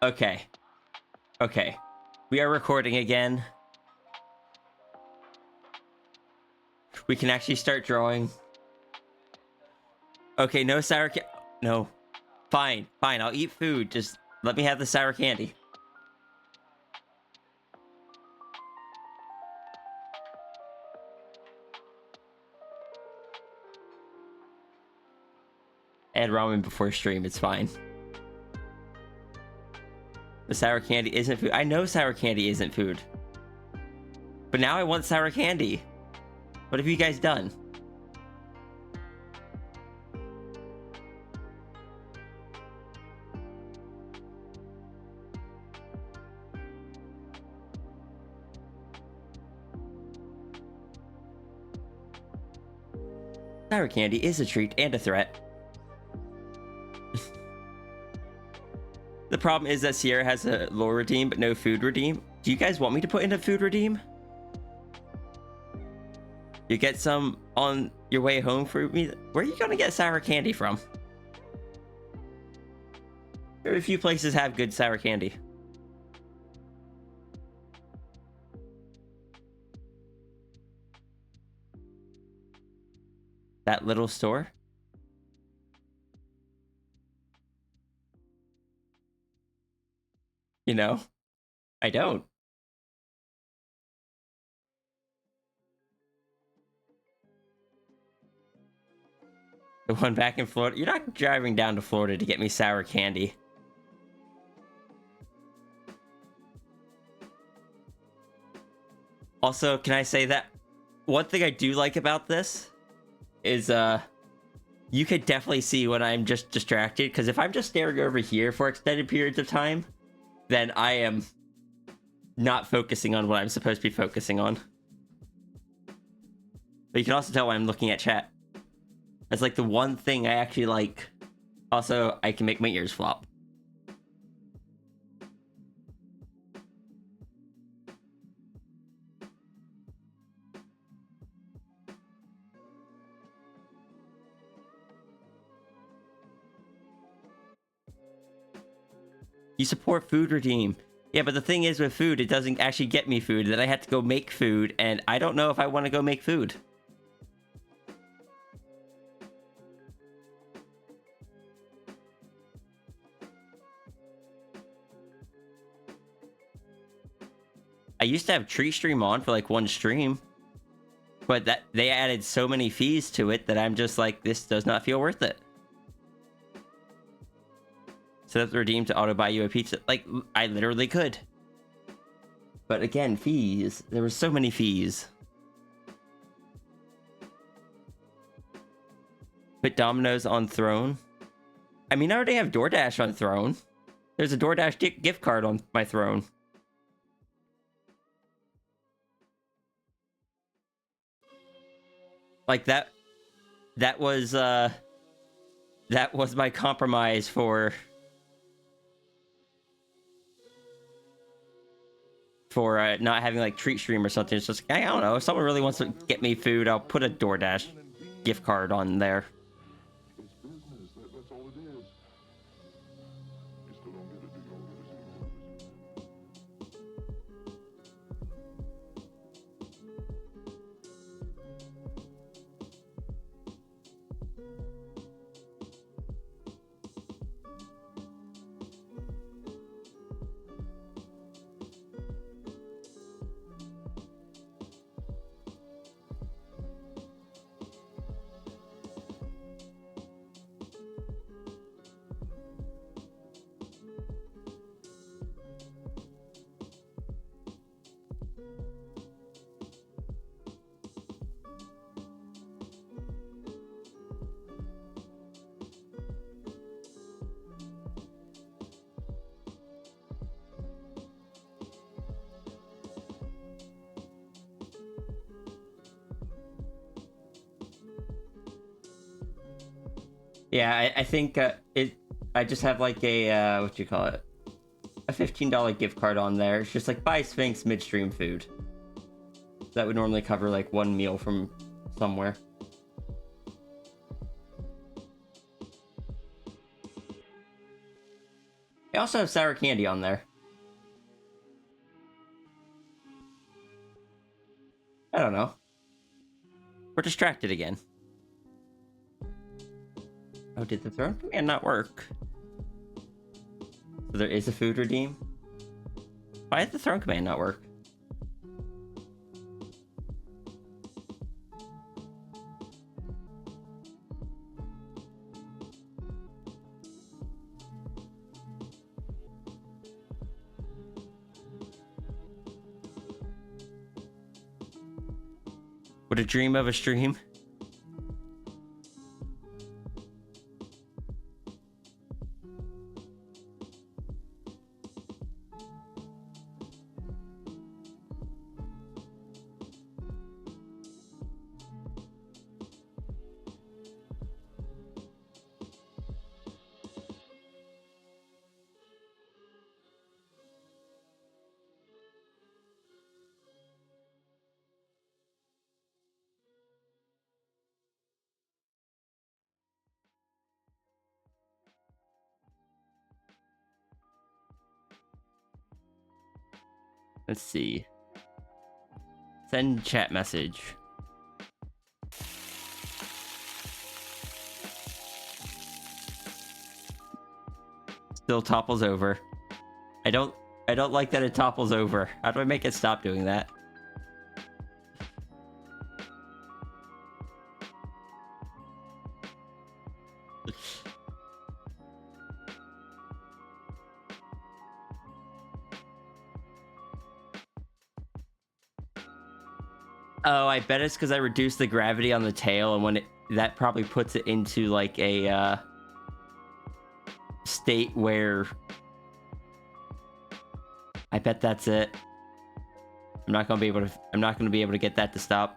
Okay. Okay. We are recording again. We can actually start drawing. Okay, no sour no. Fine, fine, I'll eat food. Just let me have the sour candy. I had ramen before stream, it's fine. The sour candy isn't food. I know sour candy isn't food. But now I want sour candy. What have you guys done? Sour candy is a treat and a threat. The problem is that Sierra has a lore redeem, but no food redeem. Do you guys want me to put in a food redeem? You get some on your way home for me? Where are you gonna get sour candy from? Very few places have good sour candy. That little store? You know, I don't. The one back in Florida. You're not driving down to Florida to get me sour candy. Also, can I say that one thing I do like about this is you could definitely see when I'm just distracted, because if I'm just staring over here for extended periods of time, then I am not focusing on what I'm supposed to be focusing on. But you can also tell when I'm looking at chat. That's like the one thing I actually like. Also, I can make my ears flop. You support Food Redeem. Yeah, but the thing is with food, it doesn't actually get me food. Then I have to go make food, and I don't know if I want to go make food. I used to have Tree Stream on for like one stream, but that they added so many fees to it that I'm just like, this does not feel worth it. Set up the redeem to auto buy you a pizza. Like, I literally could. But again, fees. There were so many fees. Put Domino's on Throne. I mean, I already have DoorDash on Throne. There's a DoorDash gift card on my Throne. Like that was my compromise for not having like Treat Stream or something. It's just, I don't know, if someone really wants to get me food, I'll put a DoorDash gift card on there. Yeah, I think I just have like a what you call it, a $15 gift card on there. It's just like buy Sphinx midstream food. That would normally cover like one meal from somewhere. also have sour candy on there. I don't know. We're distracted again. Oh, did the throne command not work? So there is a food redeem? Why did the throne command not work? Would a dream of a stream? Let's see. Send chat message. Still topples over. I don't like that it topples over. How do I make it stop doing that? Oh, I bet it's because I reduced the gravity on the tail, and when that probably puts it into like a state where I bet that's it. I'm not gonna be able to get that to stop.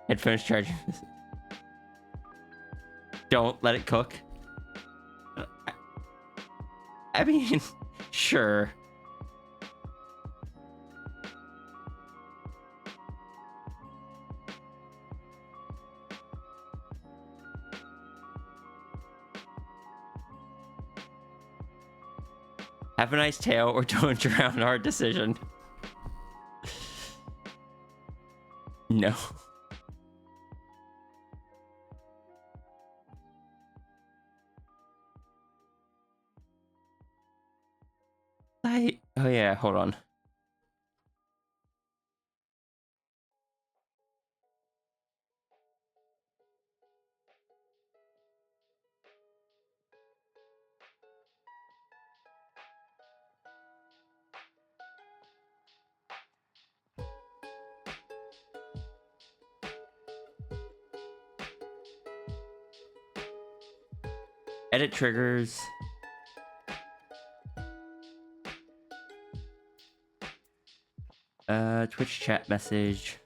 Headphones charging. Don't let it cook. I mean, sure. Have a nice tail or don't drown. Hard decision. No. Oh yeah, hold on. Edit triggers. Twitch chat message.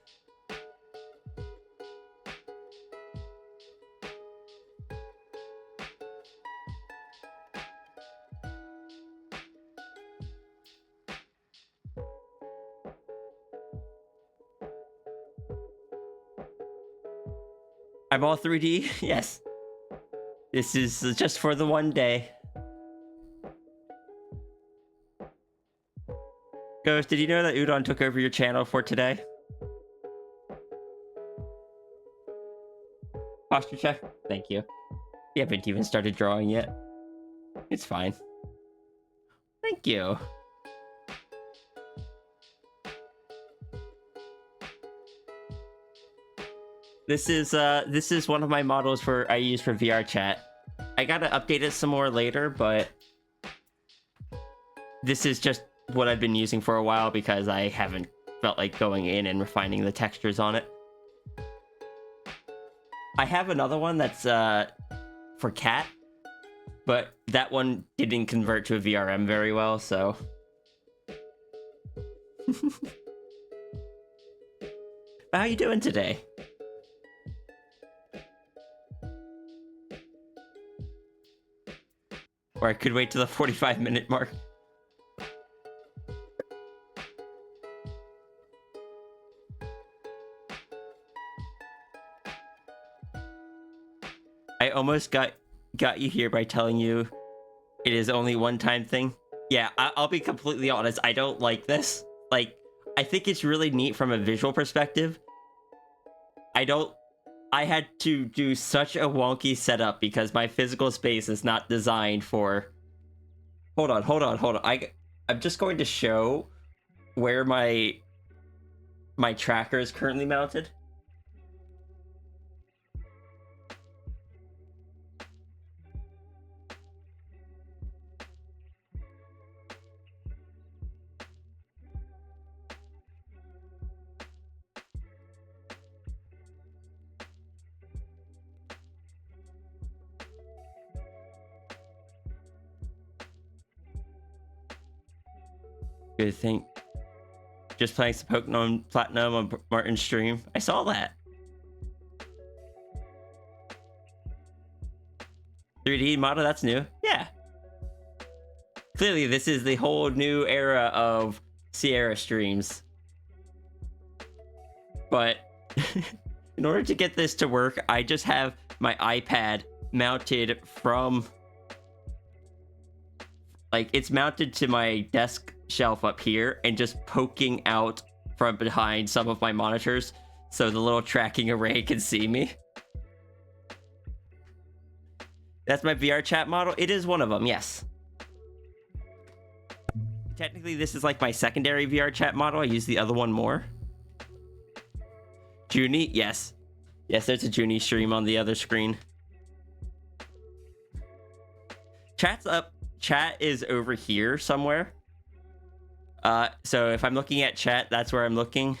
I'm all 3D? Yes. This is just for the one day. Ghost, did you know that Udon took over your channel for today? Posture check? Thank you. You haven't even started drawing yet. It's fine. Thank you. This is one of my models I use for VR chat. I gotta update it some more later, but this is just what I've been using for a while because I haven't felt like going in and refining the textures on it. I have another one that's for cat, but that one didn't convert to a VRM very well, so... How you doing today? Or I could wait to the 45-minute mark. I almost got you here by telling you it is only one-time thing. Yeah, I'll be completely honest. I don't like this. Like, I think it's really neat from a visual perspective. I had to do such a wonky setup because my physical space is not designed for... Hold on. I'm just going to show where my tracker is currently mounted. Good thing. Just playing some Pokemon Platinum on Martin's stream. I saw that. 3D model, that's new. Yeah. Clearly, this is the whole new era of Sierra streams. But in order to get this to work, I just have my iPad mounted from... Like, it's mounted to my desk shelf up here and just poking out from behind some of my monitors so the little tracking array can see me. That's my VR chat model. It is one of them, yes. Technically, this is like my secondary VR chat model. I use the other one more. Junie, yes. Yes, there's a Junie stream on the other screen. Chat's up. Chat is over here somewhere. So if I'm looking at chat, that's where I'm looking.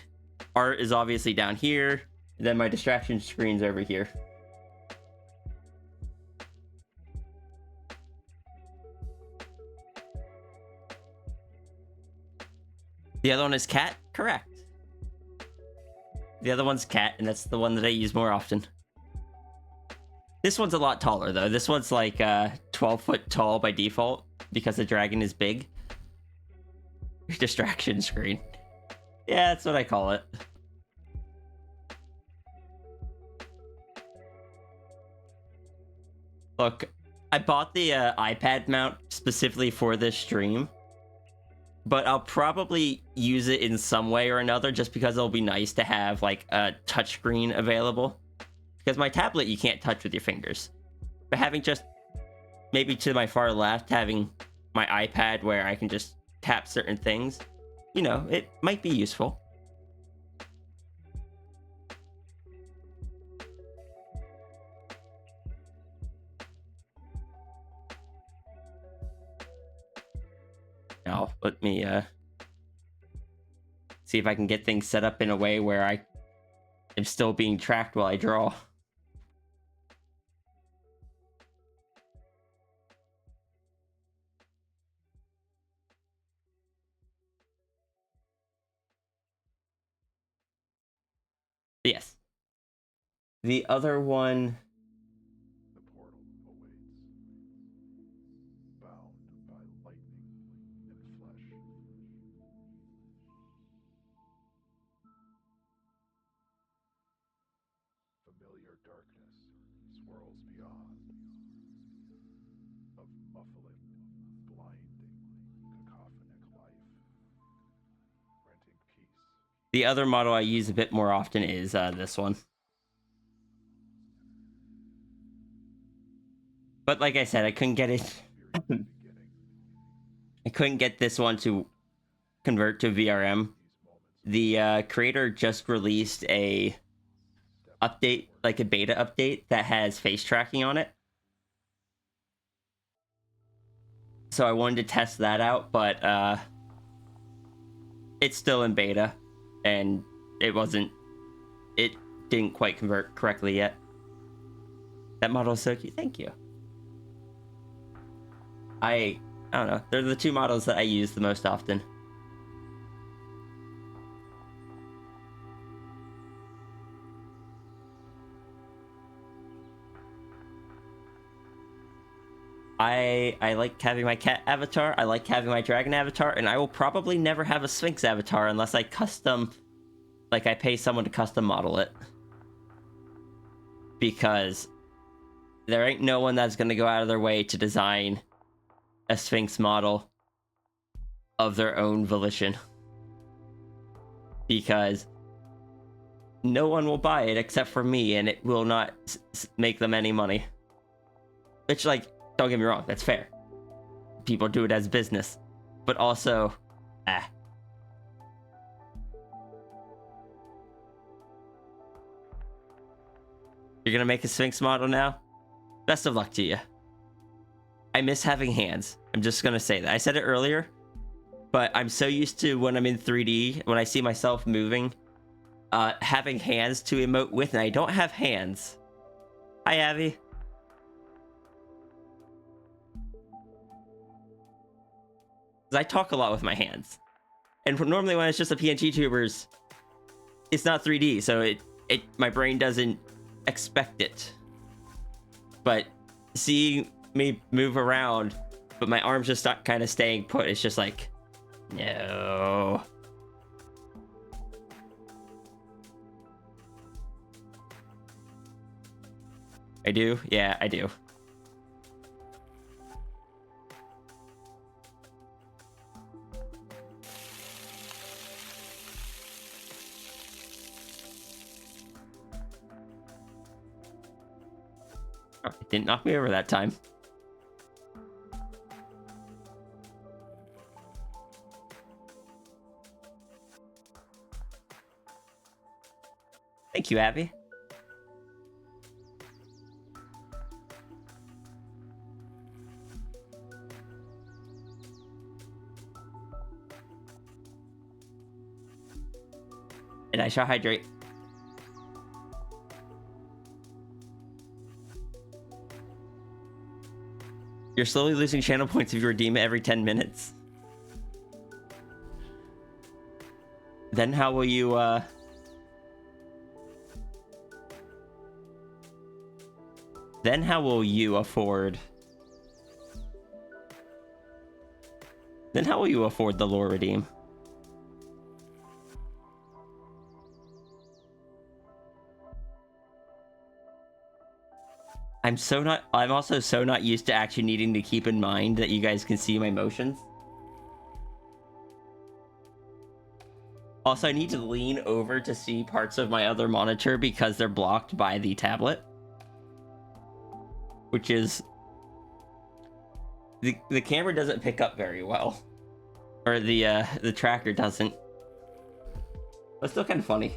Art is obviously down here. And then my distraction screen's over here. The other one is cat? Correct. The other one's cat, and that's the one that I use more often. This one's a lot taller, though. This one's like 12 foot tall by default because the dragon is big. Distraction screen. Yeah, that's what I call it. Look, I bought the iPad mount specifically for this stream, but I'll probably use it in some way or another just because it'll be nice to have like a touchscreen available. Because my tablet you can't touch with your fingers. But having just, maybe to my far left, having my iPad where I can just tap certain things, you know, it might be useful. Now, let me see if I can get things set up in a way where I am still being tracked while I draw. Yes. The other one... The portal awaits, bound by lightning and flesh. Familiar darkness swirls beyond, of muffling, blinding, cacophonic life, renting peace. The other model I use a bit more often is this one. But like I said, I couldn't get it. I couldn't get this one to convert to VRM. The creator just released a update, like a beta update that has face tracking on it. So I wanted to test that out, but it's still in beta, and it didn't quite convert correctly yet. That model is so cute. Thank you. I don't know. They're the two models that I use the most often. I like having my cat avatar, I like having my dragon avatar, and I will probably never have a Sphinx avatar unless I I pay someone to custom model it. Because there ain't no one that's gonna go out of their way to design a Sphinx model of their own volition. Because no one will buy it except for me, and it will not make them any money. Which, like, don't get me wrong, that's fair. People do it as business. But also, You're gonna make a Sphinx model now? Best of luck to you. I miss having hands. I'm just gonna say that. I said it earlier, but I'm so used to when I'm in 3D, when I see myself moving, having hands to emote with, and I don't have hands. Hi, Abby. I talk a lot with my hands. And normally when it's just a PNG tubers, it's not 3D, so my brain doesn't expect it. But seeing me move around, but my arms just not kind of staying put, it's just like, no. I do? Yeah, I do. Oh, it didn't knock me over that time. Thank you, Abby. And I shall hydrate. You're slowly losing channel points if you redeem it every 10 minutes. Then how will you, Then how will you afford... Then how will you afford the lore redeem? I'm also so not used to actually needing to keep in mind that you guys can see my motions. Also, I need to lean over to see parts of my other monitor because they're blocked by the tablet. Which is... The camera doesn't pick up very well. Or the tracker doesn't. But it's still kind of funny.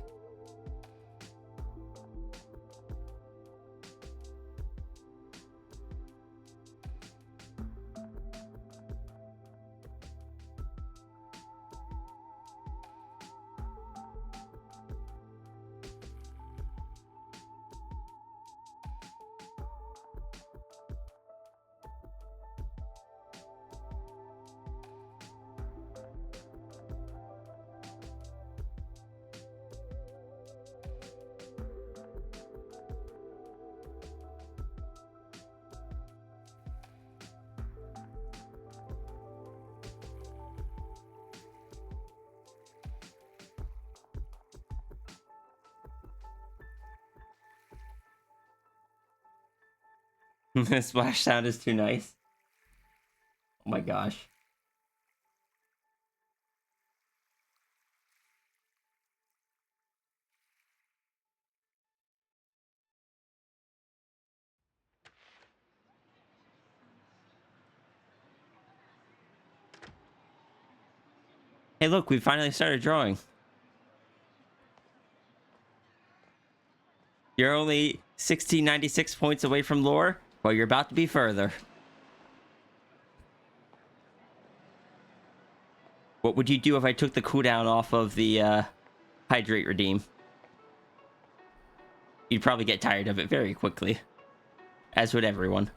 The splash sound is too nice. Oh my gosh. Hey, look, we finally started drawing. You're only 1696 points away from lore, but you're about to be further. What would you do if I took the cooldown off of the hydrate redeem? You'd probably get tired of it very quickly. As would everyone.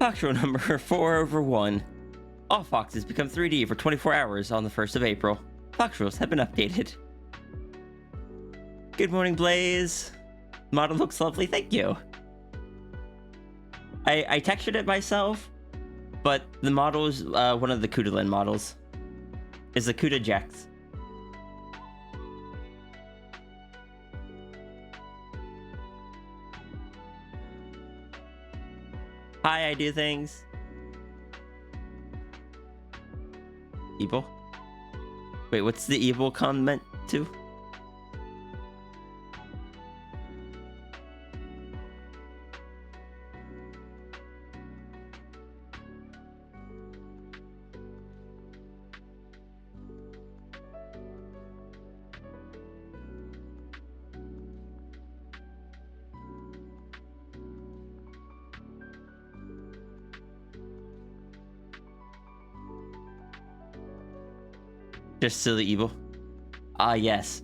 Factual number 4/1. All foxes become 3D for 24 hours on the 1st of April. Factuals have been updated. Good morning, Blaze. Model looks lovely, thank you. I textured it myself, but the model is one of the Kudalin models. Is the Kuda Jax. Hi, I do things. Evil? Wait, what's the evil comment to? Just silly evil. Ah, yes.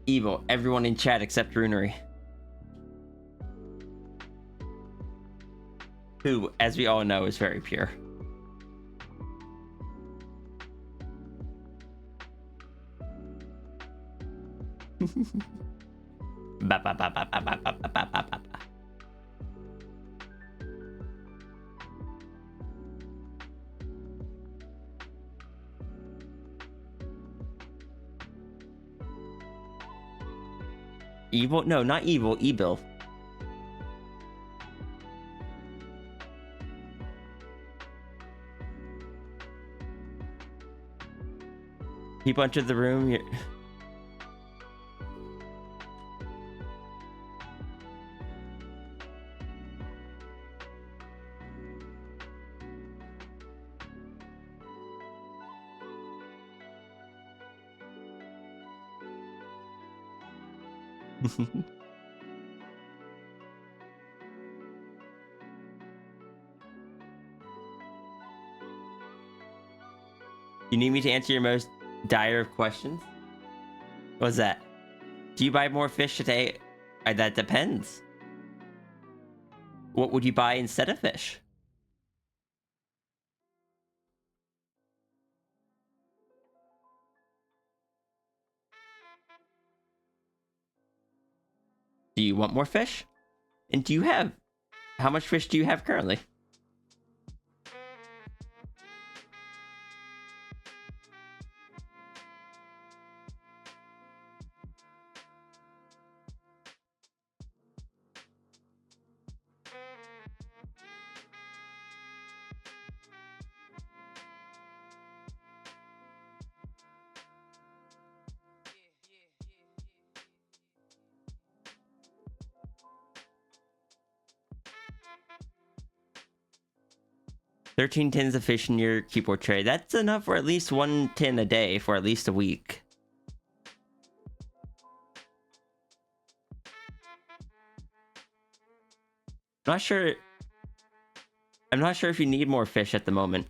Evil. Everyone in chat except Runery. Who, as we all know, is very pure. Ba ba ba ba ba ba ba ba ba ba ba. Evil? No, not evil. Evil. People entered the room. You need me to answer your most dire of questions? What's that? Do you buy more fish today? That depends. What would you buy instead of fish? Do you want more fish? And do you have... How much fish do you have currently? "13 tins of fish in your keyboard tray. That's enough for at least 1 tin a day for at least a week. Not sure... I'm not sure if you need more fish at the moment.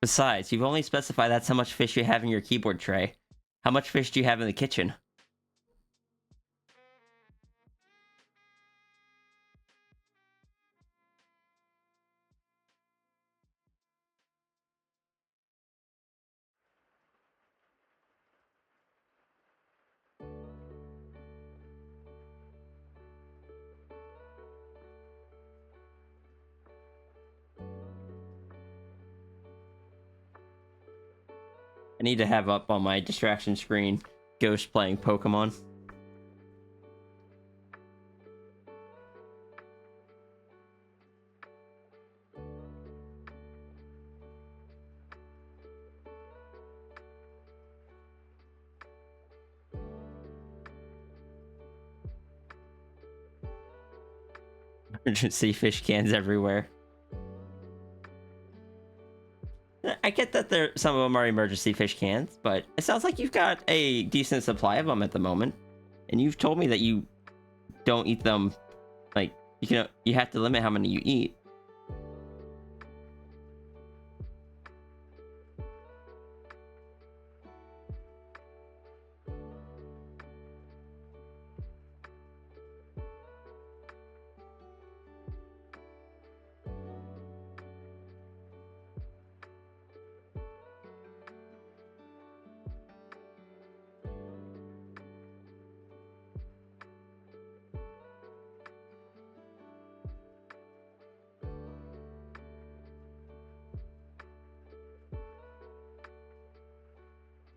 Besides, you've only specified that's how much fish you have in your keyboard tray. How much fish do you have in the kitchen? I need to have up on my distraction screen Ghost playing Pokemon. emergency fish cans everywhere. I get that some of them are emergency fish cans, but it sounds like you've got a decent supply of them at the moment. And you've told me that you don't eat them, like, you have to limit how many you eat.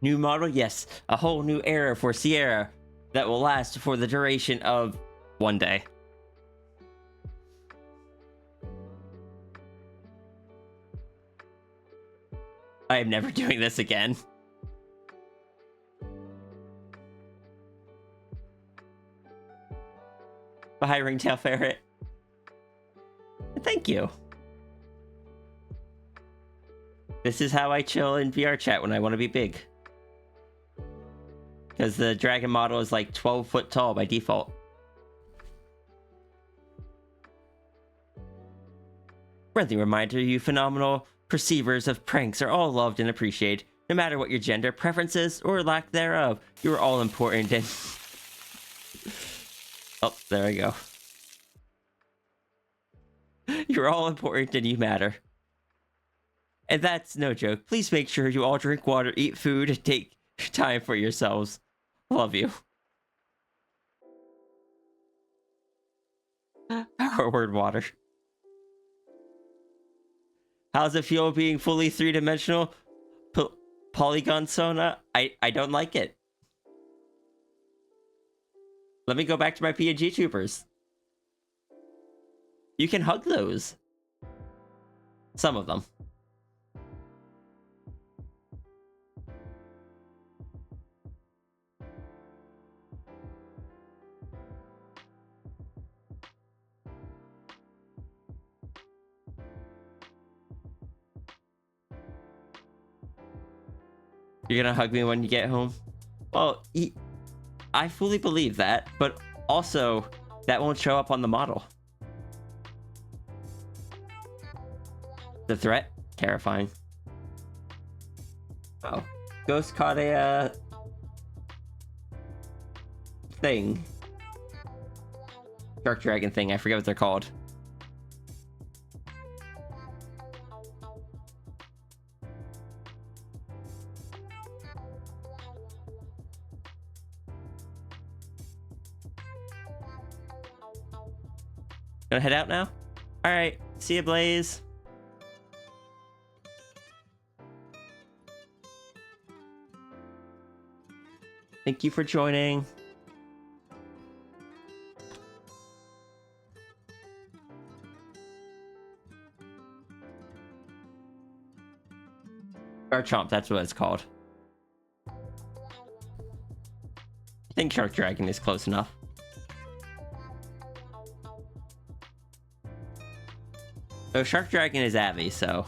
New model? Yes. A whole new era for Sierra that will last for the duration of one day. I am never doing this again. Bye, Ringtail Ferret. Thank you. This is how I chill in VR chat when I want to be big. Because the dragon model is like 12 foot tall by default. Friendly reminder, you phenomenal perceivers of pranks are all loved and appreciated. No matter what your gender, preferences, or lack thereof, you are all important and... Oh, there I go. You're all important and you matter. And that's no joke. Please make sure you all drink water, eat food, and take time for yourselves. Love you. Power word water. How's it feel being fully three-dimensional? Polygon Sona? I don't like it. Let me go back to my PNG tubers. You can hug those. Some of them. You're gonna hug me when you get home? Well, I fully believe that, but also, that won't show up on the model. The threat? Terrifying. Oh. Ghost caught a, thing. Shark dragon thing, I forget what they're called. Gonna head out now? Alright, see ya, Blaze. Thank you for joining. Garchomp, that's what it's called. I think Shark Dragon is close enough. Oh, Shark Dragon is Abby, so...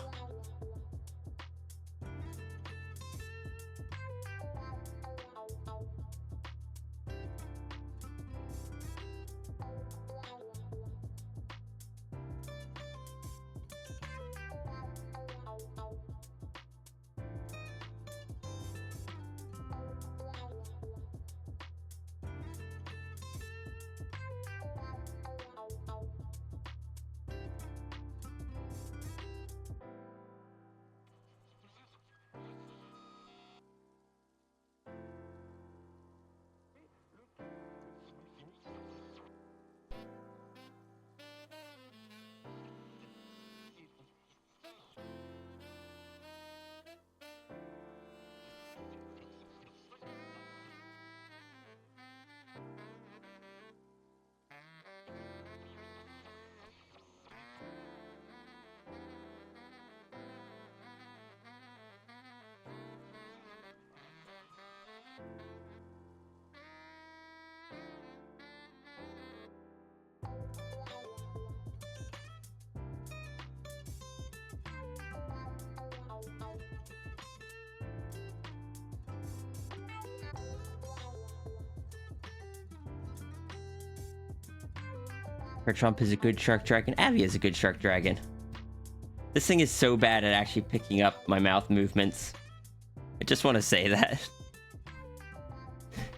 Trump is a good shark dragon. Abby is a good shark dragon. This thing is so bad at actually picking up my mouth movements. I just want to say that.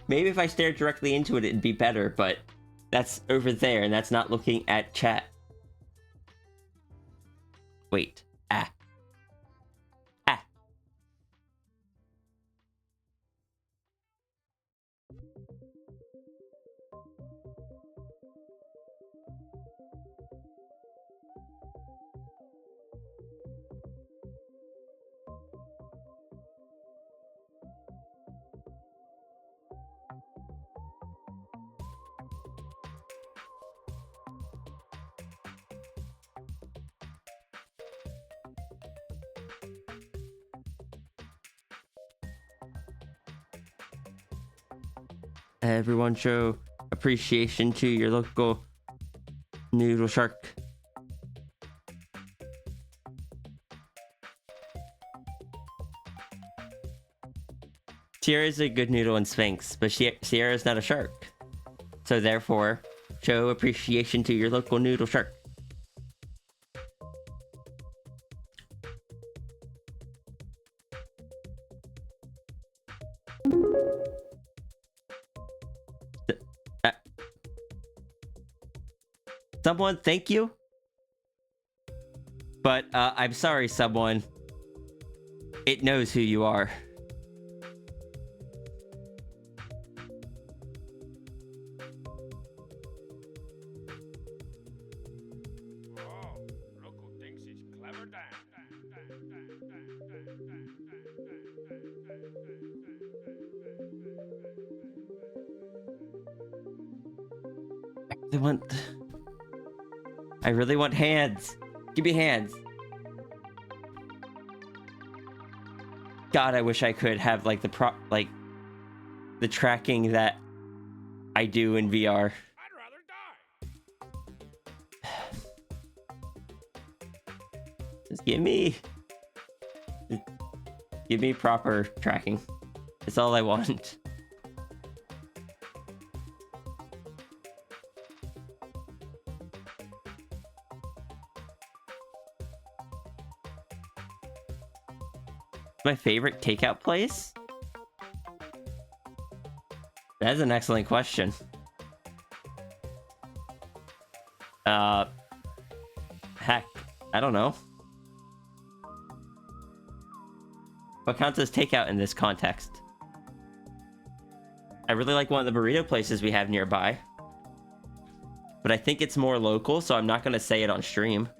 Maybe if I stared directly into it, it'd be better, but that's over there, and that's not looking at chat. Wait. Ah. Ah. Everyone show appreciation to your local noodle shark. Sierra's a good noodle and Sphinx, but Sierra's not a shark. So therefore, show appreciation to your local noodle shark. Someone, thank you. But I'm sorry, someone. It knows who you are. I really want hands. Give me hands. God, I wish I could have like the tracking that I do in VR. I'd rather die. Just give me proper tracking. That's all I want. My favorite takeout place? That is an excellent question. Heck, I don't know. What counts as takeout in this context? I really like one of the burrito places we have nearby. But I think it's more local, so I'm not going to say it on stream.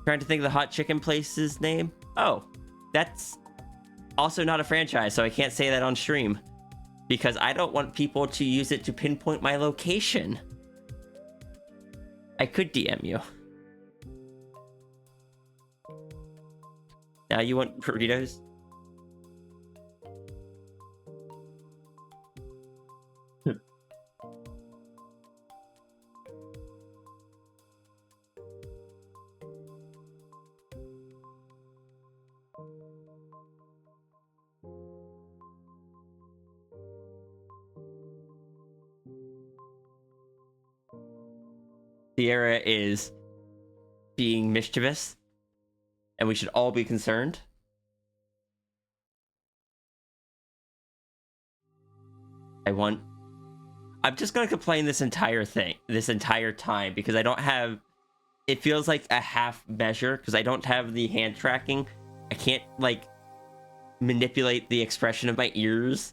Trying to think of the hot chicken place's name. Oh, that's also not a franchise, so I can't say that on stream. Because I don't want people to use it to pinpoint my location. I could DM you. Now you want burritos? Sierra is being mischievous, and we should all be concerned. I'm just gonna complain this entire time, because I don't have... It feels like a half measure, because I don't have the hand tracking. I can't, like, manipulate the expression of my ears.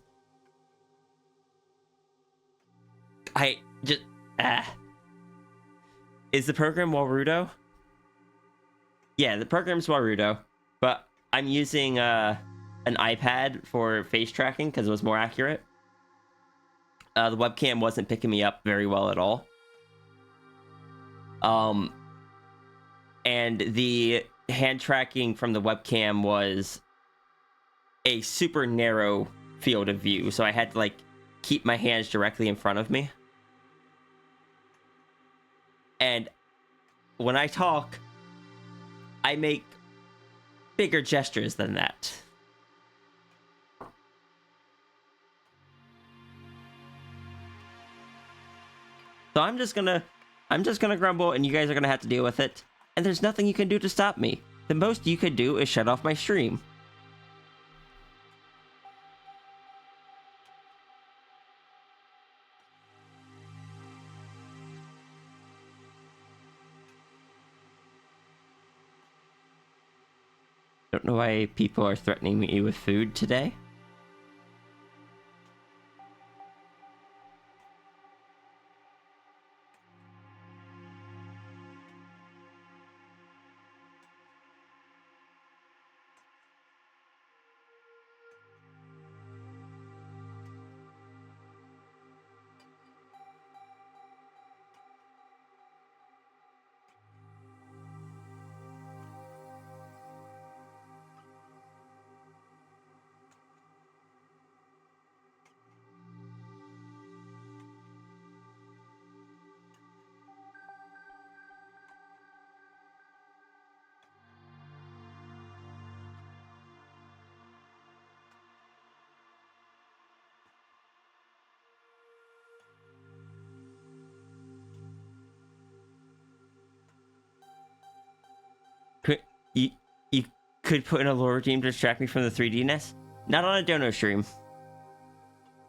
Is the program Warudo? Yeah, the program's Warudo, but I'm using an iPad for face tracking because it was more accurate. The webcam wasn't picking me up very well at all. And the hand tracking from the webcam was a super narrow field of view, so I had to, like, keep my hands directly in front of me. And when I talk, I make bigger gestures than that. So I'm just gonna grumble, and you guys are gonna have to deal with it. And there's nothing you can do to stop me. The most you could do is shut off my stream. Don't know why people are threatening me with food today. You, you could put in a lore team to distract me from the 3D-ness? Not on a dono stream.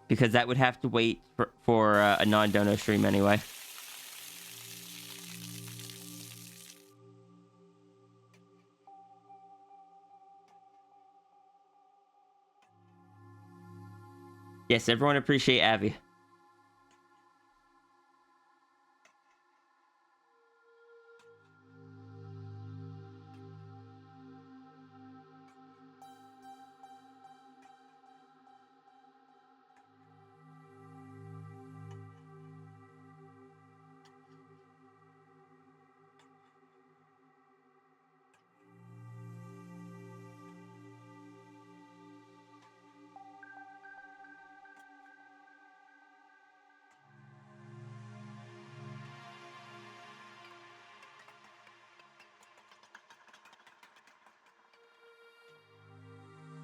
Because that would have to wait for a non-dono stream anyway. Yes, everyone appreciate Abby.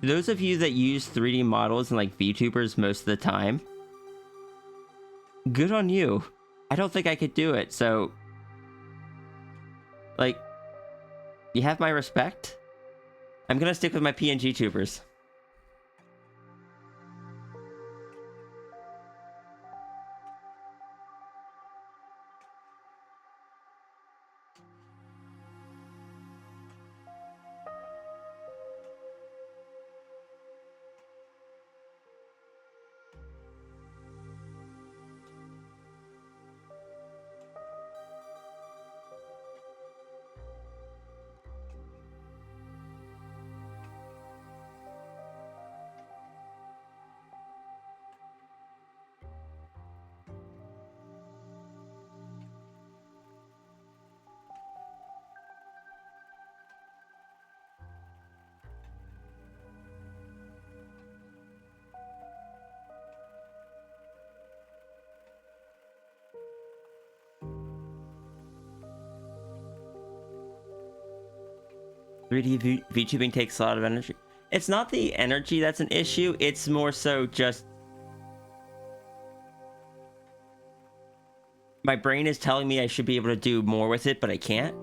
Those of you that use 3D models and like VTubers most of the time, good on you. I don't think I could do it, so like, you have my respect. I'm gonna stick with my PNG tubers. VTubing takes a lot of energy. It's not the energy that's an issue, it's more so just my brain is telling me I should be able to do more with it, but I can't.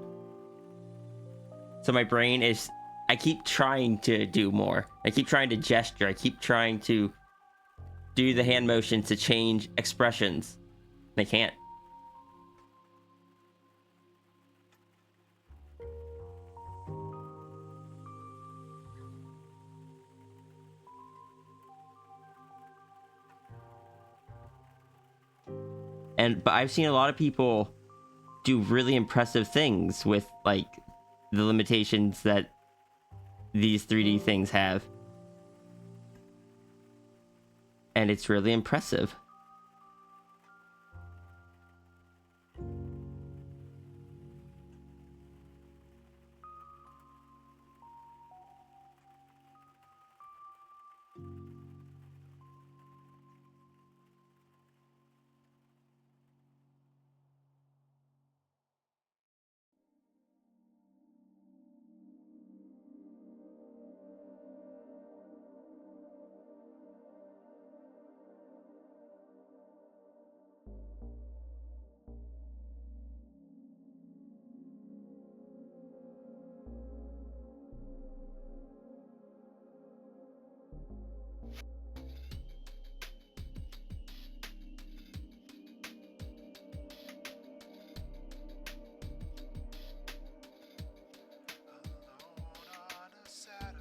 So my brain is, I keep trying to do more. I keep trying to gesture. I keep trying to do the hand motions to change expressions. I can't. But I've seen a lot of people do really impressive things with like the limitations that these 3D things have. And it's really impressive. on a Saturday,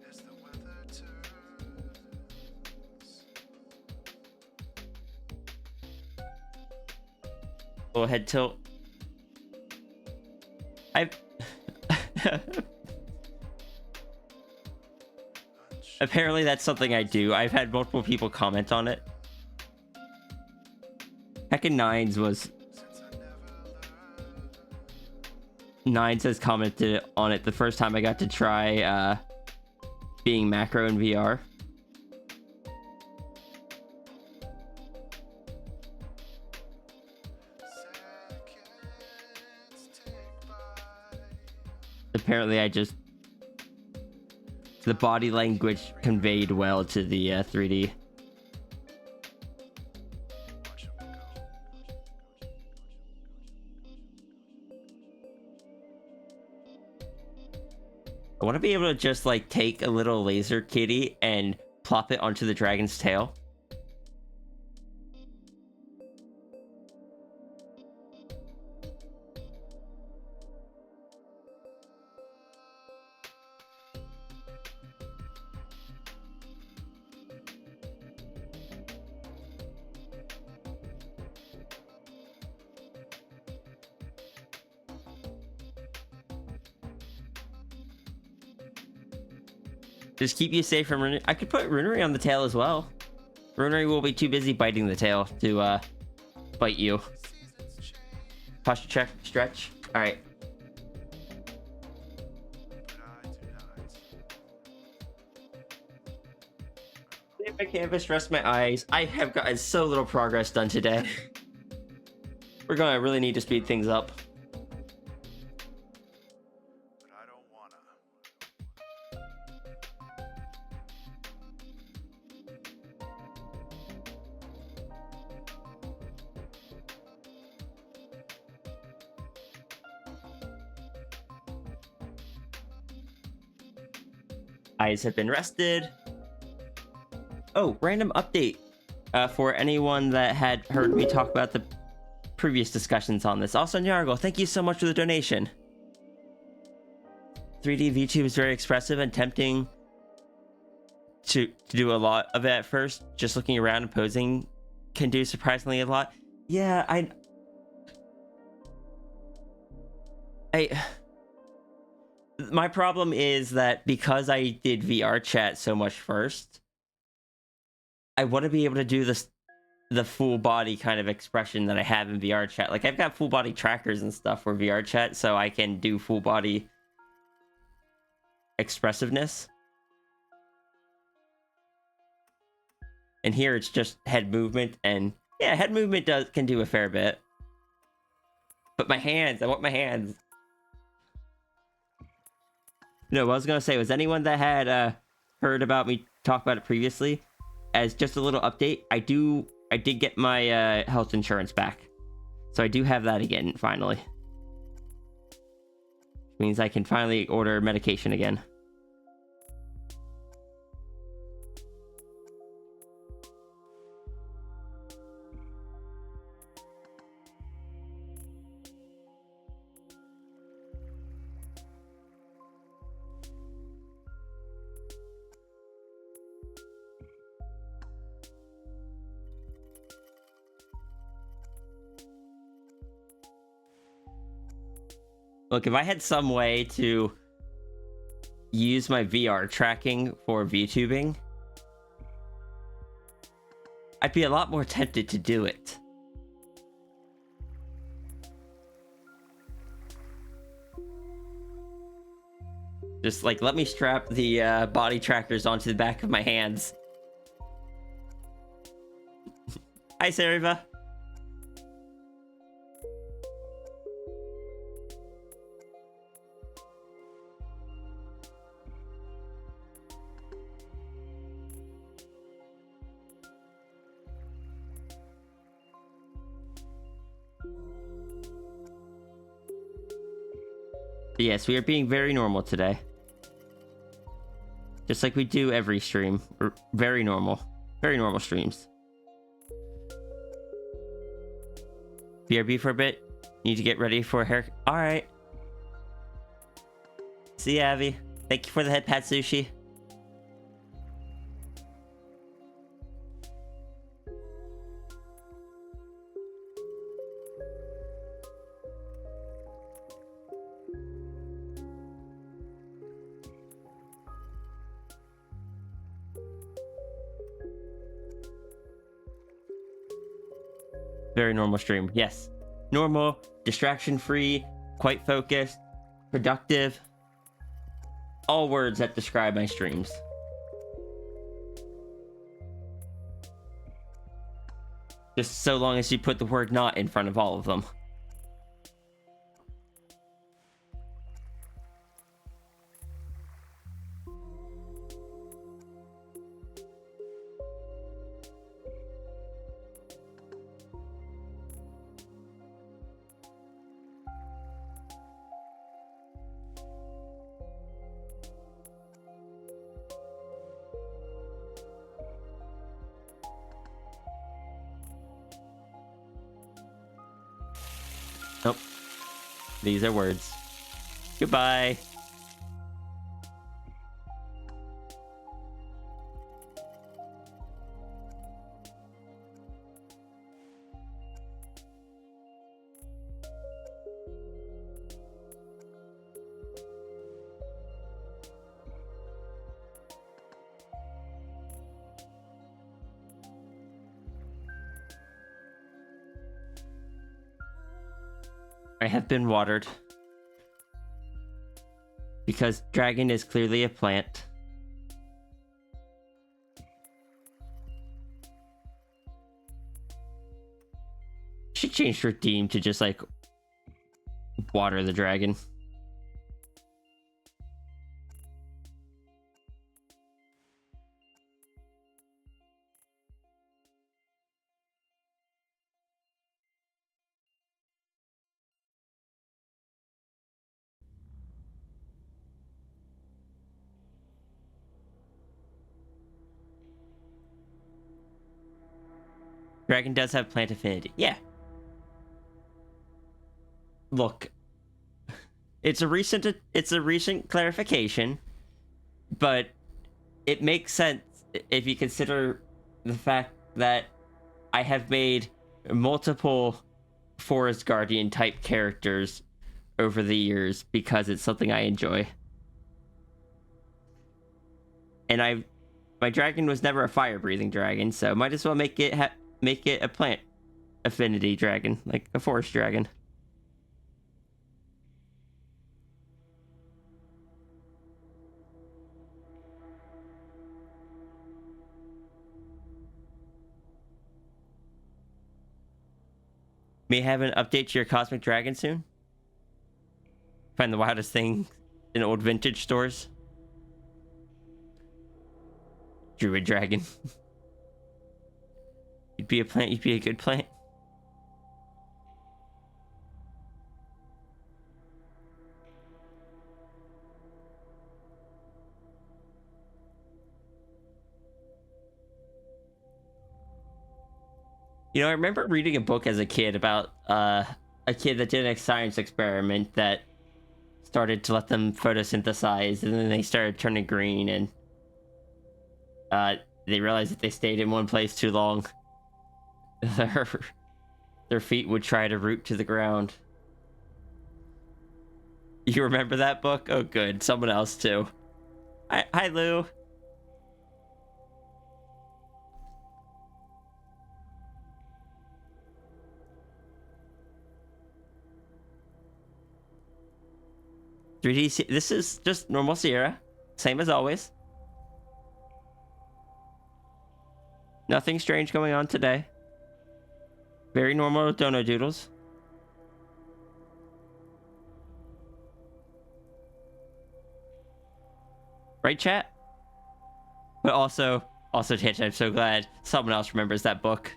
as the weather turns, Little head tilt. I've apparently that's something I do. I've had multiple people comment on it. Heckin' Nines was since I never learned. Nines has commented on it the first time I got to try being macro in VR. Seconds tick by. Apparently the body language conveyed well to the 3D. Watch 'em go. I want to be able to just like take a little laser kitty and plop it onto the dragon's tail. Just keep you safe from Runery. I could put Runery on the tail as well. Runery will be too busy biting the tail to bite you. Seasons change, Posture check, stretch. All right. but I do not. Save my canvas, rest my eyes. I have gotten so little progress done today. We're gonna really need to speed things up. But I don't wanna. Eyes have been rested. Oh, random update for anyone that had heard me talk about the previous discussions on this. Also, Nyargo, thank you so much for the donation. 3D VTube is very expressive and tempting to do a lot of it at first. Just looking around and posing can do surprisingly a lot. Yeah, I my problem is that because I did VR chat so much first, I want to be able to do the full body kind of expression that I have in VR chat. Like I've got full body trackers and stuff for VR chat, so I can do full body expressiveness. And here it's just head movement, and yeah, head movement can do a fair bit. But my hands, I want my hands. No, what I was gonna say was anyone that had heard about me talk about it previously, as just a little update, I did get my health insurance back, so I do have that again finally. Which means I can finally order medication again. Look, if I had some way to use my VR tracking for VTubing, I'd be a lot more tempted to do it. Just like, let me strap the body trackers onto the back of my hands. Hi, Sariva. Yes, we are being very normal today. Just like we do every stream. We're very normal. Very normal streams. BRB for a bit. Need to get ready for a haircut. Alright. See you, Abby. Thank you for the head pat, Sushi. Very normal stream. Yes. Normal, distraction-free, quite focused, productive. All words that describe my streams. Just so long as you put the word not in front of all of them. Nope. These are words. Goodbye. I have been watered. Because dragon is clearly a plant. Should change her theme to just like water the dragon. Dragon does have plant affinity. Yeah. Look. It's a recent clarification, but it makes sense if you consider the fact that I have made multiple Forest Guardian type characters over the years because it's something I enjoy. And my dragon was never a fire-breathing dragon, so might as well make it a plant affinity dragon, like a forest dragon. May have an update to your cosmic dragon soon. Find the wildest thing in old vintage stores. Druid dragon. You'd be a plant, you'd be a good plant. You know, I remember reading a book as a kid about a kid that did a science experiment that started to let them photosynthesize, and then they started turning green, and they realized that they stayed in one place too long. Their feet would try to root to the ground. You remember that book? Oh, good. Someone else, too. Hi, Lou. This is just normal Sierra. Same as always. Nothing strange going on today. Very normal Doodles. Right, chat? But also, Titch, I'm so glad someone else remembers that book.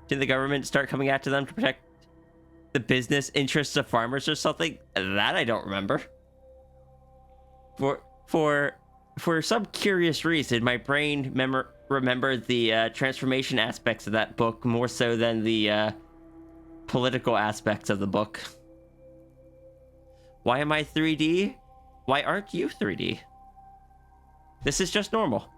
Did the government start coming after them to protect the business interests of farmers or something. That I don't remember. For some curious reason, my brain remembered the transformation aspects of that book more so than the political aspects of the book. Why am I 3D? Why aren't you 3D? This is just normal.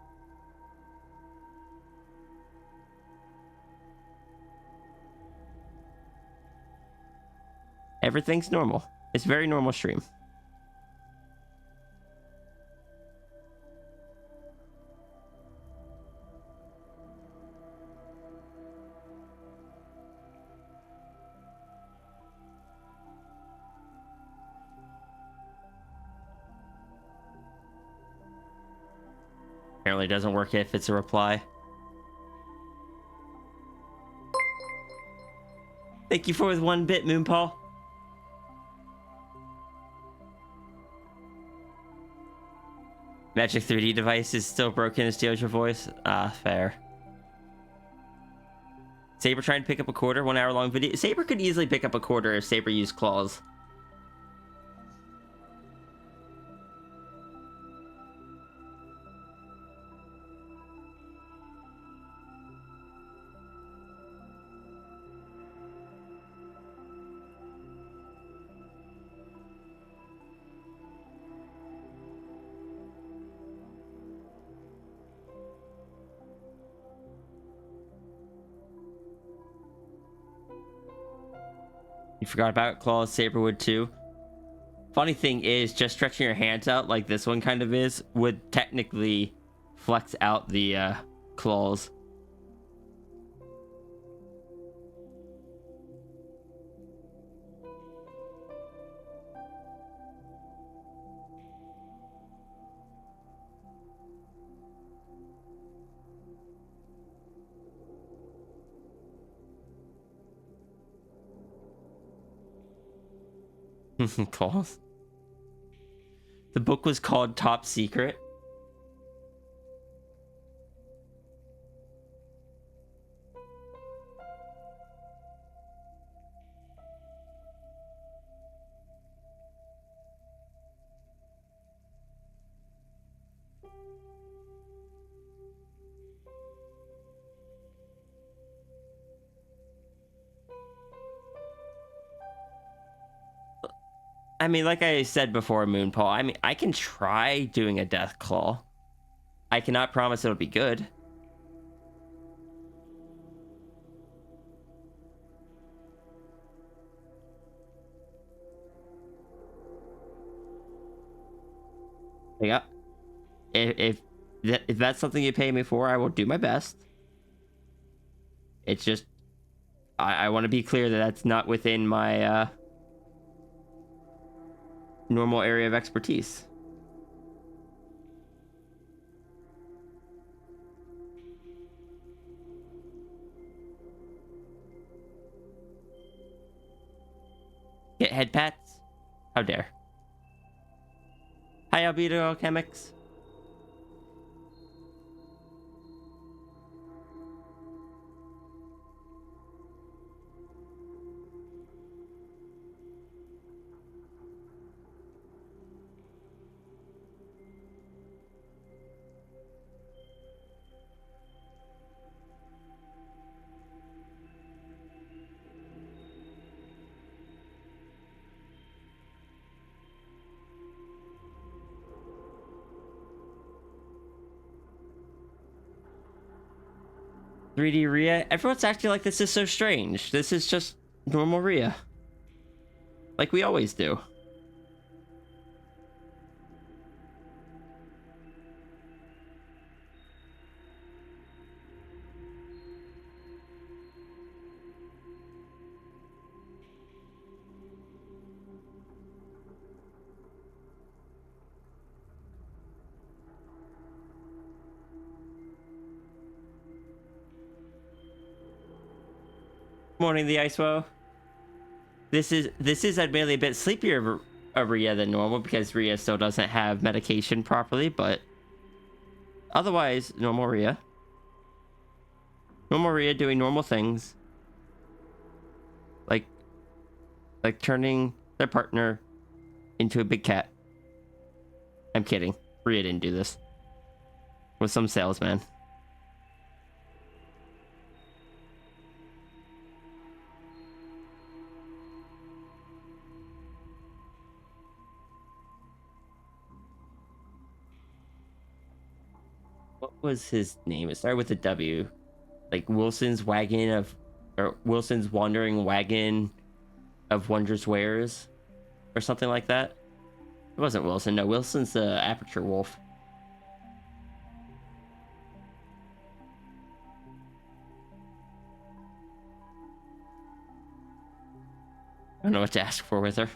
Everything's normal. It's a very normal stream. Apparently doesn't work if it's a reply. Thank you for the 1 bit, Moonpaw. Magic 3D device is still broken and steals your voice. Ah, fair. Saber trying to pick up a quarter, 1 hour long video. Saber could easily pick up a quarter if Saber used claws. You forgot about claws, Saber would too. Funny thing is, just stretching your hands out like this one kind of is, would technically flex out the claws. Claws. The book was called Top Secret. I mean, like I said before, Moonpaw, I mean, I can try doing a death claw. I cannot promise it'll be good. Yeah. If that's something you pay me for, I will do my best. It's just, I want to be clear that that's not within my normal area of expertise. Get head pats? How dare. Hi, Albedo Alchemics. .3D Rhea. Everyone's acting like this is so strange. This is just normal Rhea. Like we always do. Morning, the Icewoe. This is admittedly a bit sleepier of Rhea than normal because Rhea still doesn't have medication properly, but otherwise normal Rhea. Normal Rhea doing normal things. Like like turning their partner into a big cat. I'm kidding. Rhea didn't do this. With some salesman. What was his name? It started with a W. Like Wilson's wagon of, or Wilson's wandering wagon of wondrous wares, or something like that. It wasn't Wilson. No, Wilson's the Aperture Wolf. I don't know what to ask for with her.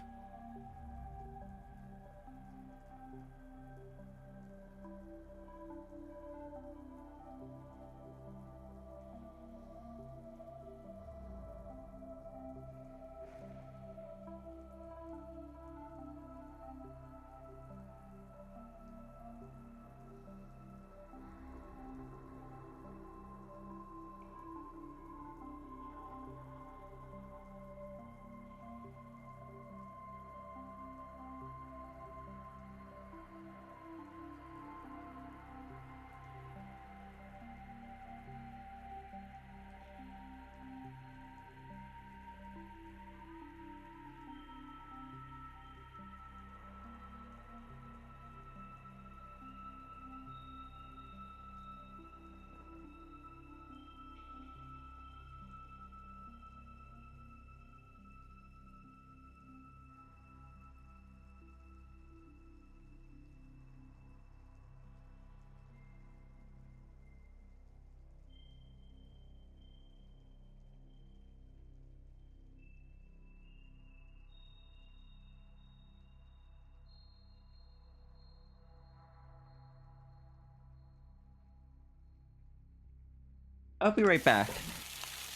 I'll be right back.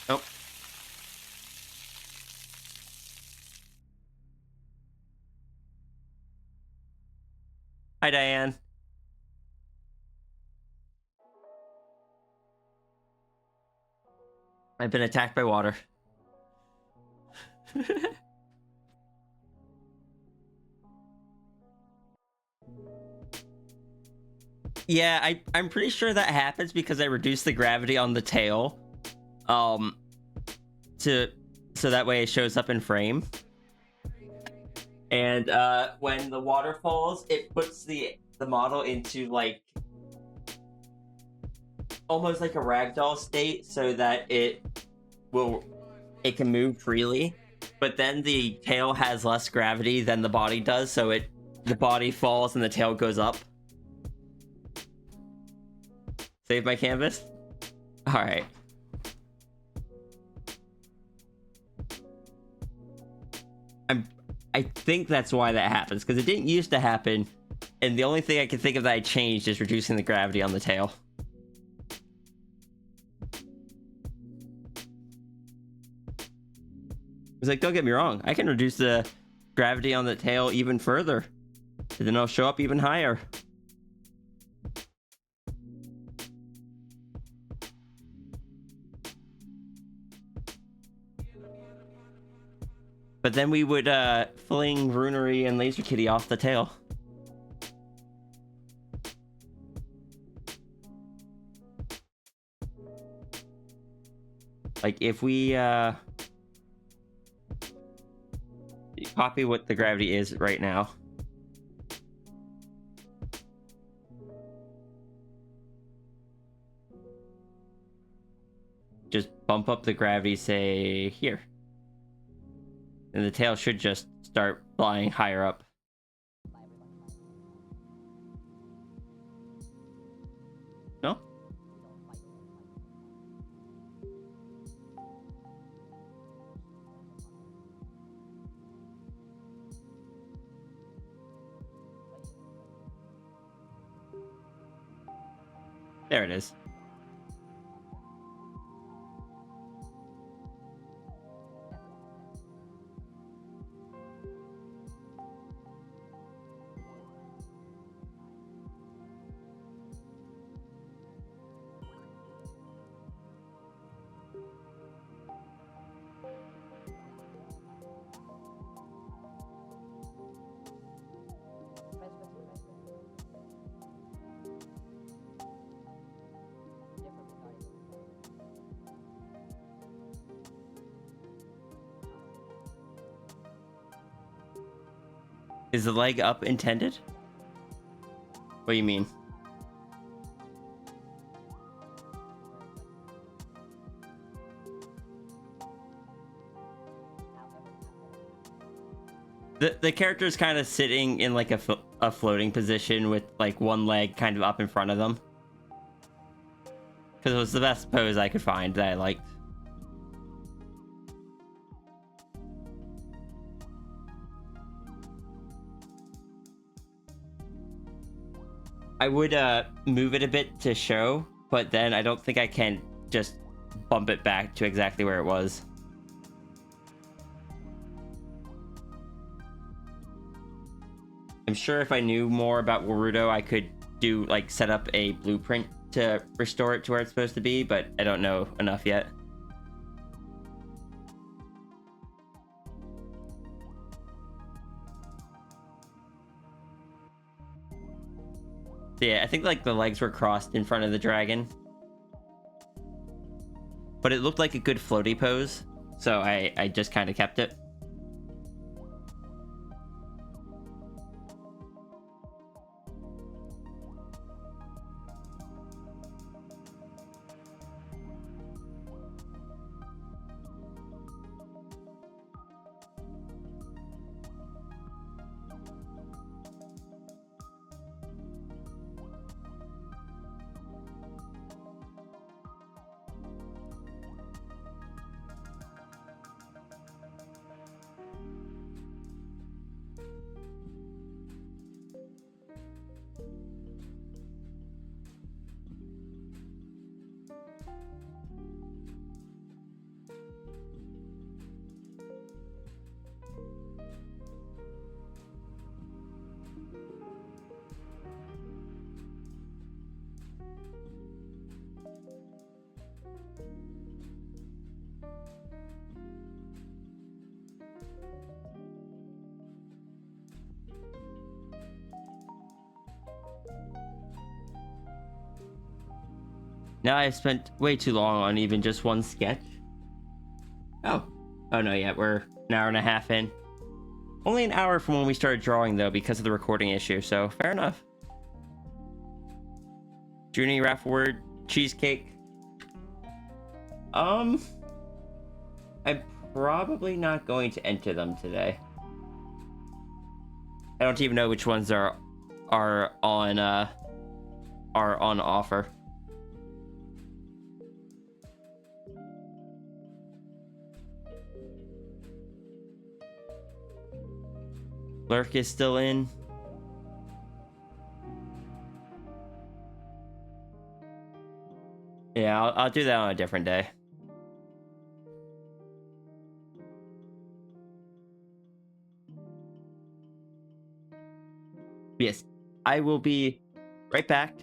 Oh. Hi, Diane. I've been attacked by water. Yeah, I'm pretty sure that happens because I reduced the gravity on the tail. To so that way it shows up in frame. And when the water falls, it puts the model into like almost like a ragdoll state so that it can move freely. But then the tail has less gravity than the body does, so the body falls and the tail goes up. Save my canvas? Alright. I think that's why that happens, because it didn't used to happen, and the only thing I can think of that I changed is reducing the gravity on the tail. It's like, don't get me wrong, I can reduce the gravity on the tail even further, and then it'll show up even higher. But then we would fling Runery and Laser Kitty off the tail. Like if we copy what the gravity is right now. Just bump up the gravity, say here. And the tail should just start flying higher up. No? There it is. Is the leg up intended? What do you mean? The character is kind of sitting in like a floating position with like one leg kind of up in front of them. Because it was the best pose I could find that I liked. I would move it a bit to show, but then I don't think I can just bump it back to exactly where it was. I'm sure if I knew more about Warudo, I could do like set up a blueprint to restore it to where it's supposed to be, but I don't know enough yet. So yeah, I think like the legs were crossed in front of the dragon, but it looked like a good floaty pose, so I just kind of kept it. Now I've spent way too long on even just one sketch. Oh no, yeah, we're an hour and a half in. Only an hour from when we started drawing though, because of the recording issue, so fair enough. Junie Rafford cheesecake. I'm probably not going to enter them today. I don't even know which ones are on offer. Lurk is still in. Yeah, I'll do that on a different day. Yes, I will be right back.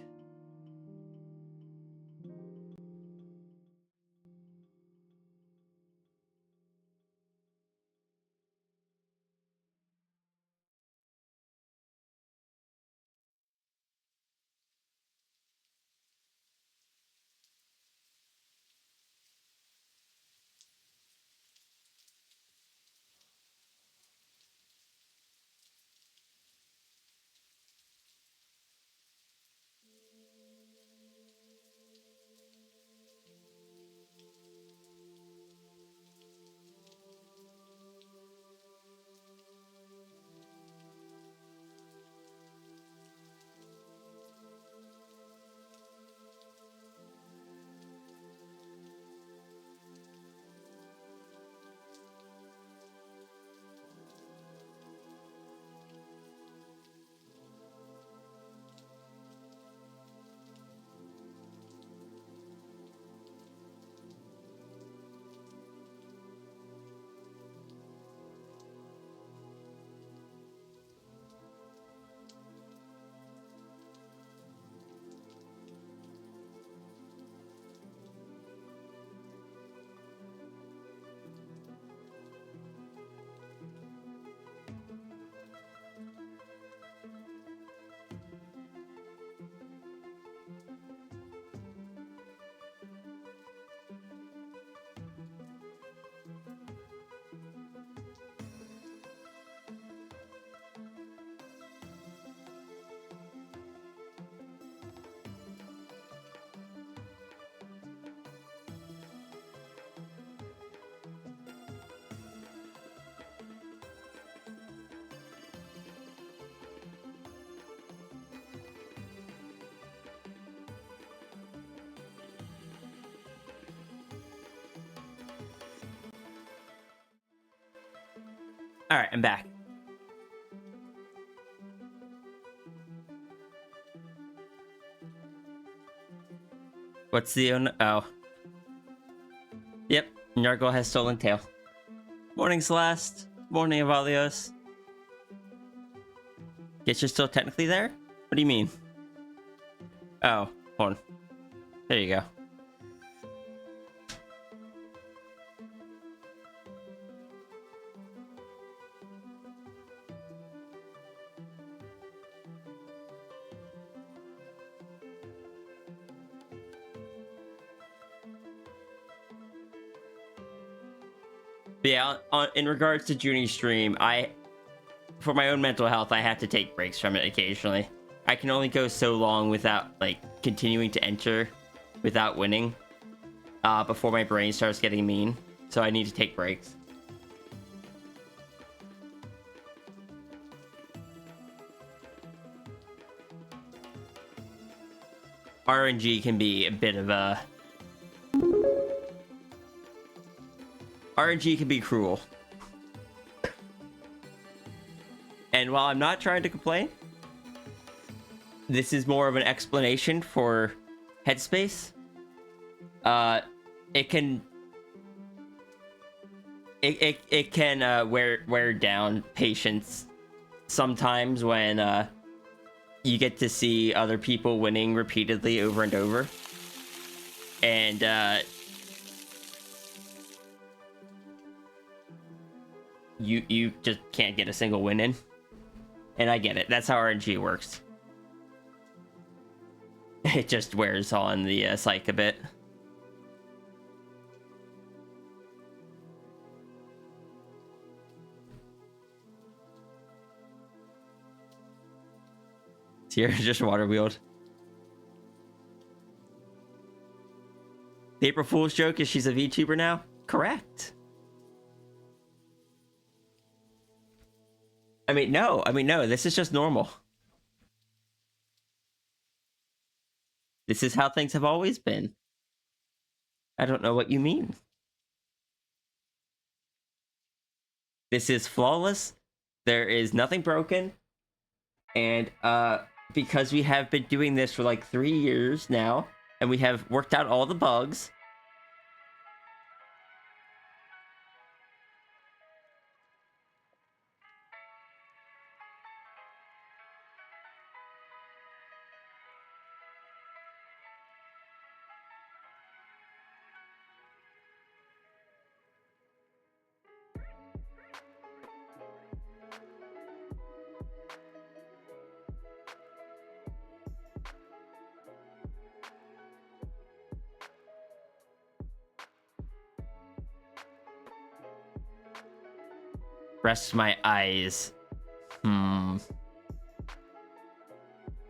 Alright, I'm back. What's the... Oh. Yep, Nargle has stolen tail. Morning, Celeste. Morning, Avalios. Guess you're still technically there? What do you mean? Oh, hold on. There you go. But yeah, in regards to Junie's stream, for my own mental health, I have to take breaks from it occasionally. I can only go so long without, like, continuing to enter without winning before my brain starts getting mean. So I need to take breaks. RNG can be a bit of a... RNG can be cruel. And while I'm not trying to complain, this is more of an explanation for headspace. It can wear down patience sometimes when you get to see other people winning repeatedly over and over, and you just can't get a single win in. And I get it. That's how RNG works. It just wears on the psych a bit. Here, just water wheeled. The April Fool's joke is she's a VTuber now? Correct. I mean, no, this is just normal. This is how things have always been. I don't know what you mean. This is flawless. There is nothing broken. And because we have been doing this for like 3 years now, and we have worked out all the bugs, rest my eyes.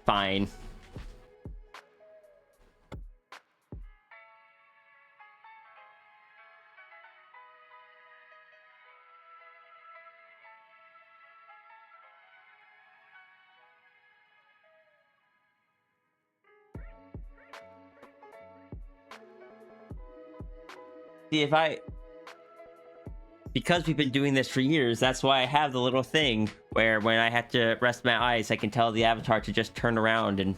Fine. See, because we've been doing this for years, that's why I have the little thing where when I have to rest my eyes, I can tell the avatar to just turn around and,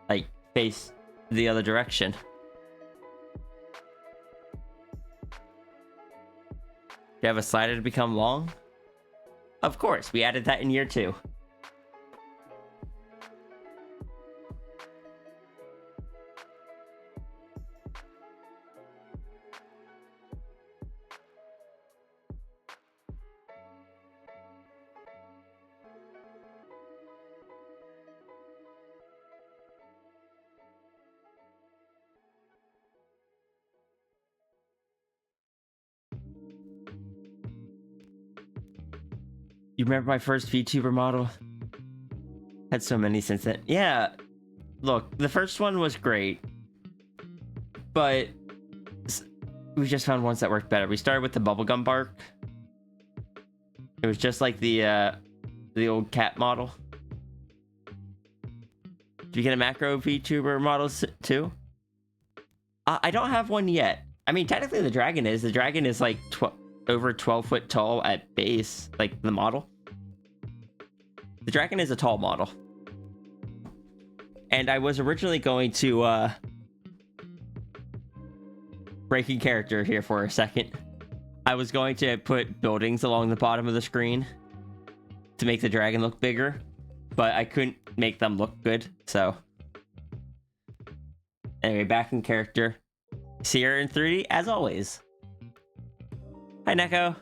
like, face the other direction. Do you have a slider to become long? Of course, we added that in year 2. You remember my first VTuber model? Had so many since then. Yeah, look, the first one was great, but we just found ones that worked better. We started with the bubblegum bark. It was just like the old cat model. Did you get a macro VTuber model too? I don't have one yet. I mean, technically the dragon is like over 12 foot tall at base, like the model. The dragon is a tall model. And I was originally going to breaking character here for a second. I was going to put buildings along the bottom of the screen to make the dragon look bigger, but I couldn't make them look good, so anyway, back in character. Sierra in 3D, as always. Hi, Neko.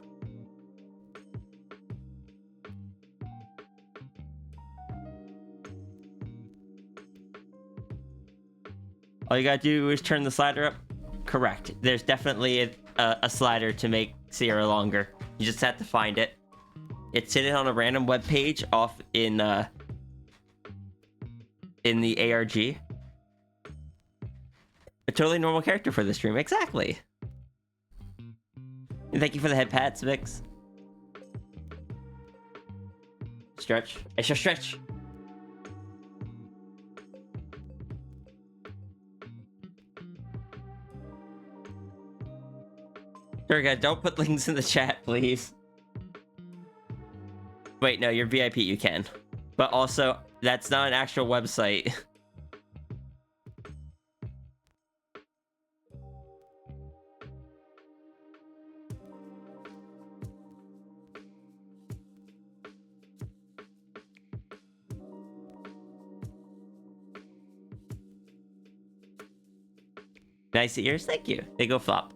All you gotta do is turn the slider up. Correct. There's definitely a slider to make Sierra longer. You just have to find it. It's sitting on a random web page off in the ARG. A totally normal character for this stream. Exactly. And thank you for the head pats, Vix. Stretch. Extra stretch. Sure, guys, don't put links in the chat, please. Wait, no, you're VIP, you can. But also, that's not an actual website. Nice ears, thank you. They go flop.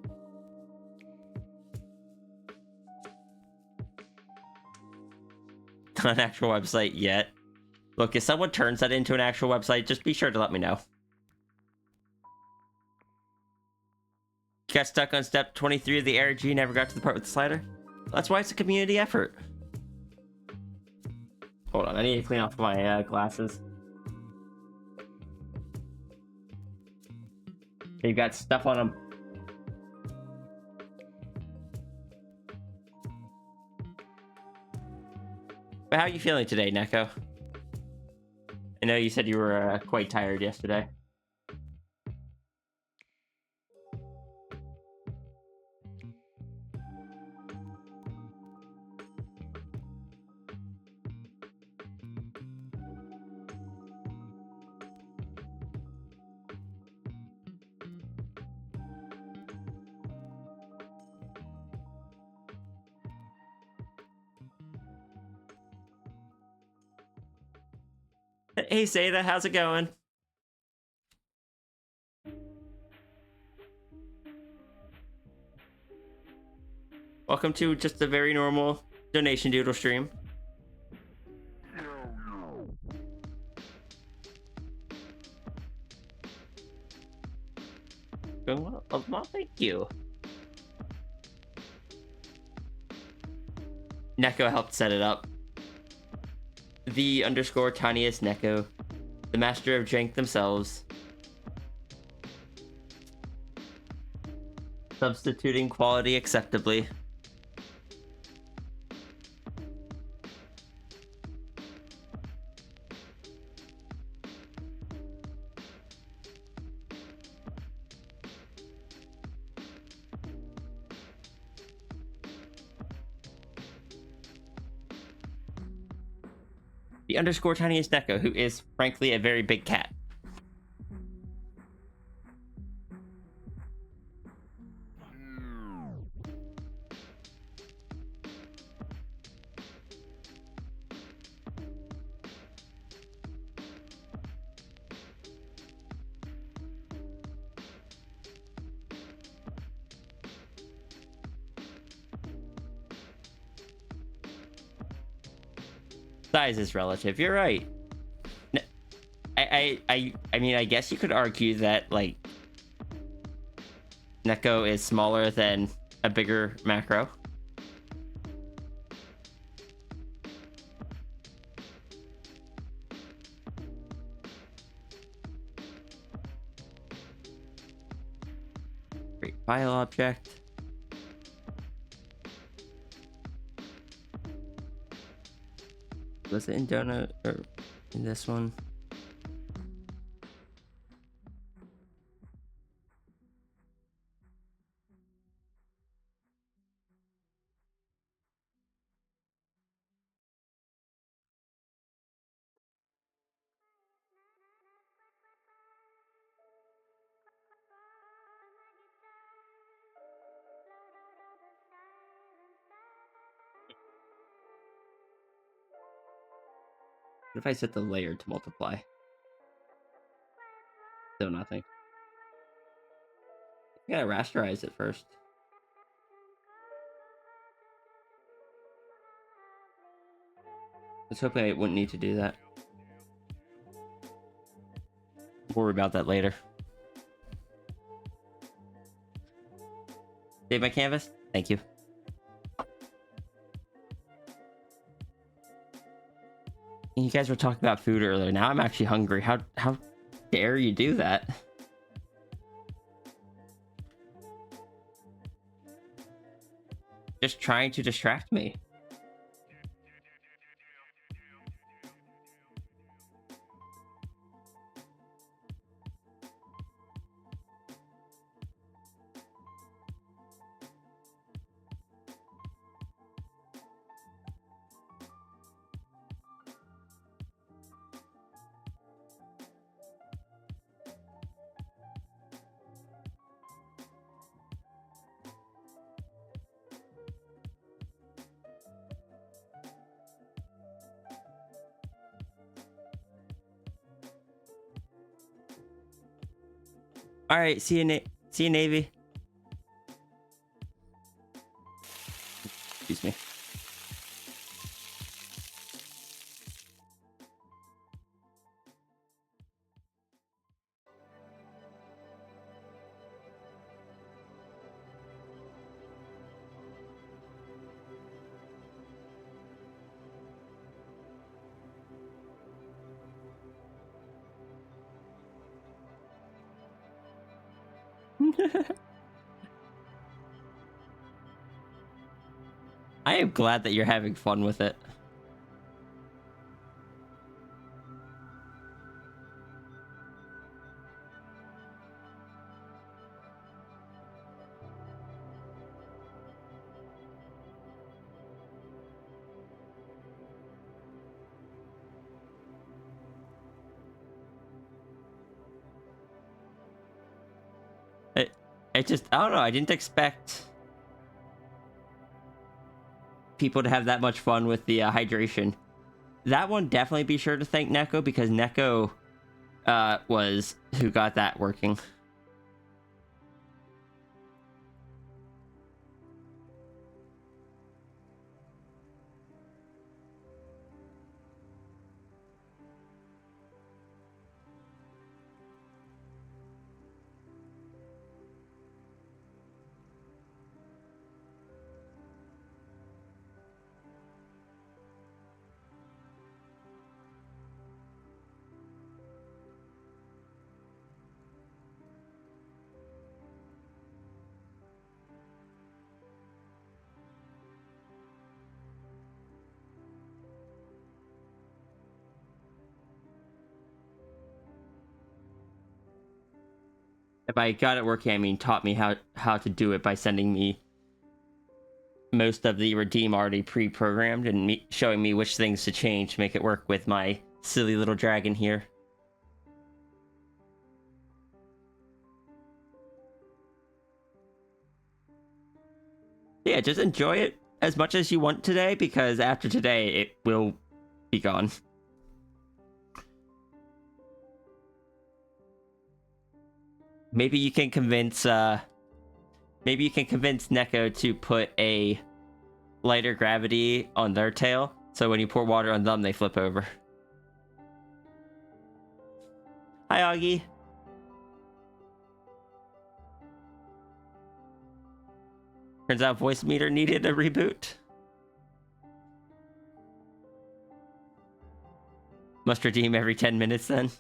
Not an actual website yet. Look, if someone turns that into an actual website, just be sure to let me know. Got stuck on step 23 of the ARG, never got to the part with the slider. That's why it's a community effort. Hold on, I need to clean off my glasses. They've got stuff on them. But how are you feeling today, Neko? I know you said you were quite tired yesterday. Hey, Seda, how's it going? Welcome to just a very normal donation doodle stream. Going well, well, thank you. Neko helped set it up. The underscore tiniest Neko, the master of jank themselves, substituting quality acceptably. The underscore tiniest Neko, who is frankly a very big cat. Size is relative. You're right. I mean, I guess you could argue that like Neko is smaller than a bigger macro. Great file object. Was it in donut or in this one? if I set the layer to multiply? Still nothing. I gotta rasterize it first. I was hoping I wouldn't need to do that. We'll worry about that later. Save my canvas? Thank you. You guys were talking about food earlier. Now I'm actually hungry. How dare you do that? Just trying to distract me. All right, see you, Navy. Excuse me. I am glad that you're having fun with it. It just, I don't know, I didn't expect people to have that much fun with the hydration. That one, definitely be sure to thank Neko, because Neko was who got that working. If I got it working, I mean taught me how to do it by sending me most of the redeem already pre-programmed and showing me which things to change to make it work with my silly little dragon here. Yeah, just enjoy it as much as you want today, because after today it will be gone. Maybe you can convince Neko to put a lighter gravity on their tail, so when you pour water on them, they flip over. Hi, Augie. Turns out voice meter needed a reboot. Must redeem every 10 minutes then.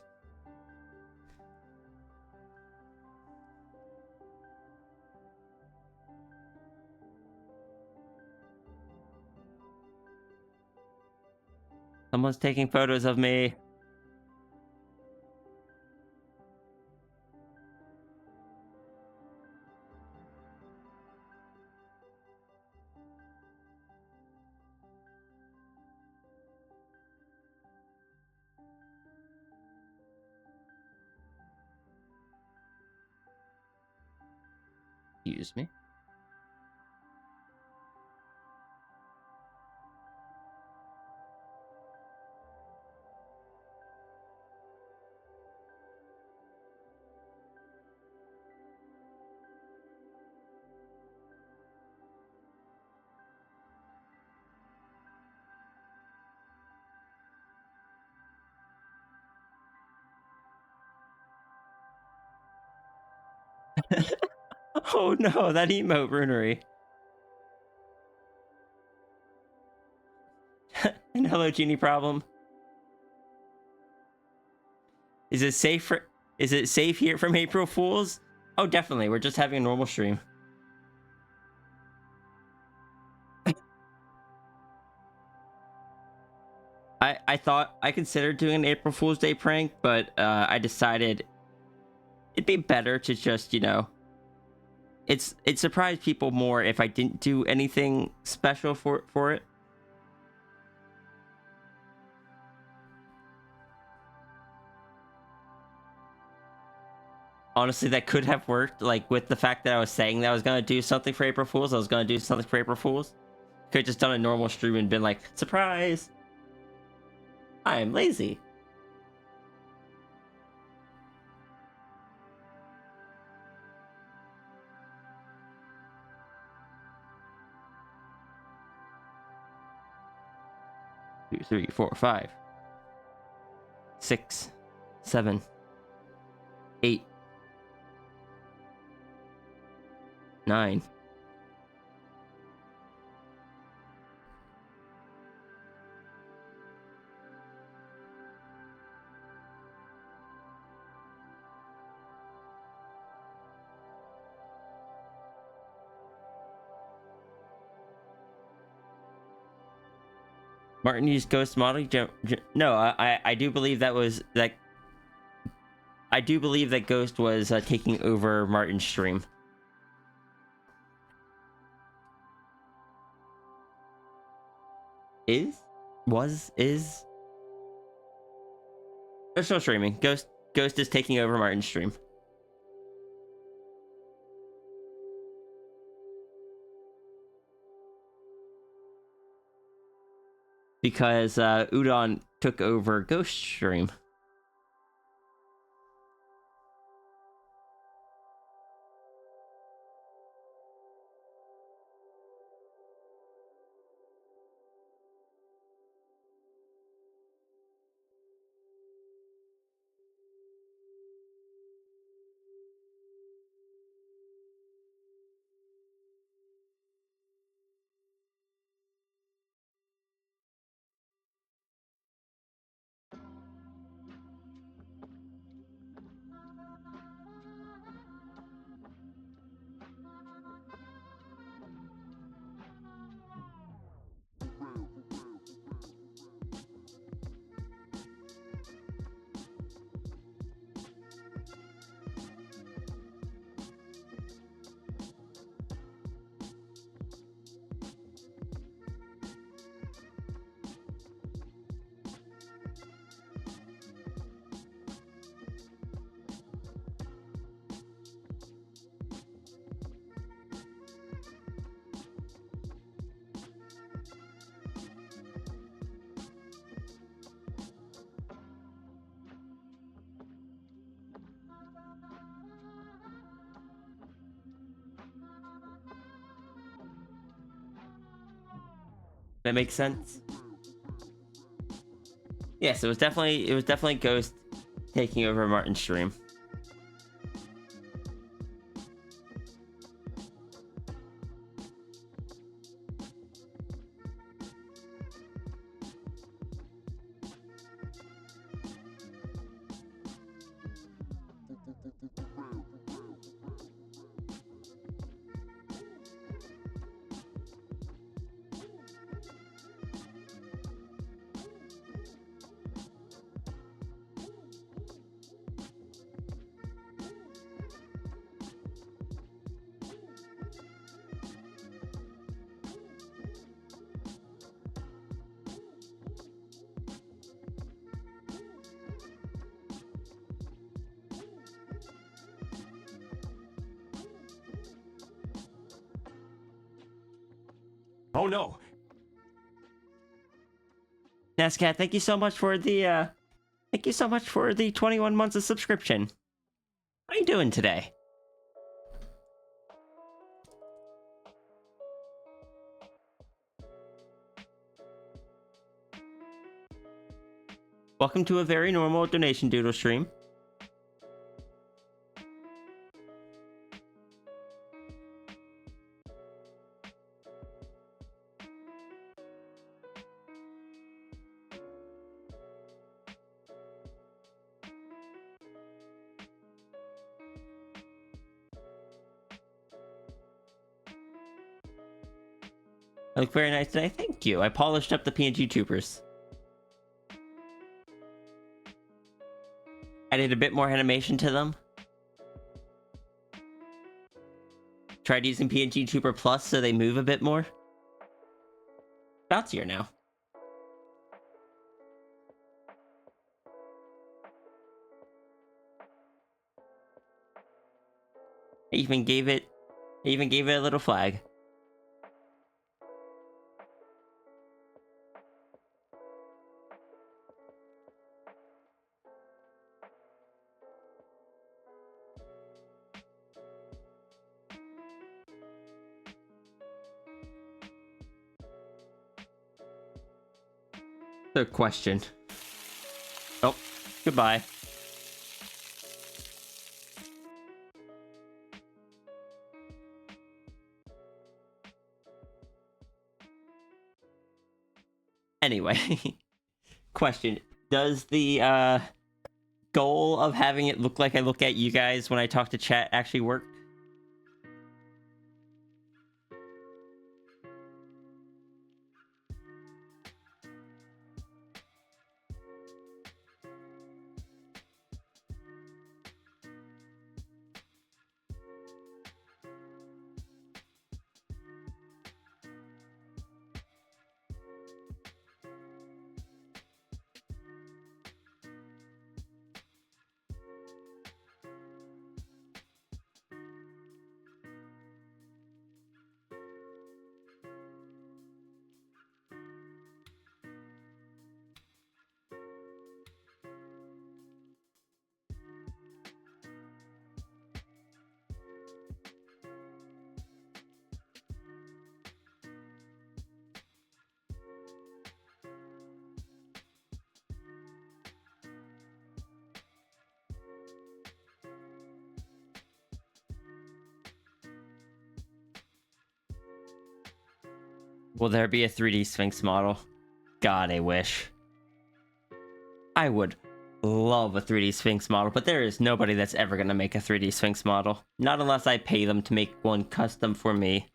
Someone's taking photos of me. Excuse me. Oh no, that emote runery. And hello, Genie problem. Is it safe for? Is it safe here from April Fools? Oh, definitely. We're just having a normal stream. I thought I considered doing an April Fool's Day prank, but I decided it'd be better to just, you know, it surprised people more if I didn't do anything special for it. Honestly, that could have worked. Like with the fact that I was saying that I was gonna do something for April Fools, I was gonna do something for April Fools. Could have just done a normal stream and been like, surprise! I'm lazy. Two, three, four, 5, 6, 7, 8, 9. Martin used ghost model. No, I do believe that was that. I do believe that Ghost was taking over Martin's stream. Is? They're still streaming. Ghost is taking over Martin's stream. Because Udon took over Ghost stream. That makes sense. Yes, it was definitely Ghost taking over Martin's stream. Oh no! Nascat, thank you so much for the 21 months of subscription. How you doing today? Welcome to a very normal donation doodle stream. I look very nice today. Thank you. I polished up the PNG Troopers. Added a bit more animation to them. Tried using PNG Trooper Plus so they move a bit more. Bouncier now. I even gave it a little flag. The question. Oh, goodbye. Anyway, question. Does the goal of having it look like I look at you guys when I talk to chat actually work? Will there be a 3D Sphinx model? God, I wish. I would love a 3D Sphinx model, but there is nobody that's ever going to make a 3D Sphinx model. Not unless I pay them to make one custom for me.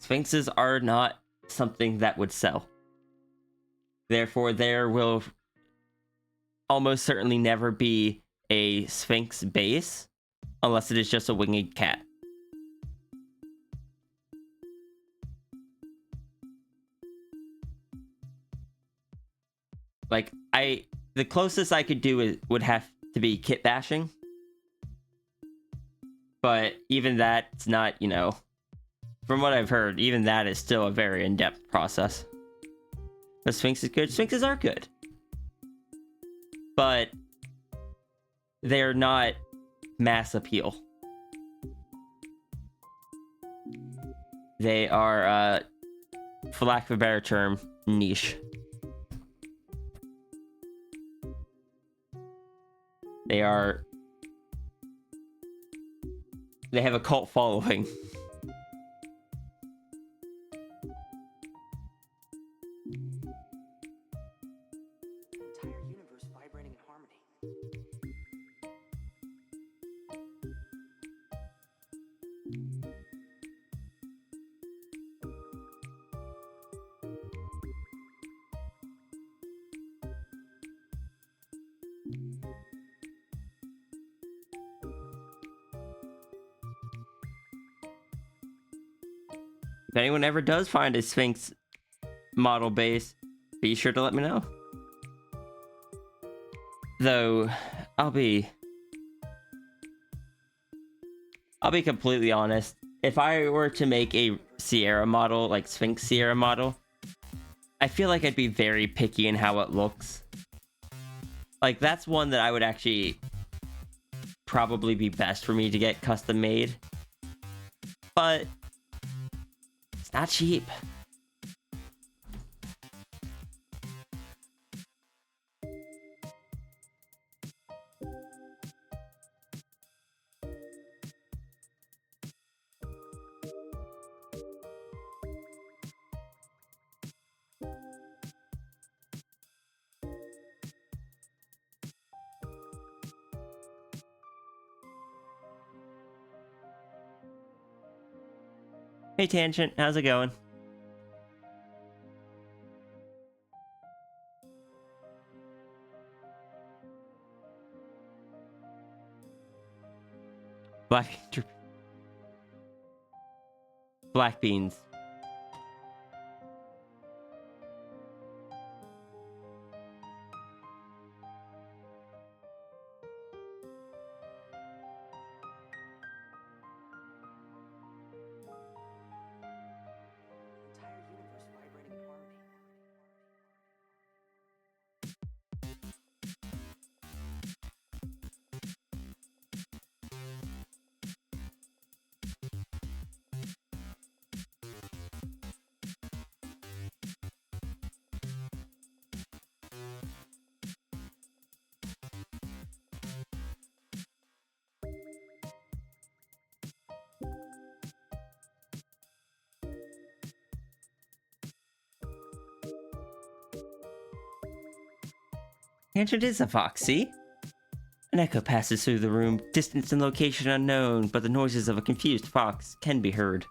Sphinxes are not something that would sell. Therefore, there will almost certainly never be a Sphinx base unless it is just a winged cat. Like, the closest I could do would have to be kit bashing. But even that's not, you know, from what I've heard, even that is still a very in-depth process. The Sphinx is good. Sphinxes are good. But they're not mass appeal. They are, for lack of a better term, niche. They have a cult following. Entire universe vibrating in harmony. If anyone ever does find a Sphinx model base, be sure to let me know. Though, I'll be completely honest. If I were to make a Sierra model, like Sphinx Sierra model, I feel like I'd be very picky in how it looks. Like, that's one that I would actually probably be best for me to get custom made. But it's not cheap. Hey Tangent, how's it going? Black beans. Entire universe vibrating in harmony. Tangent is a fox, see? An echo passes through the room, distance and location unknown, but the noises of a confused fox can be heard.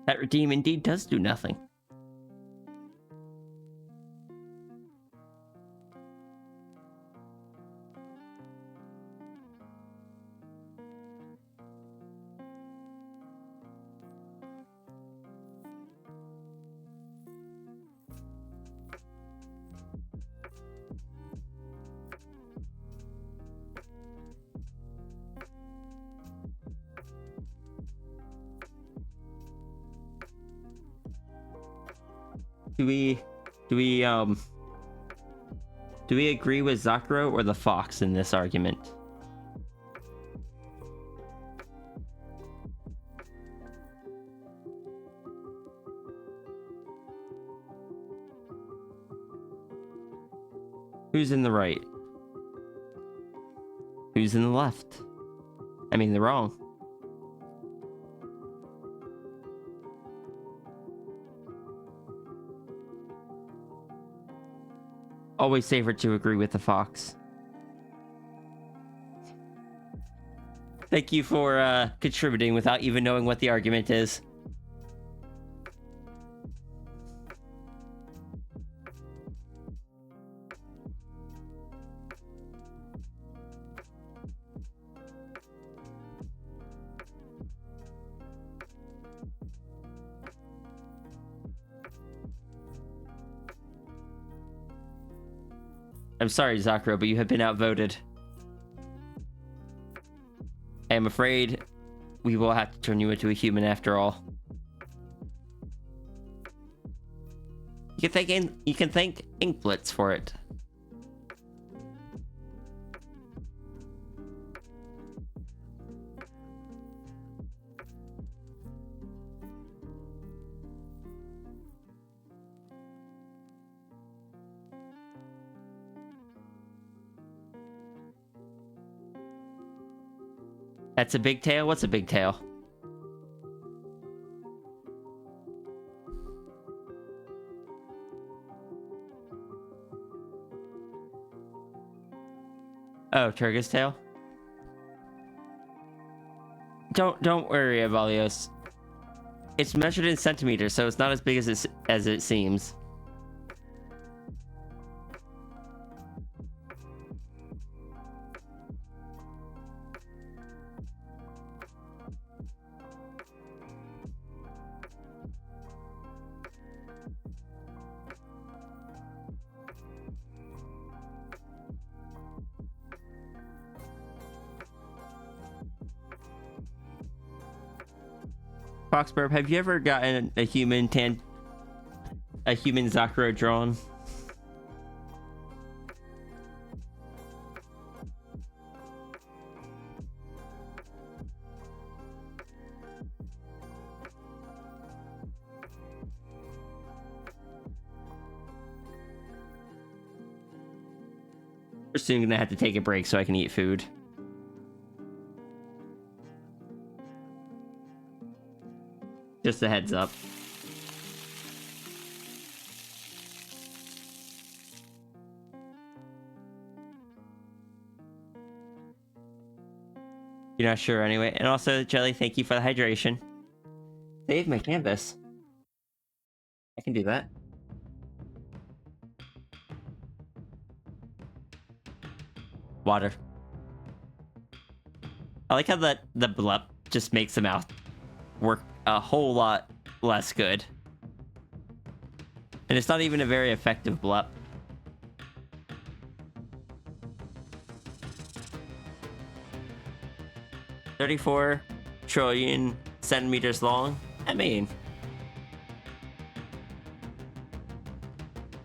That redeem indeed does do nothing. Do we agree with Zakuro or the fox in this argument? Who's in the right? Who's in the left? I mean, the wrong. Always safer to agree with the fox. Thank you for contributing without even knowing what the argument is. I'm sorry, Zakuro, but you have been outvoted. I am afraid we will have to turn you into a human after all. You can thank Inkblitz for it. That's a big tail? What's a big tail? Oh, Turga's tail? Don't worry, Avalios. It's measured in centimeters, so it's not as big as it seems. Foxburb, have you ever gotten a human Zakuro drawn? We're soon gonna have to take a break so I can eat food. Just a heads up. You're not sure anyway. And also, Jelly, thank you for the hydration. Save my canvas. I can do that. Water. I like how the blup just makes the mouth work a whole lot less good. And it's not even a very effective blup. $34 trillion centimeters long. I mean,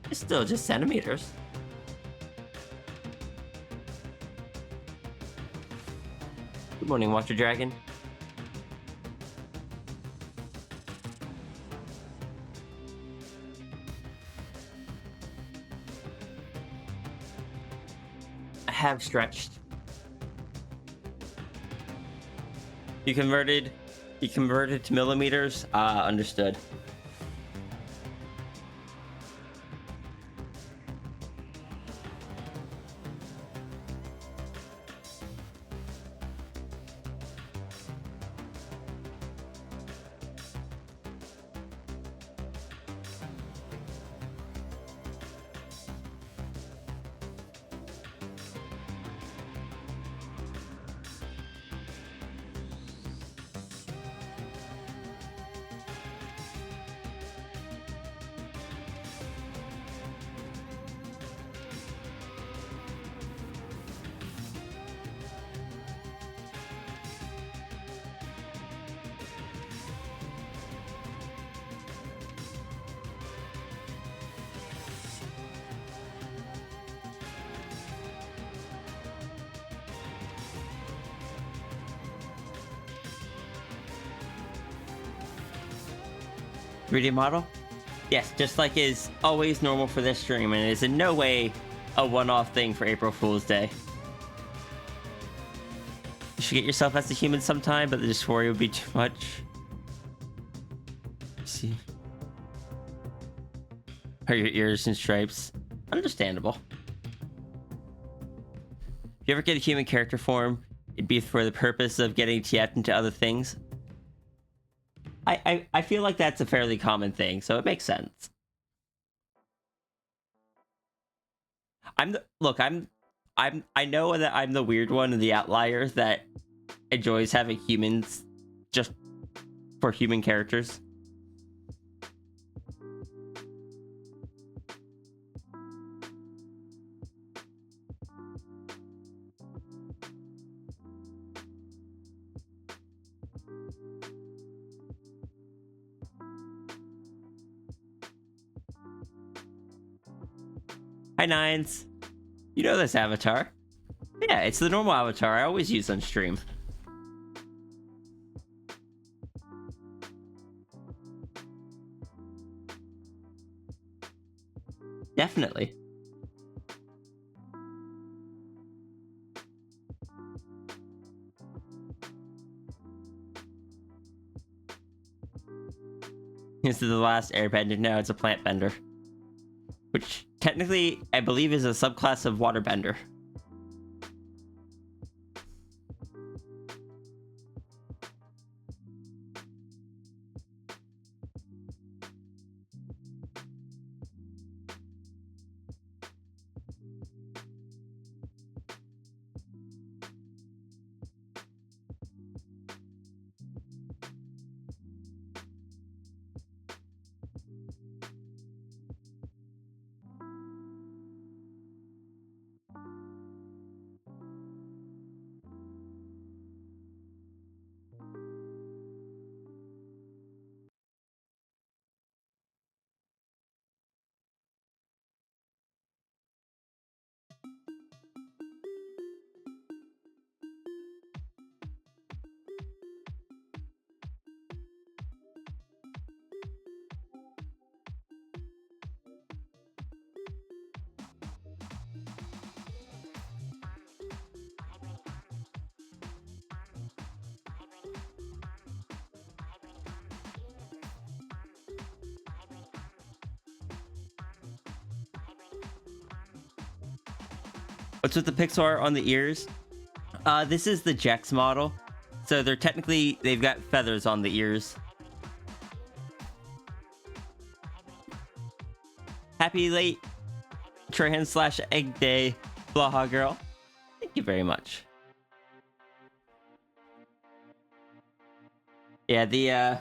it's still just centimeters. Good morning, Water Dragon. I have stretched. You converted to millimeters? Understood. $3D model? Yes, just like is always normal for this stream, and it is in no way a one-off thing for April Fool's Day. You should get yourself as a human sometime, but the dysphoria would be too much. Let's see. Are your ears in stripes? Understandable. If you ever get a human character form, it'd be for the purpose of getting TF'd into other things. I feel like that's a fairly common thing, so it makes sense. I know that I'm the weird one and the outlier that enjoys having humans just for human characters. Hi, Nines. You know this avatar. Yeah, it's the normal avatar I always use on stream. Definitely. This is the last airbender. No, it's a plant bender. Which, technically, I believe is a subclass of waterbender. What's with the pixel art on the ears? This is the Jex model. So they're technically, they've got feathers on the ears. Happy late Trahan / Egg Day, Blaha Girl. Thank you very much. Yeah, the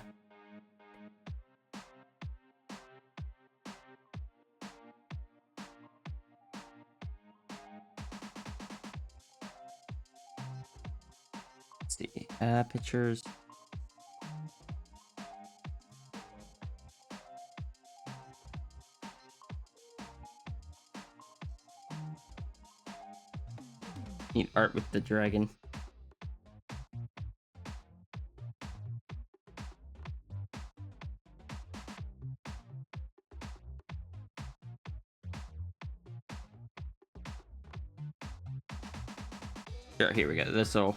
let's see, pictures. Need art with the dragon. Sure, here we go. This'll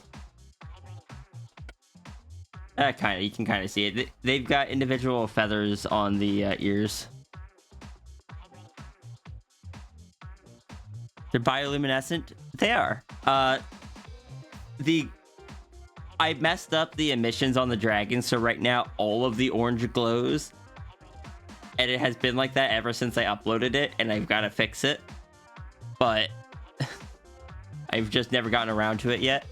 you can kind of see it. They've got individual feathers on the ears. They're bioluminescent. They are. I messed up the emissions on the dragon, so right now all of the orange glows, and it has been like that ever since I uploaded it, and I've got to fix it. But I've just never gotten around to it yet.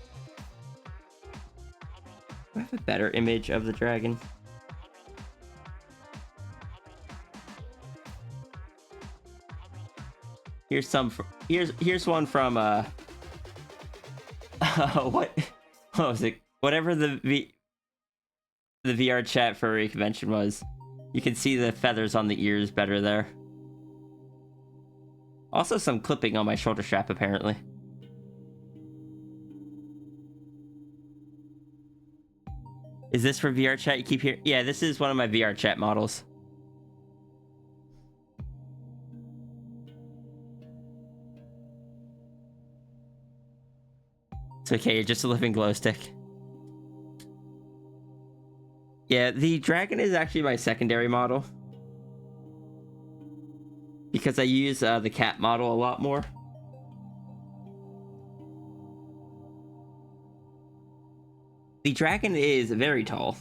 Do I have a better image of the dragon? Here's some. Here's one from what was it? Whatever the VR chat furry convention was. You can see the feathers on the ears better there. Also, some clipping on my shoulder strap apparently. Is this for VR chat? You keep hearing? Yeah, this is one of my VR chat models. It's okay, you're just a living glow stick. Yeah, the dragon is actually my secondary model. Because I use the cat model a lot more. The dragon is very tall.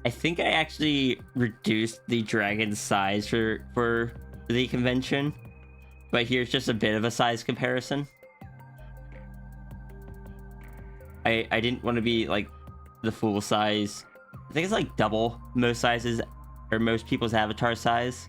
I think I actually reduced the dragon's size for the convention, but here's just a bit of a size comparison. I didn't want to be like the full size. I think it's like double most sizes or most people's avatar size.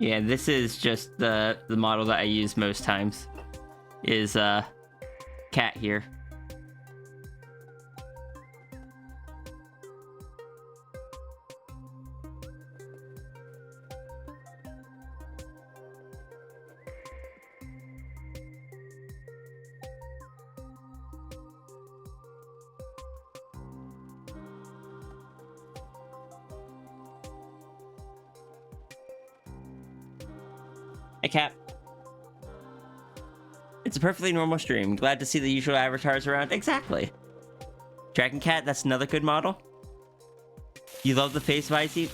Yeah, this is just the model that I use most times. Is cat here. Hey, Cap. It's a perfectly normal stream. Glad to see the usual avatars around. Exactly. Dragon Cat, that's another good model. You love the face visor?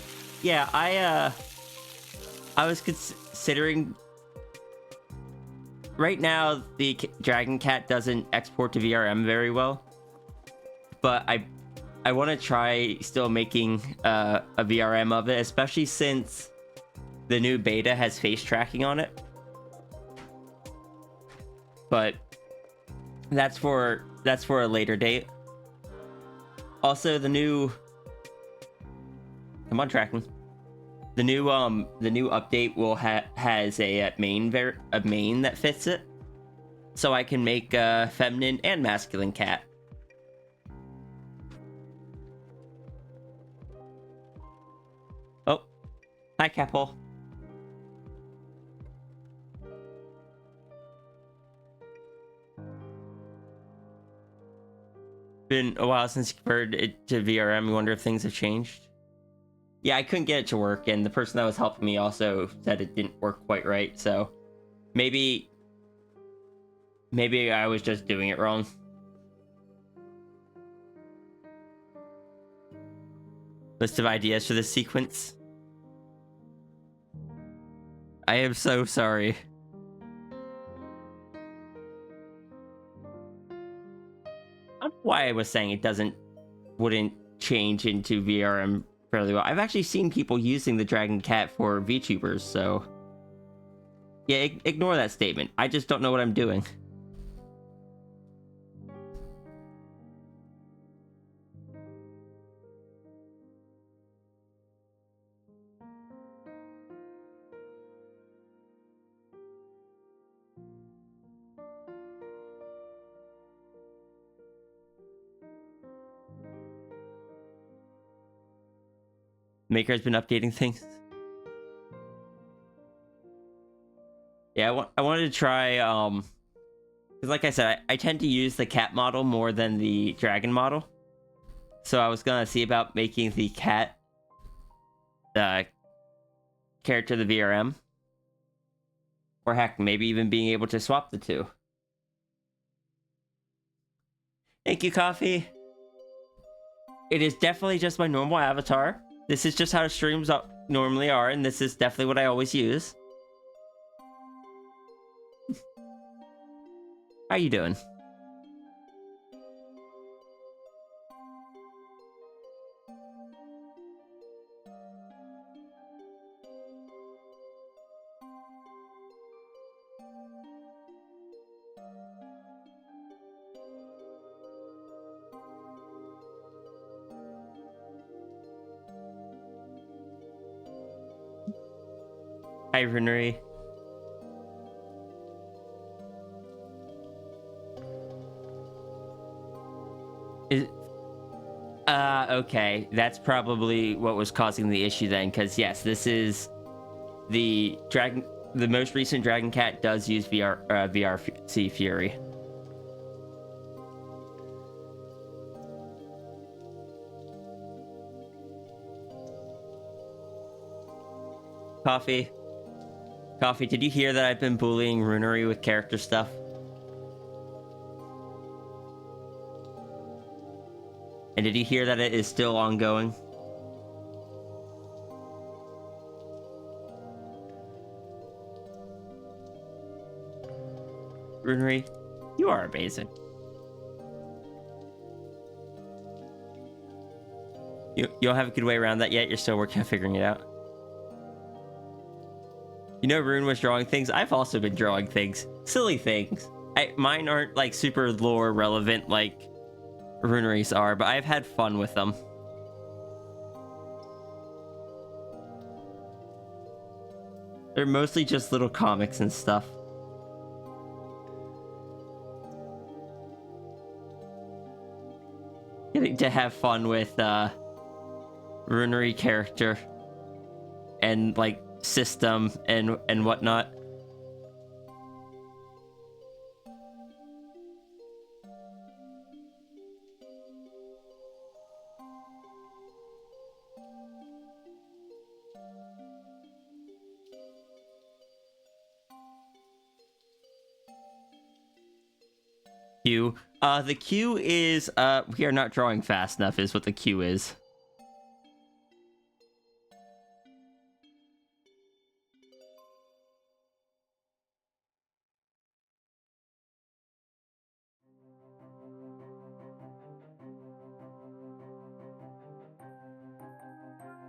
Yeah, I was considering. Right now, the Dragon Cat doesn't export to VRM very well, but I want to try still making a VRM of it, especially since the new beta has face tracking on it. But that's for a later date. Also, the new come on tracking. The new update will has a main that fits it, so I can make a feminine and masculine cat. Oh, hi Capel. Been a while since you converted it to VRM. You wonder if things have changed. Yeah, I couldn't get it to work, and the person that was helping me also said it didn't work quite right, so maybe I was just doing it wrong. List of ideas for this sequence. I am so sorry. I don't know why I was saying it wouldn't change into VRM fairly well. I've actually seen people using the Dragon Cat for VTubers, so yeah, ignore that statement. I just don't know what I'm doing. Maker has been updating things. Yeah, I wanted to try, because like I said, I tend to use the cat model more than the dragon model. So I was gonna see about making the cat character the VRM. Or heck, maybe even being able to swap the two. Thank you, Coffee. It is definitely just my normal avatar. This is just how streams normally are, and this is definitely what I always use. How you doing? Hi, Renry. Okay. That's probably what was causing the issue then, because yes, this is the most recent Dragon Cat does use VRC Fury. Coffee, did you hear that I've been bullying Runery with character stuff? And did you hear that it is still ongoing? Runery, you are amazing. You don't have a good way around that yet? You're still working on figuring it out? You know, Rune was drawing things. I've also been drawing things. Silly things. Mine aren't like super lore relevant like Runeries are, but I've had fun with them. They're mostly just little comics and stuff. Getting to have fun with Runery character and like system and whatnot. Q. The Q is we are not drawing fast enough is what the Q is.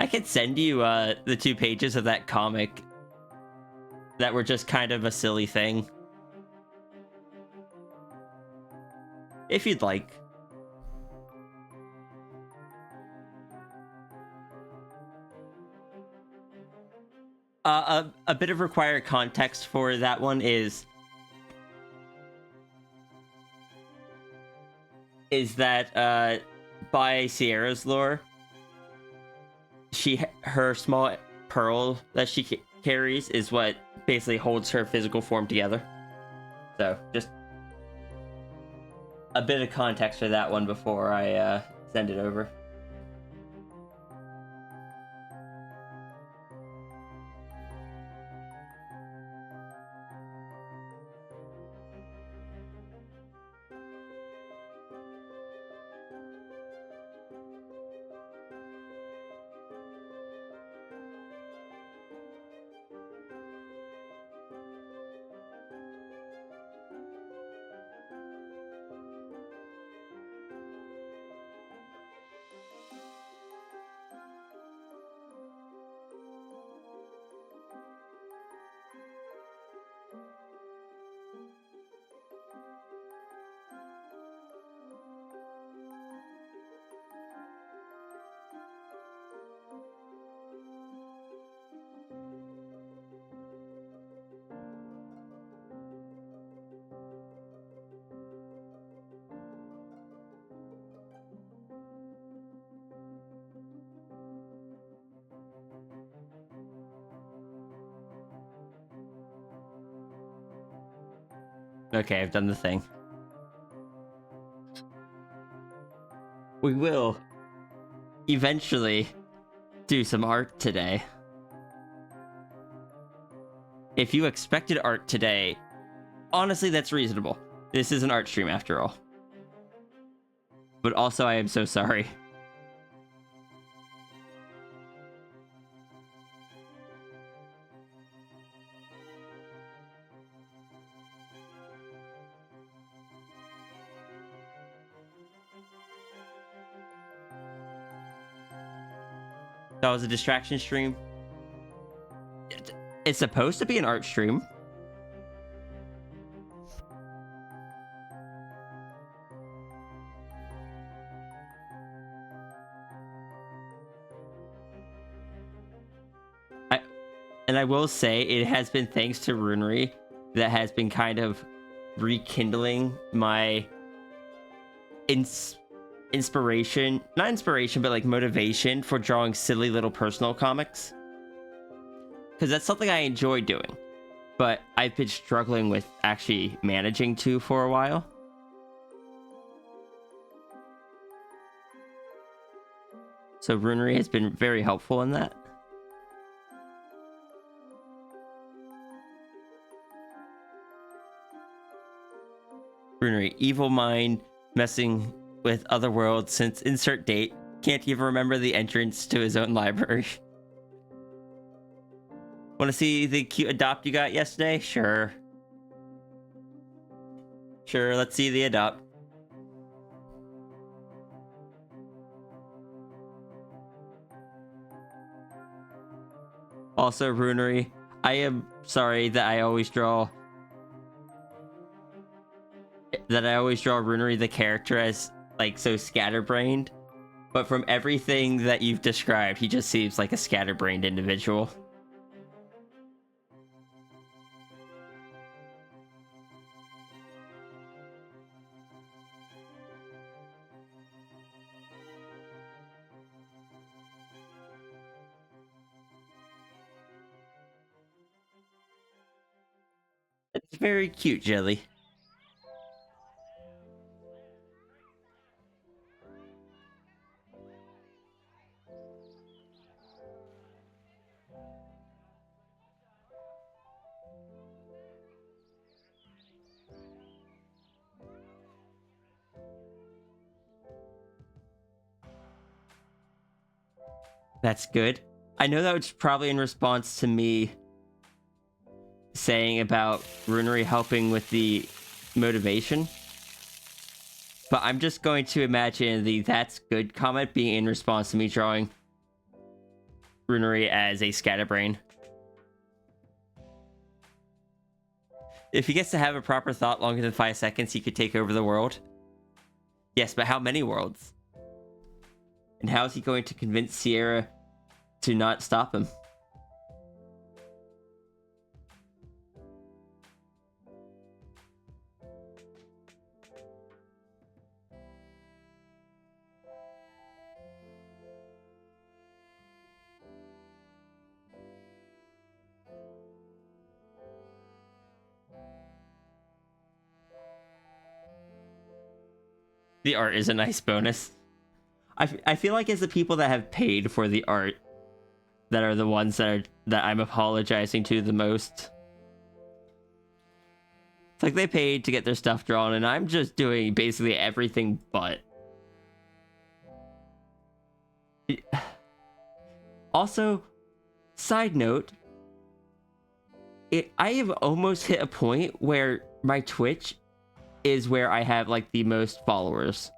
I could send you the 2 pages of that comic that were just kind of a silly thing. If you'd like. A bit of required context for that one is that by Sierra's lore, her small pearl that she carries is what basically holds her physical form together. So just a bit of context for that one before I send it over. Okay, I've done the thing. We will eventually do some art today. If you expected art today, honestly, that's reasonable. This is an art stream after all. But also, I am so sorry. That was a distraction stream. It's supposed to be an art stream. And I will say, it has been thanks to Runery that has been kind of rekindling my inspiration, not inspiration, but like motivation for drawing silly little personal comics. Because that's something I enjoy doing, but I've been struggling with actually managing to for a while. So Runery has been very helpful in that. Runery, evil mind messing with other worlds since insert date. Can't even remember the entrance to his own library. Want to see the cute adopt you got yesterday? Sure. Sure, let's see the adopt. Also, Runery, I am sorry that I always draw Runery the character as like so scatterbrained, but from everything that you've described, he just seems like a scatterbrained individual. It's very cute, Jelly. That's good. I know that was probably in response to me saying about Runery helping with the motivation. But I'm just going to imagine the "that's good" comment being in response to me drawing Runeri as a scatterbrain. If he gets to have a proper thought longer than 5 seconds, he could take over the world. Yes, but how many worlds? And how is he going to convince Sierra to not stop him? The art is a nice bonus. I feel like it's the people that have paid for the art that are the ones that I'm apologizing to the most. It's like they paid to get their stuff drawn, and I'm just doing basically everything but. Also, side note, I have almost hit a point where my Twitch is where I have like the most followers.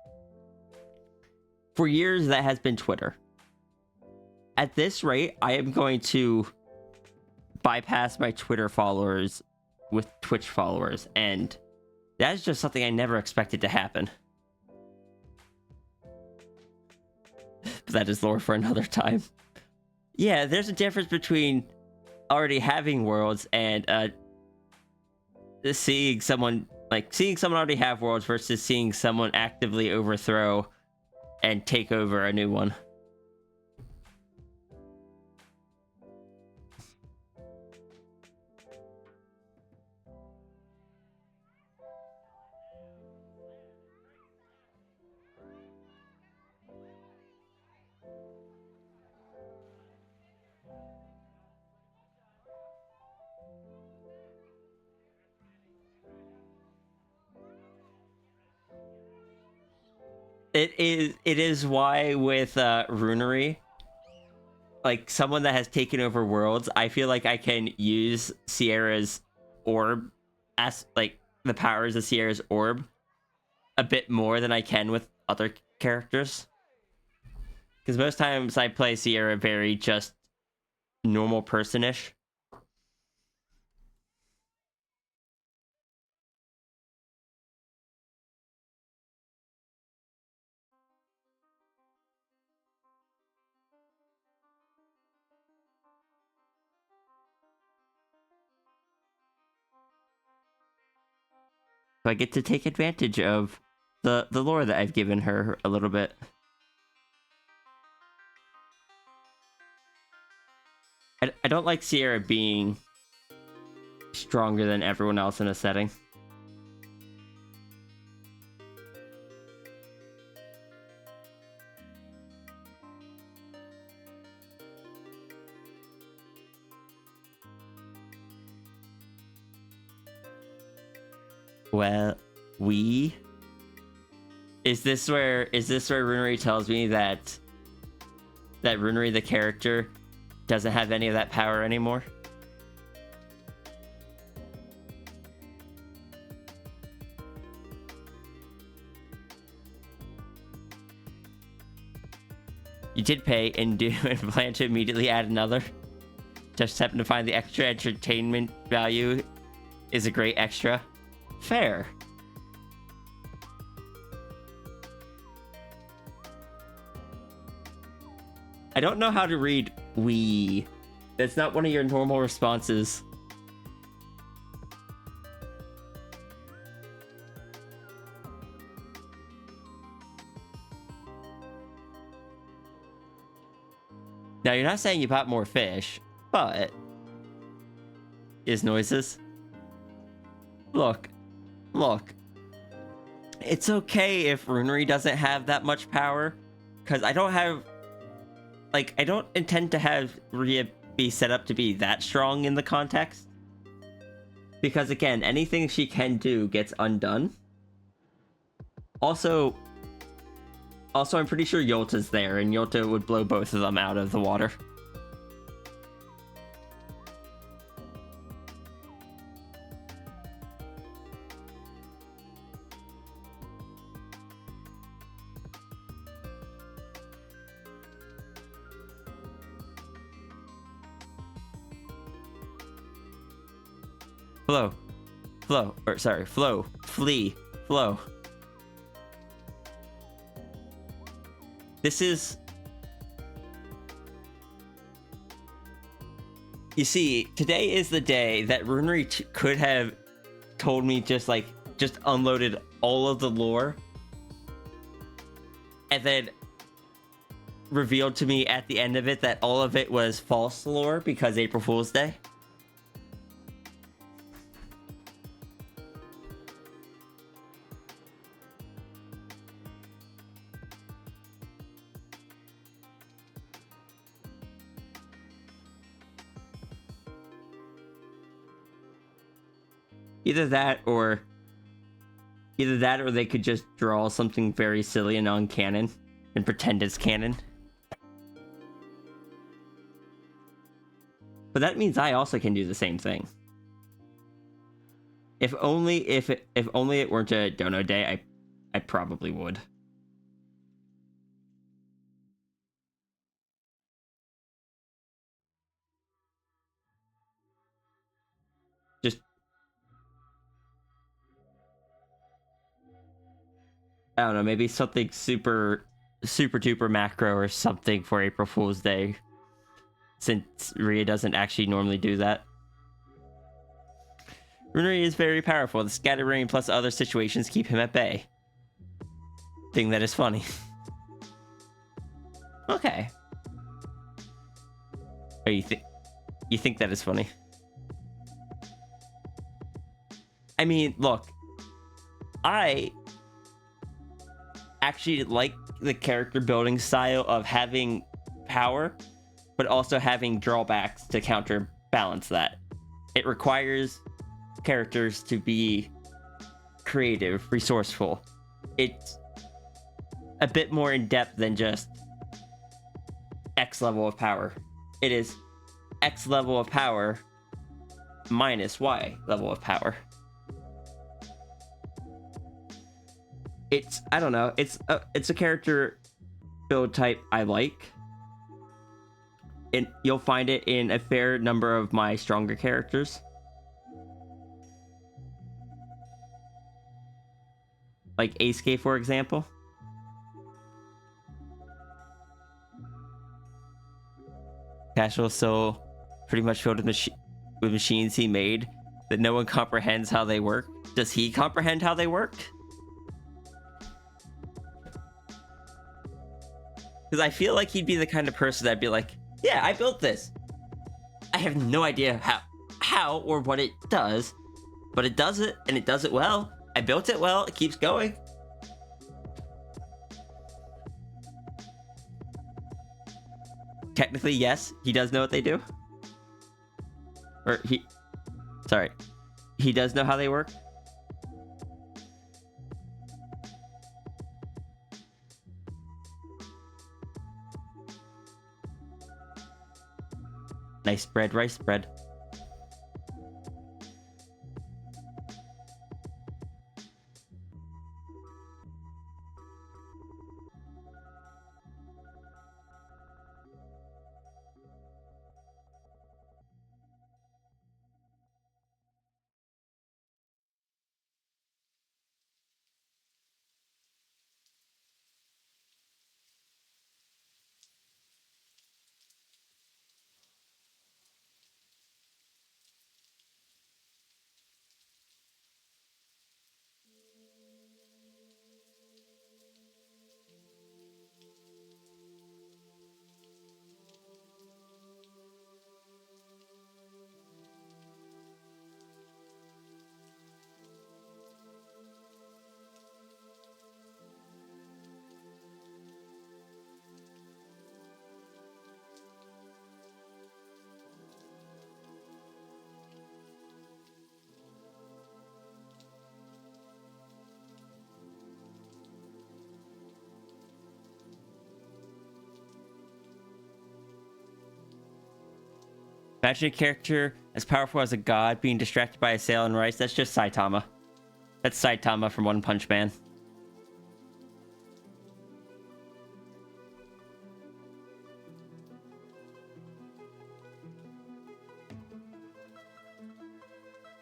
For years, that has been Twitter. At this rate, I am going to bypass my Twitter followers with Twitch followers, and that is just something I never expected to happen. But that is lore for another time. Yeah, there's a difference between already having worlds and seeing someone already have worlds versus seeing someone actively overthrow and take over a new one. It is why with Runeri, like someone that has taken over worlds, I feel like I can use Sierra's orb as like the powers of Sierra's orb a bit more than I can with other characters. Because most times I play Sierra very just normal person-ish. So I get to take advantage of the lore that I've given her a little bit. I don't like Sierra being stronger than everyone else in a setting. Well, is this where Runeri tells me that Runeri the character doesn't have any of that power anymore? You did pay and do and plan to immediately add another. Just happen to find the extra entertainment value is a great extra. Fair. I don't know how to read we. That's not one of your normal responses. Now, you're not saying you bought more fish, but is noises. Look. It's okay if Runeri doesn't have that much power, because I don't intend to have Rhea be set up to be that strong in the context. Because again, anything she can do gets undone. Also, I'm pretty sure Yolta's there, and Yolta would blow both of them out of the water. Flow. Flow. Or, sorry, flow. Flee. Flow. This is... You see, today is the day that Runery could have told me just unloaded all of the lore and then revealed to me at the end of it that all of it was false lore because April Fool's Day. Either that or they could just draw something very silly and non-canon and pretend it's canon. But that means I also can do the same thing. If only it weren't a dono day, I probably would. Just I don't know, maybe something super duper macro or something for April Fool's Day, since Rhea doesn't actually normally do that. Runery is very powerful. The scattering plus other situations keep him at bay. Thing that is funny. Okay. Oh, you think that is funny? I mean, look, I actually like the character building style of having power, but also having drawbacks to counterbalance that. It requires characters to be creative, resourceful. It's a bit more in depth than just X level of power. It is X level of power minus Y level of power. It's, I don't know, it's a character build type I like. And you'll find it in a fair number of my stronger characters. Like Ace-K, for example. Casual Soul pretty much filled with machines he made that no one comprehends how they work. Does he comprehend how they work? Because I feel like he'd be the kind of person that'd be like, yeah, I built this. I have no idea how or what it does, but it does it, and it does it well. I built it well, it keeps going. Technically, yes, he does know what they do. Or he does know how they work. Nice bread, rice bread. Imagine a character as powerful as a god being distracted by a sail and rice. That's just Saitama. That's Saitama from One Punch Man.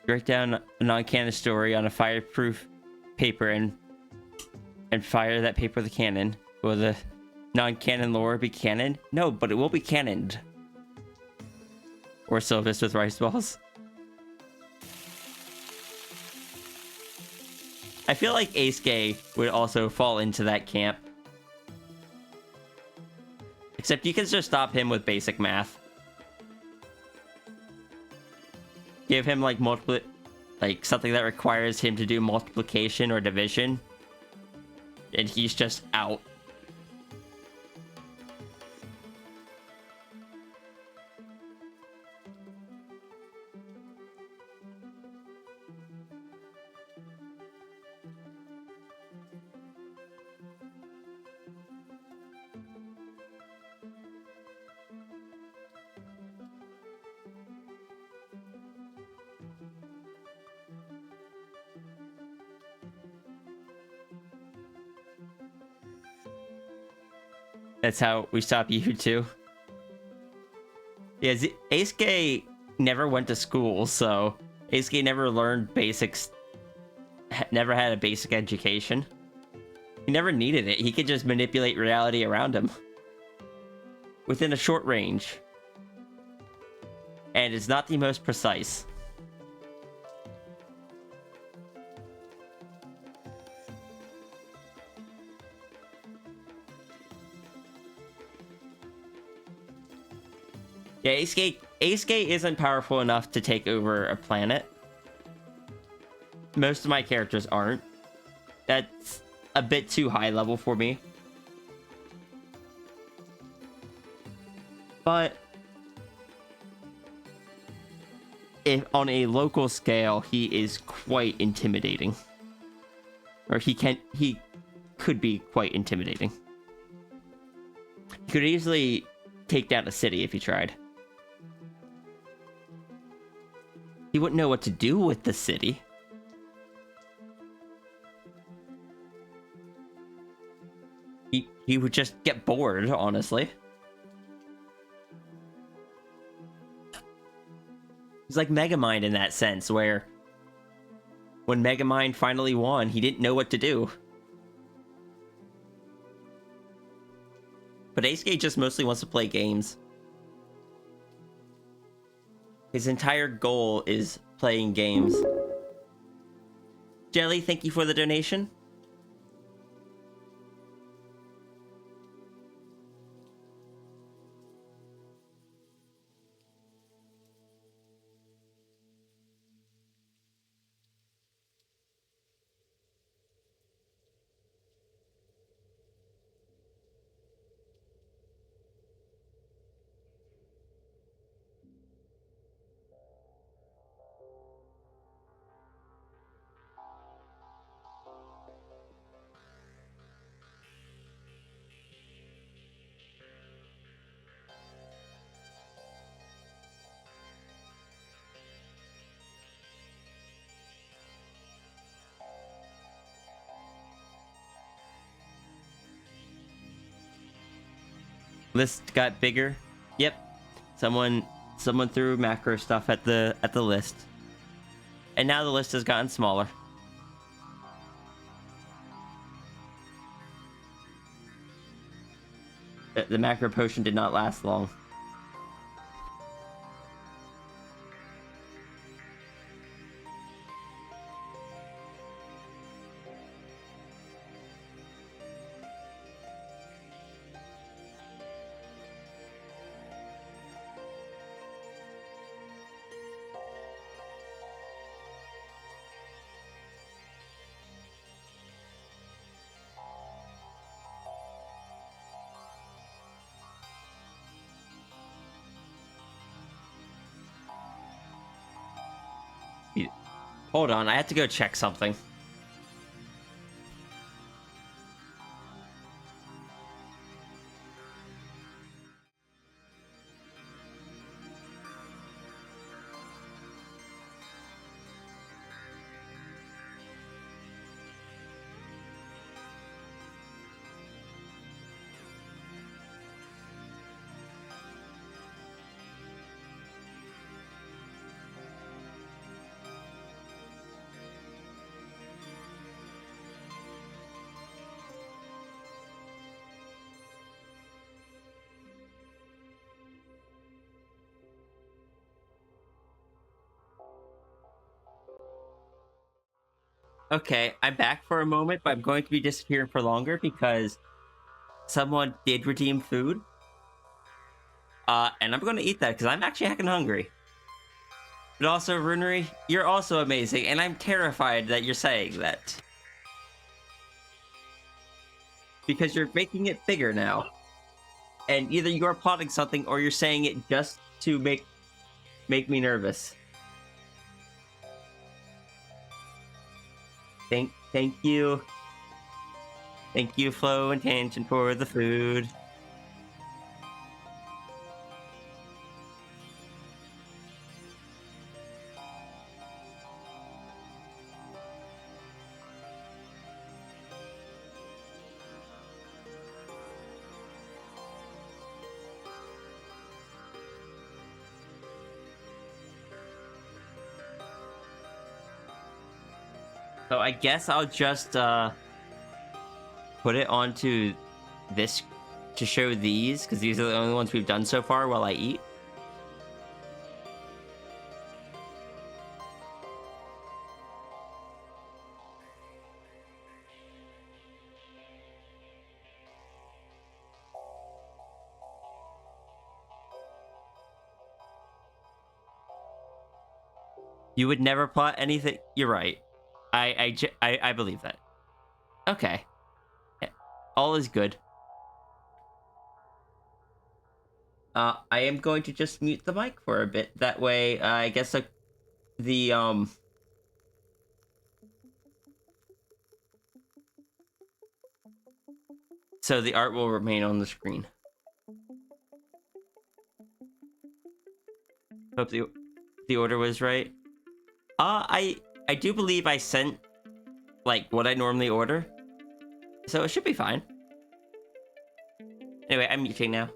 Write down a non-canon story on a fireproof paper and fire that paper with a cannon. Will the non-canon lore be canon? No, but it will be canoned. Or Sylvis with rice balls. I feel like Ace Gay would also fall into that camp. Except you can just stop him with basic math. Give him like something that requires him to do multiplication or division. And he's just out. That's how we stop you too. Yeah, Ace Gay never went to school, so Ace Gay never learned basics, never had a basic education. He never needed it. He could just manipulate reality around him within a short range. And it's not the most precise. Yeah, Ace Gay isn't powerful enough to take over a planet. Most of my characters aren't. That's a bit too high level for me. But if on a local scale, he is quite intimidating. Or he could be quite intimidating. He could easily take down a city if he tried. He wouldn't know what to do with the city. He would just get bored, honestly. He's like Megamind in that sense, where when Megamind finally won, he didn't know what to do. But Ace Gay just mostly wants to play games. His entire goal is playing games. Jelly, thank you for the donation. List got bigger. Yep. Someone threw macro stuff at the list. And now the list has gotten smaller. The macro potion did not last long. Hold on, I have to go check something. Okay, I'm back for a moment, but I'm going to be disappearing for longer because someone did redeem food. And I'm going to eat that because I'm actually heckin' hungry. But also, Runery, you're also amazing, and I'm terrified that you're saying that. Because you're making it bigger now. And either you're plotting something or you're saying it just to make me nervous. Thank you. Thank you, Flo and Tangent, for the food. So I guess I'll just put it onto this to show these, because these are the only ones we've done so far while I eat. You would never plot anything. You're right. I believe that. Okay. All is good. I am going to just mute the mic for a bit. That way, I guess the. So the art will remain on the screen. Hope the order was right. I do believe I sent like what I normally order, so it should be fine. Anyway, I'm muting now.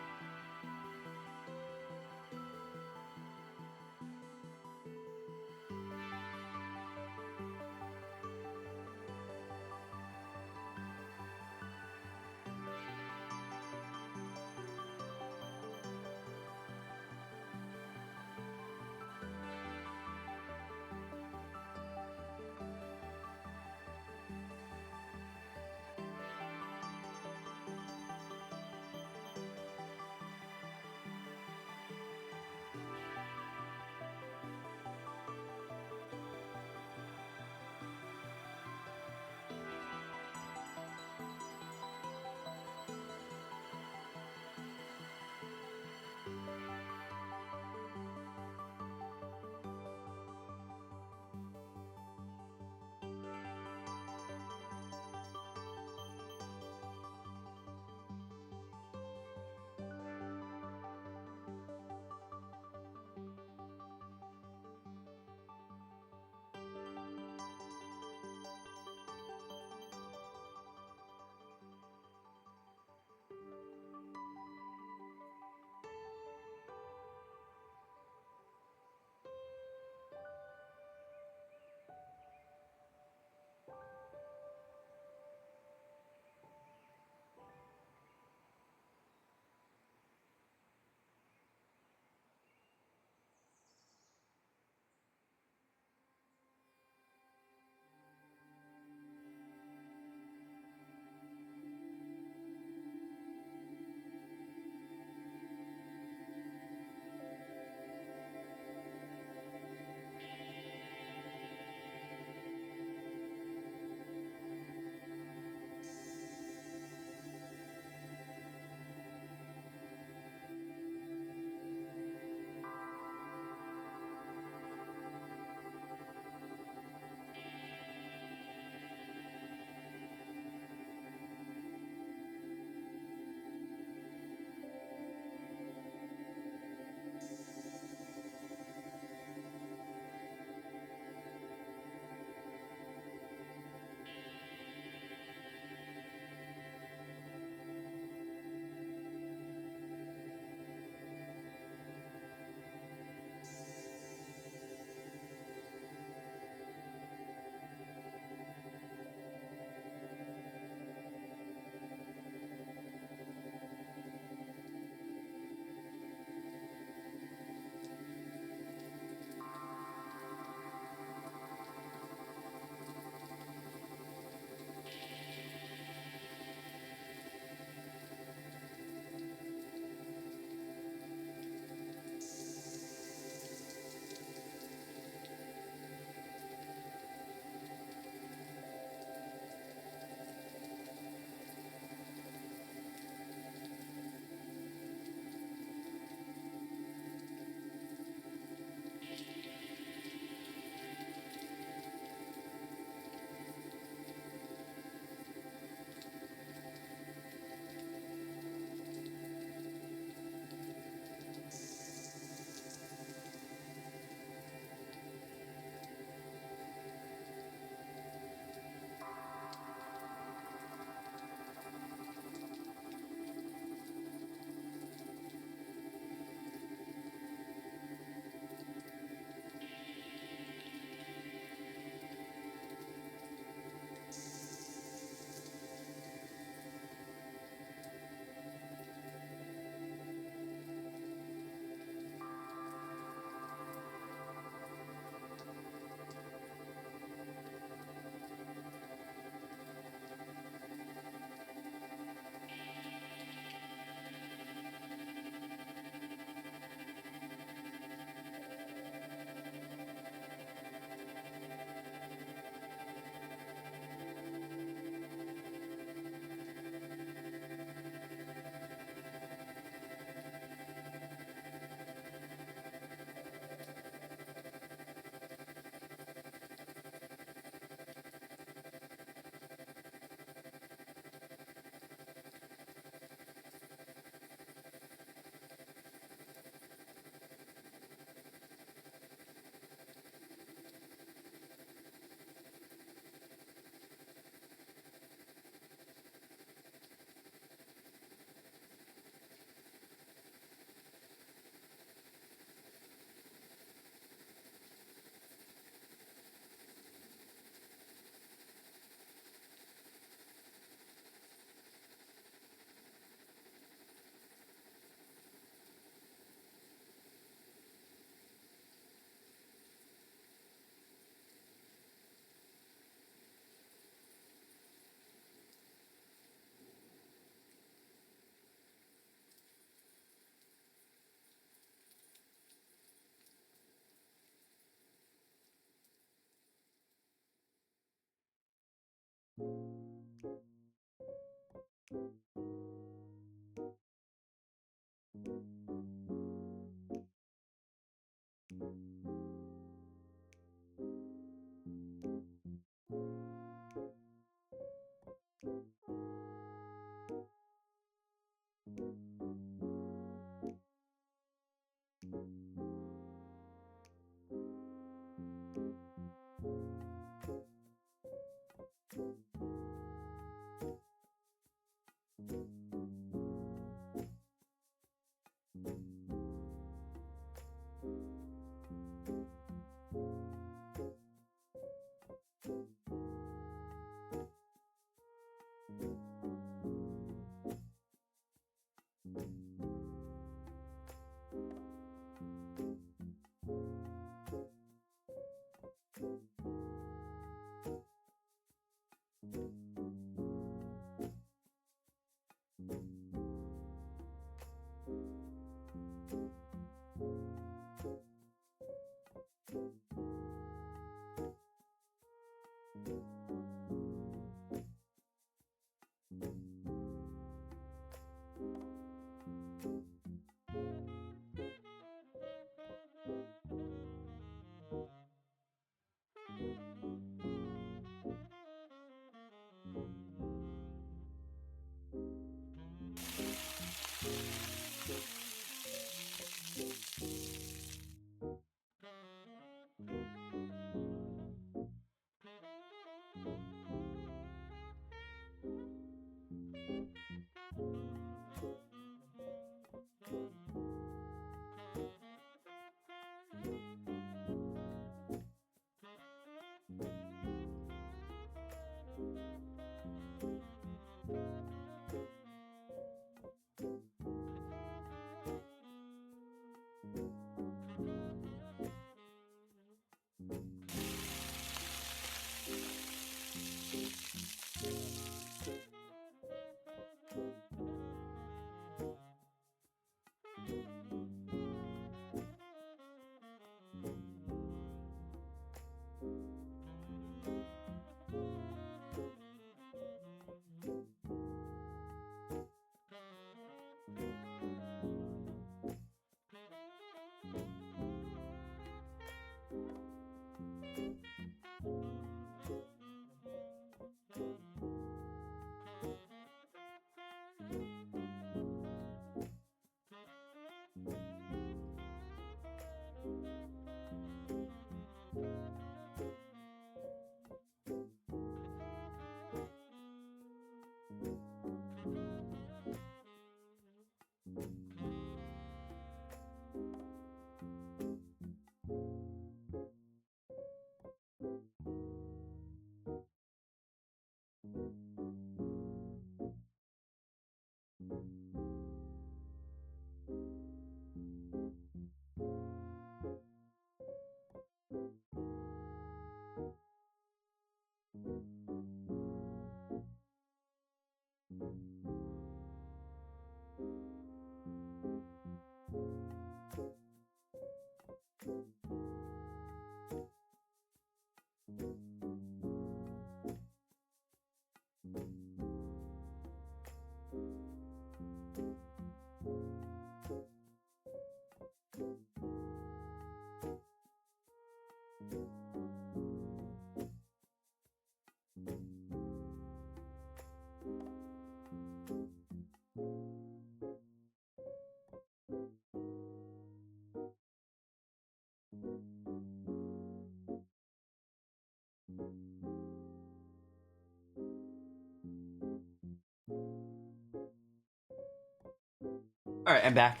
All right, I'm back.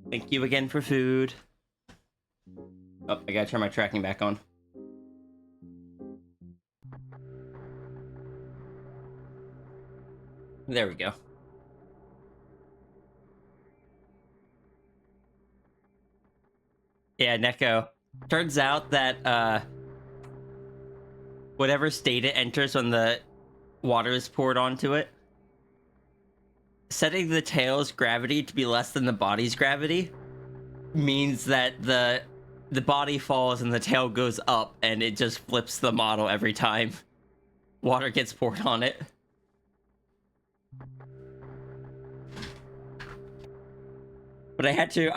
Thank you again for food. Oh, I gotta turn my tracking back on. There we go. Yeah, Neko. Turns out that whatever state it enters when the water is poured onto it, setting the tail's gravity to be less than the body's gravity means that the body falls and the tail goes up, and it just flips the model every time water gets poured on it. But I had to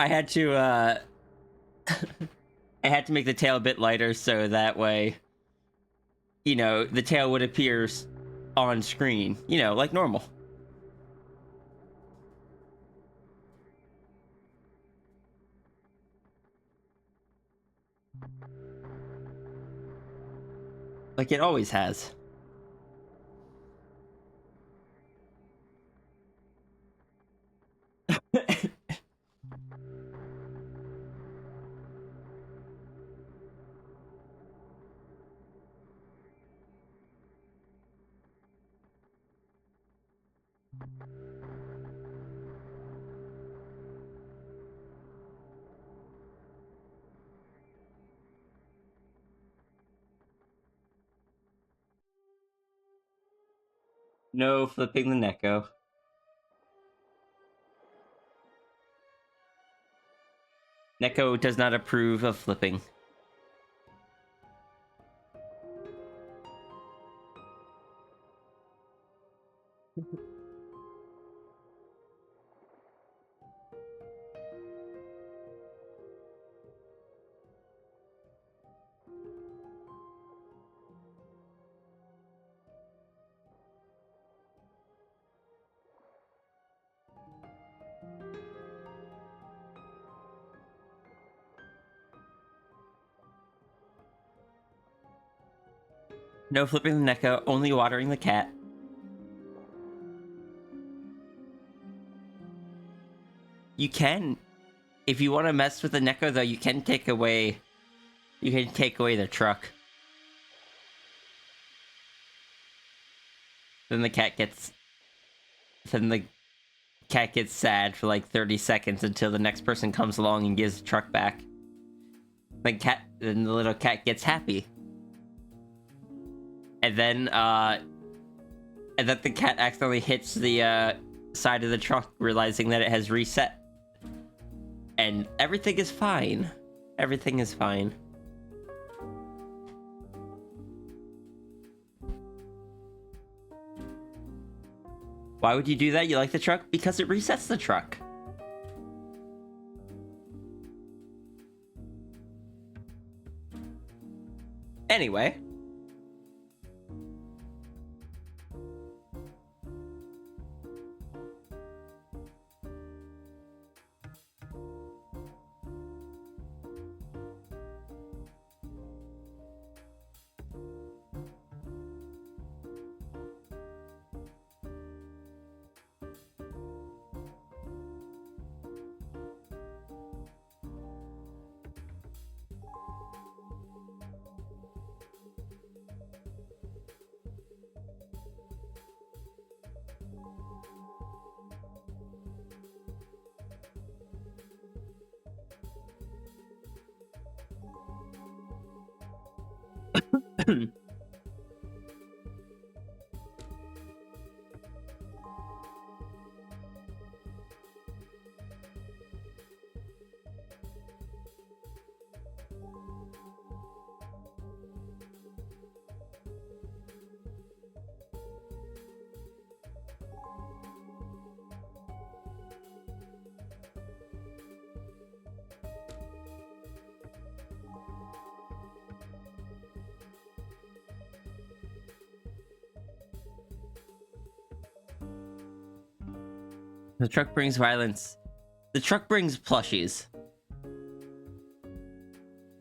I had to make the tail a bit lighter so that way, you know, the tail would appear on screen, you know, like normal. Like it always has. No flipping the Neko. Neko does not approve of flipping. No flipping the Neko, only watering the cat. You can, if you want to mess with the Neko though, you can take away the truck. Then the cat gets sad for like 30 seconds until the next person comes along and gives the truck back. Then the little cat gets happy. And then the cat accidentally hits the side of the truck, realizing that it has reset. And everything is fine. Everything is fine. Why would you do that? You like the truck? Because it resets the truck. Anyway. The truck brings violence. The truck brings plushies.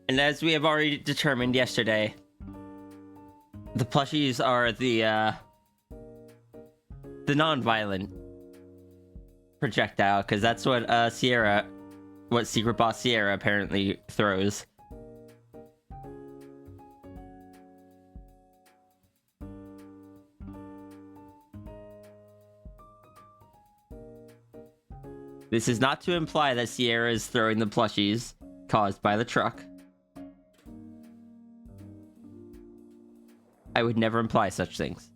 And as we have already determined yesterday, the plushies are the non-violent projectile, because that's what Secret Boss Sierra apparently throws. This is not to imply that Sierra is throwing the plushies caused by the truck. I would never imply such things.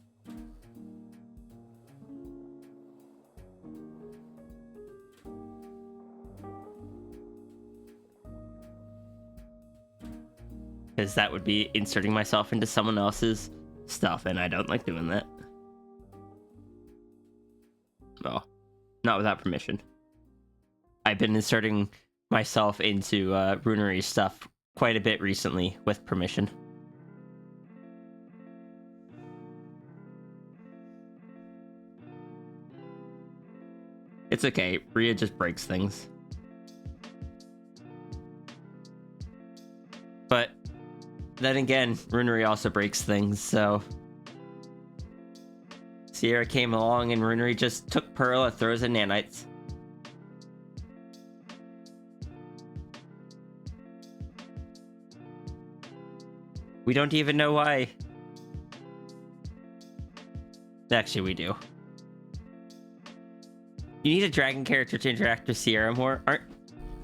Because that would be inserting myself into someone else's stuff, and I don't like doing that. Oh, not without permission. I've been inserting myself into Runary stuff quite a bit recently with permission. It's okay, Rhea just breaks things. But then again, Runary also breaks things, so Sierra came along and Runary just took Pearl and throws in nanites. We don't even know why. Actually, we do. You need a dragon character to interact with Sierra more.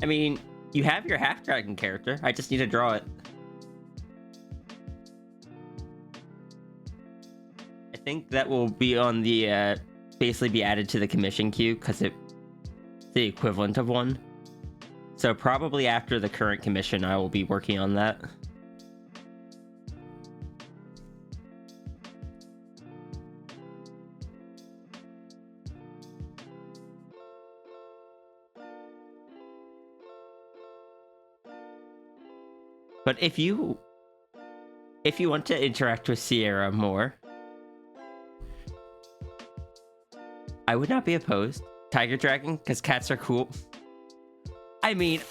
I mean, you have your half-dragon character. I just need to draw it. I think that will be on the, basically be added to the commission queue, because it's the equivalent of one. So probably after the current commission, I will be working on that. But if you want to interact with Sierra more, I would not be opposed. Tiger Dragon, because cats are cool. I mean,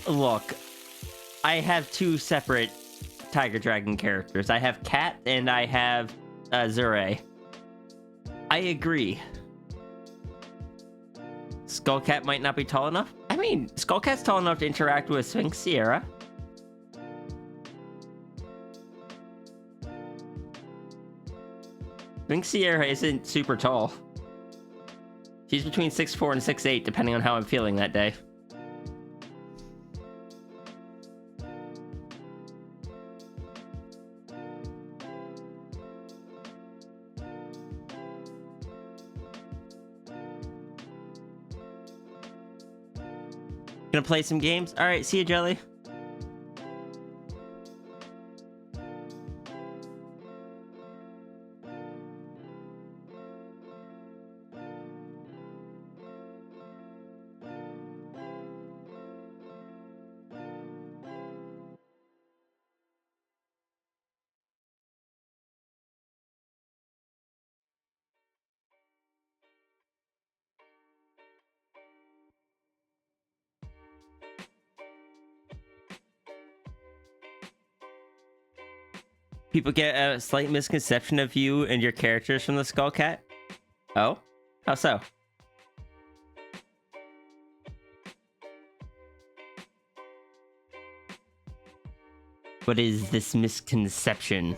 look, I have two separate Tiger Dragon characters. I have Cat and I have Zure. I agree. Skullcat might not be tall enough. I mean, Skullcat's tall enough to interact with Sphinx Sierra. Sphinx Sierra isn't super tall. She's between 6'4" and 6'8", depending on how I'm feeling that day. Gonna play some games? Alright, see you, Jelly. People get a slight misconception of you and your characters from the Skullcat. Oh? How so? What is this misconception?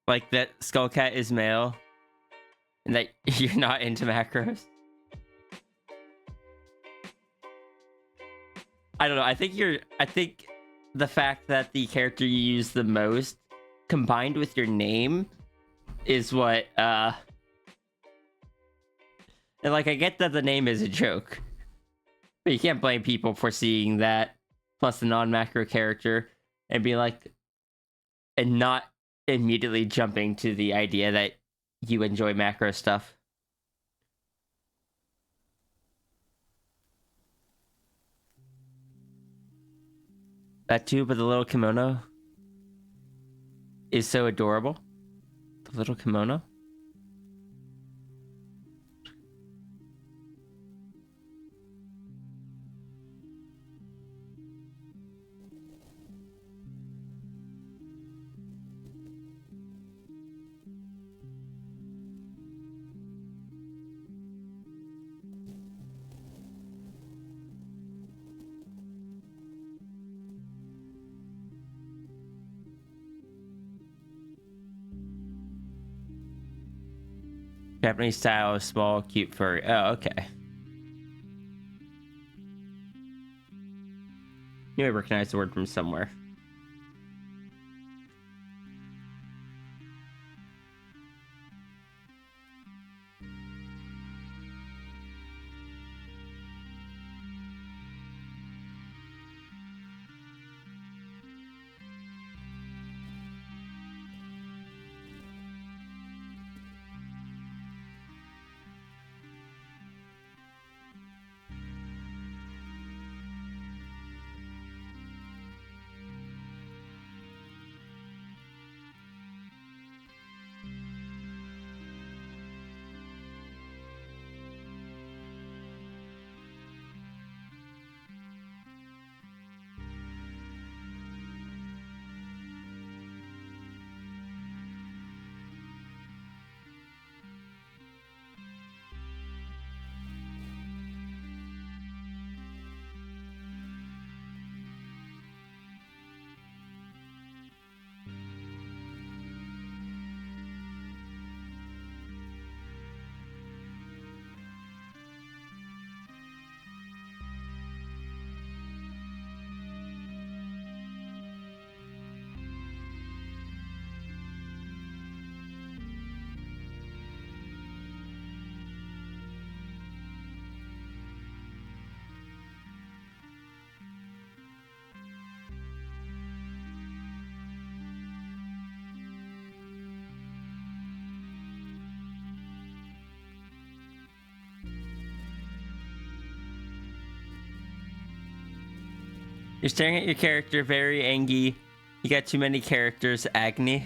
Like that Skullcat is male, and that you're not into macros? I don't know. I think the fact that the character you use the most combined with your name is what, and like, I get that the name is a joke, but you can't blame people for seeing that, plus the non-macro character, and be like, and not immediately jumping to the idea that you enjoy macro stuff. That too, but the little kimono is so adorable. The little kimono. Japanese style, small, cute furry. Oh, okay. You may recognize the word from somewhere. You're staring at your character, very angry. You got too many characters, Agni.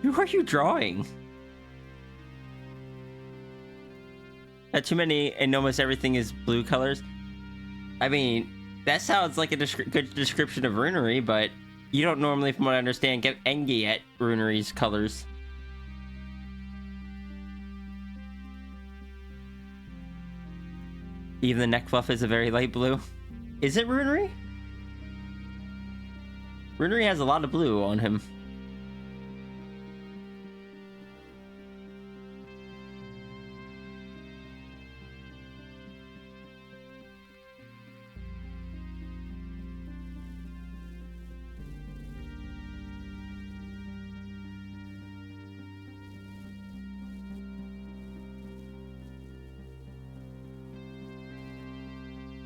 Who are you drawing? Got too many, and almost everything is blue colors. I mean, that sounds like a good description of Runery, but you don't normally, from what I understand, get angry at Runery's colors. Even the neck fluff is a very light blue. Is it Runery? Runery has a lot of blue on him.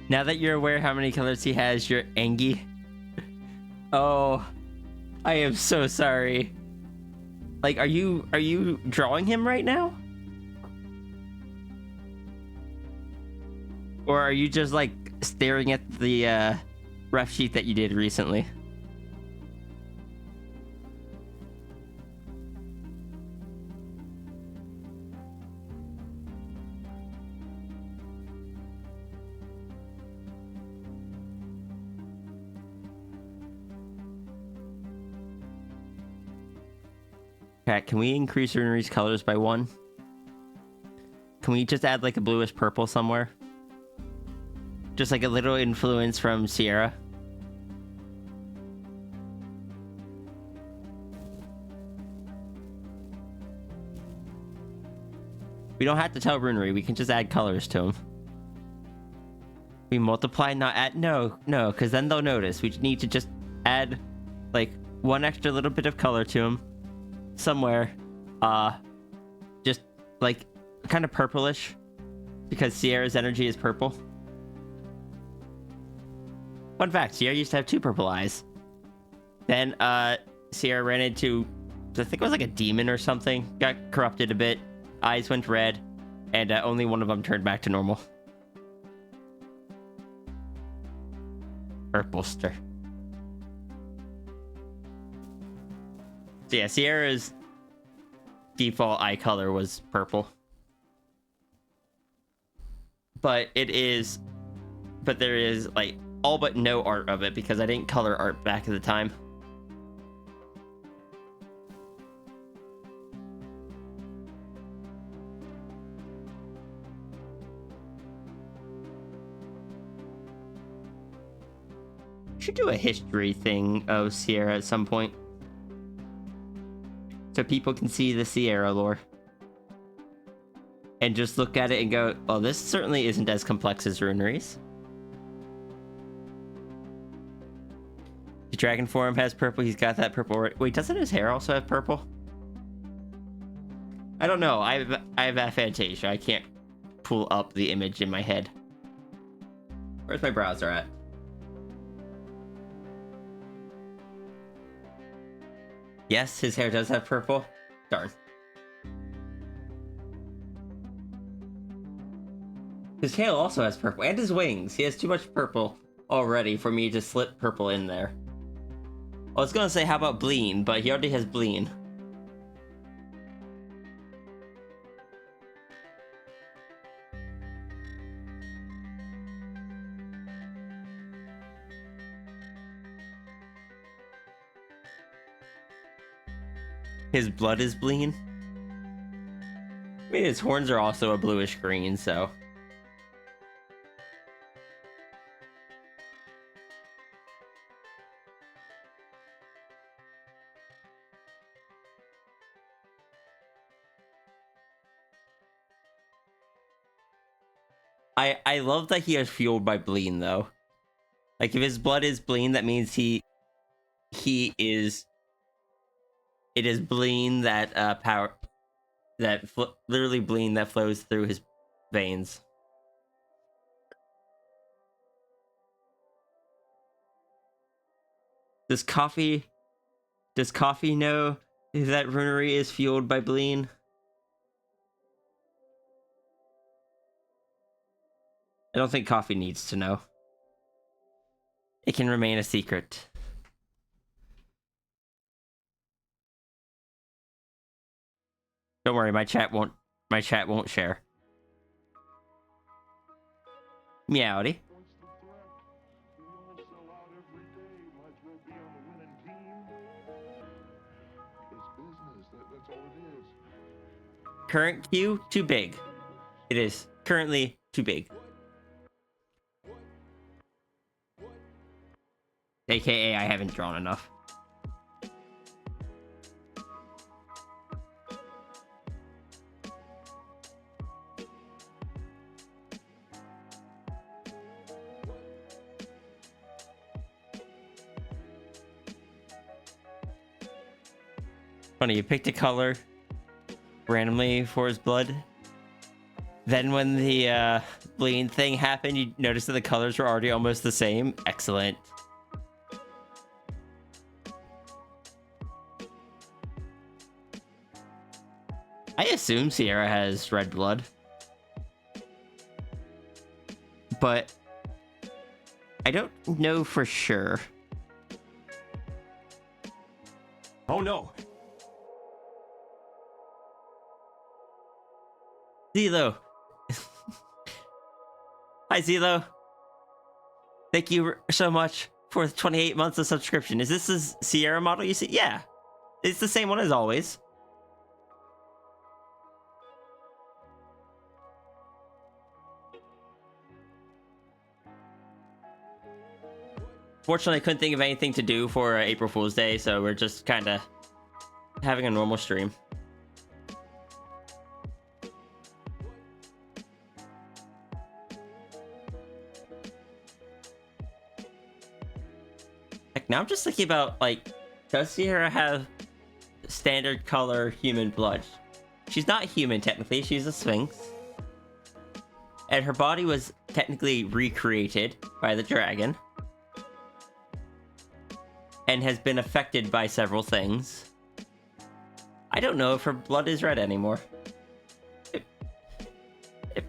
Now that you're aware how many colors he has, you're angry. Oh, I am so sorry. Like, are you drawing him right now? Or are you just like staring at the rough sheet that you did recently? Chat, can we increase Runery's colors by 1? Can we just add like a bluish purple somewhere? Just like a little influence from Sierra. We don't have to tell Runery, we can just add colors to him. We multiply, not add. No, because then they'll notice. We need to just add like 1 extra little bit of color to him. Somewhere, just like kind of purplish, because Sierra's energy is purple. Fun fact, Sierra used to have 2 purple eyes. Then Sierra ran into, I think it was like a demon or something, got corrupted a bit, eyes went red, and only one of them turned back to normal. Purplester. So yeah, Sierra's default eye color was purple. But there is like all but no art of it because I didn't color art back at the time. Should do a history thing of Sierra at some point. So people can see the Sierra lore. And just look at it and go, well, this certainly isn't as complex as Runery's. The dragon form has purple, he's got that purple. Wait, doesn't his hair also have purple? I don't know, I have aphantasia, I can't pull up the image in my head. Where's my browser at? Yes, his hair does have purple. Darn. His tail also has purple, and his wings. He has too much purple already for me to slip purple in there. I was gonna say, how about Bleen, but he already has Bleen. His blood is Bleen. I mean, his horns are also a bluish green, so... I love that he is fueled by Bleen, though. Like, if his blood is Bleen, that means he is... It is Bleen that, literally Bleen that flows through his veins. Does Coffee know that Runery is fueled by Bleen? I don't think Coffee needs to know. It can remain a secret. Don't worry, my chat won't share. Meowdy. Once the threat, we all sell out every day. Might as well be on the winning team. It's business. That's all it is. Current queue, too big. It is currently too big. AKA, I haven't drawn enough. Funny, you picked a color randomly for his blood. Then when the bleeding thing happened, you noticed that the colors were already almost the same. Excellent. I assume Sierra has red blood. But I don't know for sure. Oh no. Zelo. Hi, Zelo. Thank you so much for 28 months of subscription. Is this the Sierra model you see? Yeah. It's the same one as always. Fortunately, I couldn't think of anything to do for April Fool's Day, so we're just kind of having a normal stream. Heck, now I'm just thinking about, like, does Sierra have standard color human blood? She's not human, technically. She's a Sphinx. And her body was technically recreated by the dragon. And has been affected by several things. I don't know if her blood is red anymore. It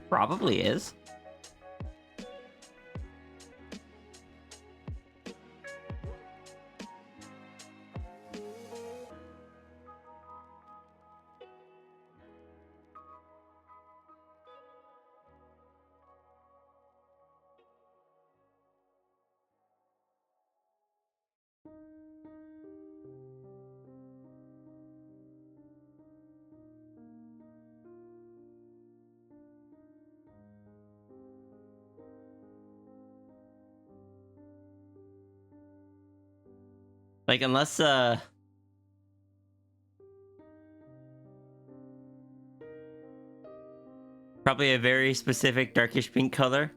probably is. Like, unless, probably a very specific darkish pink color.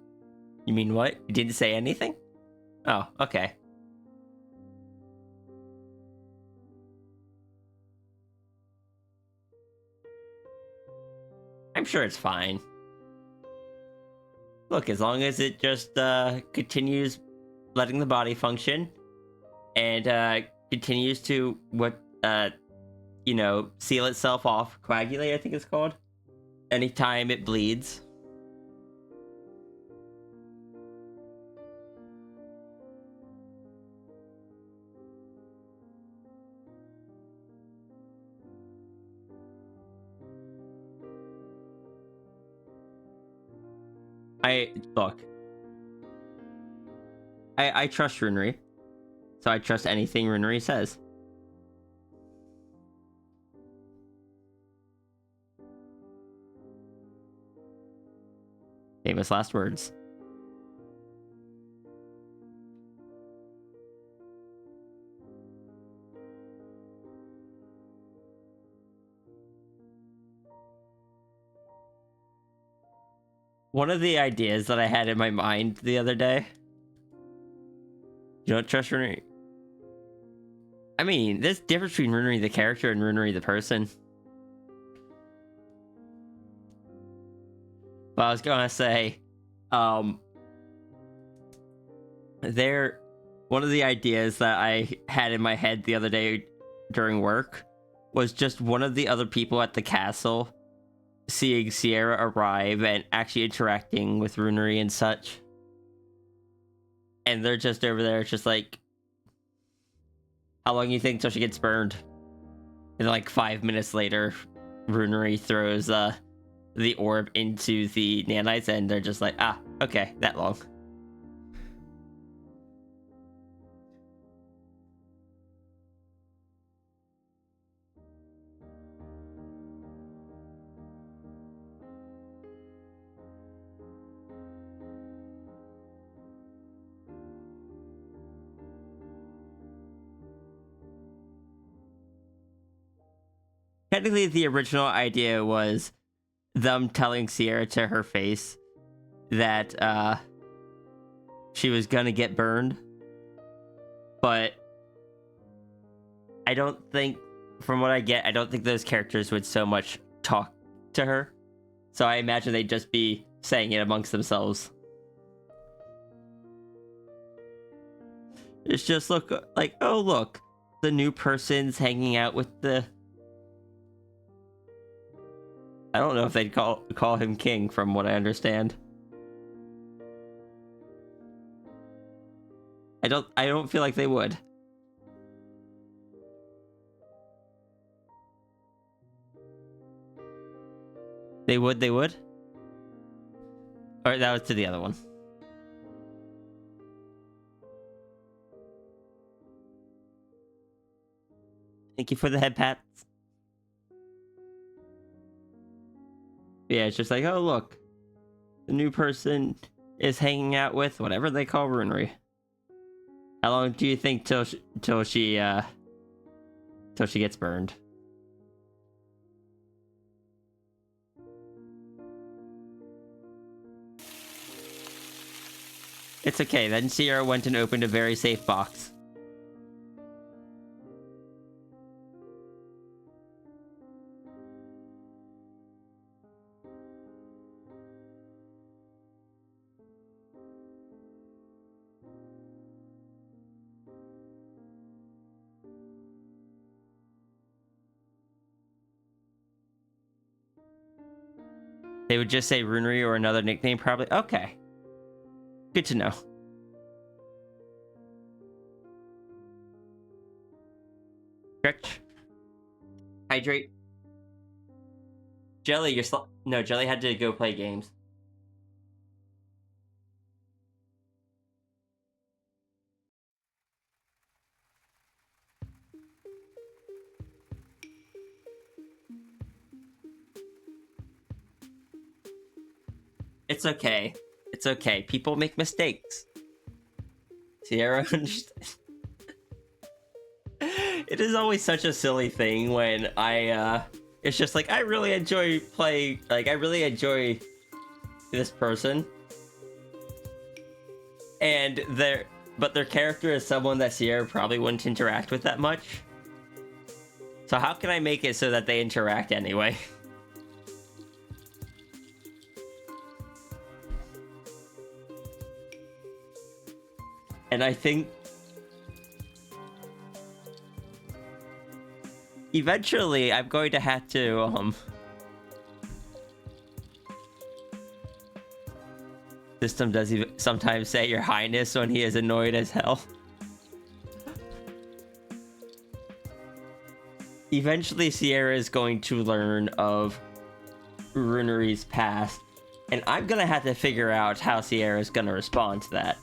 You mean what? You didn't say anything? Oh, okay. I'm sure it's fine. Look, as long as it just, continues letting the body function, and continues to you know, seal itself off, coagulate, I think it's called, anytime it bleeds. I trust Runery. So I trust anything Runery says. Famous last words. One of the ideas that I had in my mind the other day. You don't trust Runery? I mean, there's difference between Runery the character and Runery the person. But I was gonna say, one of the ideas that I had in my head the other day during work was just one of the other people at the castle seeing Sierra arrive and actually interacting with Runery and such. And they're just over there, just like, how long you think till she gets burned? And like 5 minutes later, Runery throws the orb into the nanites, and they're just like, ah, okay, that long. Technically, the original idea was them telling Sierra to her face that she was gonna get burned. But I don't think, from what I get, I don't think those characters would so much talk to her. So I imagine they'd just be saying it amongst themselves. It's just look like, oh look, the new person's hanging out with the... I don't know if they'd call him king, from what I understand. I don't feel like they would. They would? Or that was to the other one. Thank you for the head pats. Yeah, it's just like, oh look, the new person is hanging out with whatever they call Runery. How long do you think till she gets burned? It's okay. Then Sierra went and opened a very safe box. They would just say Runery or another nickname, probably. Okay. Good to know. Stretch. Hydrate. Jelly, you're no, Jelly had to go play games. It's okay. It's okay. People make mistakes. Sierra understands. It is always such a silly thing when it's just like, I really enjoy this person. And their character is someone that Sierra probably wouldn't interact with that much. So how can I make it so that they interact anyway? And I think eventually I'm going to have to System does sometimes say Your Highness when he is annoyed as hell. Eventually Sierra is going to learn of Runery's past, and I'm gonna have to figure out how Sierra is gonna respond to that.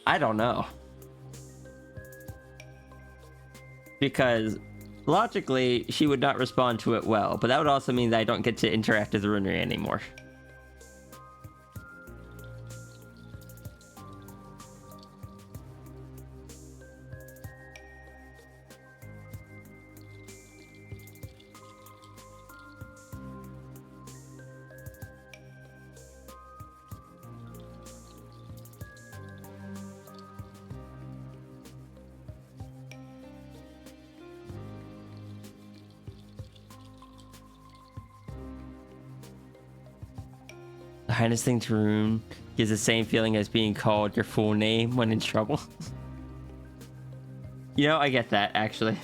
I don't know. Because logically, she would not respond to it well, but that would also mean that I don't get to interact with the Runery anymore. The highness thing to Rune gives the same feeling as being called your full name when in trouble. You know, I get that, actually.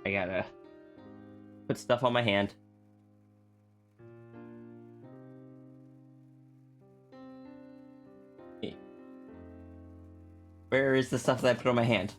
I gotta put stuff on my hand. Where is the stuff that I put on my hand?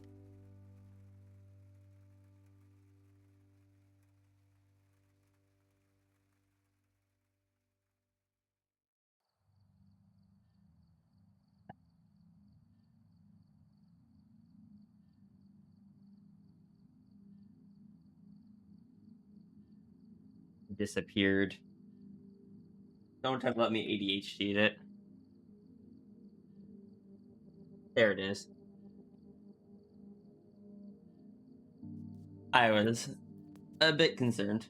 Disappeared. Don't have let me ADHD it. There it is. I was a bit concerned.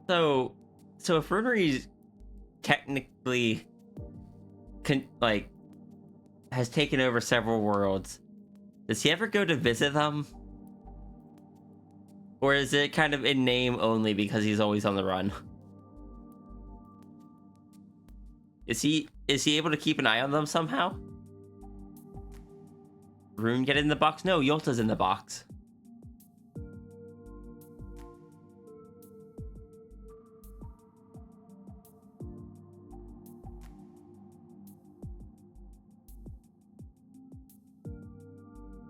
So, if Runery's technically like has taken over several worlds, does he ever go to visit them? Or is it kind of in name only because he's always on the run? Is he able to keep an eye on them somehow? Rune get in the box? No, Yolta's in the box.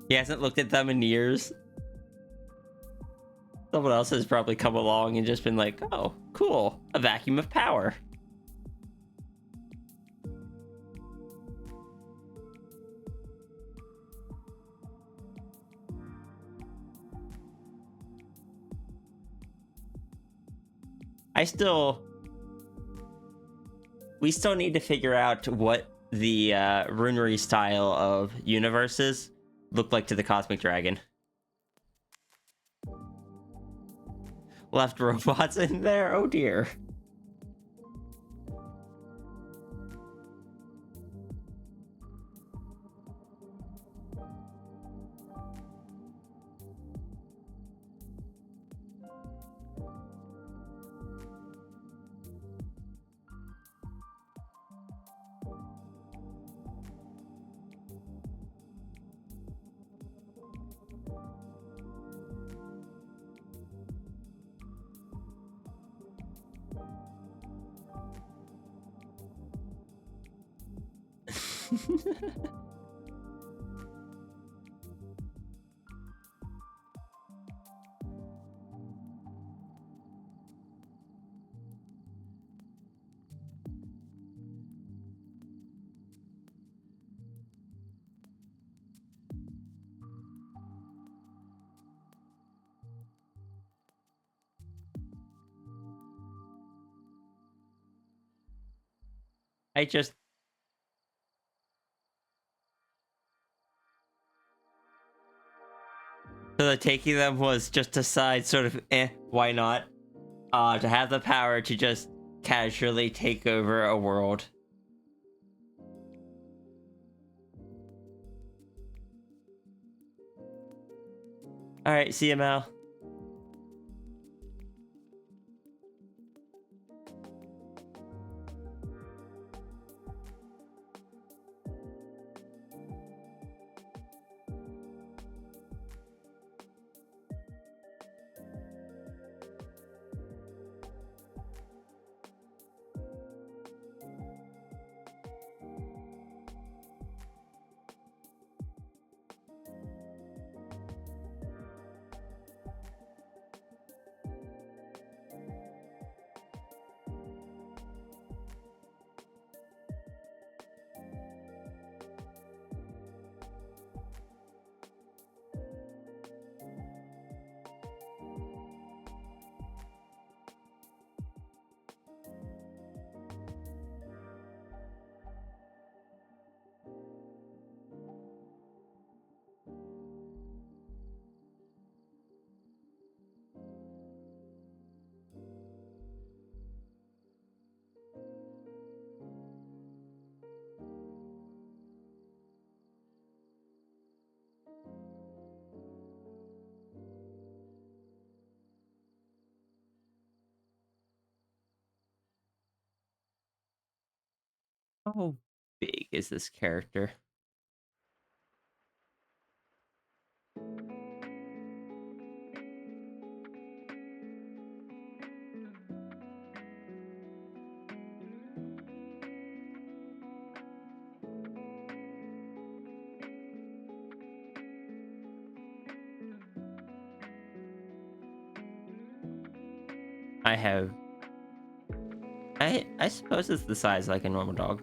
He hasn't looked at them in years. Someone else has probably come along and just been like, oh, cool, a vacuum of power. We still need to figure out what the runery style of universes look like to the Cosmic Dragon. Left robots in there? Oh dear. I just... So the taking them was just to decide sort of, why not? To have the power to just casually take over a world. Alright, CML. How big is this character? I have. I suppose it's the size like a normal dog.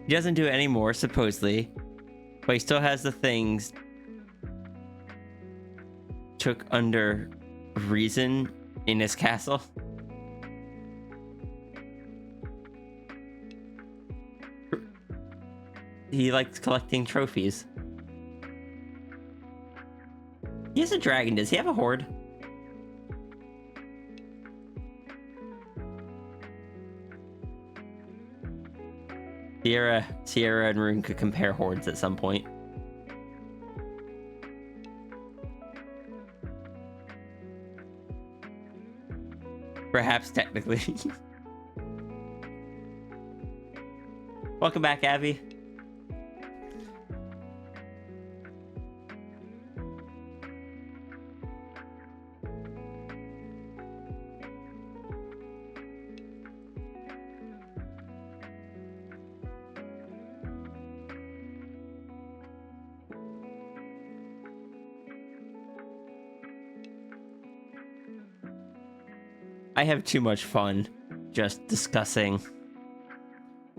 He doesn't do it anymore, supposedly, but he still has the things took under reason in his castle. He likes collecting trophies. He has a dragon. Does he have a horde? Sierra and Rune could compare hordes at some point. Perhaps technically. Welcome back, Abby. I have too much fun just discussing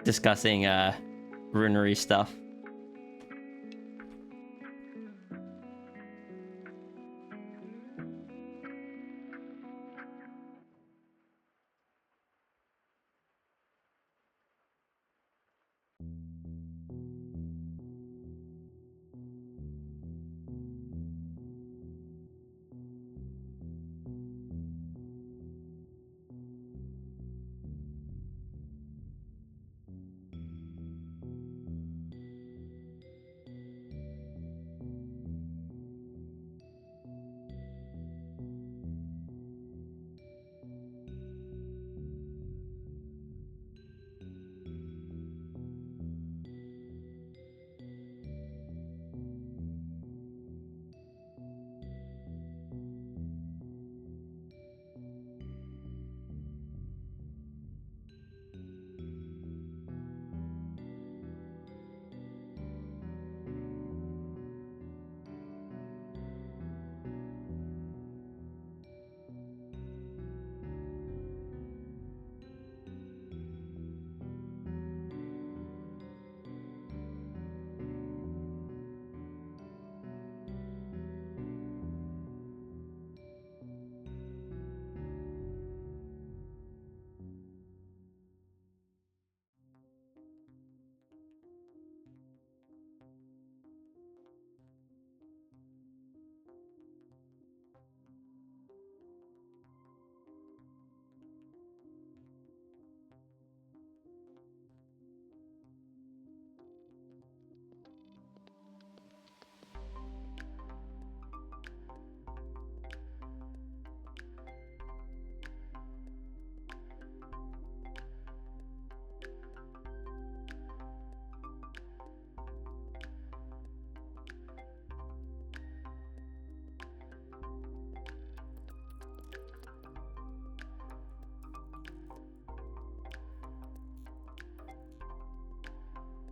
runery stuff.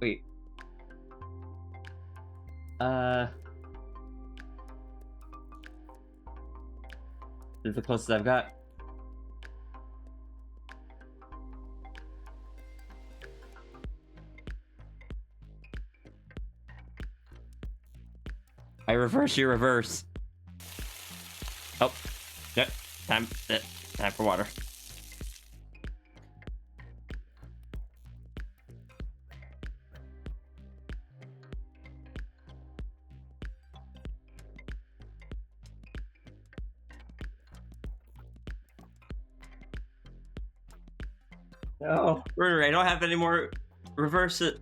Wait. This is the closest I've got. I reverse your reverse. Oh, yep. Time for water. No, Runery, I don't have any more. Reverse it.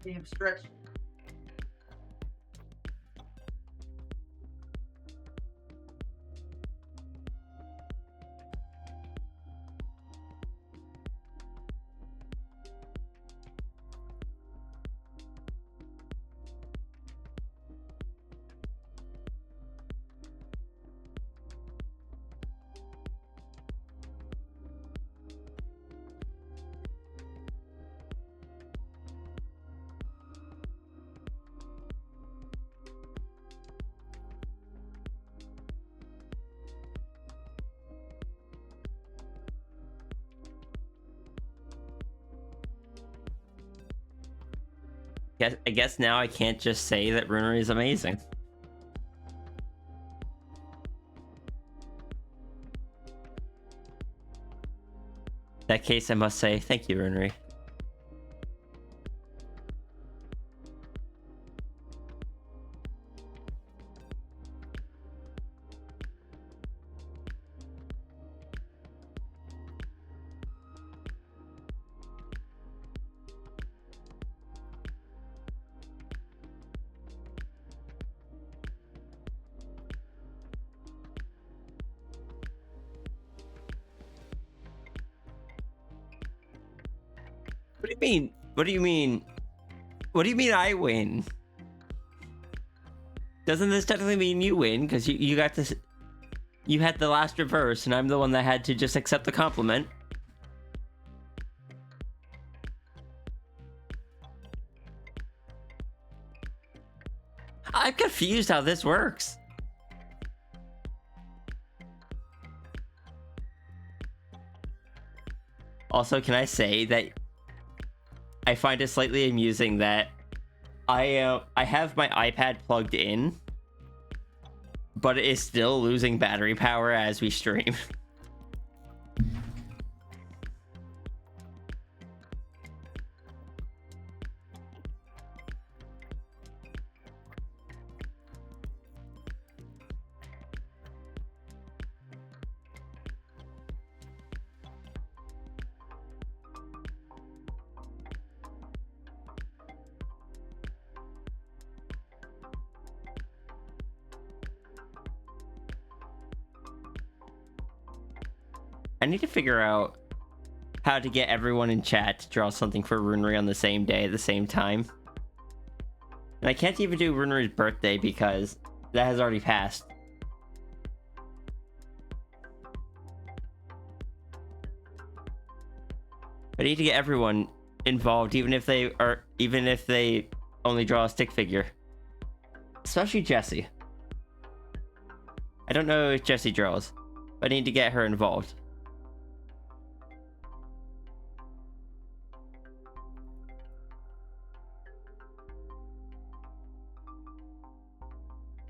Damn stretch. I guess now I can't just say that Runery is amazing. In that case, I must say thank you, Runery. What do you mean? What do you mean? What do you mean I win? Doesn't this technically mean you win? Because you got this. You had the last reverse, and I'm the one that had to just accept the compliment. I'm confused how this works. Also, can I say that I find it slightly amusing that I have my iPad plugged in, but it is still losing battery power as we stream. I need to figure out how to get everyone in chat to draw something for Runery on the same day at the same time. And I can't even do Runery's birthday because that has already passed. I need to get everyone involved, even if they only draw a stick figure. Especially Jessie. I don't know if Jessie draws, but I need to get her involved.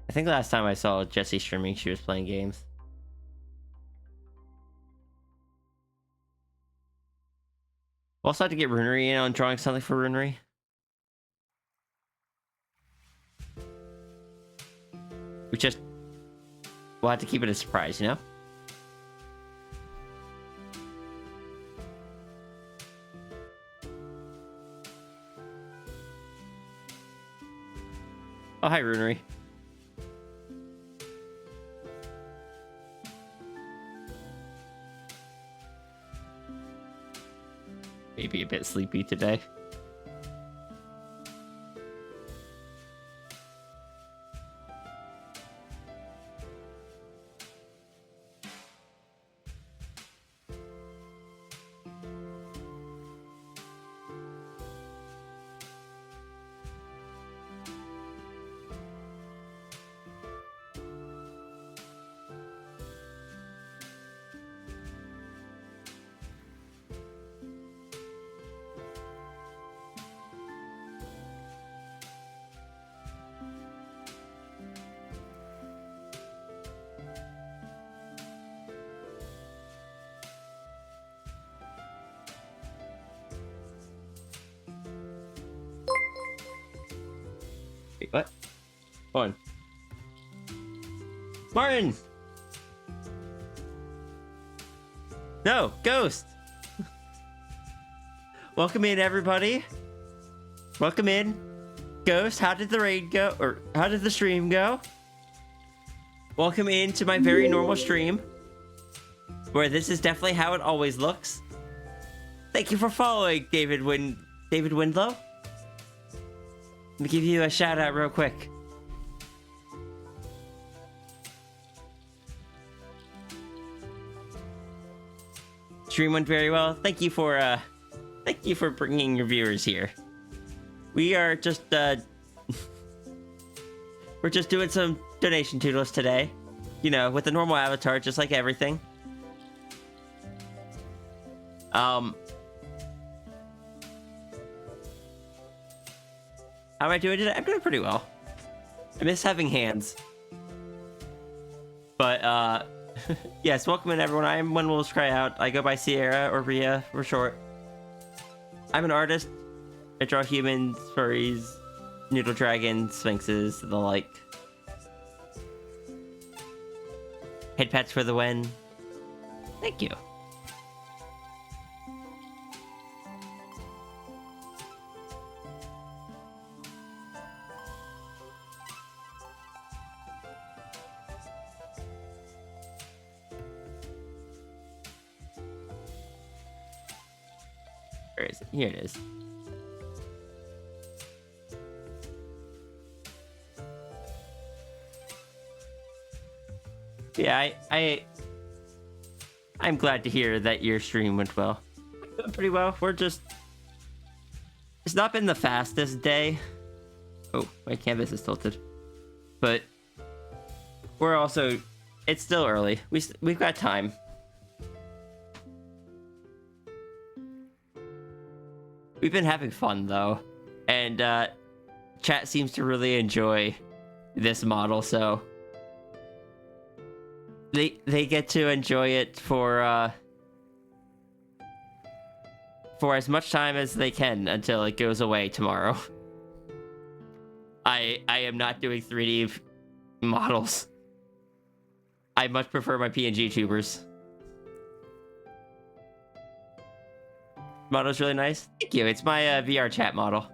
I think last time I saw Jessie streaming, she was playing games. We'll also have to get Runery in on drawing something for Runery. We'll have to keep it a surprise, you know? Oh, hi, Runery. Maybe a bit sleepy today. Wait, what? Hold on. Martin! No, Ghost. Welcome in, everybody. Welcome in. Ghost, how did the raid go? Or how did the stream go? Welcome into my very normal stream, where this is definitely how it always looks. Thank you for following, David Windlow. Let me give you a shout out real quick. Stream went very well. Thank you for bringing your viewers here. We are just we're just doing some donation doodles today, you know, with the normal avatar, just like everything. How am I doing today? I'm doing pretty well. I miss having hands. But, yes, welcome in everyone. I am When Wolves Cry Out. I go by Sierra or Ria for short. I'm an artist. I draw humans, furries, noodle dragons, sphinxes, and the like. Head pats for the win. Thank you. Where is it? Here it is. Yeah, I'm glad to hear that your stream went well. Pretty well. It's not been the fastest day. Oh, my canvas is tilted. But we're also, it's still early. We've got time. We've been having fun though, and chat seems to really enjoy this model, so they get to enjoy it for as much time as they can until it goes away tomorrow. I am not doing 3D models. I much prefer my PNG tubers. Model's really nice. Thank you. It's my VR chat model.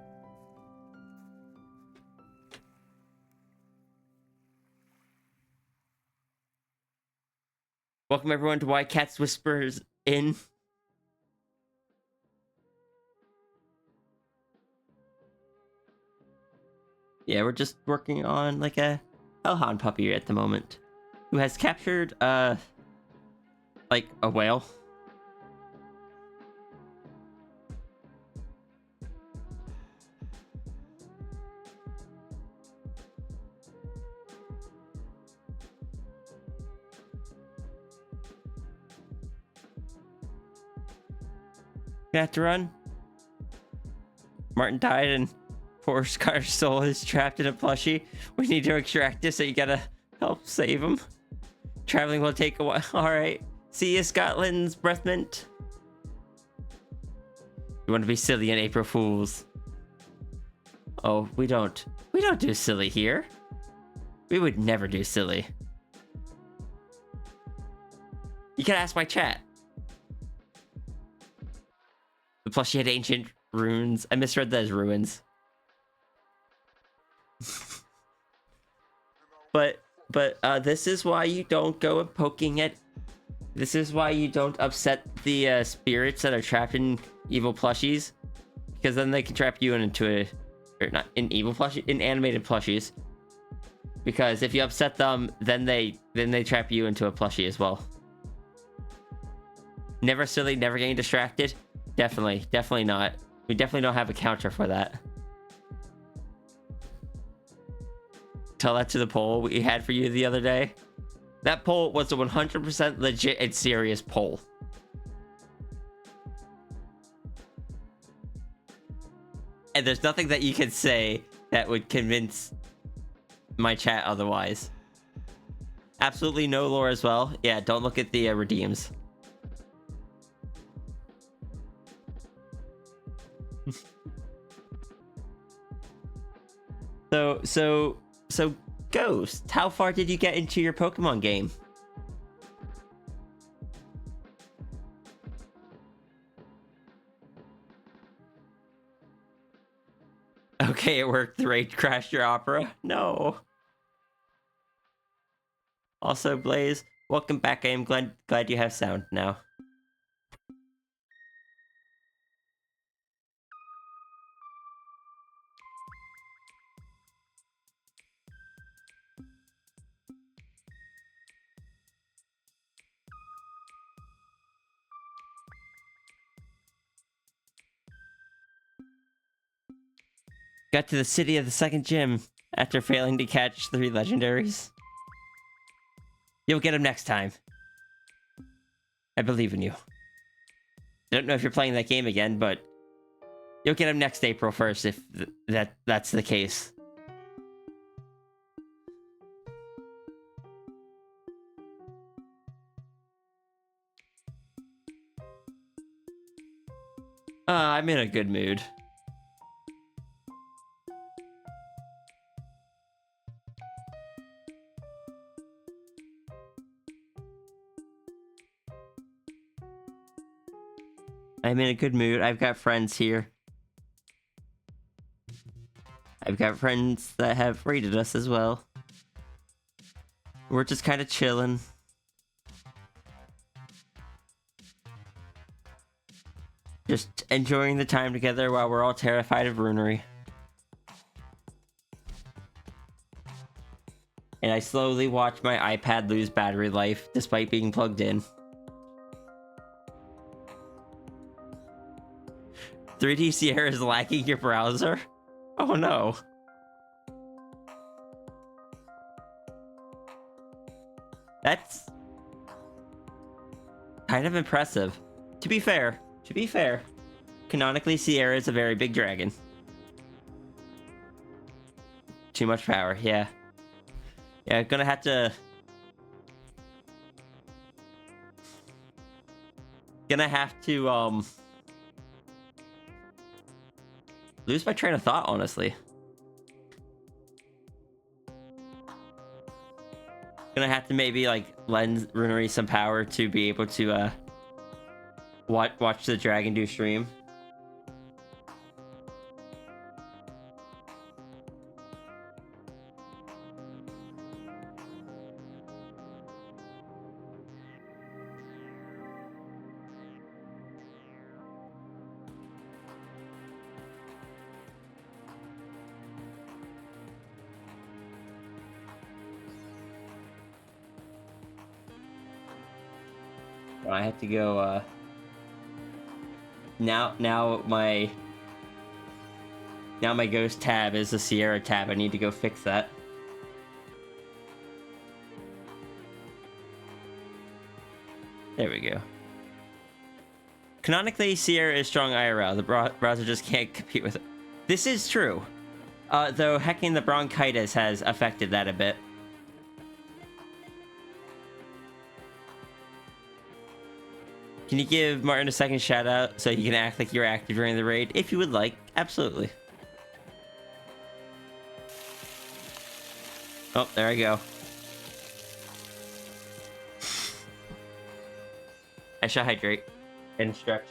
Welcome everyone to Why Cats Whispers In. Yeah, we're just working on like a hellhound puppy at the moment, who has captured like a whale. Gonna have to run. Martin died and poor Scar's soul is trapped in a plushie. We need to extract it, so you gotta help save him. Traveling will take a while. Alright. See you, Scotland's breath mint. You want to be silly on April Fools. Oh, we don't do silly here. We would never do silly. You can ask my chat. The plushie had ancient runes. I misread that as ruins. but this is why you don't go poking at. This is why you don't upset the spirits that are trapped in evil plushies, because then they can trap you into a, or not in evil plushie, in animated plushies. Because if you upset them, then they trap you into a plushie as well. Never silly, never getting distracted. Definitely not. We definitely don't have a counter for that. Tell that to the poll we had for you the other day. That poll was a 100% legit and serious poll. And there's nothing that you can say that would convince my chat otherwise. Absolutely no lore as well. Yeah, don't look at the redeems. So Ghost, how far did you get into your Pokemon game? Okay, it worked. The raid crashed your opera. No. Also, Blaze, welcome back. I am glad you have sound now. Got to the city of the second gym after failing to catch 3 legendaries. You'll get him next time. I believe in you. Don't know if you're playing that game again, but you'll get him next April 1st if that's the case. I'm in a good mood. I'm in a good mood. I've got friends here. I've got friends that have raided us as well. We're just kind of chilling. Just enjoying the time together while we're all terrified of runery. And I slowly watch my iPad lose battery life despite being plugged in. 3D Sierra is lagging your browser? Oh no. That's kind of impressive. To be fair, canonically Sierra is a very big dragon. Too much power, yeah. Yeah, gonna have to lose my train of thought, honestly. Gonna have to maybe like lend Runery some power to be able to watch the dragon do stream. I have to go, now my ghost tab is the Sierra tab. I need to go fix that. There we go. Canonically, Sierra is strong IRL. The browser just can't compete with it. This is true. Though hacking the bronchitis has affected that a bit. Can you give Martin a second shout out so you can act like you're active during the raid? If you would like, absolutely. Oh, there I go. I shall hydrate and stretch.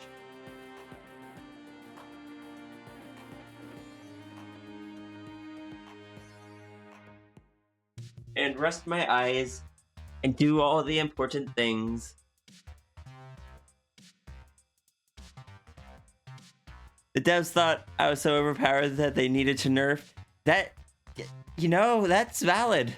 And rest my eyes and do all the important things. The devs thought I was so overpowered that they needed to nerf. That, you know, that's valid.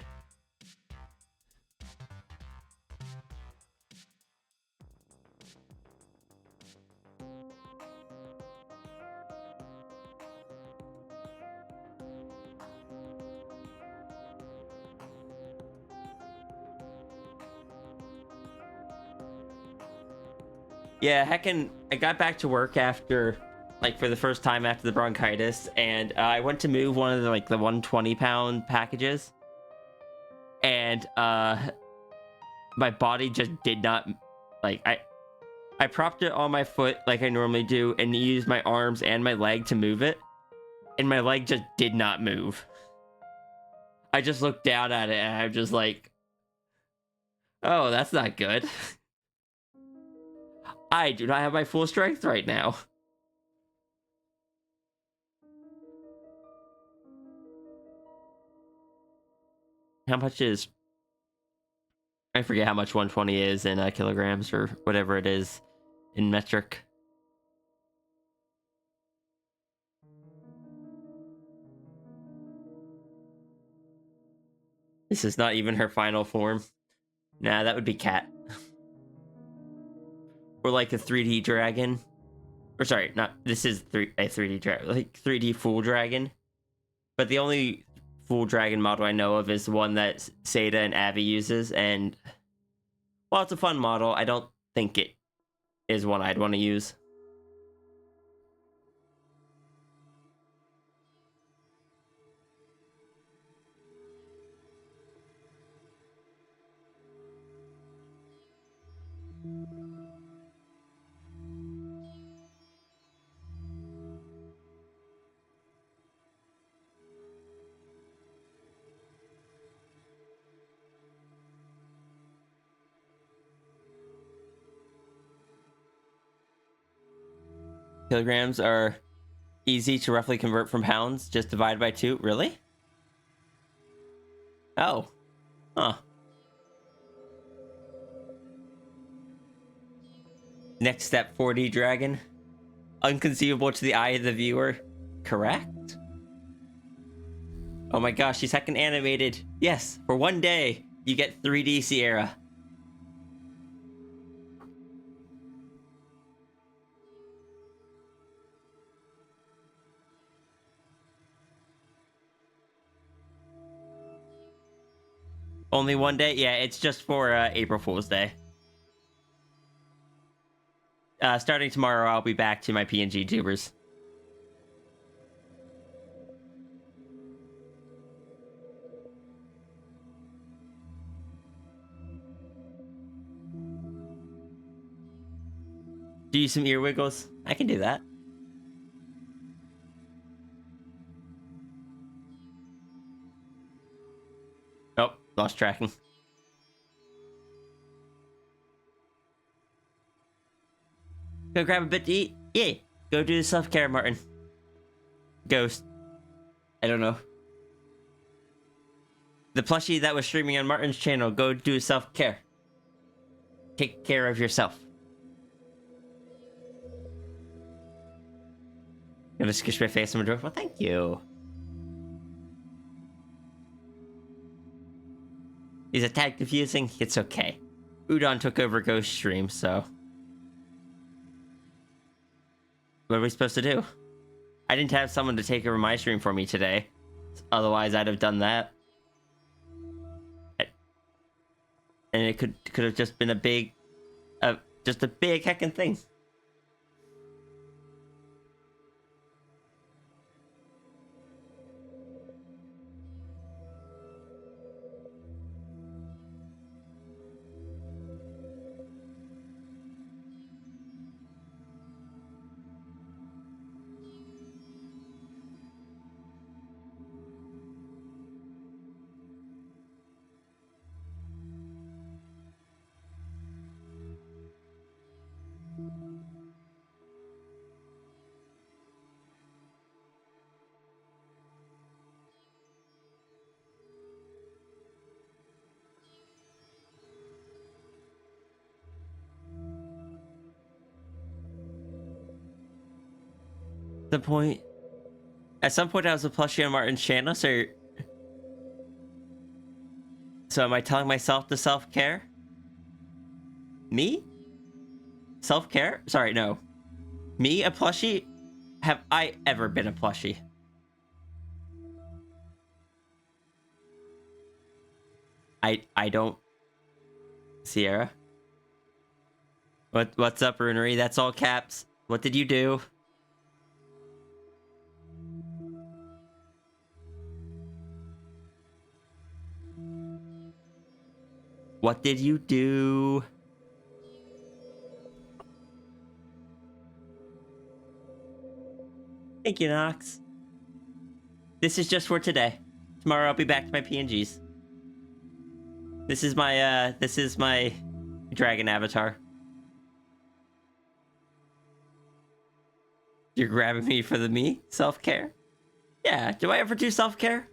Yeah, heckin', I got back to work after, like, for the first time after the bronchitis, and I went to move one of the, like, the 120-pound packages, and my body just did not, like, I propped it on my foot like I normally do, and used my arms and my leg to move it, and my leg just did not move. I just looked down at it, and I'm just like, oh, that's not good. I do not have my full strength right now. how much is... I forget how much 120 is in kilograms or whatever it is in metric. This is not even her final form. Nah, that would be Cat. Or like a 3D dragon. Or sorry, not this is a 3D dragon, like 3D full dragon. But the only full dragon model I know of is the one that Seda and Abby uses, and while it's a fun model, I don't think it is one I'd want to use. Kilograms are easy to roughly convert from pounds. Just divide by 2. Really? Oh. Huh. Next step, 4D dragon. Unconceivable to the eye of the viewer. Correct? Oh my gosh, she's heckin' animated. Yes, for one day, you get 3D Sierra. Only one day? Yeah, it's just for April Fool's Day. Starting tomorrow, I'll be back to my PNG tubers. Do you some ear wiggles? I can do that. Oh, lost tracking. Go grab a bit to eat? Yeah. Go do self-care, Martin. Ghost. I don't know. The plushie that was streaming on Martin's channel, go do self-care. Take care of yourself. Gonna squish my face on my door. Well, thank you. Is it tad confusing? It's okay. Udon took over Ghost Stream, so... What are we supposed to do? I didn't have someone to take over my stream for me today. Otherwise, I'd have done that. And it could have just been a big... just a big heckin' thing. At some point I was a plushie on Martin's channel, so am I telling myself to self-care? Me? Self-care? Sorry, no. Me, a plushie? Have I ever been a plushie? I don't... Sierra? What's up, Runery? That's all caps. What did you do? What did you do? Thank you, Nox. This is just for today. Tomorrow I'll be back to my PNGs. This is my dragon avatar. You're grabbing me for the me? Self-care? Yeah, do I ever do self-care?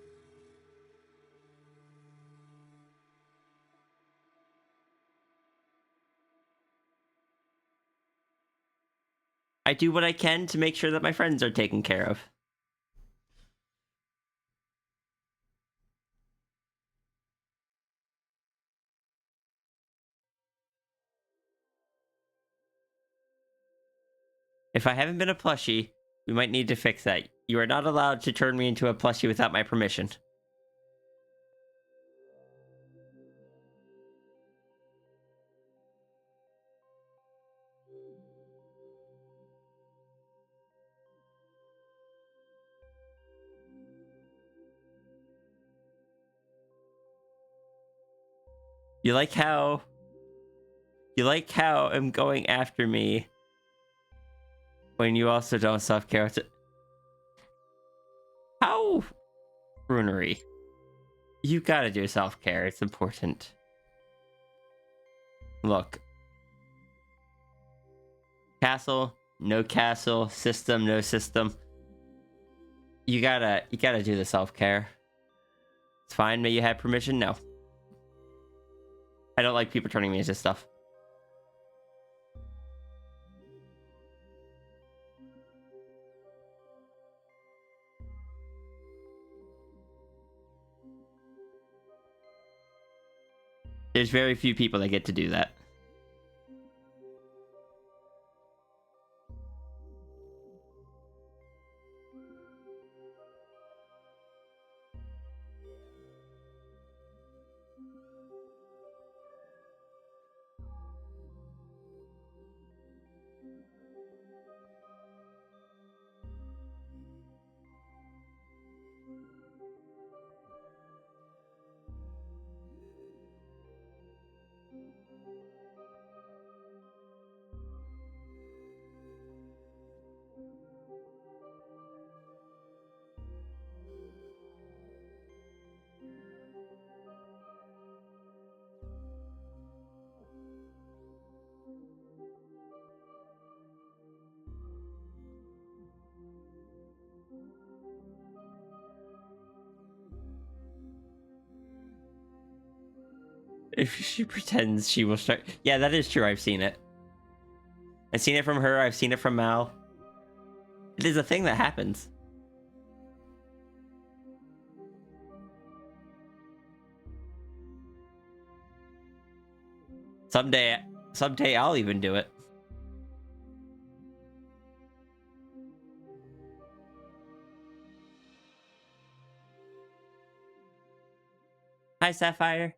I do what I can to make sure that my friends are taken care of. If I haven't been a plushie, we might need to fix that. You are not allowed to turn me into a plushie without my permission. You like how I'm going after me when you also don't self-care? How runery. You gotta do self-care. It's important. Look. Castle, no castle. System, no system. You gotta do the self-care. It's fine. May you have permission? No. I don't like people turning me into stuff. There's very few people that get to do that. If she pretends she will start... Yeah, that is true. I've seen it. I've seen it from her. I've seen it from Mal. It is a thing that happens. Someday I'll even do it. Hi, Sapphire.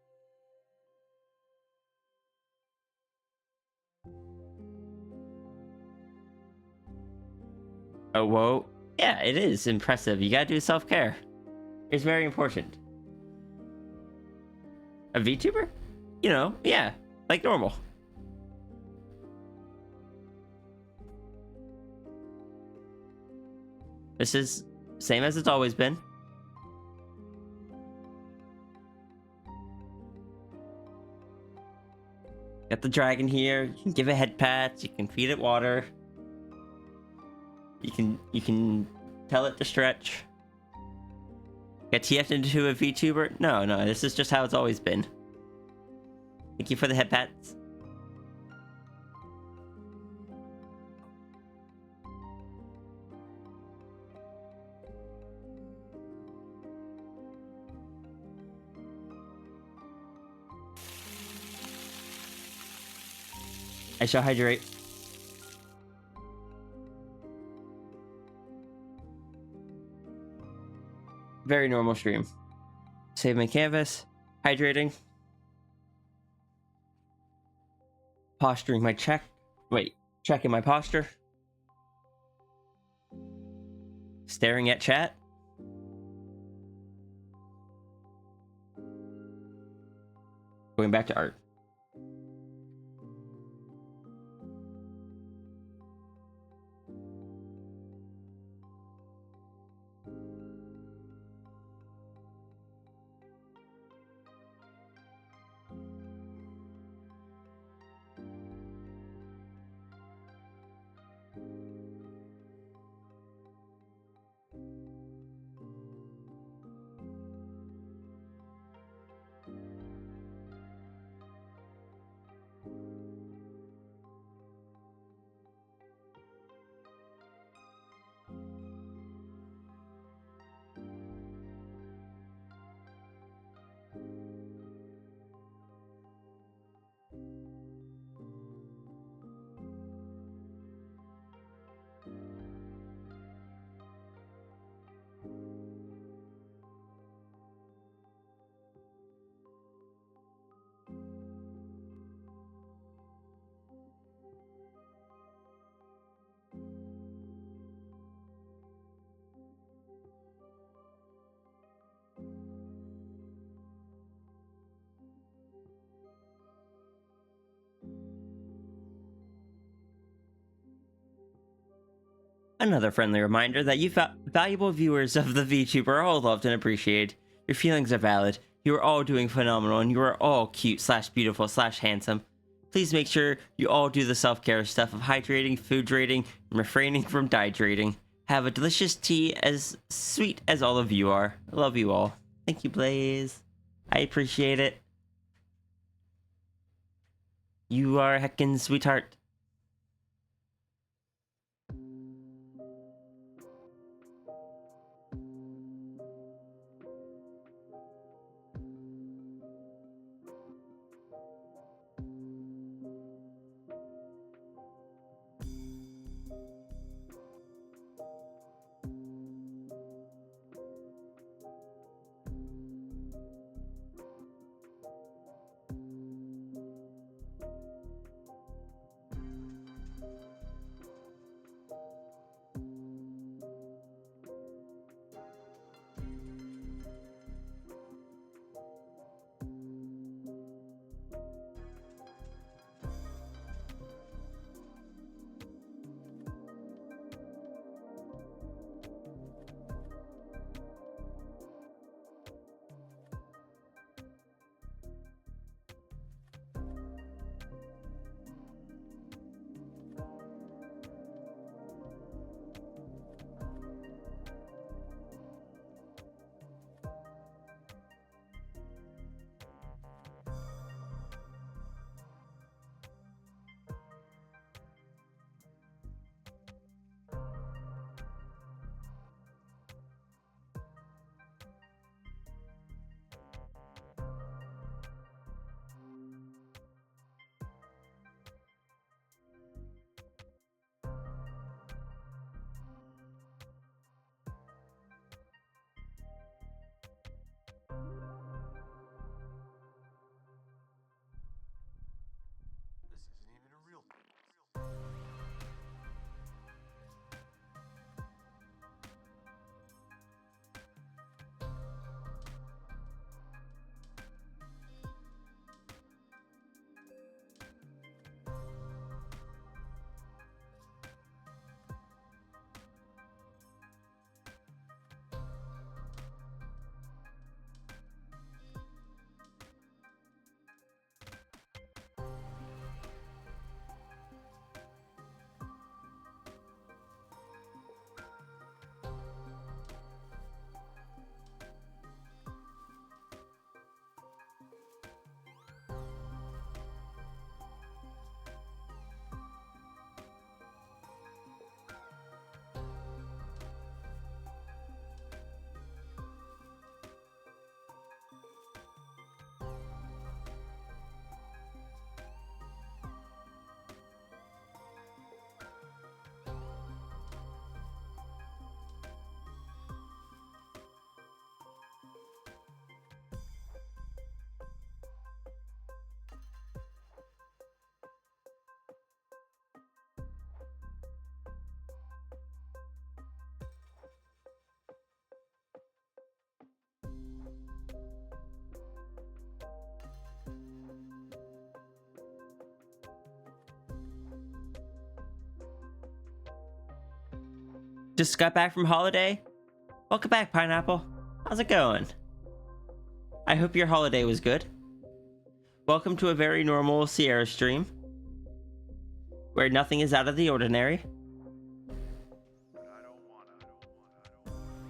Oh, whoa. Yeah, it is impressive. You gotta do self-care. It's very important. A VTuber? You know, yeah, like normal. This is same as it's always been. Got the dragon here. You can give it head pats. You can feed it water. You can tell it to stretch. Get TF'd into a VTuber? No, this is just how it's always been. Thank you for the head pats. I shall hydrate. Very normal stream. Save my canvas. Hydrating. Posturing my check. Wait, checking my posture. Staring at chat. Going back to art. Another friendly reminder that you valuable viewers of the VTuber are all loved and appreciated. Your feelings are valid. You are all doing phenomenal, and you are all cute / beautiful / handsome. Please make sure you all do the self-care stuff of hydrating, food rating, and refraining from dehydrating. Have a delicious tea as sweet as all of you are. I love you all. Thank you, Blaze. I appreciate it. You are a heckin' sweetheart. This isn't even a real Just got back from holiday? Welcome back, Pineapple. How's it going? I hope your holiday was good. Welcome to a very normal Sierra stream, where nothing is out of the ordinary. But I don't wanna. I don't wanna.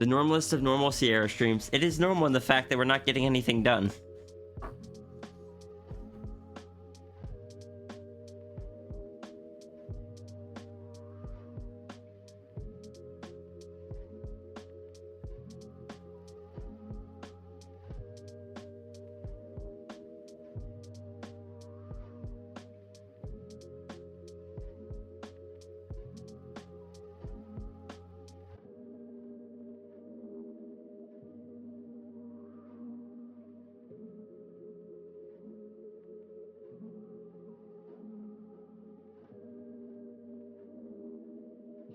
The normalest of normal Sierra streams. It is normal in the fact that we're not getting anything done.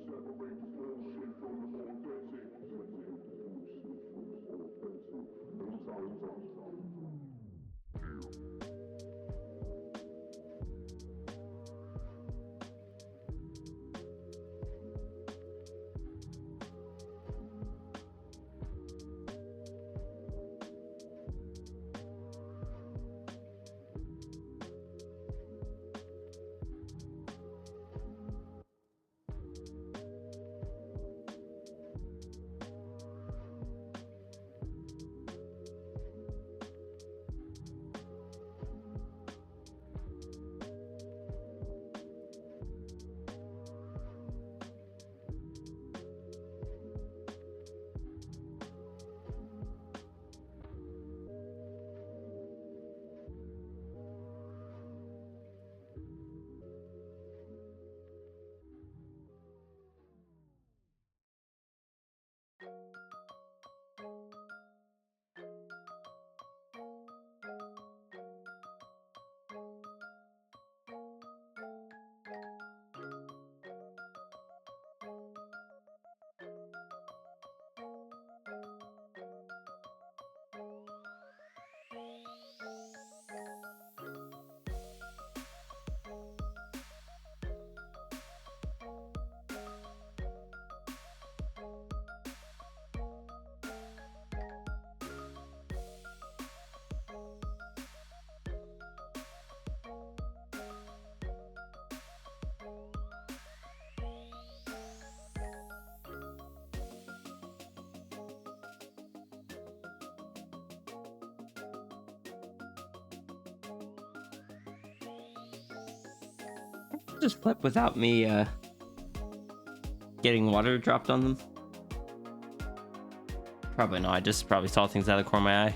Separate the bullshit from the authentic. Separate the bullshit from the authentic. Every time. Just flip without me getting water dropped on them. Probably not. I just probably saw things out of the corner of my eye.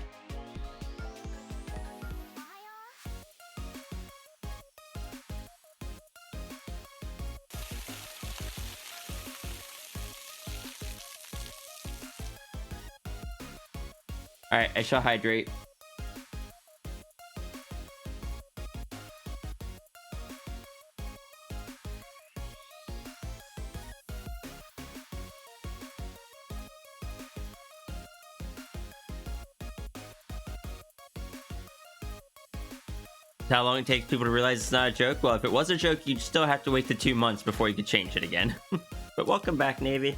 Alright, I shall hydrate. How long it takes people to realize it's not a joke? Well, if it was a joke, you'd still have to wait the 2 months before you could change it again. But welcome back, Navy.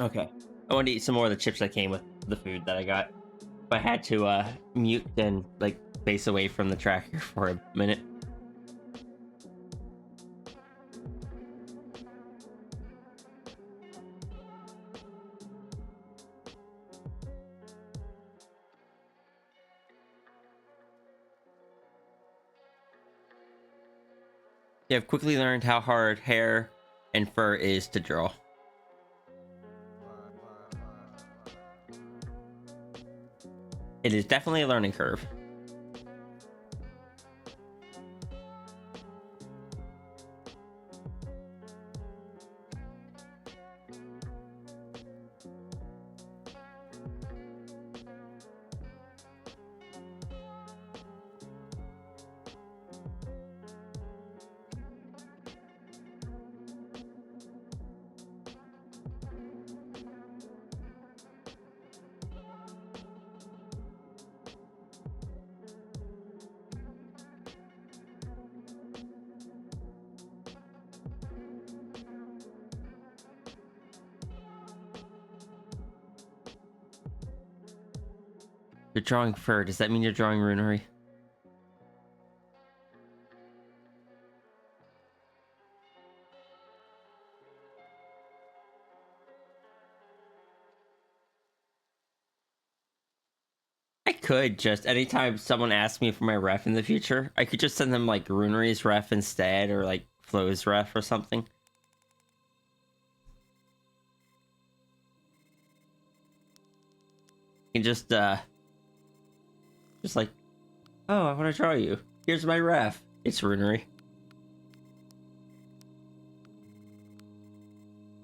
Okay. I want to eat some more of the chips that came with the food that I got. But I had to mute and like face away from the tracker for a minute. Yeah, I've quickly learned how hard hair and fur is to draw. It is definitely a learning curve. You're drawing fur. Does that mean you're drawing runery? I could just, anytime someone asks me for my ref in the future, I could just send them like runery's ref instead, or like Flo's ref or something. You can just like, oh, I want to draw you. Here's my ref. It's runery.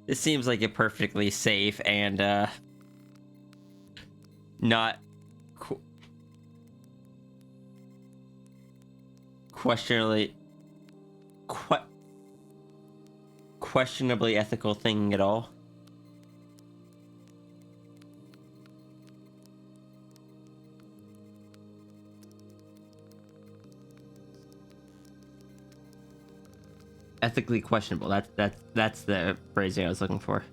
This seems like a perfectly safe and not questionably ethical thing at all. Ethically questionable. That's the phrasing I was looking for.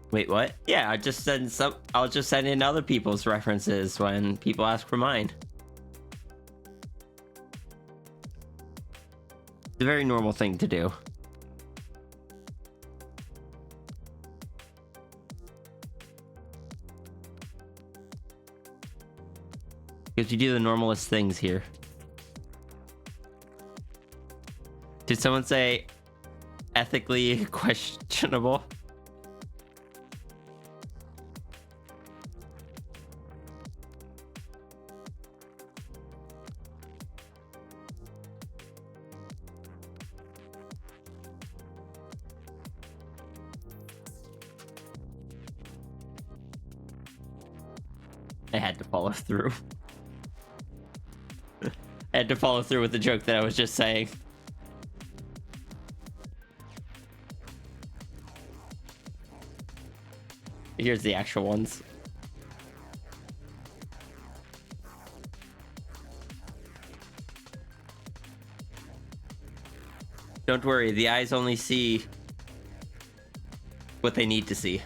Wait, what? Yeah, I'll just send in other people's references when people ask for mine. It's a very normal thing to do. Because you do the normalest things here. Did someone say ethically questionable? I had to follow through. I had to follow through with the joke that I was just saying. Here's the actual ones. Don't worry, the eyes only see what they need to see.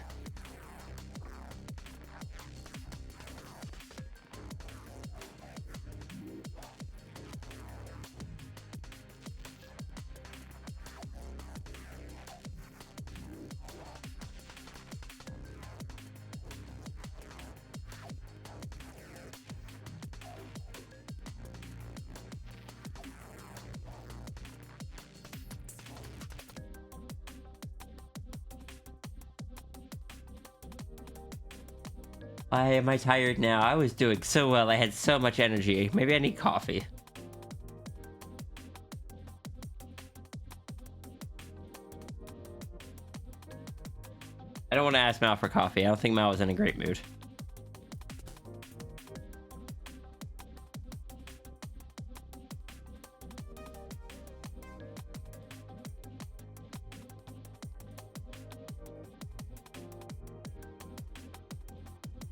Why am I tired now? I was doing so well. I had so much energy. Maybe I need coffee. I don't want to ask Mal for coffee. I don't think Mal was in a great mood.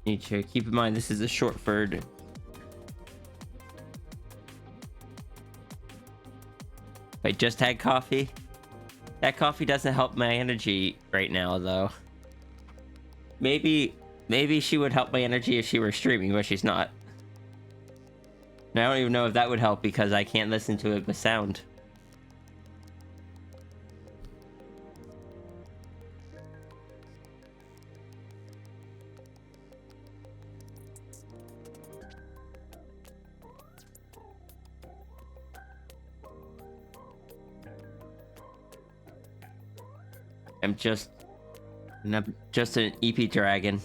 Need to keep in mind this is a short bird. I just had coffee. That coffee doesn't help my energy right now, though. Maybe she would help my energy if she were streaming, but she's not. And I don't even know if that would help because I can't listen to it with sound. I'm just an EP dragon.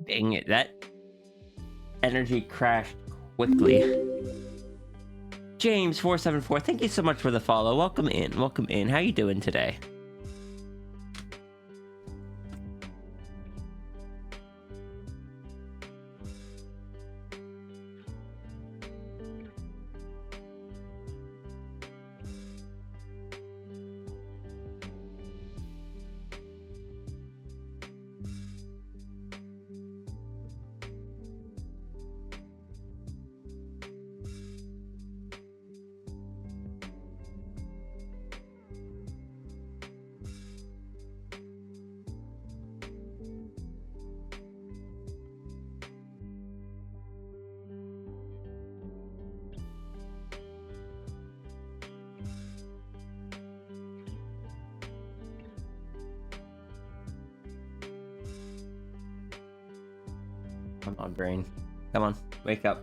Dang it, that energy crashed quickly. James474, thank you so much for the follow. Welcome in, welcome in. How you doing today? Come on, brain. Come on, wake up.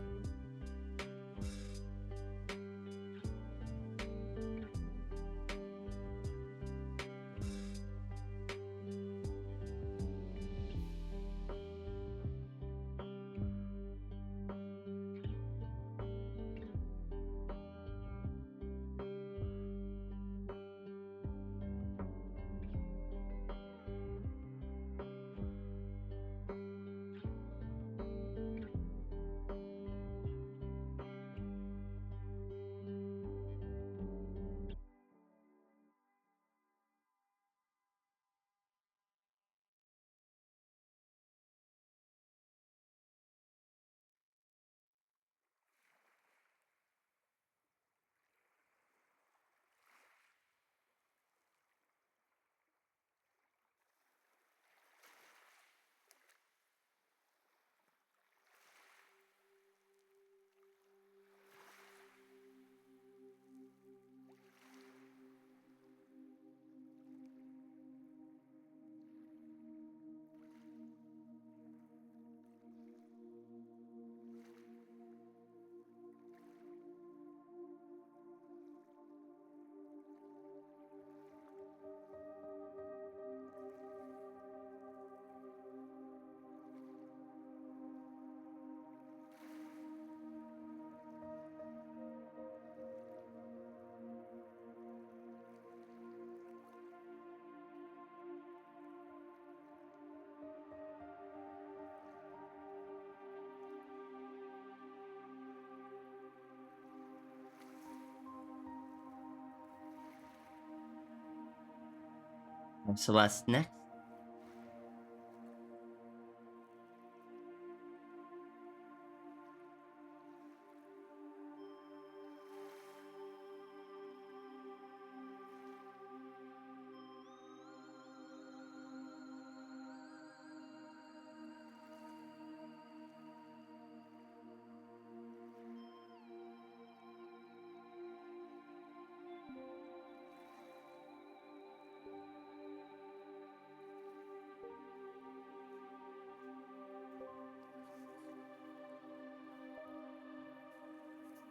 Celeste next.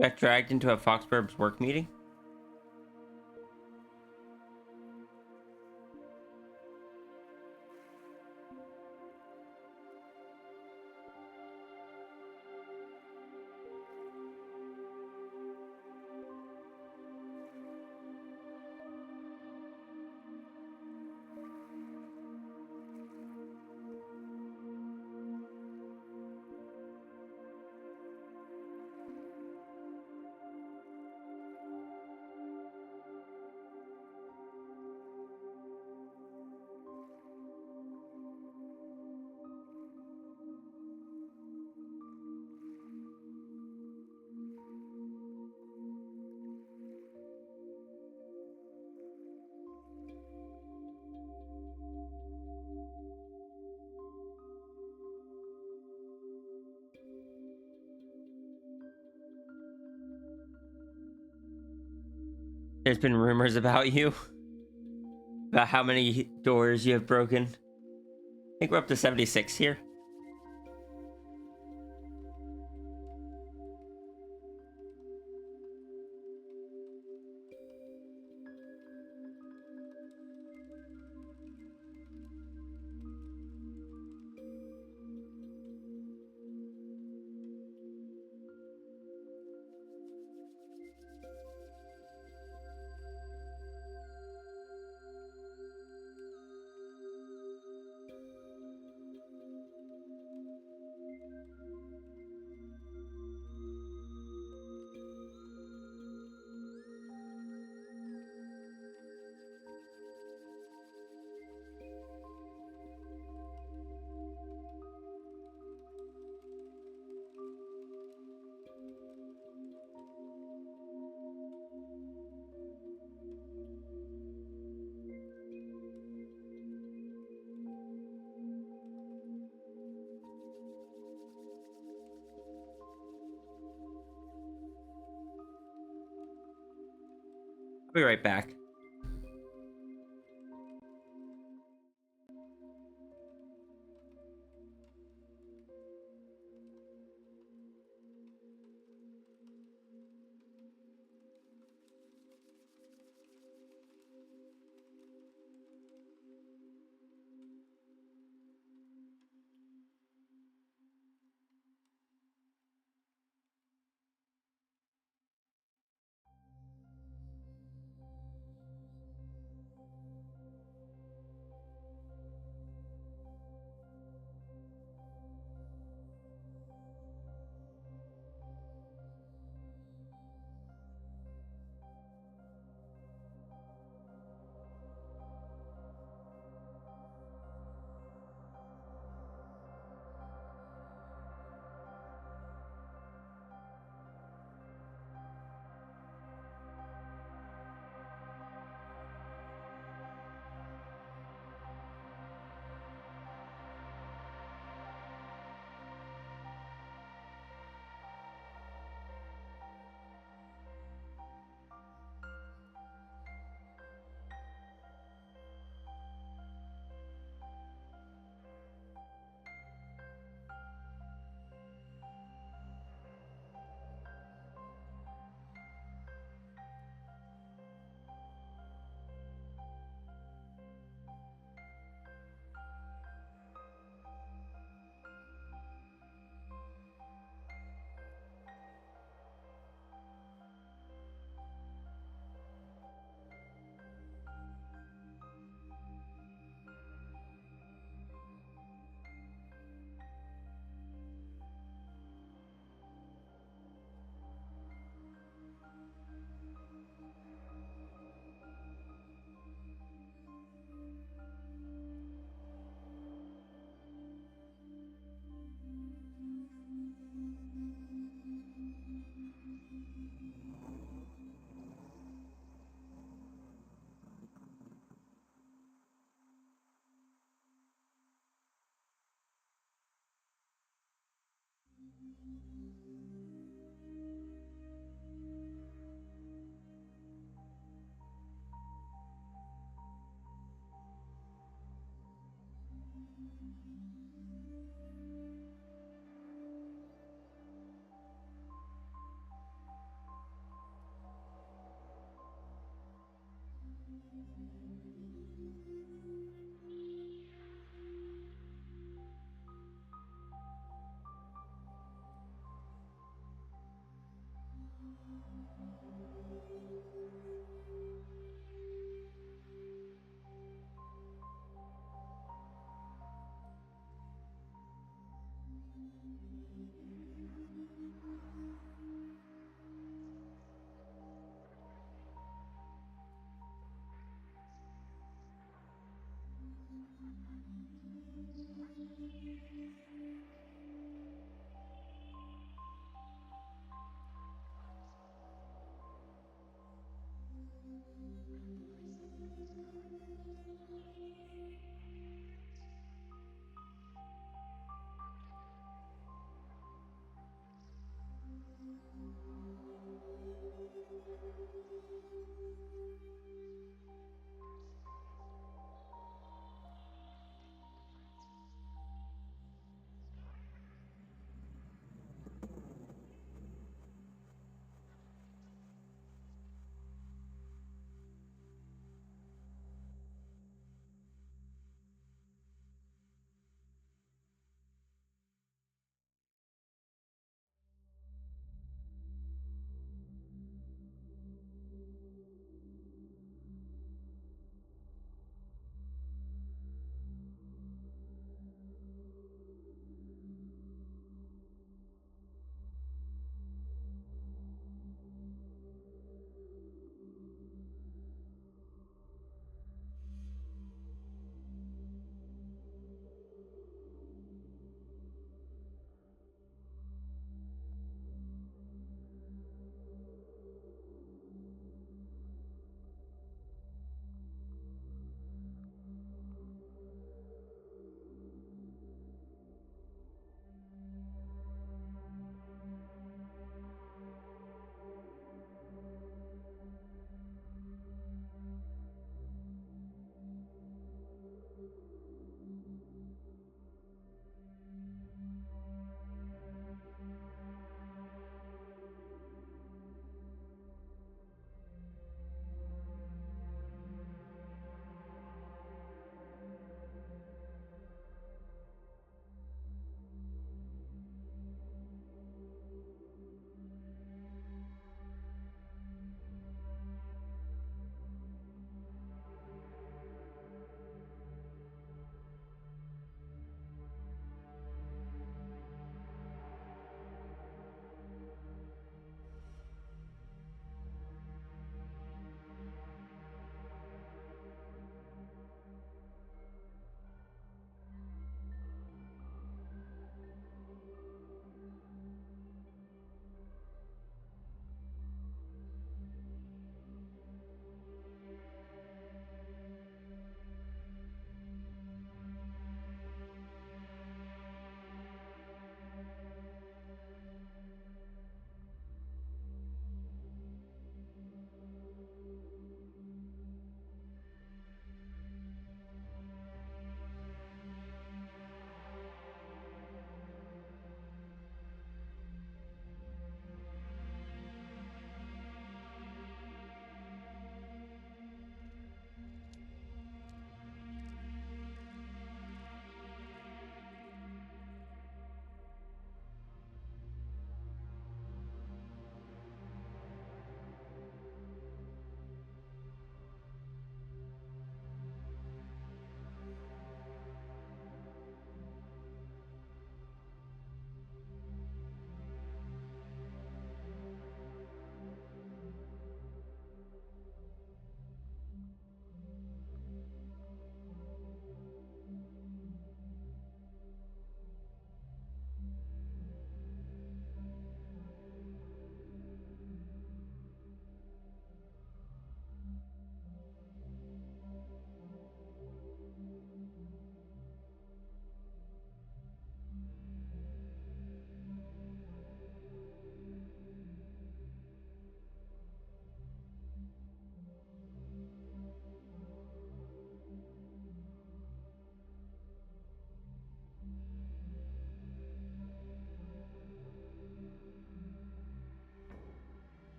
Got dragged into a Foxburbs work meeting? There's been rumors about you, about how many doors you have broken. I think we're up to 76 here. I'll be right back.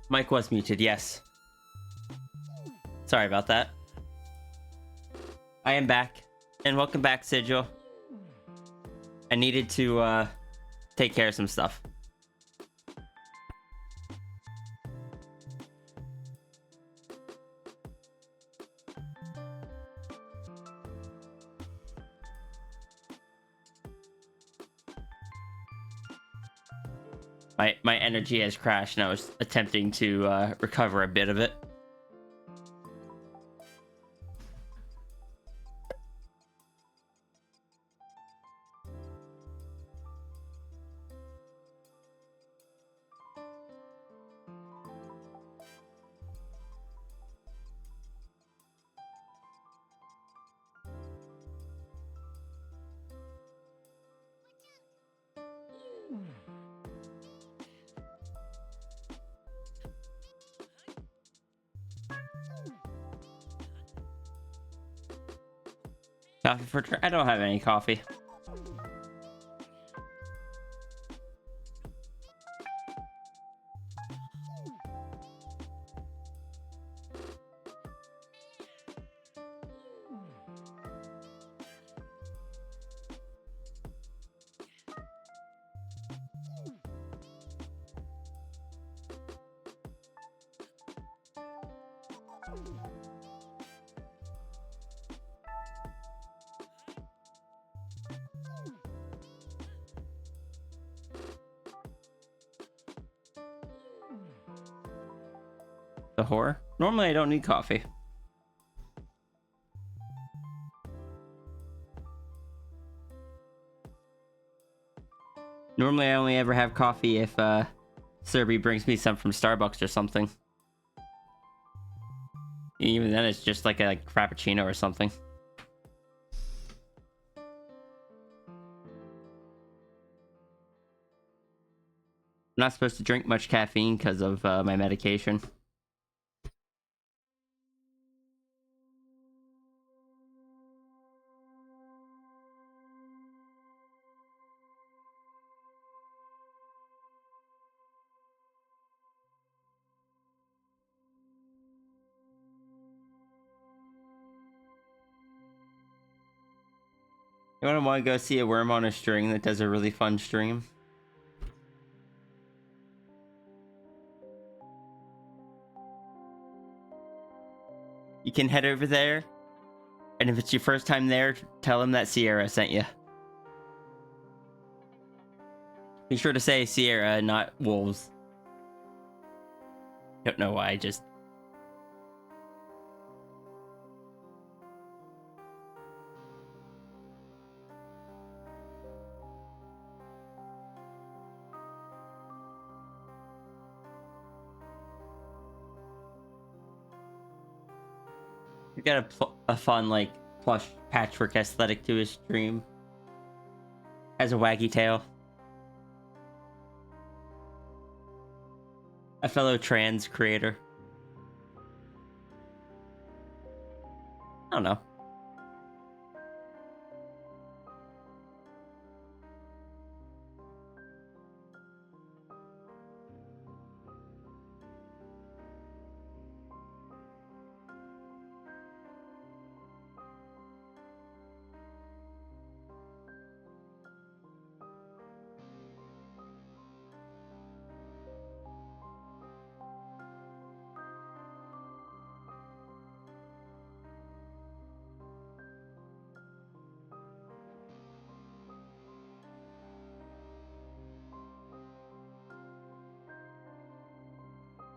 Mike was muted, yes. Sorry about that. I am back. And welcome back, Sigil. I needed to take care of some stuff. My energy has crashed and I was attempting to recover a bit of it. Coffee for I don't have any coffee. The horror? Normally I don't need coffee. Normally I only ever have coffee if Serby brings me some from Starbucks or something. Even then it's just like a frappuccino or something. I'm not supposed to drink much caffeine because of my medication. You want to go see a worm on a string that does a really fun stream? You can head over there, and if it's your first time there, tell them that Sierra sent you. Be sure to say Sierra, not wolves. Don't know why, just... You got a fun, like, plush patchwork aesthetic to his stream. Has a waggy tail. A fellow trans creator. I don't know.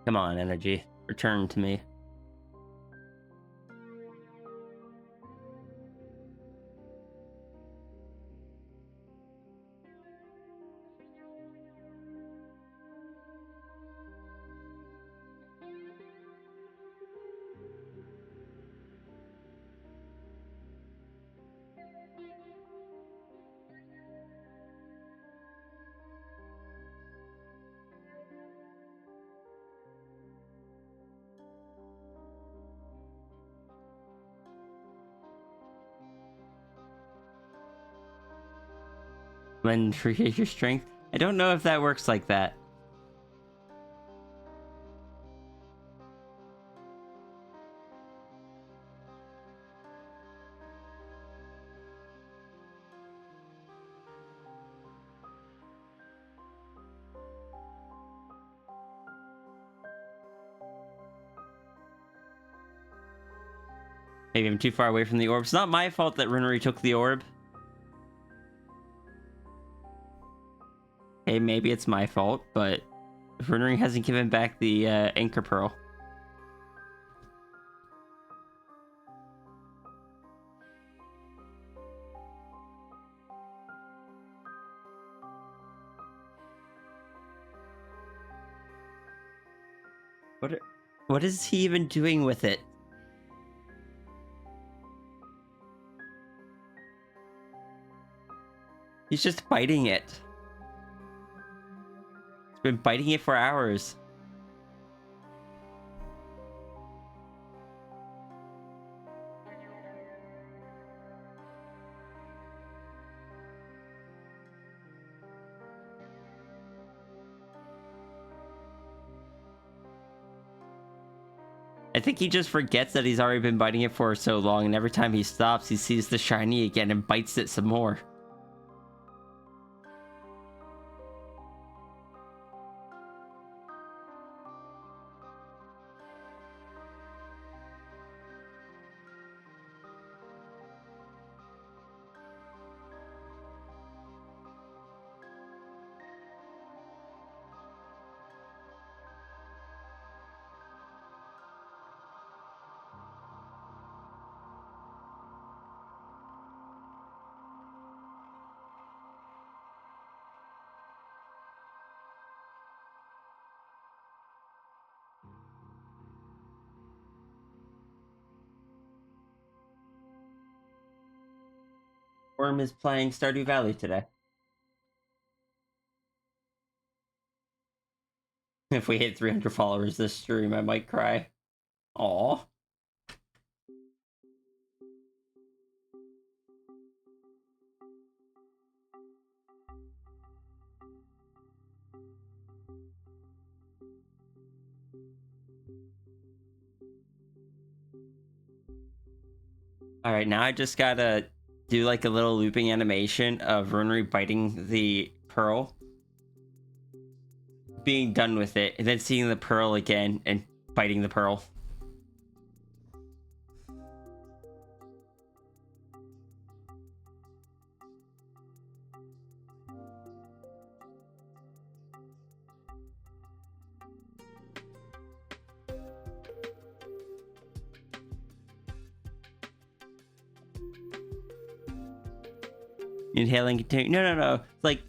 Come on, energy. Return to me. When create your strength. I don't know if that works like that. Maybe I'm too far away from the orb. It's not my fault that Runnery took the orb. Hey, maybe it's my fault, but Runnery hasn't given back the Anchor Pearl. What is he even doing with it? He's just biting it. He's been biting it for hours. I think he just forgets that he's already been biting it for so long, and every time he stops, he sees the shiny again and bites it some more. Worm is playing Stardew Valley today. If we hit 300 followers this stream, I might cry. Aww. Alright, now I just gotta do like a little looping animation of Runnery biting the pearl, being done with it, and then seeing the pearl again and biting the pearl. Inhaling, continue. No. Like,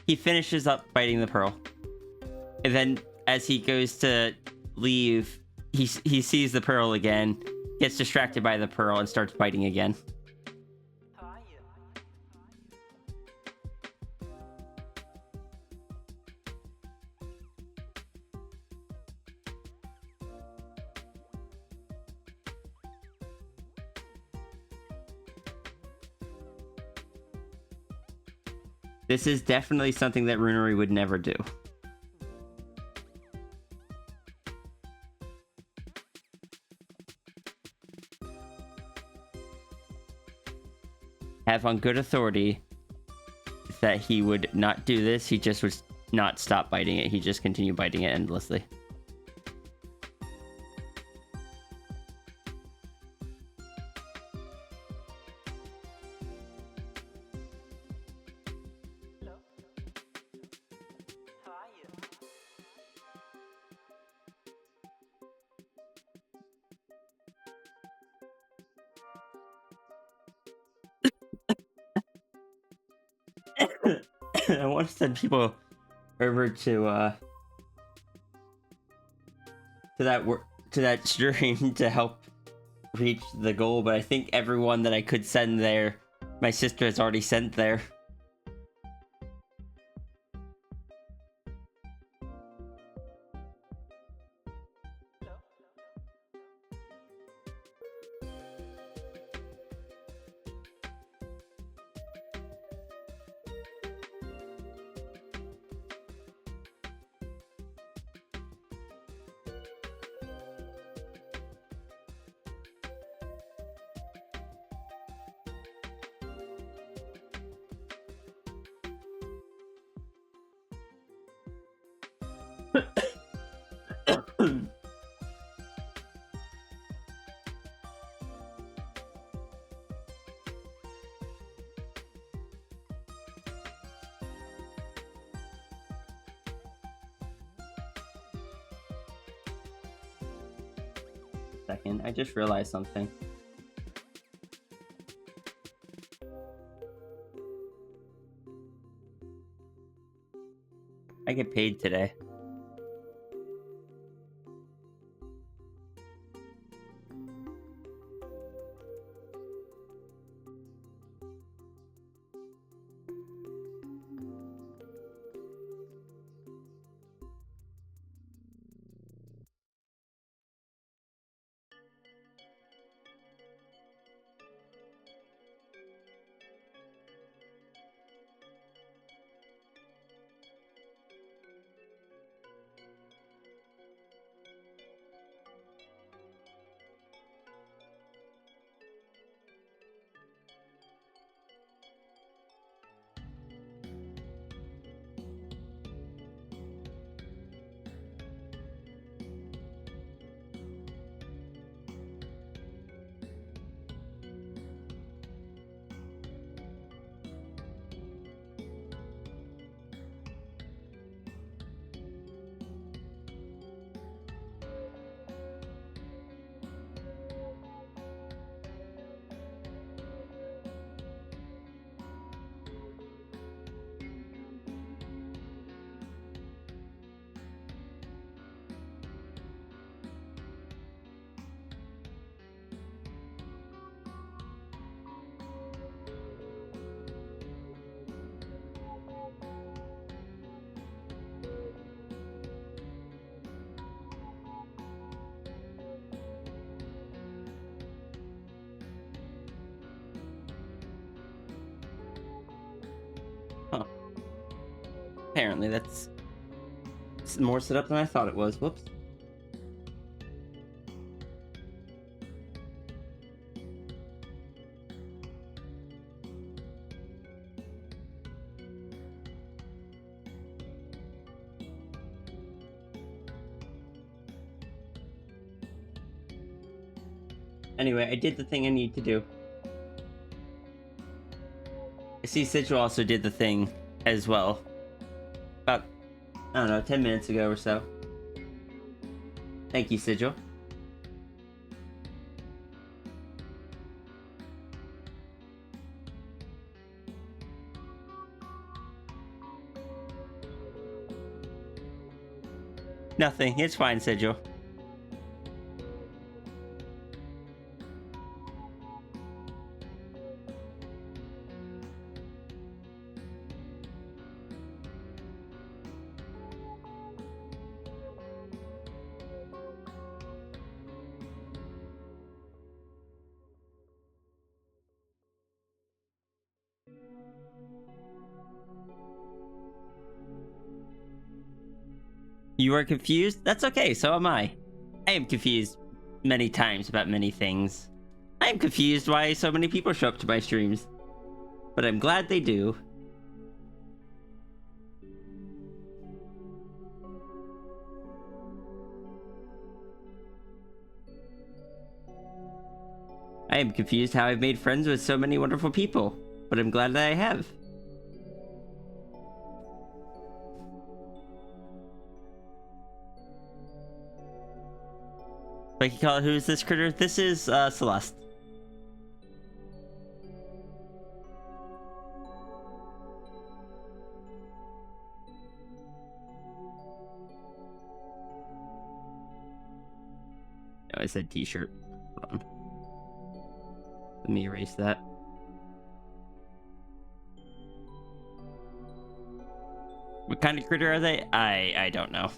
he finishes up biting the pearl. And then, as he goes to leave, he sees the pearl again, gets distracted by the pearl, and starts biting again. How are you? This is definitely something that Runnery would never do. Have on good authority that he would not do this. He just would not stop biting it. He just continue biting it endlessly. Hello? How are you? I want to send people over to that stream to help reach the goal, but I think everyone that I could send there, my sister has already sent there. Hello? Second, I just realized something. I get paid today. Huh. Apparently that's more set up than I thought it was. Whoops. Anyway, I did the thing I need to do. I see Sigil also did the thing as well. About, I don't know, 10 minutes ago or so. Thank you, Sigil. Nothing. It's fine, Sigil. You are confused? That's okay, so am I. I am confused many times about many things. I am confused why so many people show up to my streams. But I'm glad they do. I am confused how I've made friends with so many wonderful people. But I'm glad that I have. Like you call it, who is this critter? This is Celeste. No, I said t-shirt. Hold on. Let me erase that. What kind of critter are they? I don't know.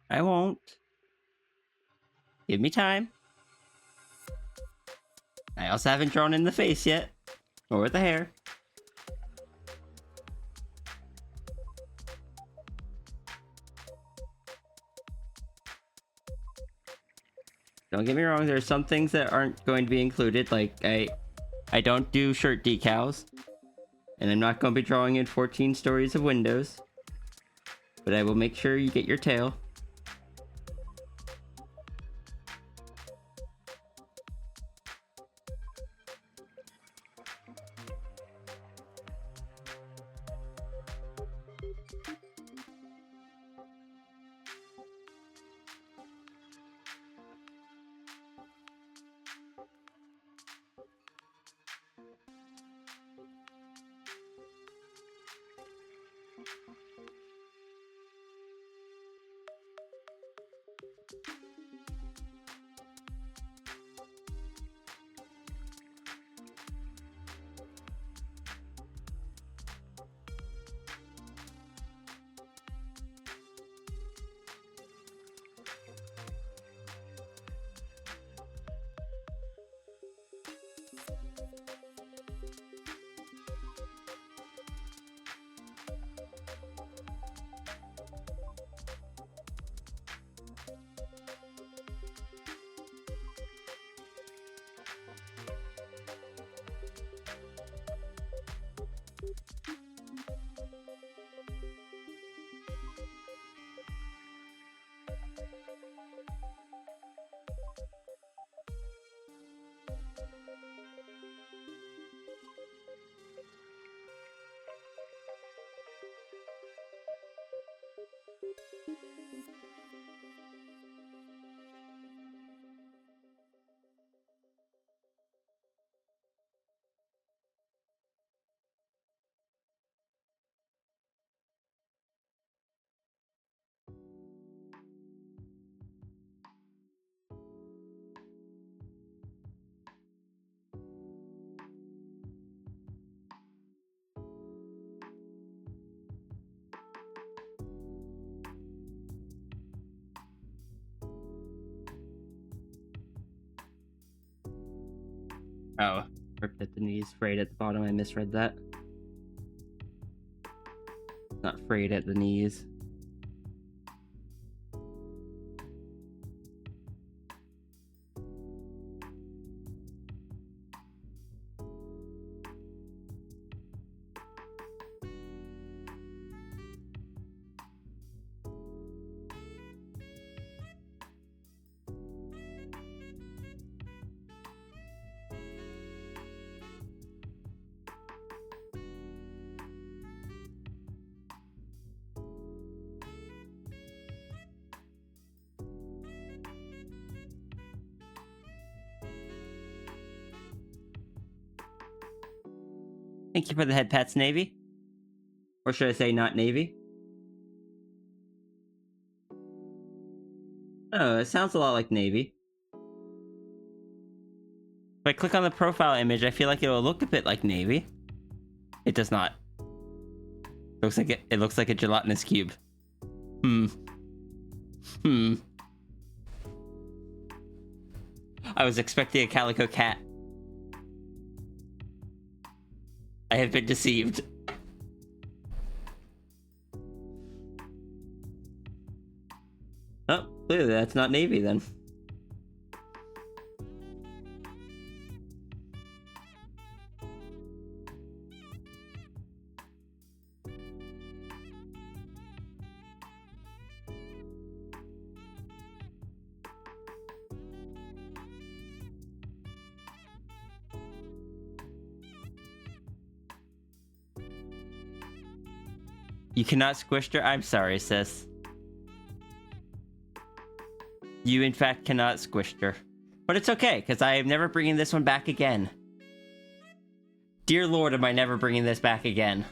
I won't. Give me time. I also haven't drawn in the face yet. Or the hair. Don't get me wrong, there are some things that aren't going to be included, like I don't do shirt decals, and I'm not going to be drawing in 14 stories of windows, but I will make sure you get your tail. Oh, ripped at the knees, frayed at the bottom. I misread that. Not frayed at the knees. Thank you for the head pats, Navy. Or should I say not Navy? Oh, it sounds a lot like Navy. If I click on the profile image, I feel like it will look a bit like Navy. It does not. It looks like a gelatinous cube. I was expecting a calico cat. I have been deceived. Oh, clearly that's not Navy then. You cannot squish her? I'm sorry, sis. You, in fact, cannot squish her. But it's okay, because I am never bringing this one back again. Dear Lord, am I never bringing this back again.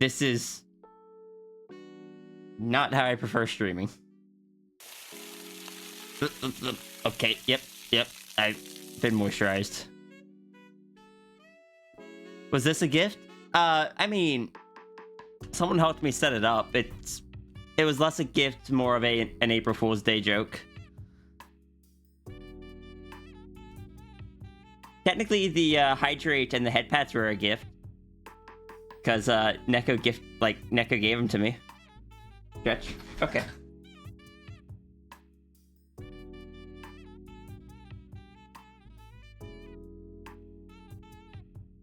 This is not how I prefer streaming. Okay, yep. I've been moisturized. Was this a gift? I mean, Someone helped me set it up. It was less a gift, more of an April Fool's Day joke. Technically, the hydrate and the head pads were a gift, because Neko gave them to me. Stretch. Okay.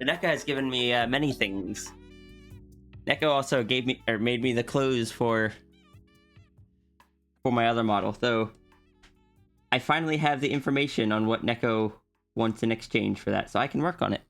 Neko has given me many things. Neko also made me the clothes for my other model, though I finally have the information on what Neko wants in exchange for that, so I can work on it.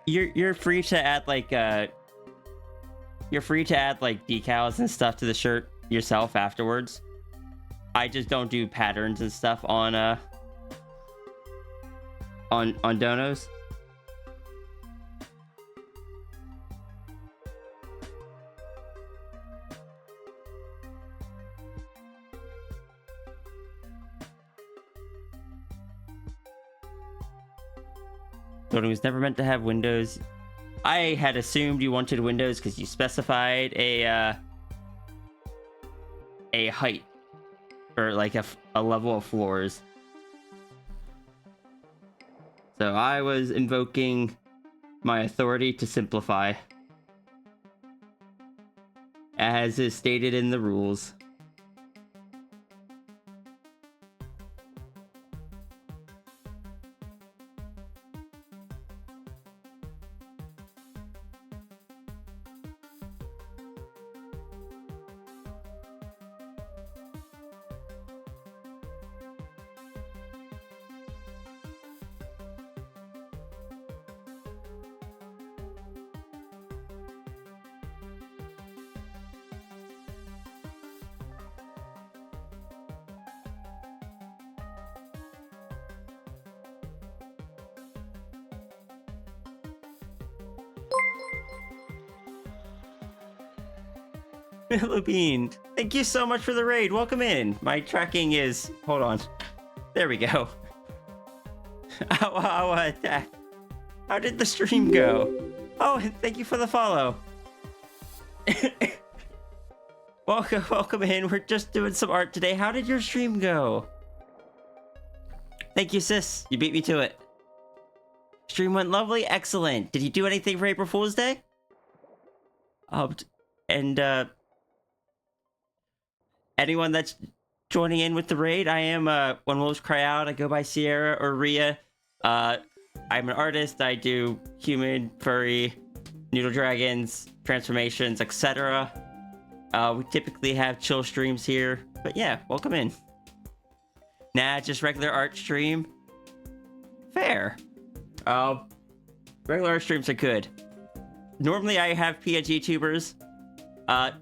You're free to add decals and stuff to the shirt yourself afterwards. I just don't do patterns and stuff on donos. But it was never meant to have windows. I had assumed you wanted windows because you specified a height or like a level of floors. So I was invoking my authority to simplify, as is stated in the rules. Lupine, thank you so much for the raid. Welcome in. My tracking is... Hold on. There we go. How did the stream go? Oh, thank you for the follow. Welcome in. We're just doing some art today. How did your stream go? Thank you, sis. You beat me to it. Stream went lovely. Excellent. Did you do anything for April Fool's Day? Anyone that's joining in with the raid, I am When Wolves Cry Out. I go by Sierra or Ria. I'm an artist. I do human, furry, noodle dragons, transformations, etc. We typically have chill streams here, but yeah, welcome in. Nah, just regular art stream. Fair. Regular art streams are good. Normally I have PNG tubers.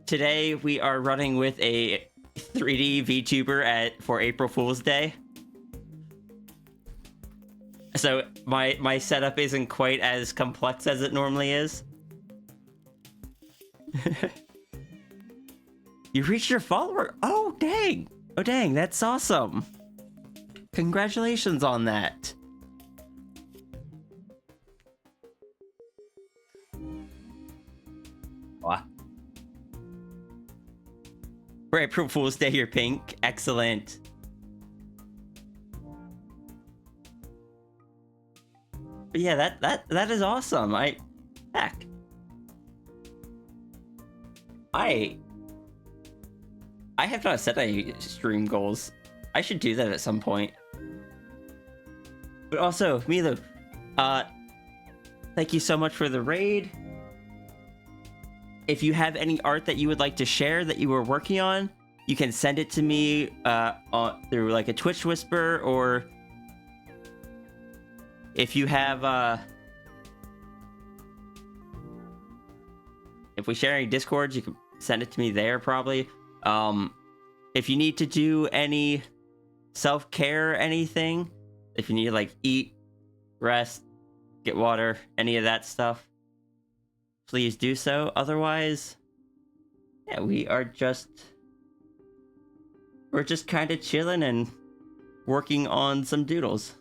Today we are running with a 3D VTuber for April Fool's Day. So my setup isn't quite as complex as it normally is. You reached your follower? Oh dang! Oh dang, that's awesome. Congratulations on that. For April Fool's Day, you're pink. Excellent. But yeah, that is awesome. Heck. I have not set any stream goals. I should do that at some point. But also, Milo, thank you so much for the raid. If you have any art that you would like to share that you were working on, you can send it to me through like a Twitch whisper, or if you have if we share any Discords, you can send it to me there probably. If you need to do any self-care or anything, if you need to like eat, rest, get water, any of that stuff, please do so. Otherwise, yeah, we're just kind of chilling and working on some doodles.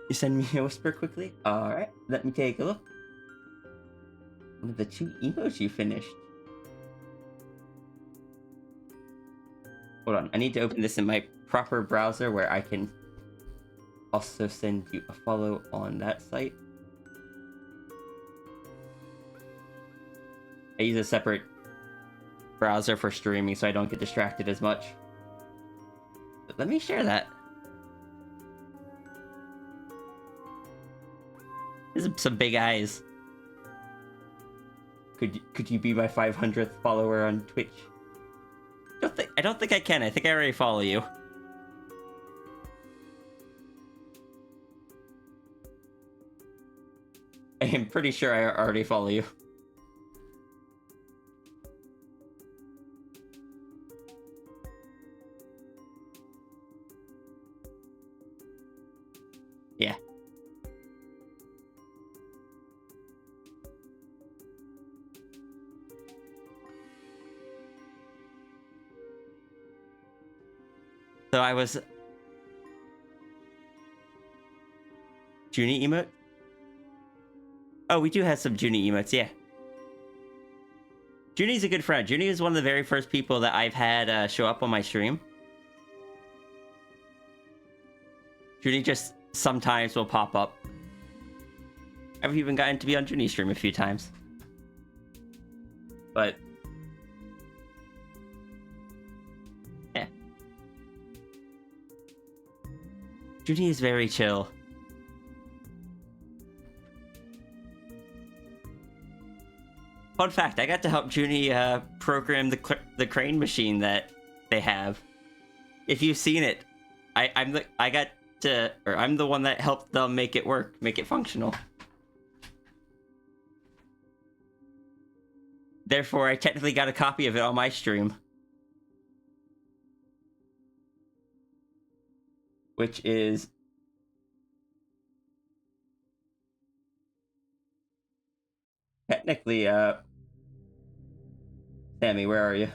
You send me a whisper quickly? Alright, let me take a look. One of the 2 emotes you finished. Hold on, I need to open this in my proper browser where I can also send you a follow on that site. I use a separate browser for streaming so I don't get distracted as much. But let me share that. There's some big eyes. Could you be my 500th follower on Twitch? I don't think I can. I think I already follow you. I am pretty sure I already follow you. Yeah. So I was... Junie emote? Oh, we do have some Junie emotes, yeah. Junie's a good friend. Junie is one of the very first people that I've had show up on my stream. Junie just sometimes will pop up. I've even gotten to be on Junie's stream a few times. But... yeah. Junie is very chill. Fun fact, I got to help Junie program the crane machine that they have. If you've seen it, I'm the one that helped them make it work, make it functional. Therefore, I technically got a copy of it on my stream. Which is... technically, Sammy, where are you?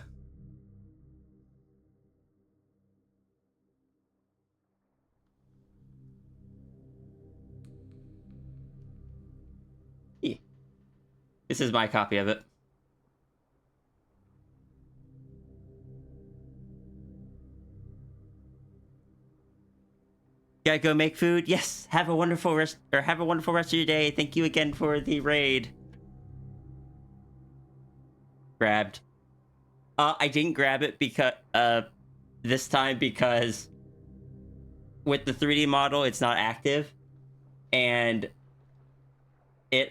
Yeah. This is my copy of it. Gotta go make food? Yes. Have a wonderful rest of your day. Thank you again for the raid. Grabbed. I didn't grab it because this time because with the 3D model it's not active, and it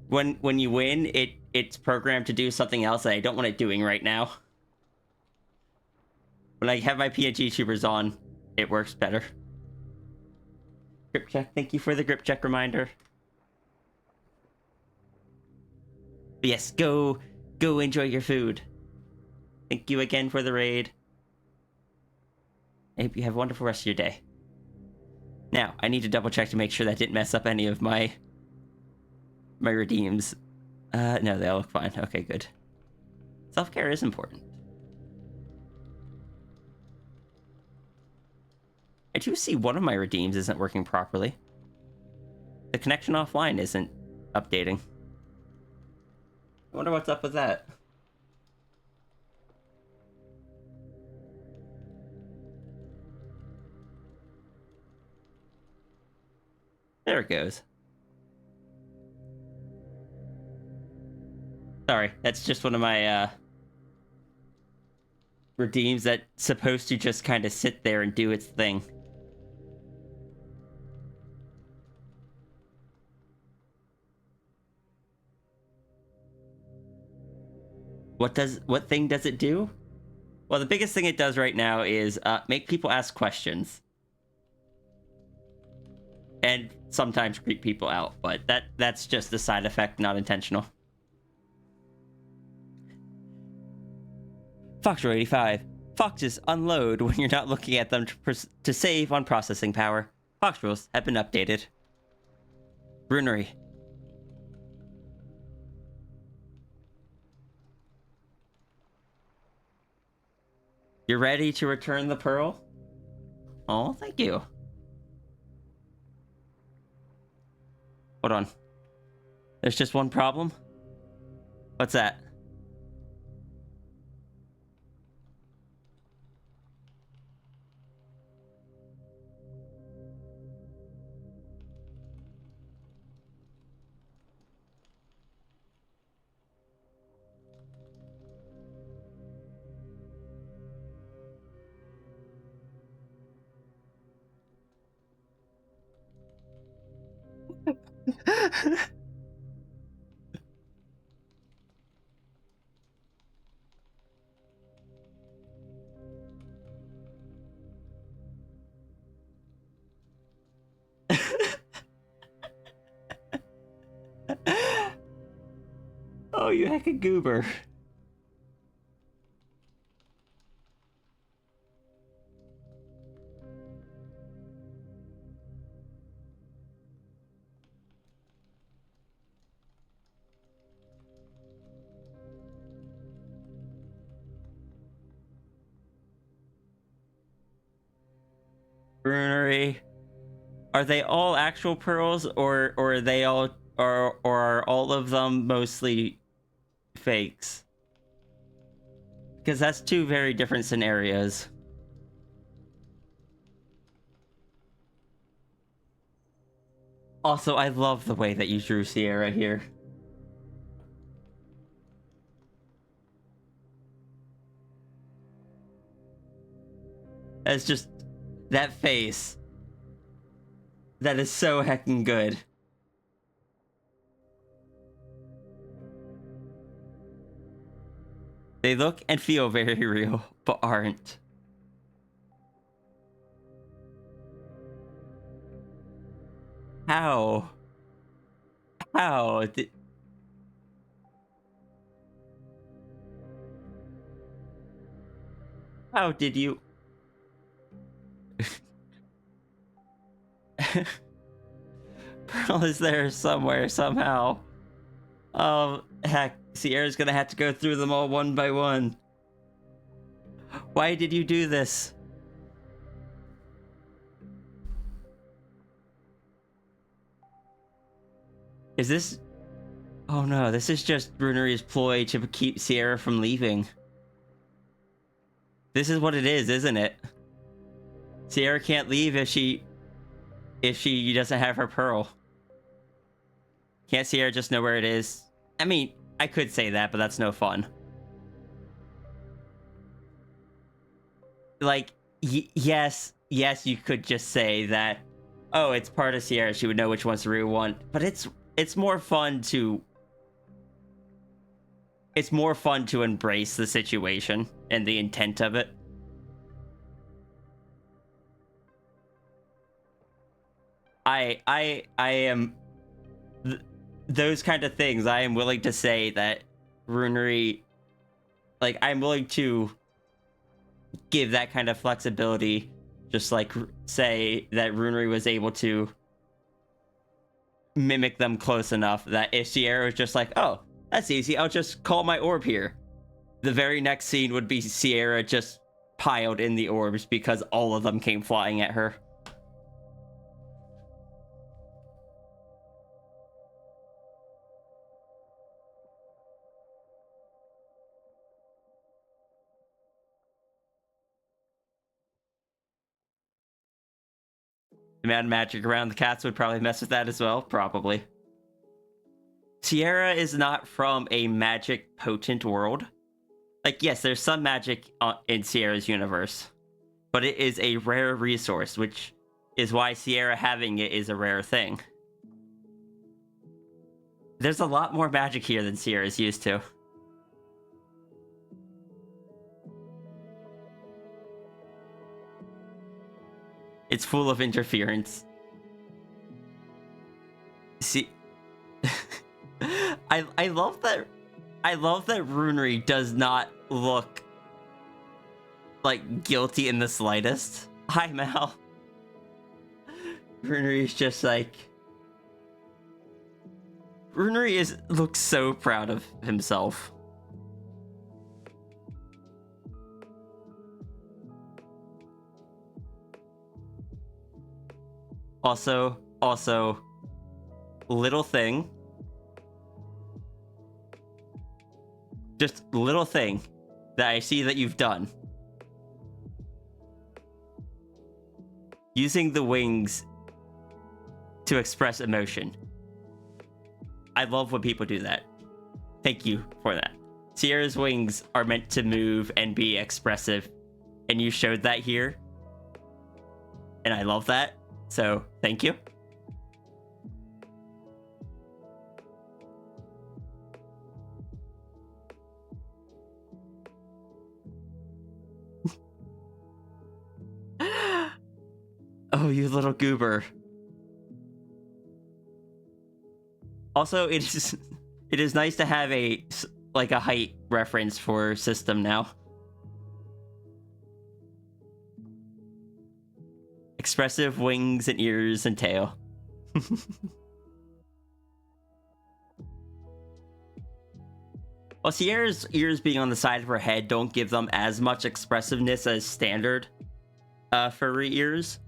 when you win it's programmed to do something else that I don't want it doing right now. When I have my PNG tubers on, it works better. Grip check. Thank you for the grip check reminder. But yes, go enjoy your food. Thank you again for the raid. I hope you have a wonderful rest of your day. Now, I need to double check to make sure that didn't mess up any of my redeems. No, they all look fine. Okay, good. Self-care is important. I do see one of my redeems isn't working properly. The connection offline isn't updating. I wonder what's up with that. There it goes. Sorry, that's just one of my redeems that's supposed to just kind of sit there and do its thing. What thing does it do? Well, the biggest thing it does right now is make people ask questions. And sometimes creep people out, but that's just a side effect, not intentional. Foxtrot 85. Foxes unload when you're not looking at them to save on processing power. Fox rules have been updated. Brunery. You're ready to return the pearl? Oh, thank you. Hold on. There's just one problem? What's that? Oh, you heckin' goober. Brunery. Are they all actual pearls, or are they all, or are all of them mostly fakes? Because that's two very different scenarios. Also, I love the way that you drew Sierra here. It's just that face. That is so heckin' good. They look and feel very real, but aren't. How? How? How did you... Pearl is there somewhere, somehow. Oh, heck. Sierra's gonna have to go through them all one by one. Why did you do this? Is this... Oh no, this is just Brunery's ploy to keep Sierra from leaving. This is what it is, isn't it? Sierra can't leave if she doesn't have her pearl. Can't Sierra just know where it is? I mean, I could say that, but that's no fun. Like, yes, you could just say that, oh, it's part of Sierra, she would know which ones to really want, but it's more fun to... It's more fun to embrace the situation and the intent of it. I am... those kind of things, I am willing to say that Brunery... Like, I'm willing to give that kind of flexibility. Just, like, say that Brunery was able to mimic them close enough that if Sierra was just like, oh, that's easy, I'll just call my orb here. The very next scene would be Sierra just piled in the orbs because all of them came flying at her. The mad magic around the cats would probably mess with that as well, probably. Sierra is not from a magic potent world. Like, yes, there's some magic in Sierra's universe, but it is a rare resource, which is why Sierra having it is a rare thing. There's a lot more magic here than Sierra's used to. It's full of interference. See, I love that. I love that Runery does not look like guilty in the slightest. Hi, Mal. Runery is just like. Runery looks so proud of himself. Also, little thing. Just little thing that I see that you've done. Using the wings to express emotion. I love when people do that. Thank you for that. Sierra's wings are meant to move and be expressive, and you showed that here. And I love that. So, thank you. Oh, you little goober. Also, it is nice to have a height reference for system now. Expressive wings and ears and tail. Well, Sierra's ears being on the side of her head don't give them as much expressiveness as standard furry ears.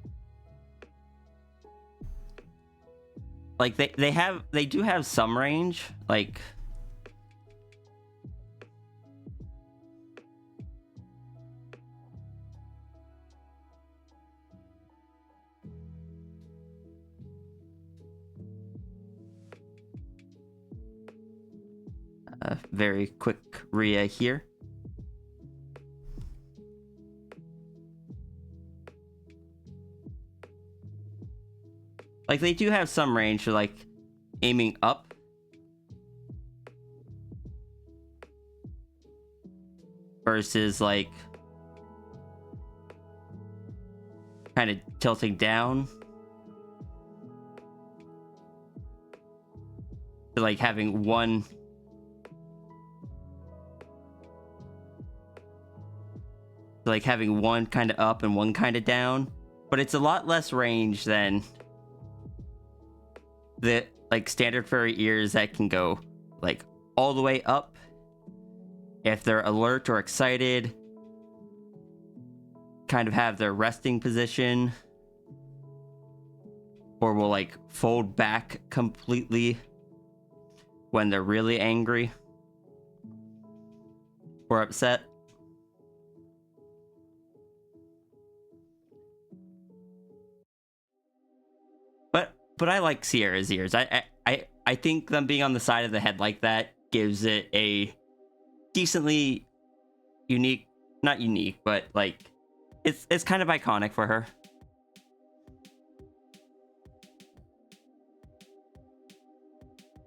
Like they do have some range, like a very quick Rhea here. Like, they do have some range for, like, aiming up. Versus, like, kind of tilting down. To, like, having one... like, having one kind of up and one kind of down. But it's a lot less range than... the like standard furry ears that can go like all the way up if they're alert or excited, kind of have their resting position, or will like fold back completely when they're really angry or upset. But I like Sierra's ears. I think them being on the side of the head like that gives it a decently unique, not unique, but like it's kind of iconic for her.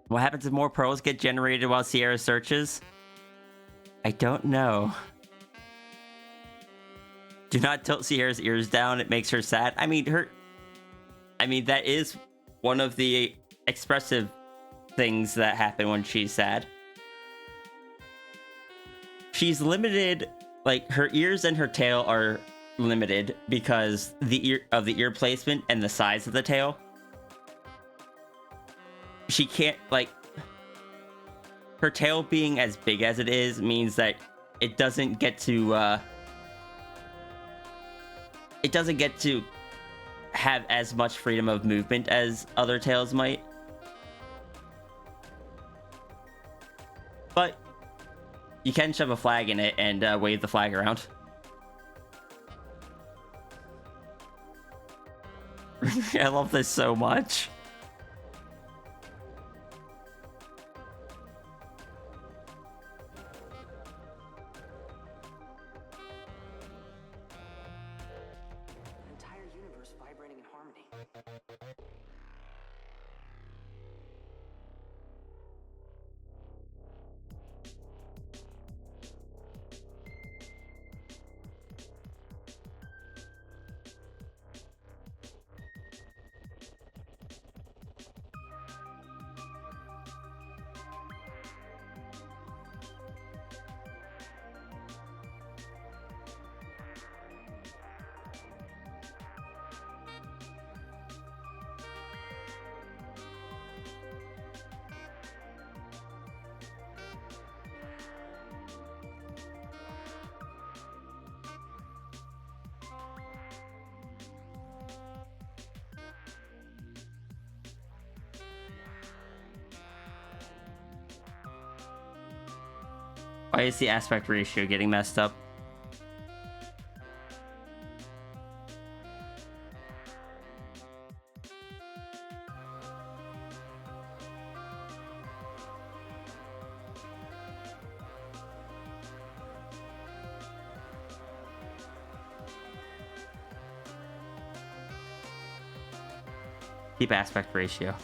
What happens if more pearls get generated while Sierra searches? I don't know. Do not tilt Sierra's ears down. It makes her sad. I mean, that is one of the expressive things that happen when she's sad. She's limited, like her ears and her tail are limited because the ear placement and the size of the tail. She can't, like, her tail being as big as it is means that it doesn't get to it doesn't get to have as much freedom of movement as other tails might. But you can shove a flag in it and wave the flag around. I love this so much. An entire universe vibrating in harmony. Why is the aspect ratio getting messed up? Keep aspect ratio.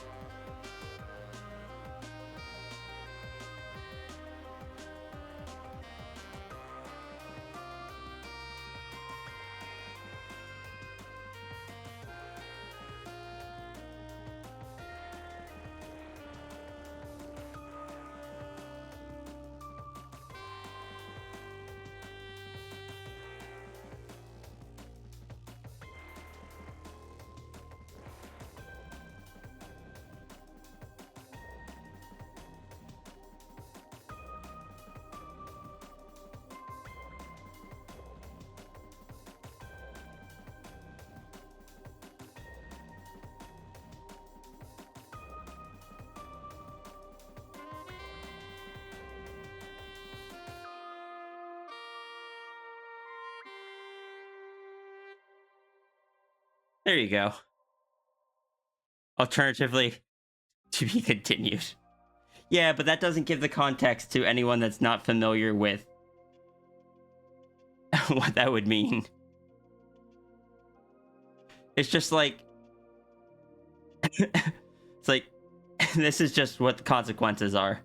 There you go. Alternatively, to be continued. Yeah, but that doesn't give the context to anyone that's not familiar with what that would mean. It's just like... it's like, this is just what the consequences are.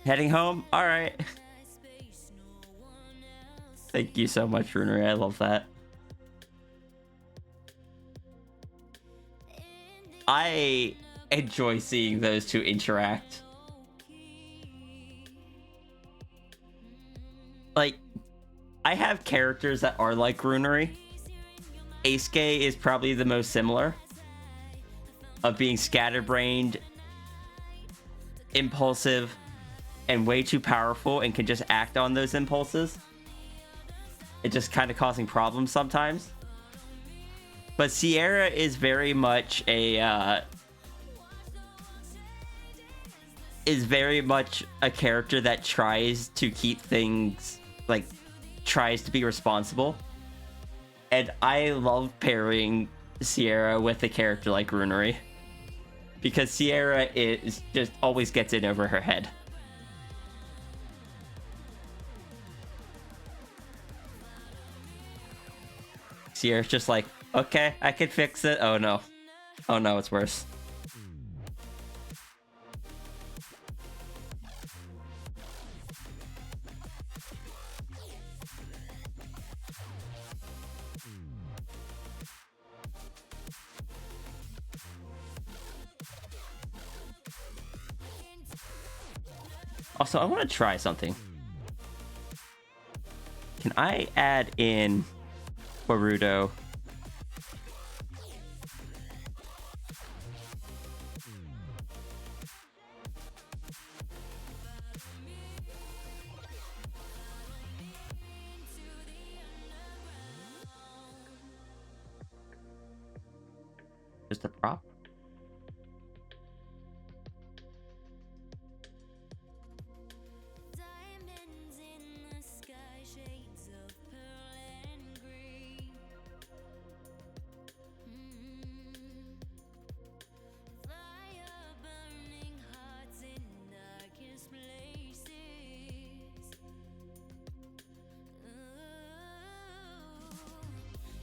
Heading home? Alright. Thank you so much, Runery. I love that. I enjoy seeing those two interact. Like, I have characters that are like Runery. Eisuke is probably the most similar. Of being scatterbrained, impulsive, and way too powerful and can just act on those impulses. It just kind of causing problems sometimes. But Sierra is very much a character that tries to keep things, like, tries to be responsible. And I love pairing Sierra with a character like Runery, because Sierra is just always gets in over her head. Sierra's just like, okay, I can fix it. Oh no. Oh no, it's worse. Also, I want to try something. Can I add in Boruto? Just a prop. Diamonds in the sky, shades of pearl and green. Fire burning hearts in darkest places.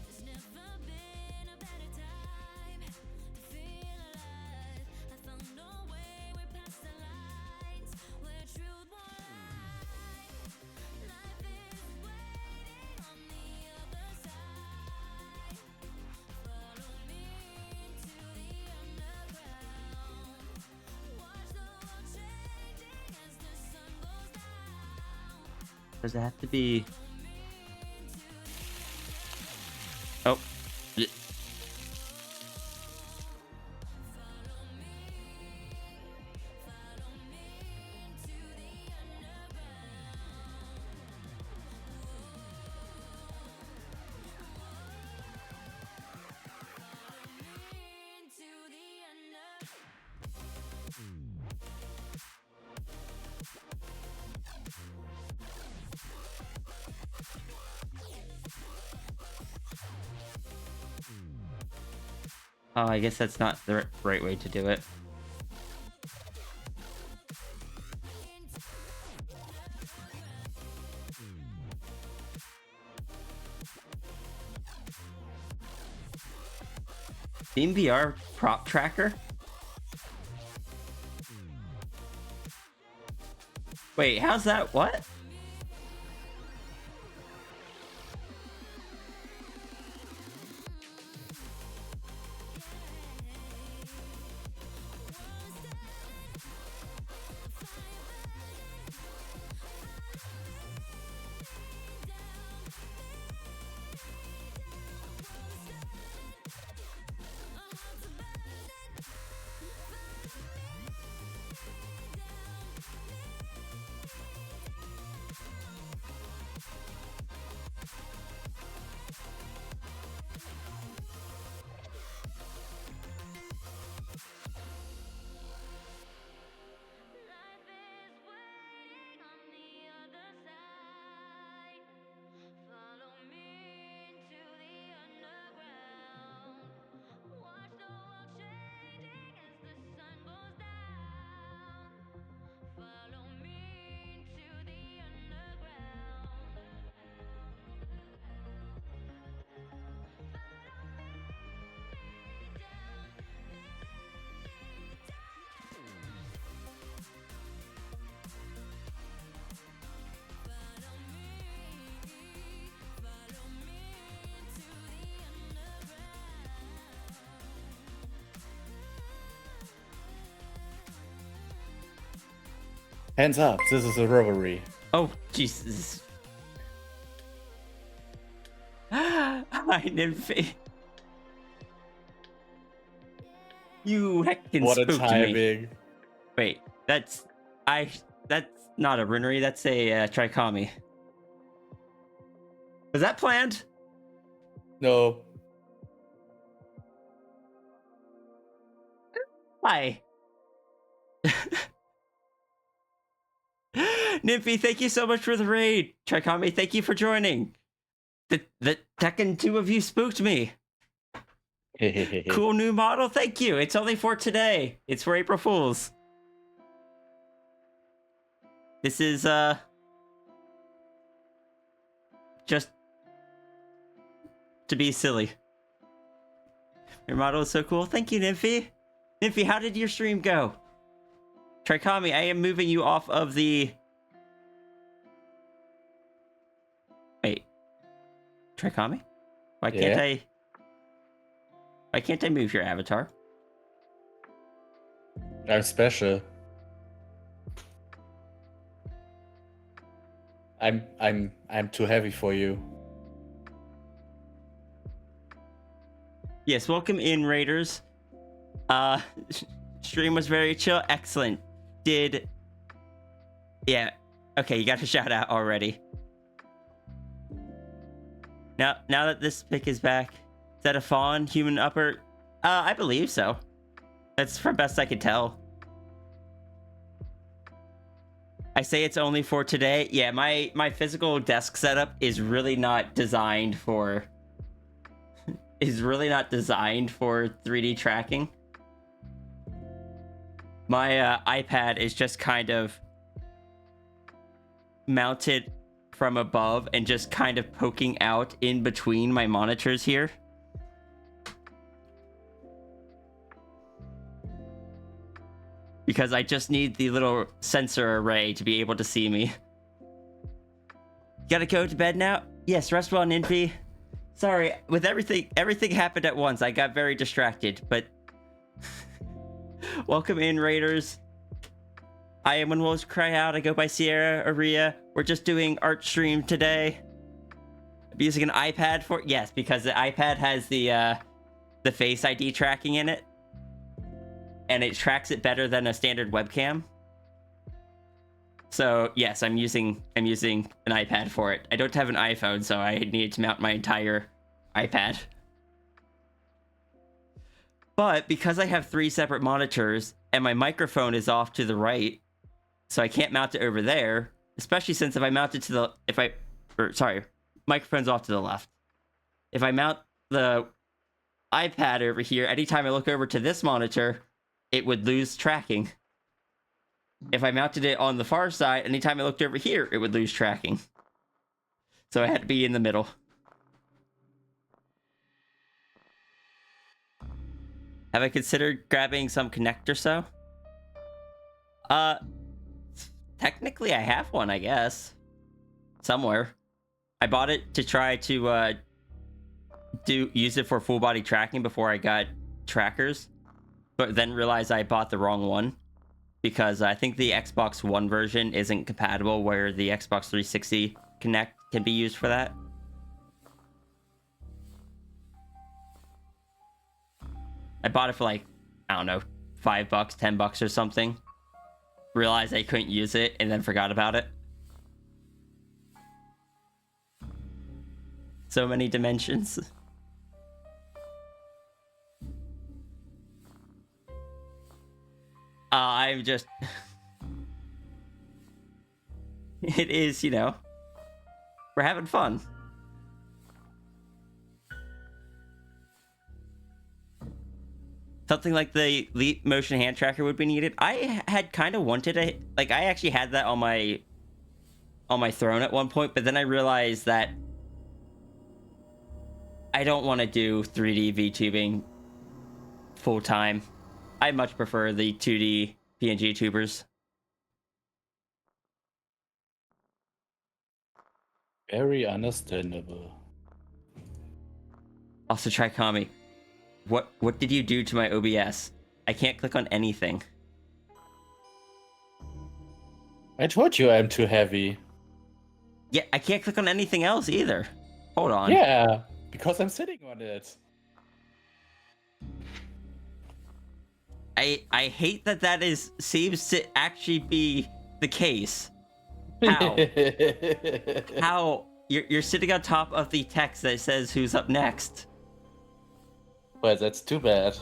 There's never been a better time to feel alive. I found a way, we're past the lines where truth won't lie. Life is waiting on the other side. Follow me into the underground. Watch the world changing as the sun goes down. Does it have to be? Oh. Y- Into the under. Oh, I guess that's not the right way to do it. Team VR prop tracker? Wait, how's that? What? Life is waiting on the other side. Follow me into the underground. Watch the world changing as the sun goes down. Follow me into the underground. Hands up, this is a robbery. Oh, Jesus. I didn't You heckin' What a spooked me. timing. Wait, that's not a runery, that's a trichomy. Was that planned? No. Hi. Nymphy, thank you so much for the raid. Trichomy, thank you for joining. The Tekken 2 of you spooked me. Cool new model, thank you. It's only for today. It's for April Fools. This is just to be silly. Your model is so cool. Thank you, Nymphy. Nymphy, how did your stream go? Trichomy, I am moving you off of the... Wait. Trichomy? Why can't Yeah? I... Why can't I move your avatar? I'm special. I'm too heavy for you. Yes, welcome in, Raiders. Stream was very chill. Excellent. Yeah. Okay, you got a shout out already. Now that this pick is back, is that a fawn? Human upper? I believe so. That's from best I can tell. I say it's only for today. Yeah, my physical desk setup is really not designed for 3D tracking. My iPad is just kind of mounted from above and just kind of poking out in between my monitors here. Because I just need the little sensor array to be able to see me. Gotta go to bed now? Yes, rest well, Ninpy. Sorry, with everything happened at once. I got very distracted, but... Welcome in, Raiders. I am When Wolves Cry Out. I go by Sierra Aria. We're just doing art stream today. I'm using an iPad for... Yes, because the iPad has the Face ID tracking in it. And it tracks it better than a standard webcam. So yes, I'm using an iPad for it. I don't have an iPhone, so I needed to mount my entire iPad. But because I have 3 separate monitors and my microphone is off to the right, so I can't mount it over there, especially since if I mount it to the microphone's off to the left. If I mount the iPad over here, anytime I look over to this monitor, it would lose tracking. If I mounted it on the far side, anytime I looked over here, it would lose tracking. So I had to be in the middle. Have I considered grabbing some Connect or so? Technically I have one, I guess. Somewhere. I bought it to try to use it for full body tracking before I got trackers. But then realized I bought the wrong one. Because I think the Xbox One version isn't compatible where the Xbox 360 Connect can be used for that. I bought it for like, I don't know, $5, $10 or something. Realized I couldn't use it and then forgot about it. So many dimensions. I'm just... It is, you know... We're having fun. Something like the Leap Motion Hand Tracker would be needed. I had kind of wanted a... Like, I actually had that on my throne at one point, but then I realized that I don't want to do 3D VTubing full-time. I much prefer the 2D PNG tubers. Very understandable. Also, try Kami. What did you do to my OBS? I can't click on anything. I told you I'm too heavy. Yeah, I can't click on anything else either. Hold on. Yeah, because I'm sitting on it. I hate that seems to actually be the case. How? How? You're sitting on top of the text that says who's up next. Well, that's too bad.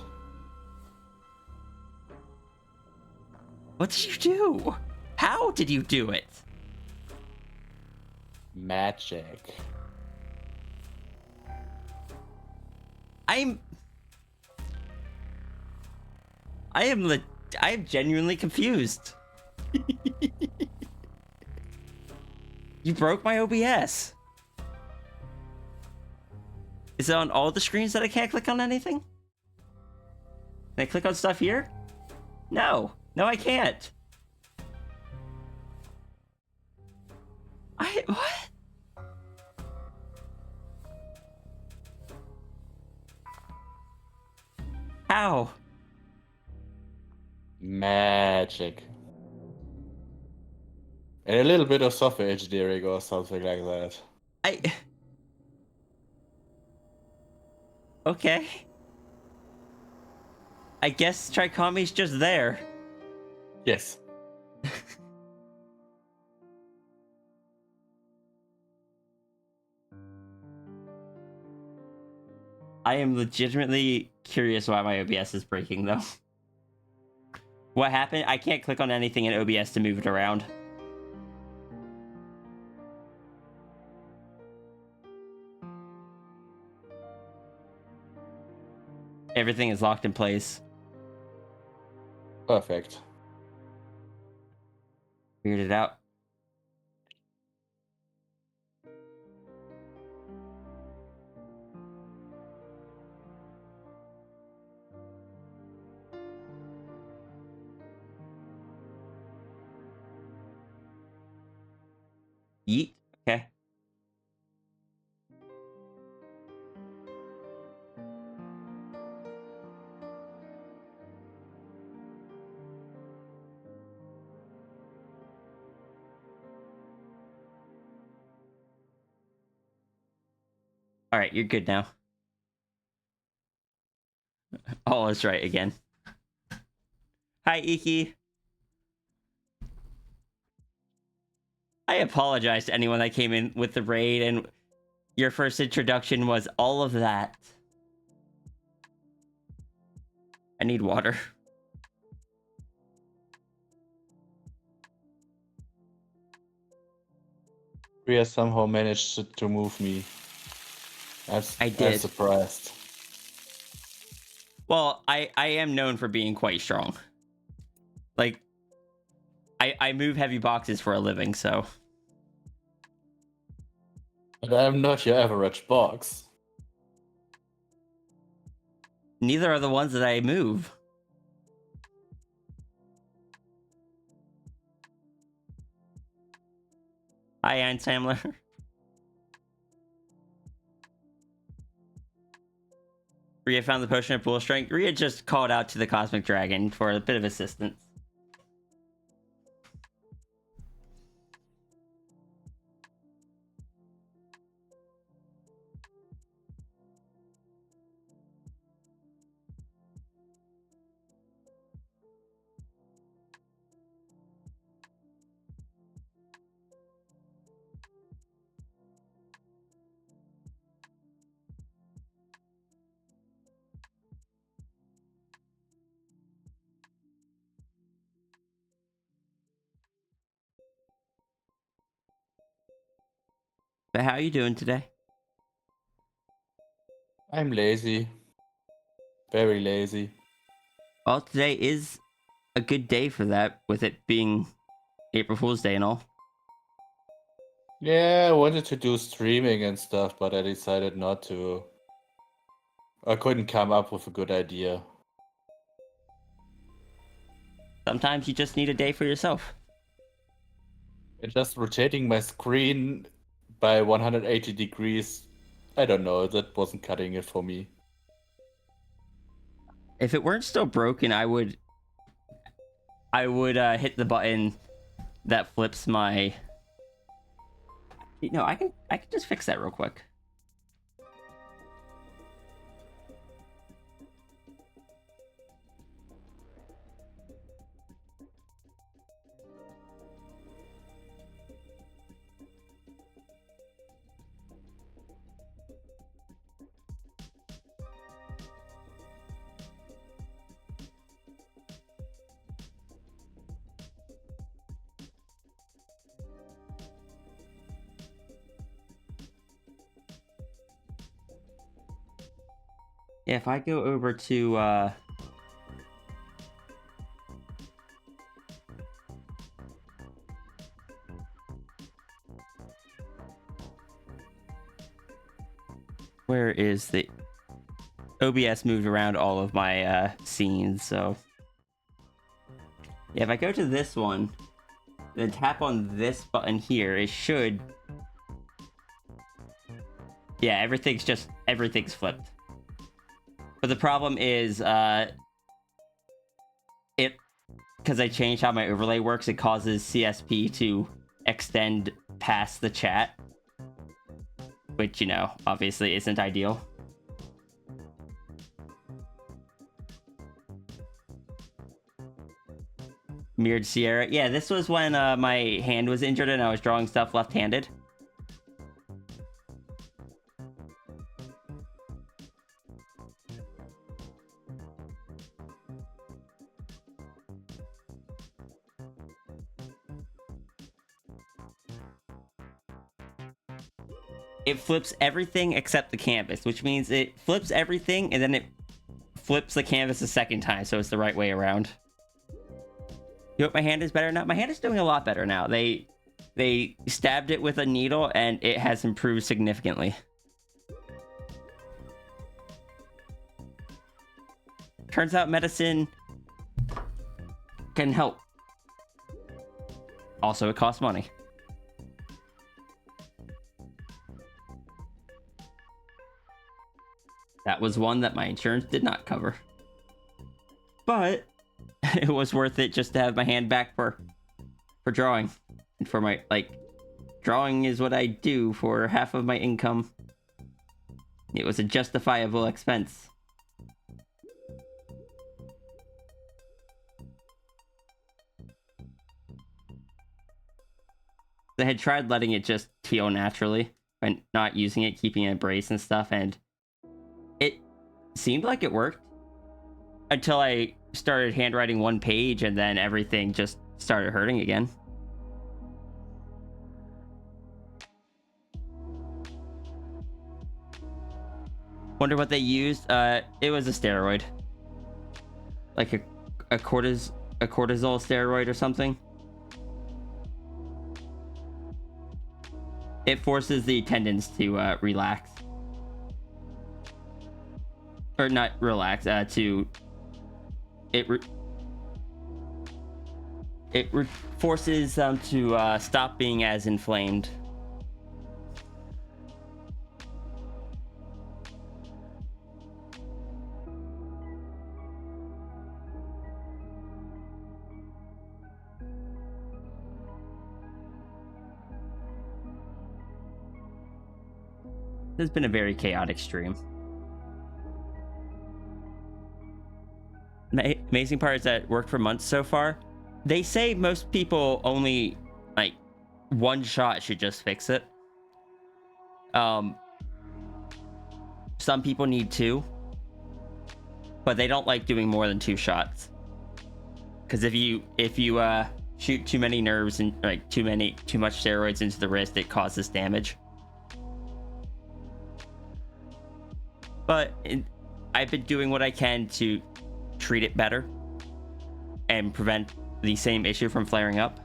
What did you do? How did you do it? Magic. I am genuinely confused. You broke my OBS. Is it on all the screens that I can't click on anything? Can I click on stuff here? No. No, I can't. What? How? Magic. And a little bit of software engineering or something like that. Okay. I guess Tricami's just there. Yes. I am legitimately curious why my OBS is breaking, though. What happened? I can't click on anything in OBS to move it around. Everything is locked in place. Perfect. Figured it out. Yeet. Okay. All right, you're good now. All is right again. Hi, Iki. I apologize to anyone that came in with the raid and your first introduction was all of that. I need water. Ria somehow managed to move me. I did. I'm surprised. Well, I am known for being quite strong. Like, I move heavy boxes for a living, so. But I'm not your average box. Neither are the ones that I move. Hi, Ann Samler. Rhea found the potion of pool strength. Rhea just called out to the Cosmic Dragon for a bit of assistance. But how are you doing today? I'm lazy. Very lazy. Well, today is a good day for that, with it being April Fool's Day and all. Yeah, I wanted to do streaming and stuff, but I decided not to. I couldn't come up with a good idea. Sometimes you just need a day for yourself. And just rotating my screen by 180 degrees, I don't know, that wasn't cutting it for me. If it weren't still broken, I would hit the button that flips my. No, I can just fix that real quick. Yeah, if I go over to where is the OBS moved around all of my scenes, so yeah, if I go to this one, then tap on this button here, it should. Yeah, everything's flipped. But the problem is, because I changed how my overlay works, it causes CSP to extend past the chat, which, you know, obviously isn't ideal. Mirrored Sierra. Yeah, this was when my hand was injured and I was drawing stuff left-handed. it flips everything except the canvas, which means it flips everything and then it flips the canvas a second time, so it's the right way around. You know what my hand is better now? My hand is doing a lot better now. They stabbed it with a needle and it has improved significantly. Turns out medicine can help. Also, it costs money. That was one that my insurance did not cover. But it was worth it just to have my hand back for drawing. And for my, like, drawing is what I do for half of my income. It was a justifiable expense. I had tried letting it just heal naturally and not using it, keeping it in brace and stuff, and it seemed like it worked until I started handwriting one page and then everything just started hurting again. Wonder what they used. It was a steroid, like a cortisol steroid or something. It forces the tendons to relax. Or not relax, forces them to stop being as inflamed. This has been a very chaotic stream. The amazing part is that it worked for months so far. They say most people only, like, one shot should just fix it. Some people need two, but they don't like doing more than 2 shots. Because if you shoot too many nerves and like too much steroids into the wrist, it causes damage. But I've been doing what I can to treat it better and prevent the same issue from flaring up.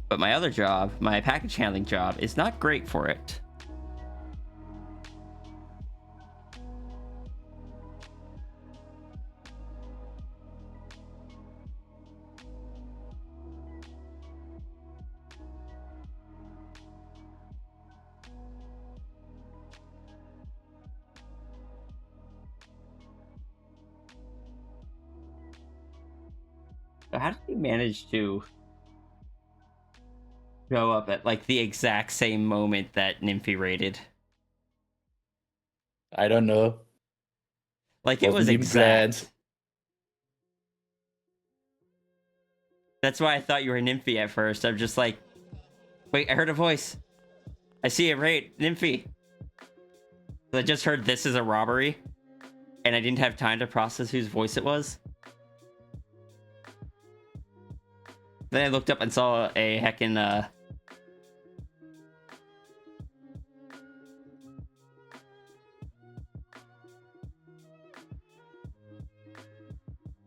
But my other job, my package handling job, is not great for it. So how did you manage to go up at like the exact same moment that Nymphy raided? I don't know. Like, it was Wasn't even exact. planned. That's why I thought you were Nymphy at first. I'm just like, wait, I heard a voice. I see it, right? Nymphy. I just heard this is a robbery, and I didn't have time to process whose voice it was. Then I looked up and saw a heckin'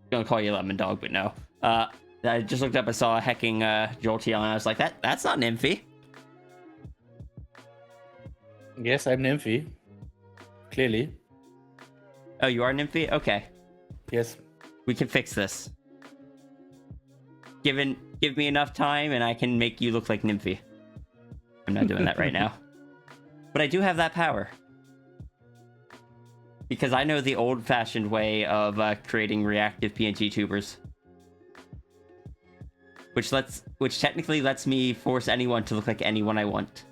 gonna call you Lemon Dog, but no. I just looked up and saw a hecking Jolteon, and I was like, that's not Nymphy. Yes, I'm Nymphy. Clearly. Oh, you are Nymphy? Okay. Yes. We can fix this. Give me enough time and I can make you look like Nymphy. I'm not doing that right now. But I do have that power. Because I know the old-fashioned way of creating reactive PNG tubers. Which technically lets me force anyone to look like anyone I want.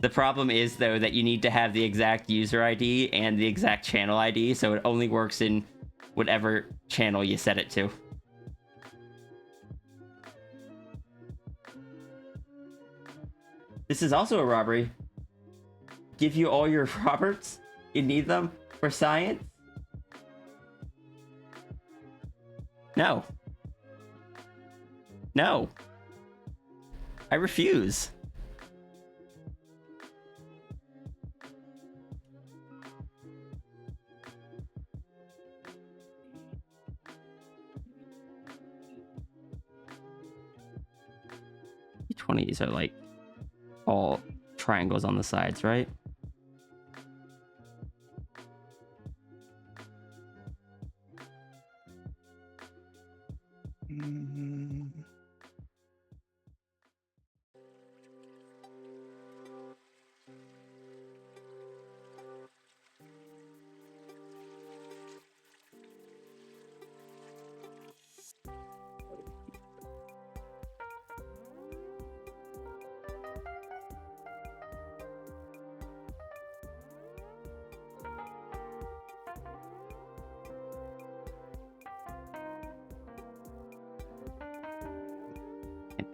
The problem is, though, that you need to have the exact user ID and the exact channel ID, so it only works in whatever channel you set it to. This is also a robbery. Give you all your Roberts? You need them for science? No. No. I refuse. D20s are like all triangles on the sides, right?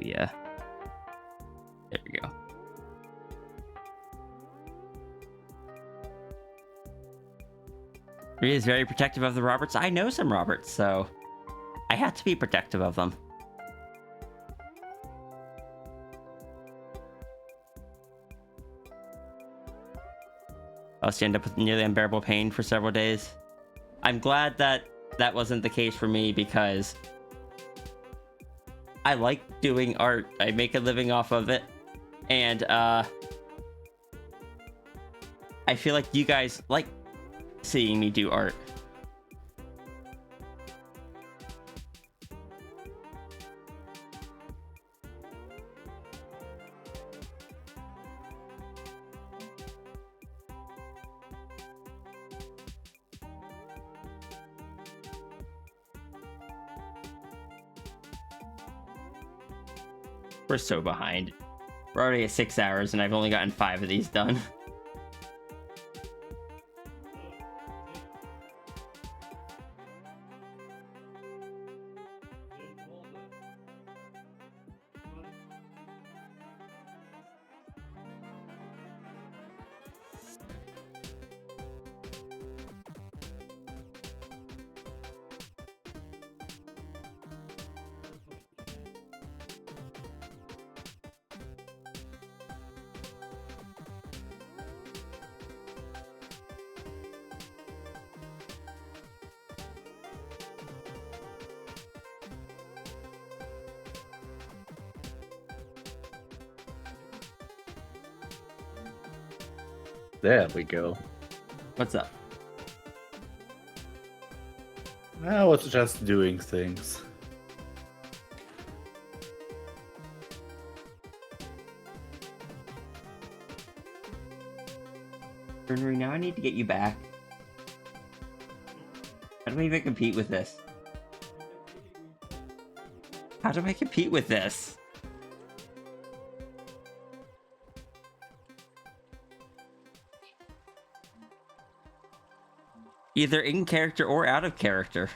Yeah. There we go. Rhea is very protective of the Roberts. I know some Roberts, so I have to be protective of them. Else you end up with nearly unbearable pain for several days. I'm glad that that wasn't the case for me because I like doing art. I make a living off of it. And I feel like you guys like seeing me do art. We're so behind. We're already at 6 hours and I've only gotten 5 of these done. There we go. What's up? I was just doing things. Henry, now I need to get you back. How do I even compete with this? How do I compete with this? Either in character or out of character.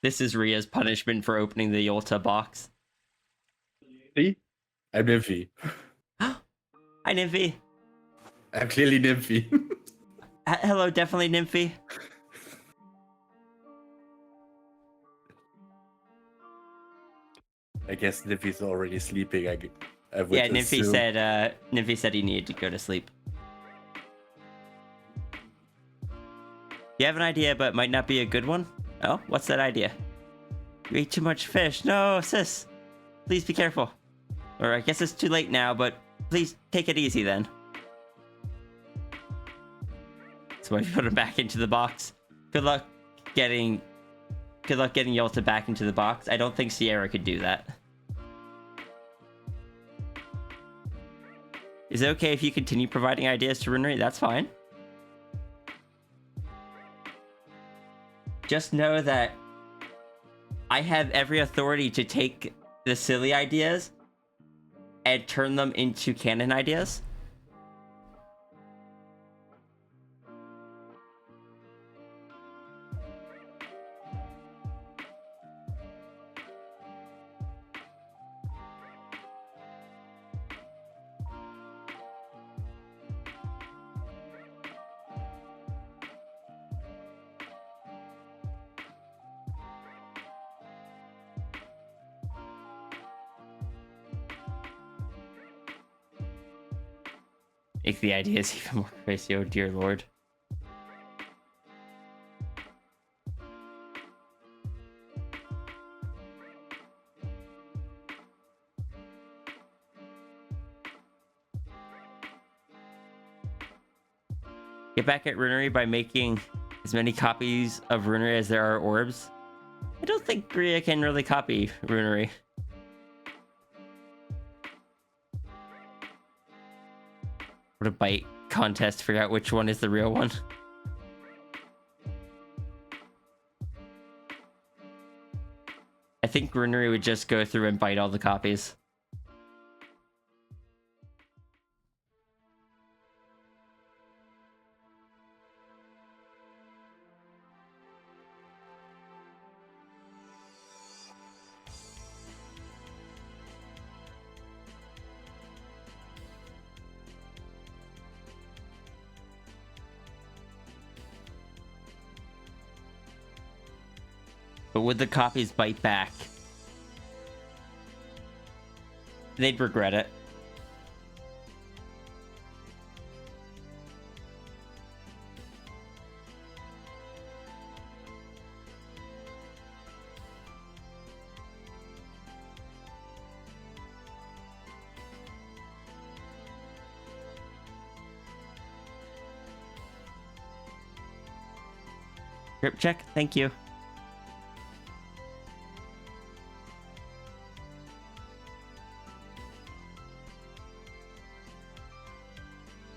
This is Rhea's punishment for opening the Yolta box. See? I'm Nymphy. Hi, Nymphy. I'm clearly Nymphy. Hello, definitely Nymphy. I guess Nymphy's already sleeping. I would Yeah, Nymphy assume. said he needed to go to sleep. You have an idea, but might not be a good one? Oh, what's that idea? You ate too much fish. No, sis. Please be careful. Or I guess it's too late now, but please take it easy then. So I put him back into the box. Good luck getting Yolta back into the box. I don't think Sierra could do that. Is it okay if you continue providing ideas to Runri? That's fine. Just know that I have every authority to take the silly ideas and turn them into canon ideas. Make the ideas even more crazy, oh dear lord. Get back at Runery by making as many copies of Runery as there are orbs. I don't think Gria can really copy Runery. What a bite contest to figure out which one is the real one. I think Runery would just go through and bite all the copies. But would the copies bite back? They'd regret it. Grip check, thank you.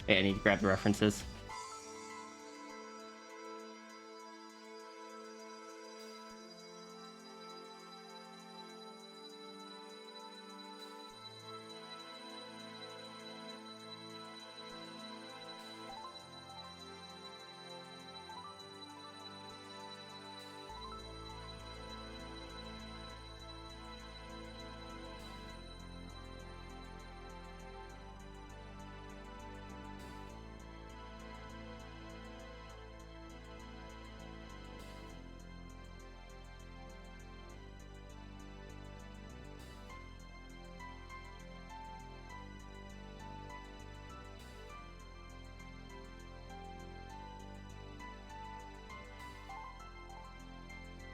Wait, I need to grab the references.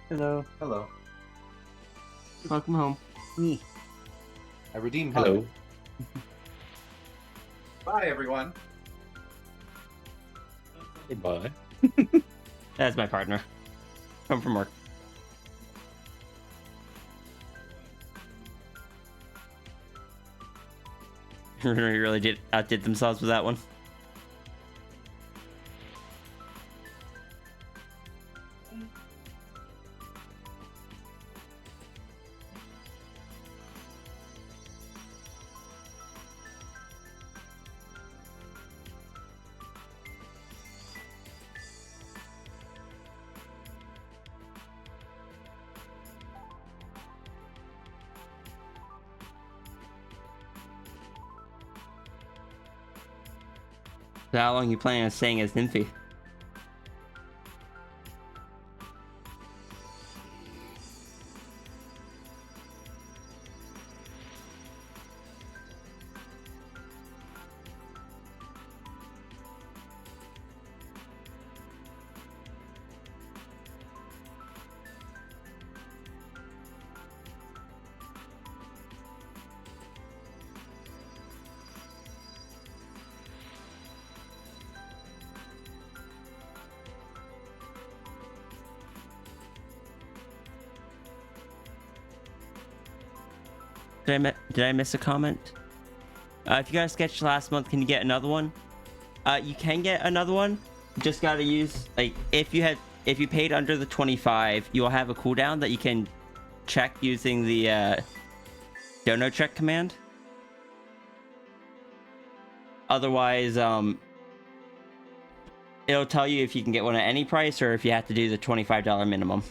Hello. Hello. Welcome home. Me. I redeemed Hello. money. Bye, everyone. Goodbye. That's my partner. Home from work. Really outdid themselves with that one. So how long you planning on staying as Nymphy? Did I miss a comment? If you got a sketch last month, can you get another one? You can get another one. You just gotta use, like, if you paid under the 25, you'll have a cooldown that you can check using the dono check command. Otherwise, it'll tell you if you can get one at any price or if you have to do the $25 minimum.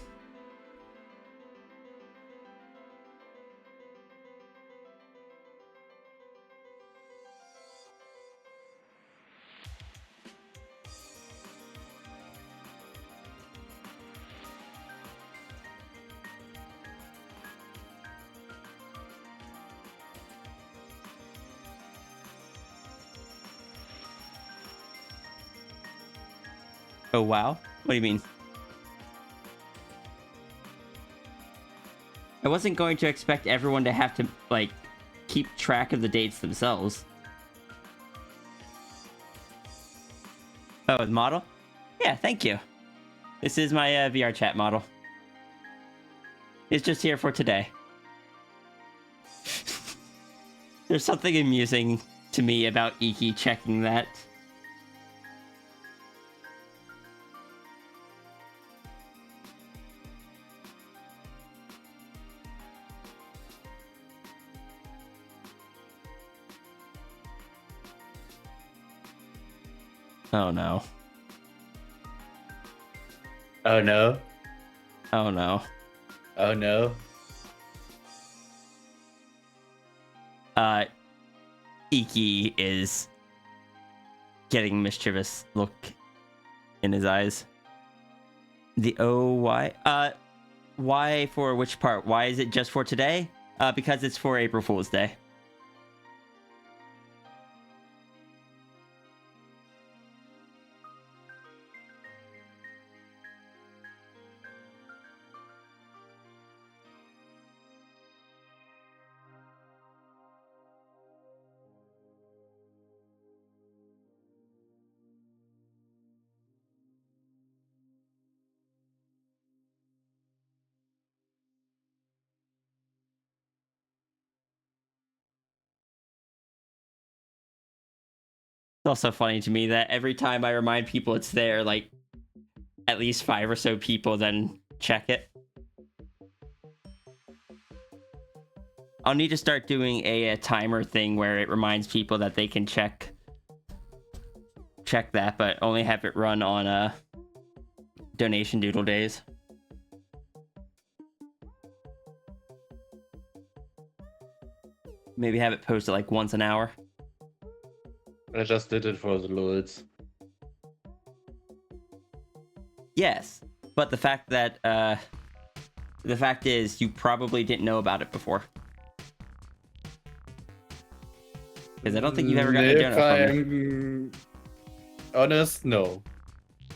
Oh wow. What do you mean? I wasn't going to expect everyone to have to like keep track of the dates themselves. Oh, the model? Yeah, thank you. This is my VR chat model. It's just here for today. There's something amusing to me about Iki checking that. Oh no. Oh no. Oh no. Oh no. Iki is getting mischievous look in his eyes. The why? Why for which part? Why is it just for today? Because it's for April Fool's Day. It's also funny to me that every time I remind people it's there, like, at least 5 or so people then check it. I'll need to start doing a timer thing where it reminds people that they can check that, but only have it run on donation doodle days. Maybe have it posted like once an hour. I just did it for the lulz. Yes, but the fact is you probably didn't know about it before. Because I don't think you've ever gotten a If donut from me. I'm honest, no.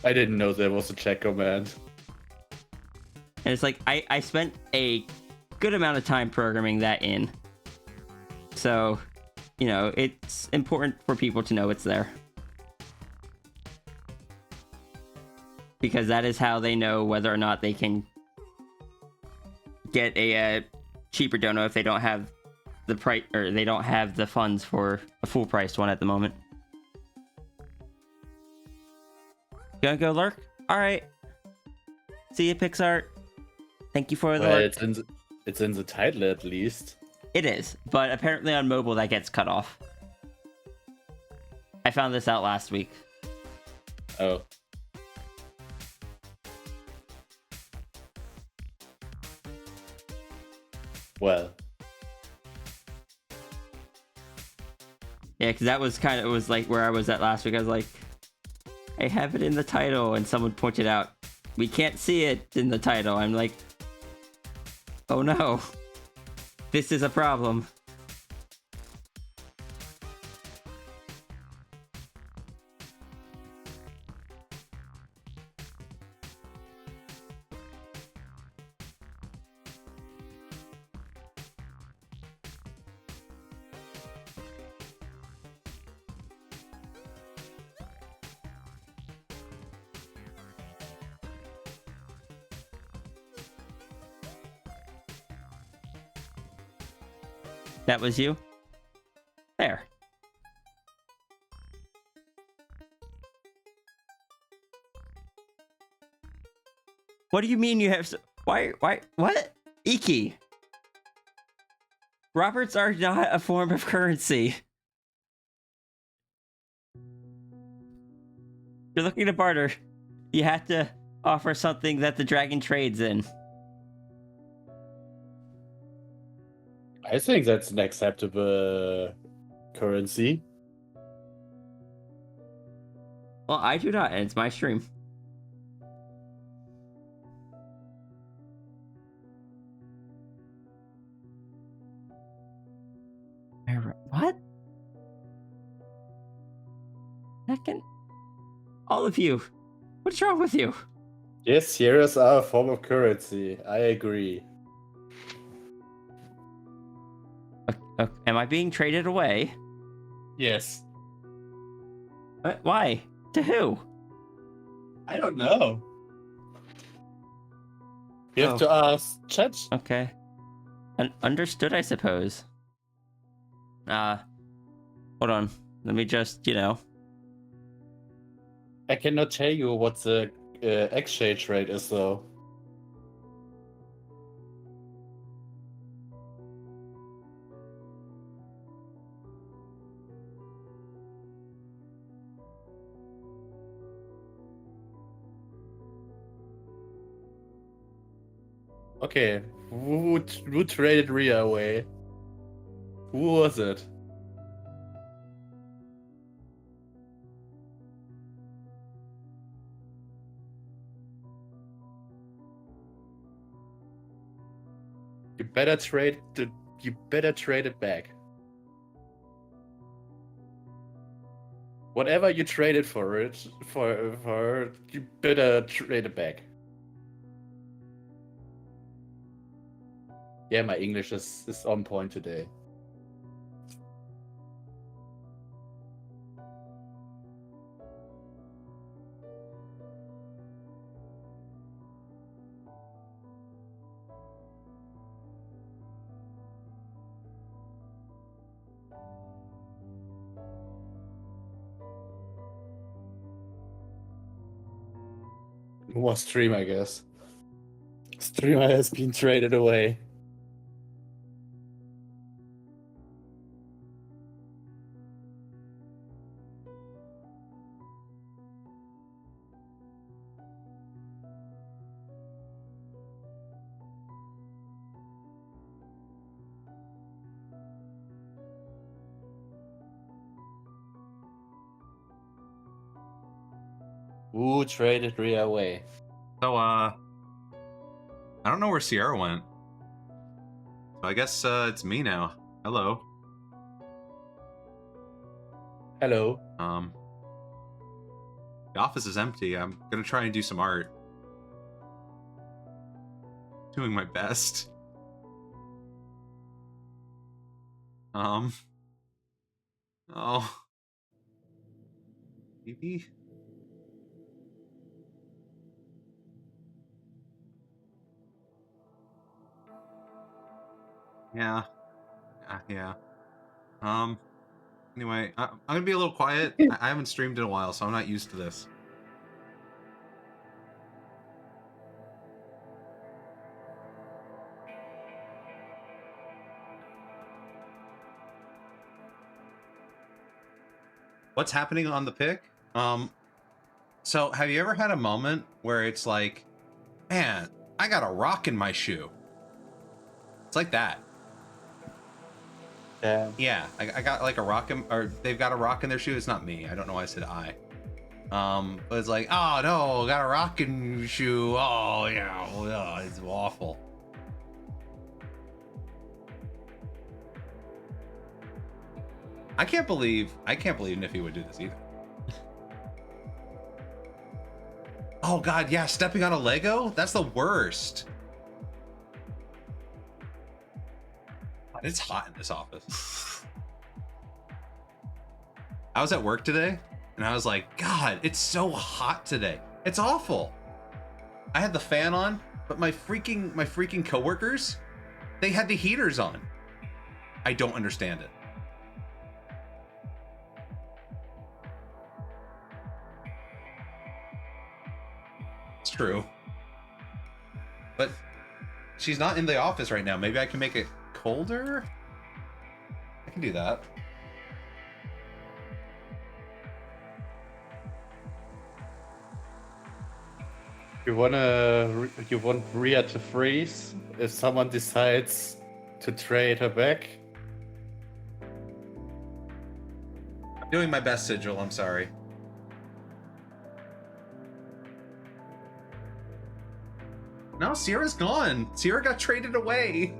I didn't know there was a check command. And it's like, I spent a good amount of time programming that in. So, you know, it's important for people to know it's there. Because that is how they know whether or not they can get a cheaper dono if they don't have the price, or they don't have the funds for a full priced one at the moment. Gonna go lurk? Alright. See you, Pixar. Thank you for the Well, lurk. it's in the title at least. It is, but apparently on mobile that gets cut off. I found this out last week. Oh. Well. Yeah, because that was kind of, it was like where I was at last week. I was like, I have it in the title, and someone pointed out, we can't see it in the title. I'm like, oh no, this is a problem. That was you? There. What do you mean you have... Why, what? Iki. Roberts are not a form of currency. You're looking to barter. You have to offer something that the dragon trades in. I think that's an acceptable currency. Well, I do not, and it's my stream. What? Second? All of you. What's wrong with you? Yes, Sierras are a form of currency. I agree. Am I being traded away? Yes. Why? To who? I don't know. You have to ask Chat. Okay. Understood, I suppose. Hold on. Let me just, I cannot tell you what the exchange rate is, though. Okay, who traded Rhea away? Who was it? You better trade it back. Whatever you traded for it, you better trade it back. Yeah, my English is on point today. More stream, I guess. Streamer has been traded away. Who traded Rhea away? So, I don't know where Sierra went. So I guess, it's me now. Hello. Hello. The office is empty. I'm gonna try and do some art. Doing my best. Oh. Maybe? Yeah. Yeah. Anyway, I'm gonna be a little quiet. I haven't streamed in a while, so I'm not used to this. What's happening on the pick? So have you ever had a moment where it's like, man, I got a rock in my shoe? It's like that. Yeah, I got like a rock in, or they've got a rock in their shoe. It's not me. I don't know why I said I. But it's like, oh no, got a rock in your shoe. Oh yeah, it's awful. I can't believe Niffy would do this either. Oh god, yeah, stepping on a Lego? That's the worst. It's hot in this office. I was at work today, and I was like, God, it's so hot today. It's awful. I had the fan on, but my freaking coworkers, they had the heaters on. I don't understand it. It's true. But she's not in the office right now. Maybe I can make it colder? I can do that. You want Rhea to freeze if someone decides to trade her back? I'm doing my best, Sigil. I'm sorry. No, Sierra's gone. Sierra got traded away.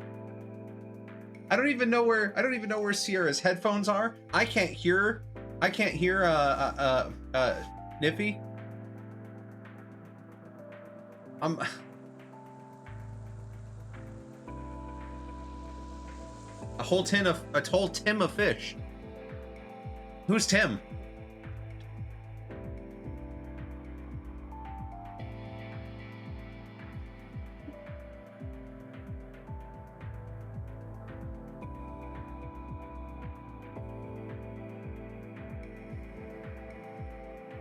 I don't even know where Sierra's headphones are. I can't hear Niffy. A whole tin of fish. Who's Tim?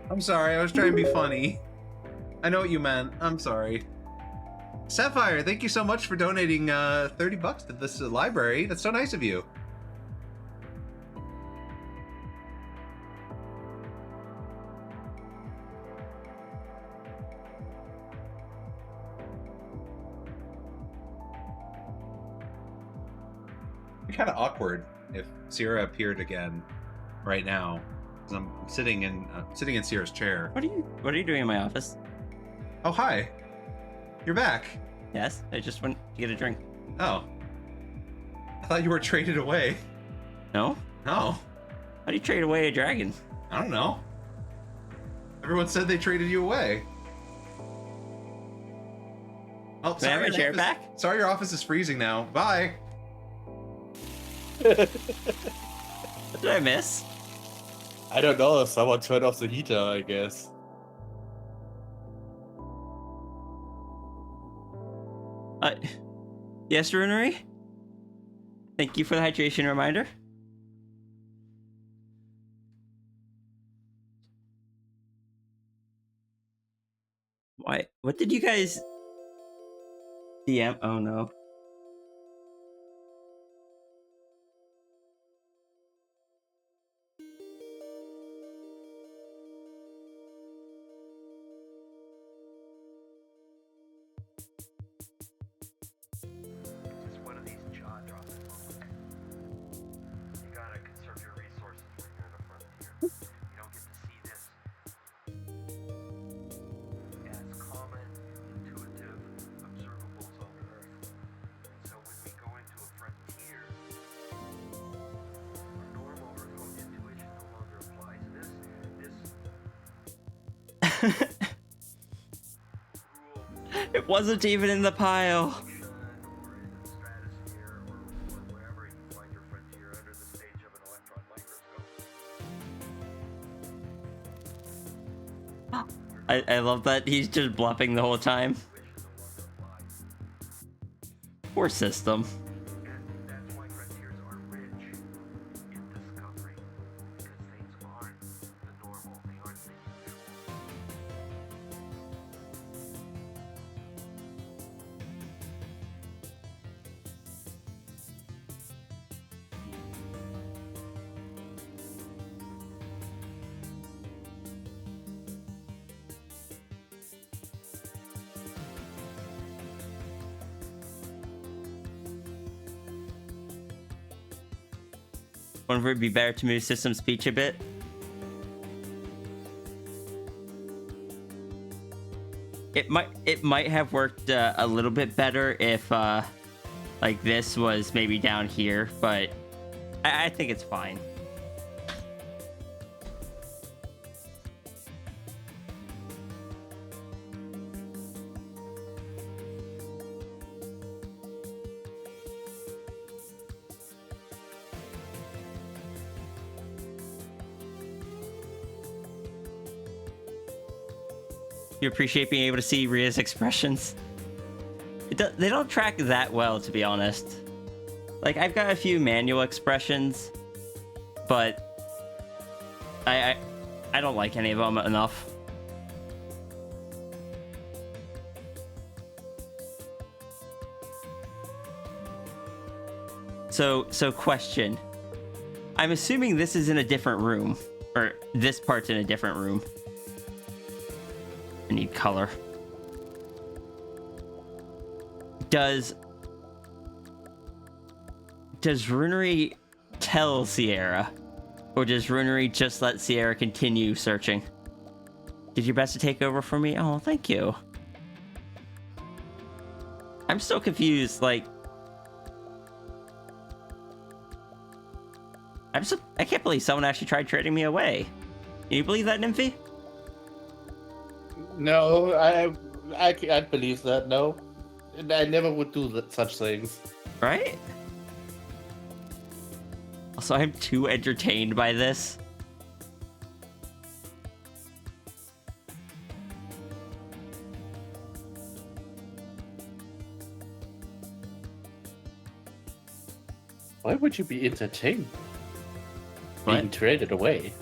I'm sorry, I was trying to be funny. I know what you meant. I'm sorry. Sapphire, thank you so much for donating $30 to this library. That's so nice of you. It'd be kind of awkward if Sierra appeared again right now. 'Cause I'm sitting in Sierra's chair. What are you doing in my office? Oh, hi. You're back. Yes, I just went to get a drink. Oh. I thought you were traded away. No? Oh. How do you trade away a dragon? I don't know. Everyone said they traded you away. Oh, Can I have my chair back? Sorry, your office is freezing now. Bye. What did I miss? I don't know. Someone turned off the heater, I guess. Yes, Runery? Thank you for the hydration reminder. Why? What did you guys DM? Oh no. It's one of these jaw-dropping moments. You gotta conserve your resources when you're in the frontier. You don't get to see this as common, intuitive observables on Earth. So when we go into a frontier, our normal Earth intuition no longer applies. This It wasn't even in the pile. or in the stratosphere or wherever you find your frontier under the stage of an electron microscope. I love that he's just bluffing the whole time. Intuition no longer applies. Poor system. And that's why frontiers are rich in discovery. Because things aren't the normal, they aren't the usual. Wonder if it'd be better to move system speech a bit. It might have worked a little bit better if like this was maybe down here, but I think it's fine. You appreciate being able to see Ria's expressions? They don't track that well, to be honest. Like, I've got a few manual expressions, but I don't like any of them enough. So question. I'm assuming this is in a different room, or this part's in a different room. I need color. Does Runery tell Sierra, or does Runery just let Sierra continue searching? Did your best to take over for me? Oh, thank you. I'm still confused. Like, I can't believe someone actually tried trading me away. Can you believe that, Nymphy? No, I can't believe that. No, and I never would do such things. Right? Also, I'm too entertained by this. Why would you be entertained? Being What? traded away.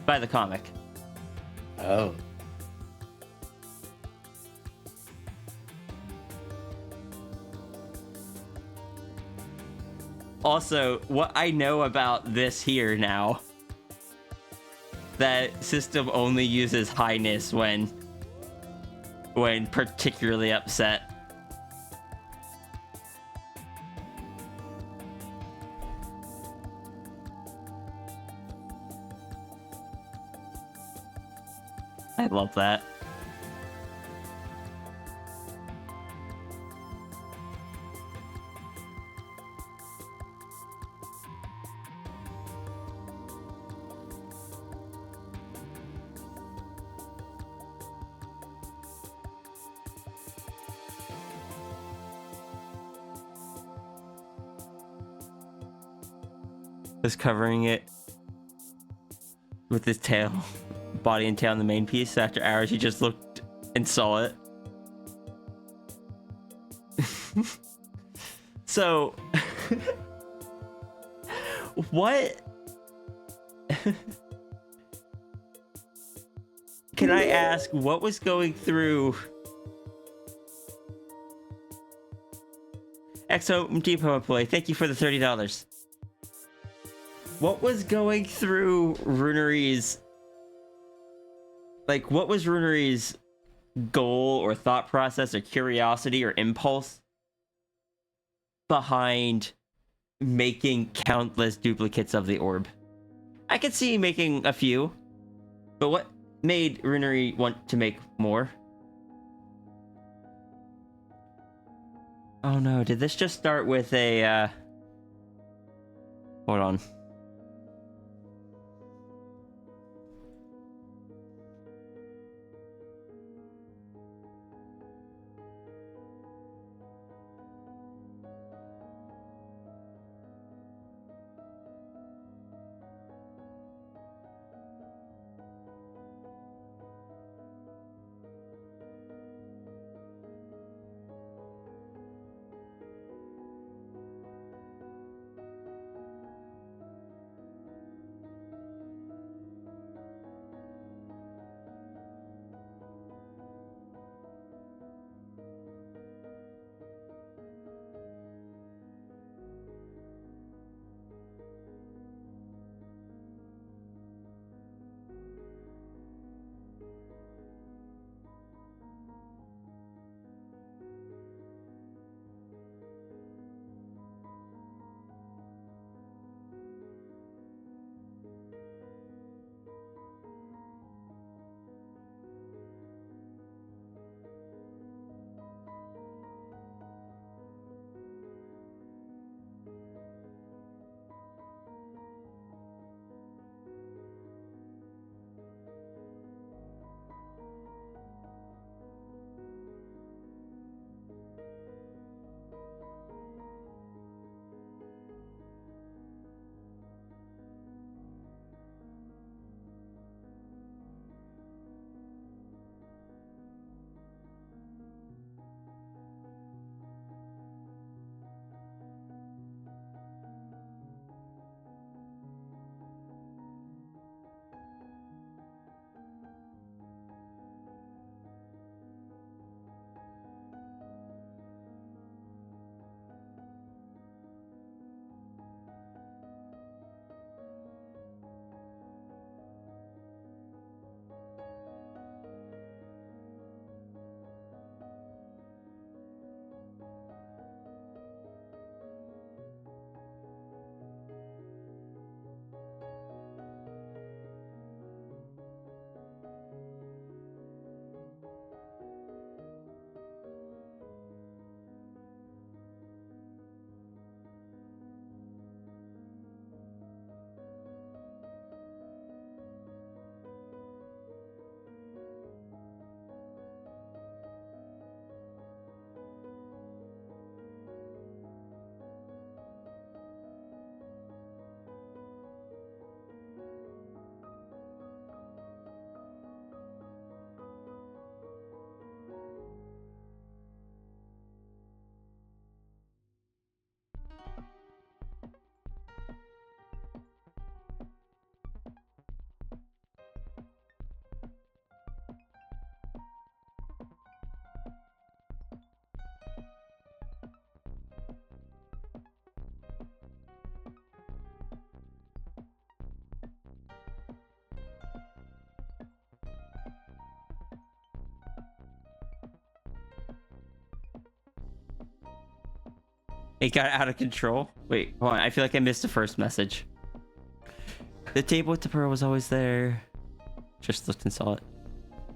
By the comic. Oh. Also, what I know about this here now, that system only uses highness when particularly upset. I love that. Just covering it with his tail, body and tail on the main piece. After hours, he just looked and saw it. So, what? Can I ask what was going through Exo Depot employee? Thank you for the $30. What was going through Runery's, like, what was Runery's goal or thought process or curiosity or impulse behind making countless duplicates of the orb? I could see making a few, but what made Runery want to make more? Oh no, did this just start with a, hold on. It got out of control. Wait, hold on. I feel like I missed the first message. The table with the pearl was always there. Just looked and saw it.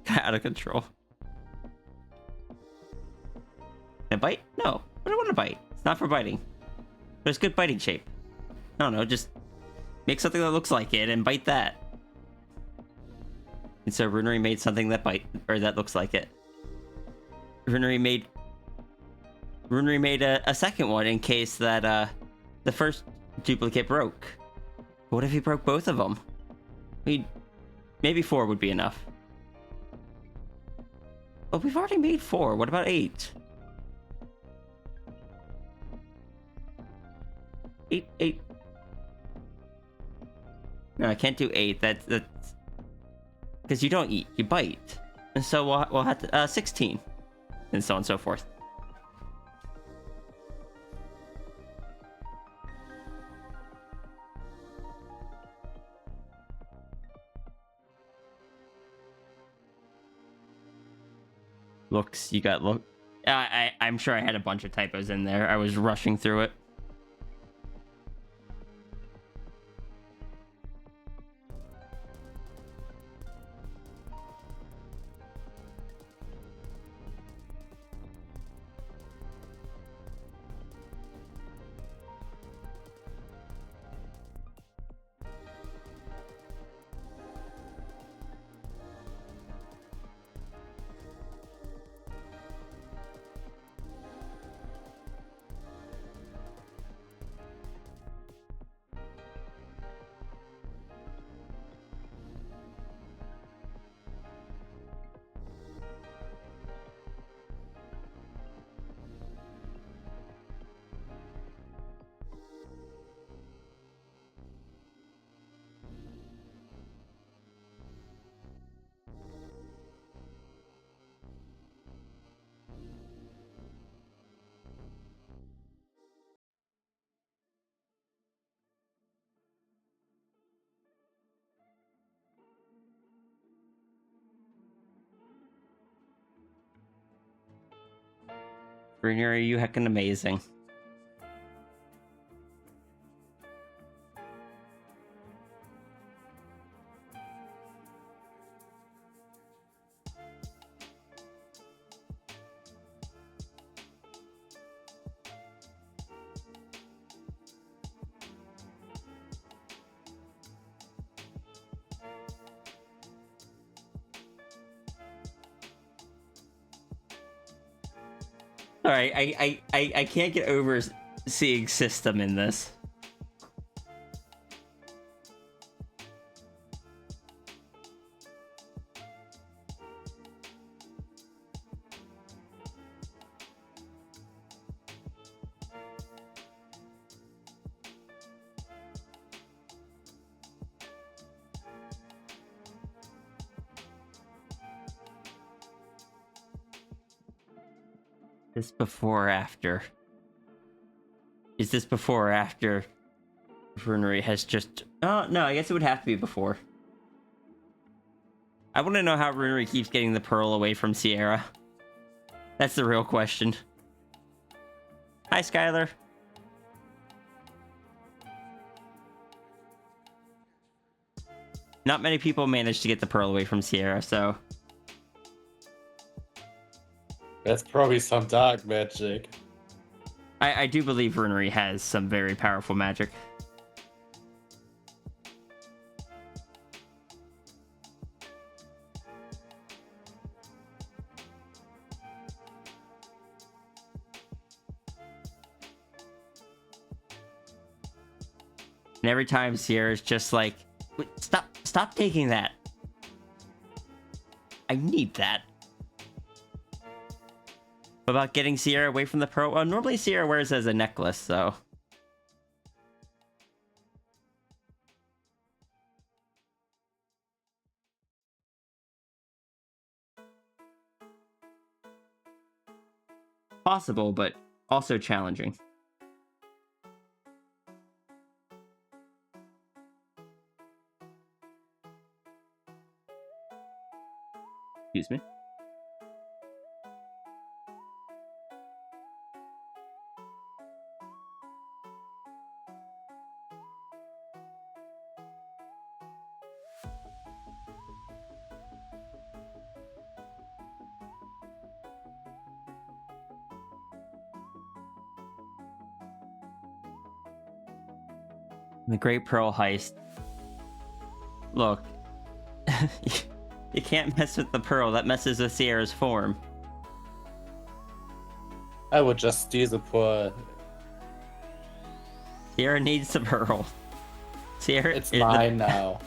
Got out of control. Can I bite? No. I don't want to bite. It's not for biting. But it's good biting shape. I don't know, just make something that looks like it and bite that. And so Runery made something that that looks like it. Runery made a second one in case that the first duplicate broke. What if he broke both of them? Maybe 4 would be enough. But we've already made 4. What about 8? 8. No, I can't do 8. That's because you don't eat, you bite. And so we'll have to 16, and so on and so forth. Looks, you got look. I'm sure I had a bunch of typos in there. I was rushing through it. Brunier, are you heckin' amazing? Alright, I can't get over seeing system in this. This before or after? Is this before or after Runery has just... Oh, no, I guess it would have to be before. I want to know how Runery keeps getting the pearl away from Sierra. That's the real question. Hi, Skylar. Not many people manage to get the pearl away from Sierra, so... That's probably some dark magic. I do believe Runery has some very powerful magic. And every time Sierra's just like, "Wait, stop taking that. I need that." What about getting Sierra away from the pearl? Well, normally Sierra wears it as a necklace, so... Possible, but also challenging. Excuse me. The Great Pearl Heist. Look, you can't mess with the pearl. That messes with Sierra's form. I would just steal the pearl. Sierra needs the pearl. Sierra, It's mine now.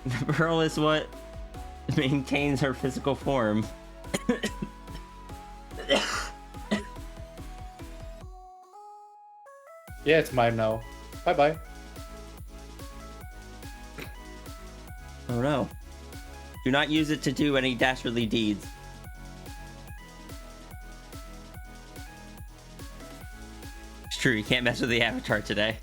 The pearl is what maintains her physical form. Yeah, it's mine now. Bye bye. Oh no. Do not use it to do any dastardly deeds. It's true, you can't mess with the avatar today.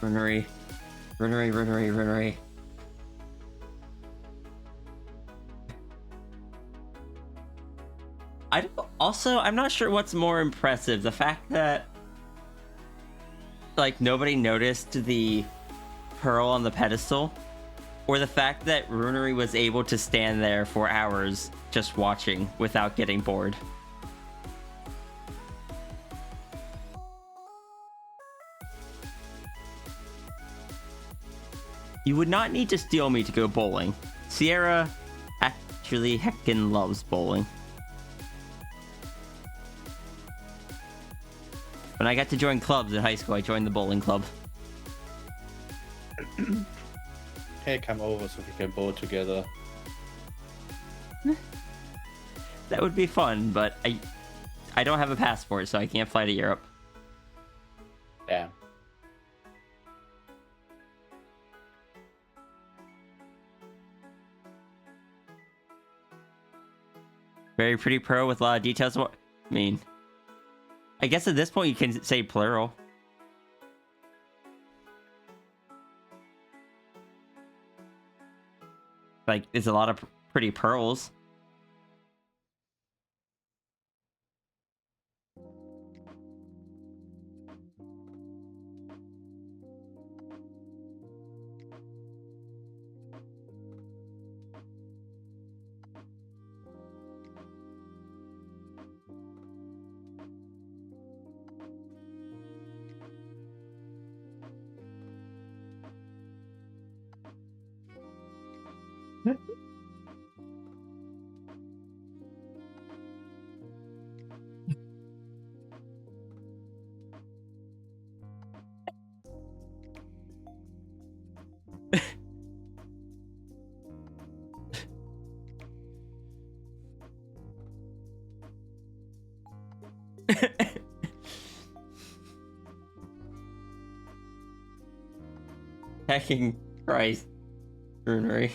Runnery. Runnery, runnery, runnery. I'm not sure what's more impressive. The fact that, like, nobody noticed the pearl on the pedestal, or the fact that Runery was able to stand there for hours just watching without getting bored. You would not need to steal me to go bowling. Sierra actually heckin' loves bowling. When I got to join clubs in high school, I joined the bowling club. Hey, come over so we can bowl together. That would be fun, but I don't have a passport, so I can't fly to Europe. Damn. Very pretty pro with a lot of details. What I mean, I guess at this point you can say plural. Like, there's a lot of pretty pearls. Hacking Christ. Runery.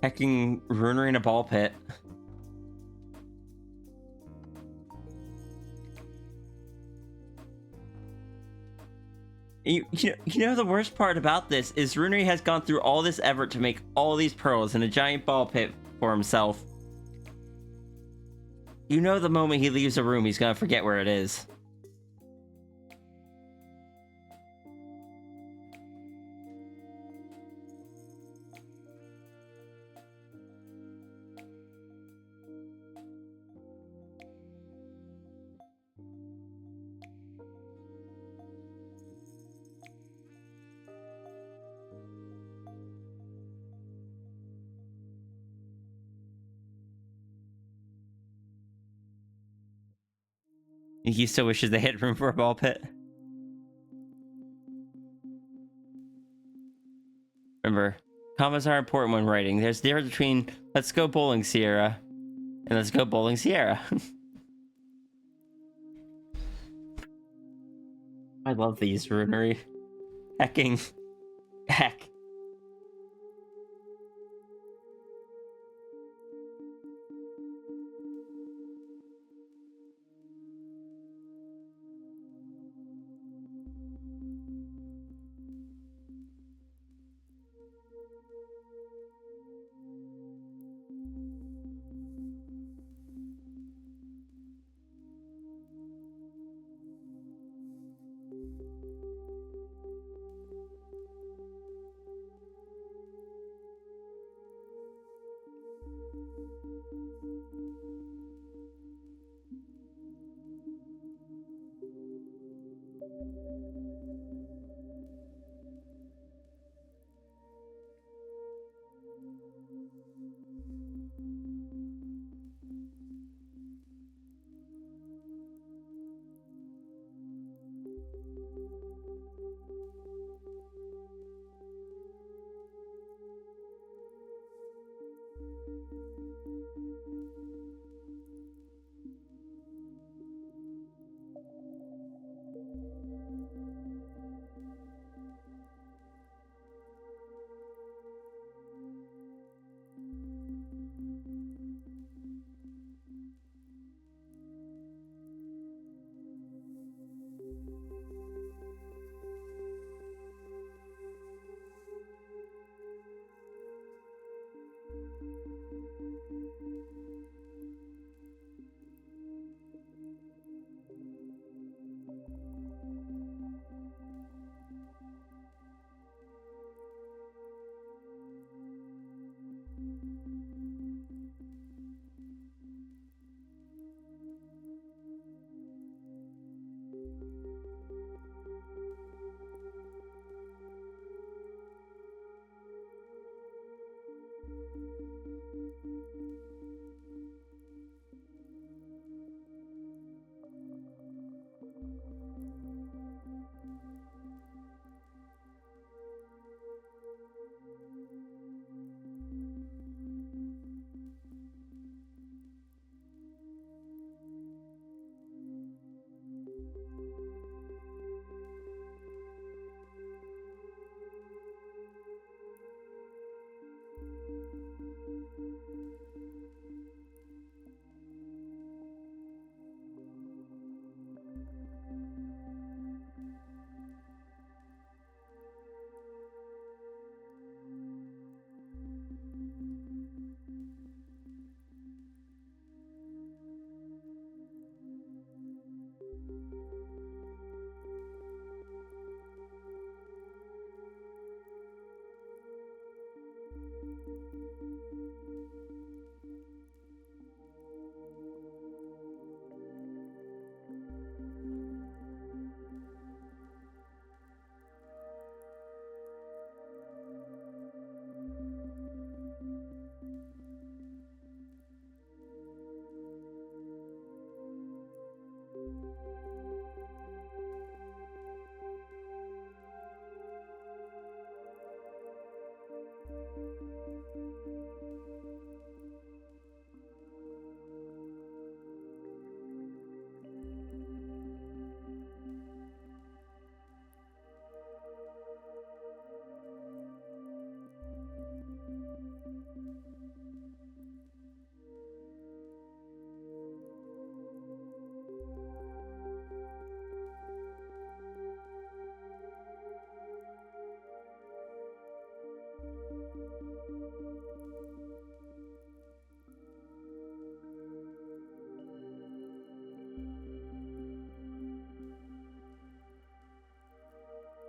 Hacking Runery in a ball pit. You know the worst part about this is Runery has gone through all this effort to make all these pearls in a giant ball pit for himself. You know the moment he leaves a room, he's gonna forget where it is. He still wishes they had room for a ball pit. Remember, commas are important when writing. There's a difference between "let's go bowling, Sierra" and "let's go bowling, Sierra." I love these Runery. Hacking. Heck.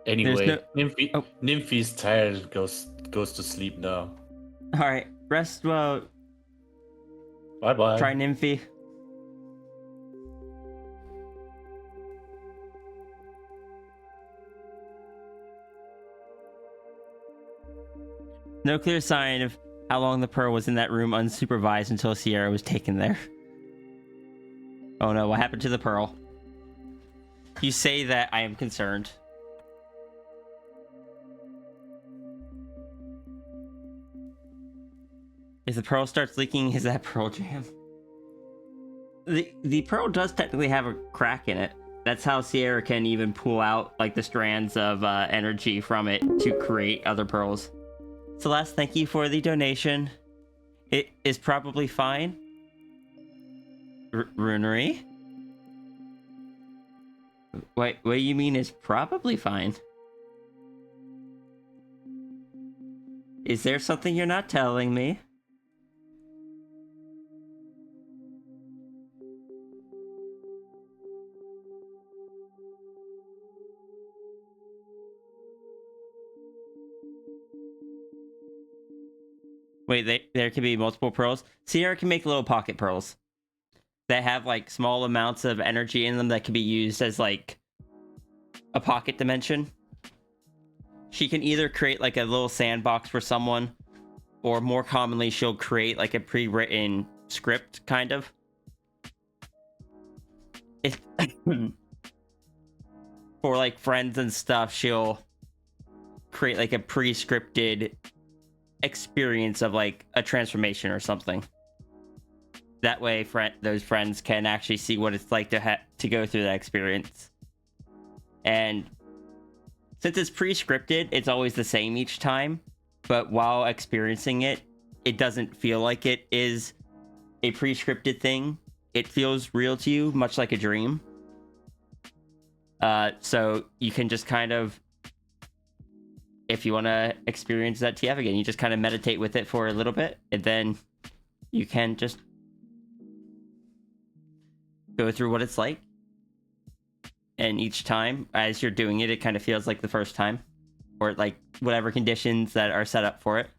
Anyway, no- Nymphy, Oh. Nymphy's tired. Goes to sleep now. All right, rest well. Bye bye. Try Nymphy. No clear sign of how long the pearl was in that room unsupervised until Sierra was taken there. Oh no, what happened to the pearl? You say that, I am concerned. If the pearl starts leaking, is that pearl jam? The pearl does technically have a crack in it. That's how Sierra can even pull out like the strands of energy from it to create other pearls. Celeste, thank you for the donation. It is probably fine. Runery? Wait, what do you mean is probably fine? Is there something you're not telling me? Wait, there can be multiple pearls? Sierra can make little pocket pearls that have like small amounts of energy in them that can be used as like a pocket dimension. She can either create like a little sandbox for someone, or more commonly, she'll create like a pre-written script, kind of. If for like friends and stuff, she'll create like a pre-scripted experience of like a transformation or something. That way, those friends can actually see what it's like to go through that experience. And since it's pre-scripted, it's always the same each time. But while experiencing it, it doesn't feel like it is a pre-scripted thing. It feels real to you, much like a dream. So you can just kind of, if you want to experience that TF again, you just kind of meditate with it for a little bit, and then you can just go through what it's like. And each time, as you're doing it, it kind of feels like the first time, or like whatever conditions that are set up for it.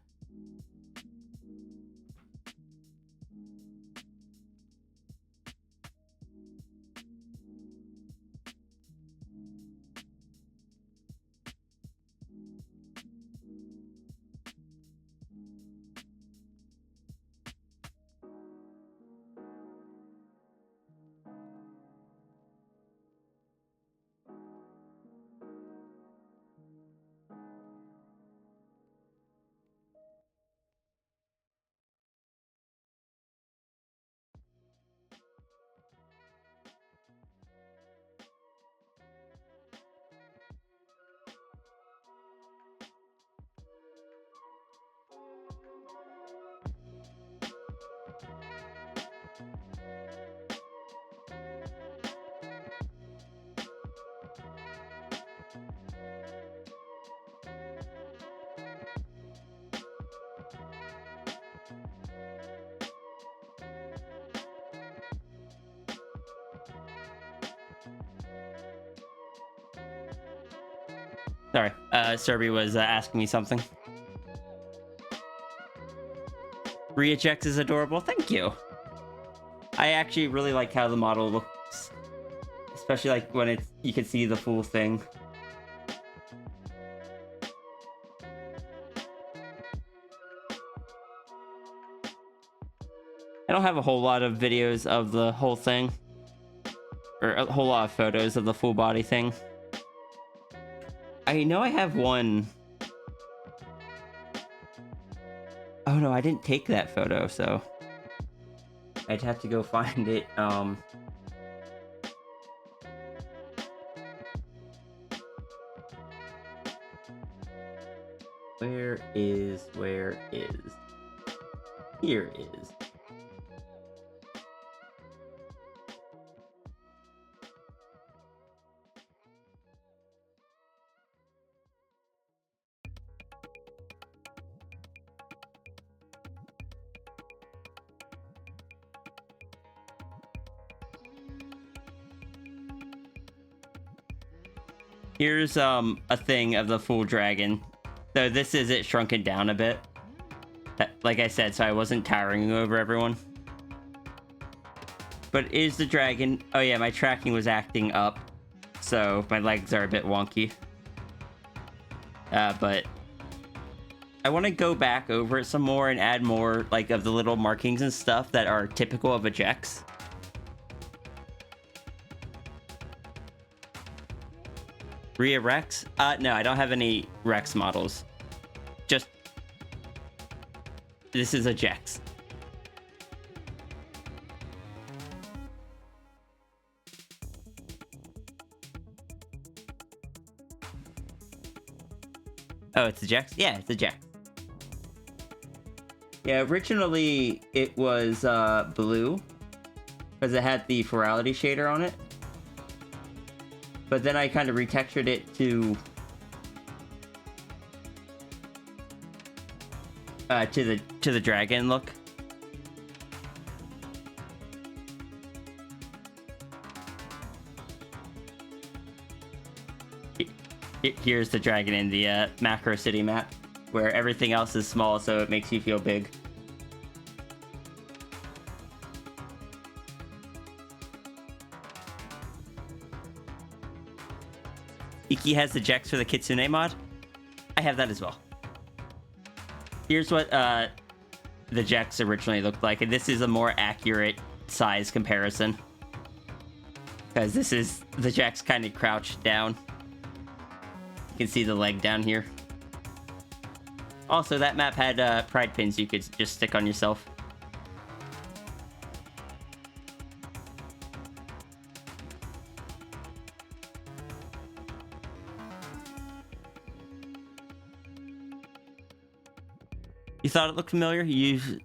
Sorry, Serby was asking me something. Reeject is adorable. Thank you. I actually really like how the model looks, especially like when it's you can see the full thing. I don't have a whole lot of videos of the whole thing, or a whole lot of photos of the full body thing. I know I have one. Oh no, I didn't take that photo, so I'd have to go find it. Where is? Here is. Here's a thing of the full dragon. So this is it shrunken down a bit. Like I said, so I wasn't towering over everyone. But is the dragon... Oh yeah, my tracking was acting up, so my legs are a bit wonky. But I want to go back over it some more and add more like of the little markings and stuff that are typical of a Jex. Rhea Rex? No, I don't have any Rex models. Just... This is a Jex. Oh, it's a Jex? Yeah, it's a Jex. Yeah, originally it was blue, because it had the Ferality shader on it. But then I kind of retextured it to the dragon look. Here's the dragon in the macro city map, where everything else is small, so it makes you feel big. Iki has the Jex for the Kitsune mod. I have that as well. Here's what the Jex originally looked like, and this is a more accurate size comparison. Because this is the Jex kind of crouched down. You can see the leg down here. Also, that map had pride pins you could just stick on yourself. You thought it looked familiar? You've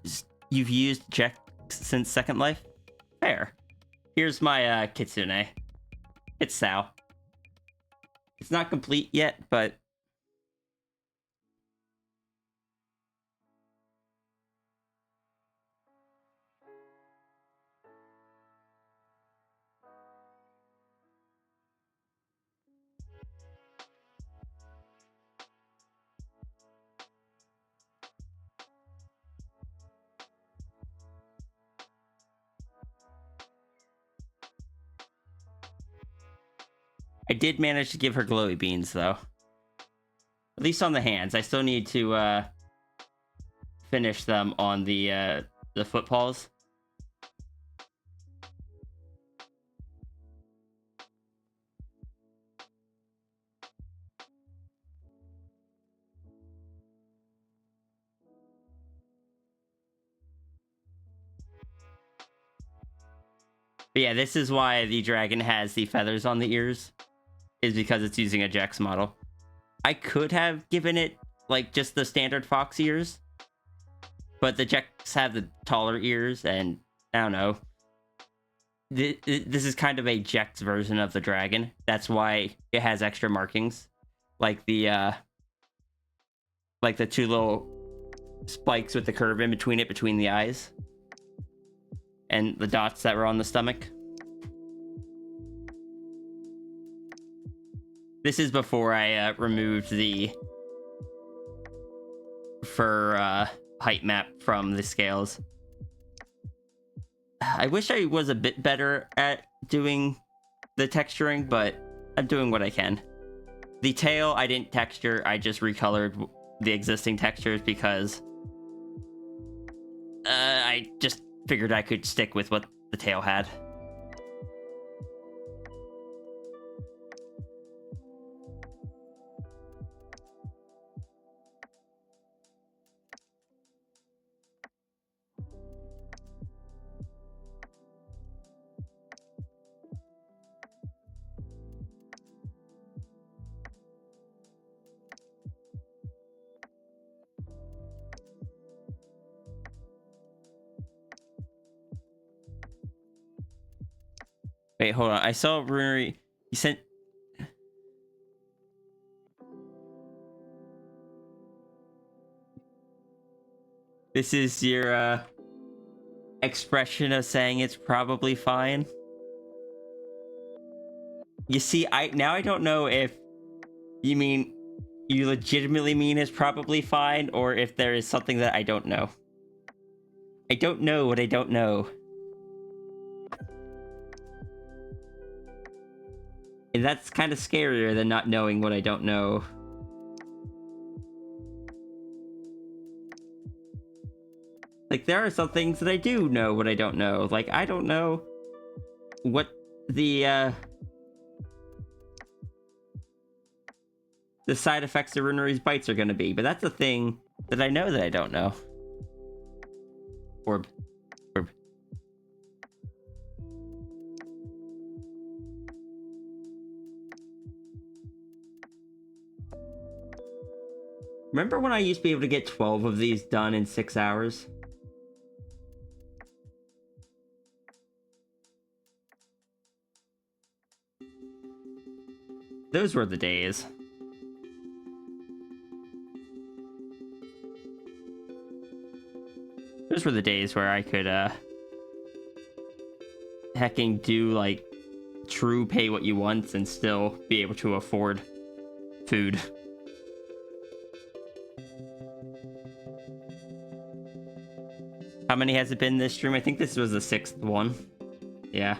used Jex since Second Life? Fair. Here's my Kitsune. It's Sao. It's not complete yet, but... I did manage to give her glowy beans, though. At least on the hands. I still need to finish them on the footpaws. But yeah, this is why the dragon has the feathers on the ears. Is because it's using a Jex model. I could have given it, like, just the standard fox ears. But the Jex have the taller ears, and I don't know. This is kind of a Jex version of the dragon. That's why it has extra markings. Like the two little spikes with the curve in between it, between the eyes. And the dots that were on the stomach. This is before I removed the fur height map from the scales. I wish I was a bit better at doing the texturing, but I'm doing what I can. The tail, I didn't texture, I just recolored the existing textures because I just figured I could stick with what the tail had. Wait, hold on. I saw Runeri. You sent. This is your expression of saying it's probably fine. You see, I don't know if you mean you legitimately mean it's probably fine, or if there is something that I don't know. I don't know what I don't know. And that's kind of scarier than not knowing what I don't know. Like, there are some things that I do know what I don't know. Like, I don't know what the side effects of Runeri's bites are going to be. But that's a thing that I know that I don't know. Orb. Remember when I used to be able to get 12 of these done in 6 hours? Those were the days. Those were the days where I could, hecking do, like, true pay what you want and still be able to afford food. How many has it been this stream? I think this was the 6th one. Yeah.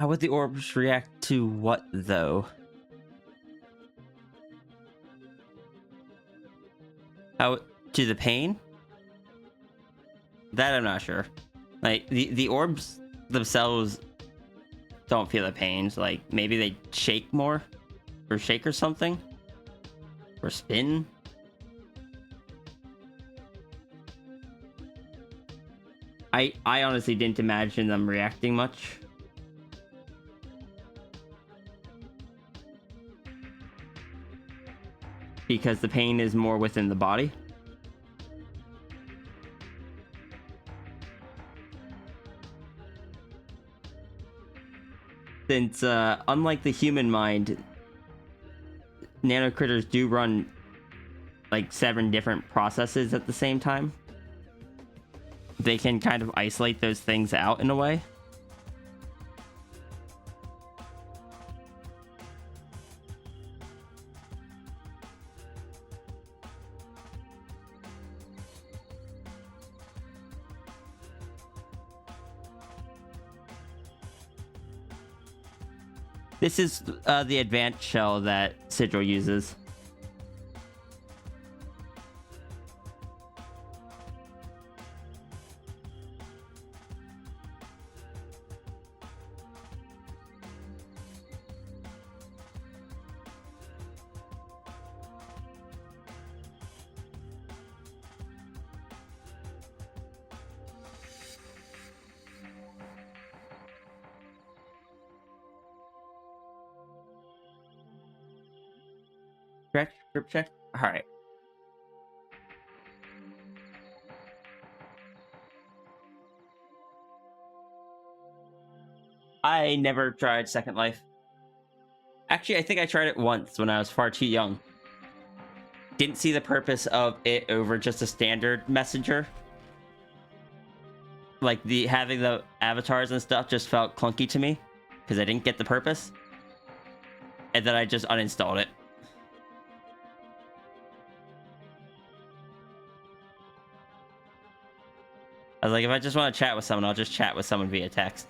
How would the orbs react to what, though? How to the pain? That I'm not sure. Like the orbs themselves don't feel the pains. Like maybe they shake more, or shake or something, or spin. I honestly didn't imagine them reacting much. Because the pain is more within the body. Since, unlike the human mind, nanocritters do run, like, 7 different processes at the same time. They can kind of isolate those things out in a way. This is the advanced shell that Sigil uses. Correct? Grip check? Alright. I never tried Second Life. Actually, I think I tried it once when I was far too young. Didn't see the purpose of it over just a standard messenger. Like, having the avatars and stuff just felt clunky to me, because I didn't get the purpose. And then I just uninstalled it. I was like, if I just want to chat with someone, I'll just chat with someone via text.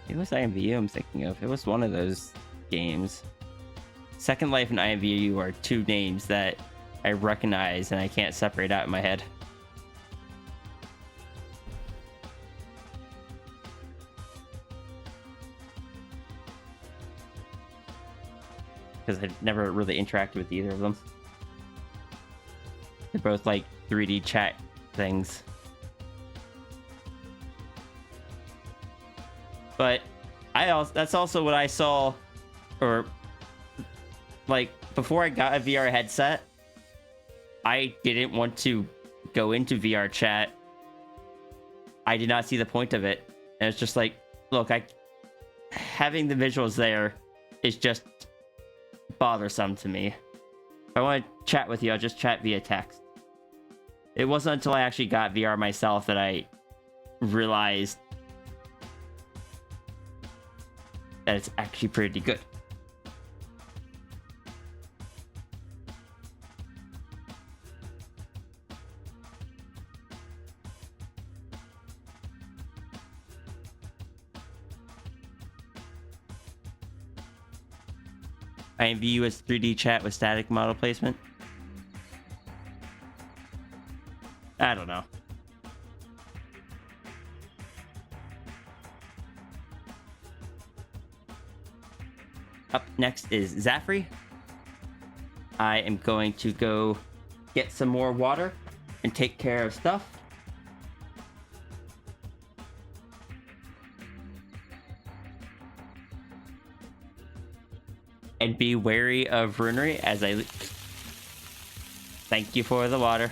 It was IMVU I'm thinking of. It was one of those games. Second Life and IMVU are 2 names that I recognize and I can't separate out in my head. Because I've never really interacted with either of them. They're both like 3D chat things. But that's also what I saw, or like before I got a VR headset, I didn't want to go into VR chat. I did not see the point of it. And it's just like, look, having the visuals there is just bothersome to me. If I want to chat with you, I'll just chat via text. It wasn't until I actually got VR myself that I realized that it's actually pretty good. IMVU as 3D chat with static model placement. I don't know. Up next is Zafri. I am going to go get some more water and take care of stuff. And be wary of runery as I... Thank you for the water.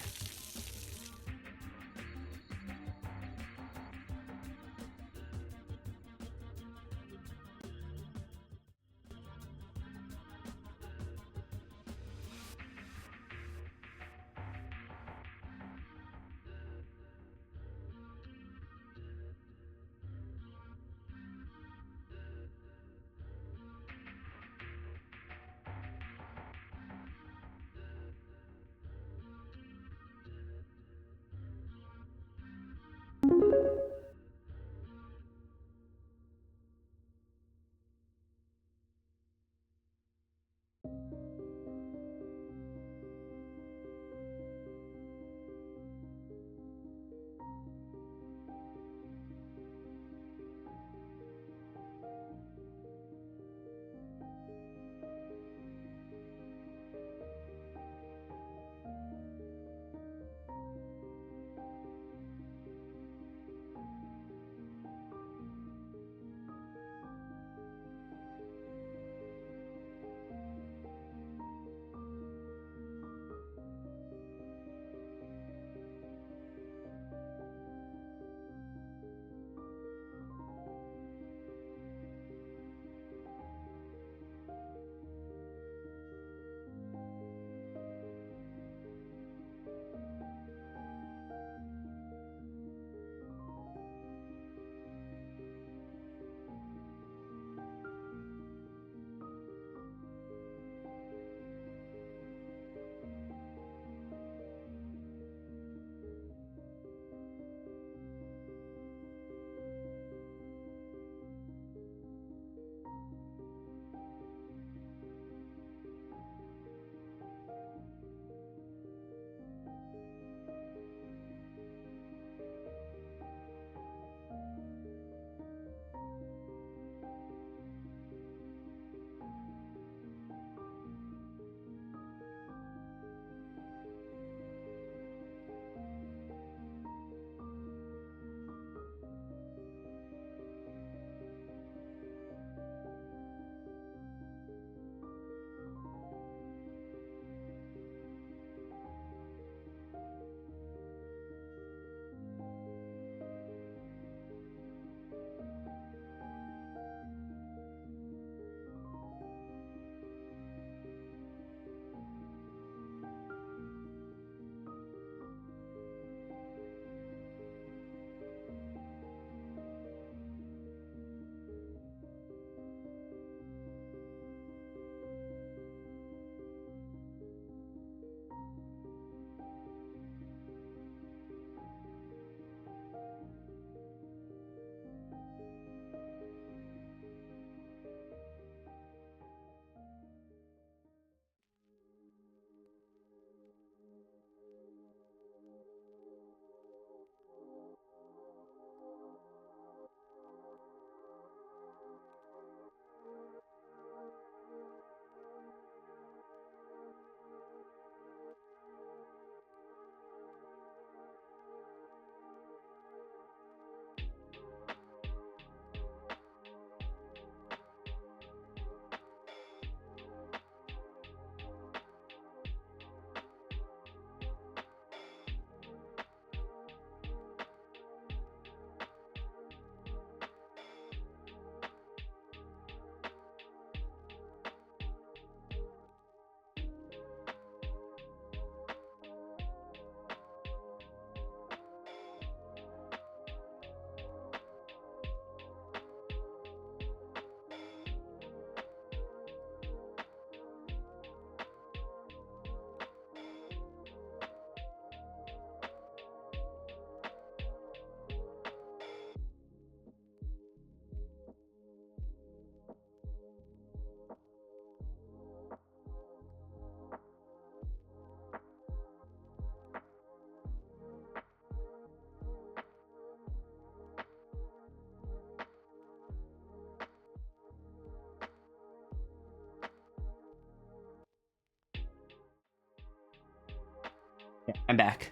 Yeah, I'm back.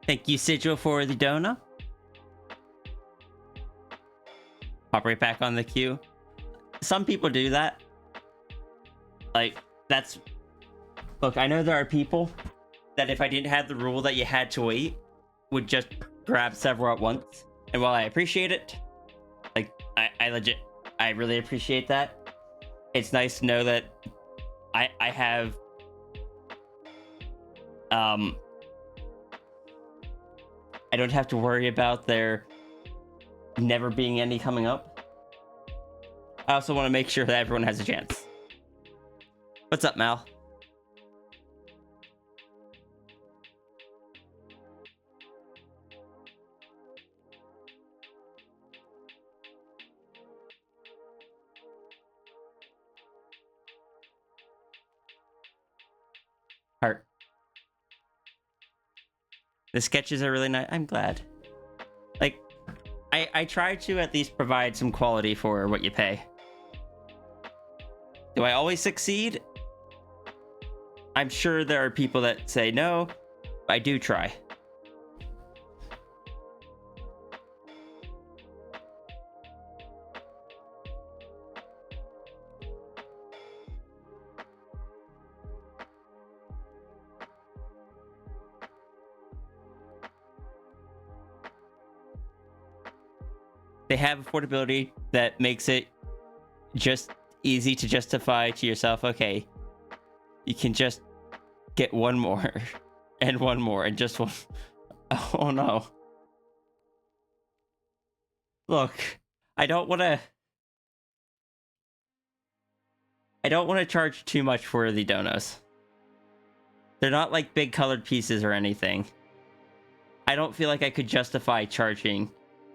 Thank you, Sigil, for the donut. Hop right back on the queue. Some people do that. Like, that's... Look, I know there are people that if I didn't have the rule that you had to wait, would just grab several at once. And while I appreciate it, like, I really appreciate that. It's nice to know that I have... I don't have to worry about there never being any coming up. I also want to make sure that everyone has a chance. What's up, Mal? Heart. The sketches are really nice. I'm glad. Like, I try to at least provide some quality for what you pay. Do I always succeed? I'm sure there are people that say no. I do try. They have affordability that makes it just easy to justify to yourself, okay, you can just get one more and one more and just one. Oh no. Look, I don't want to charge too much for the donuts. They're not like big colored pieces or anything. I don't feel like I could justify charging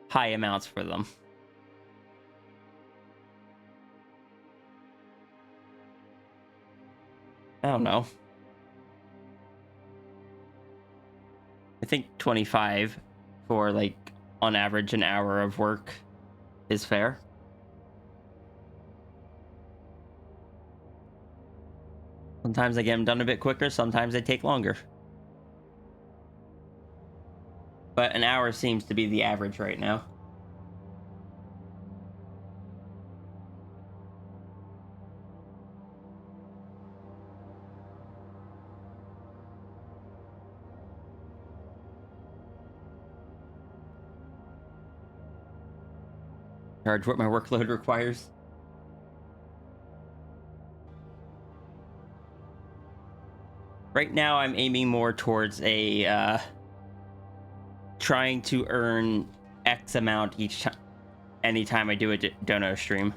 high amounts for them. I don't know. I think 25 for, like, on average an hour of work is fair. Sometimes I get them done a bit quicker, sometimes they take longer. But an hour seems to be the average right now. Charge what my workload requires. Right now, I'm aiming more towards a trying to earn X amount each time, anytime I do a dono stream.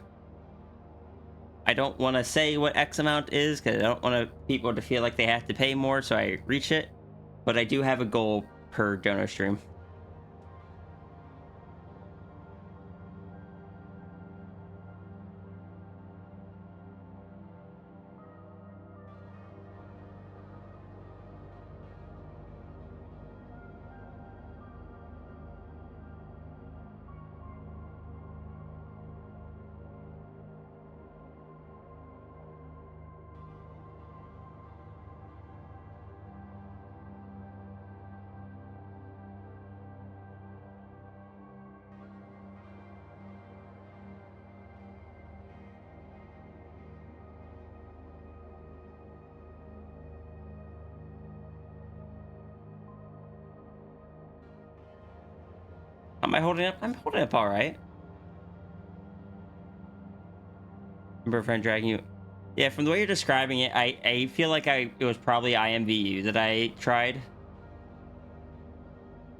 I don't want to say what X amount is because I don't want people to feel like they have to pay more, so I reach it. But I do have a goal per dono stream. Am I holding up? I'm holding up all right. Remember friend dragging you? Yeah, from the way you're describing it, I feel like it was probably IMVU that I tried.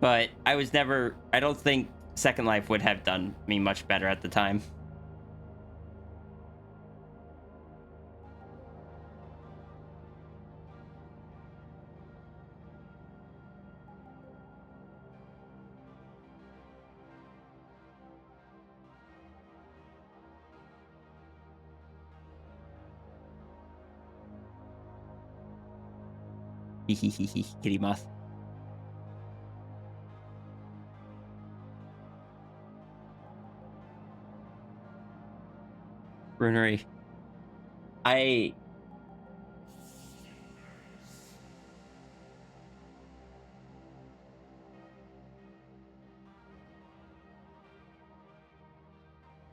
But I was never... I don't think Second Life would have done me much better at the time. Hehehehe, kitty moth. Runery.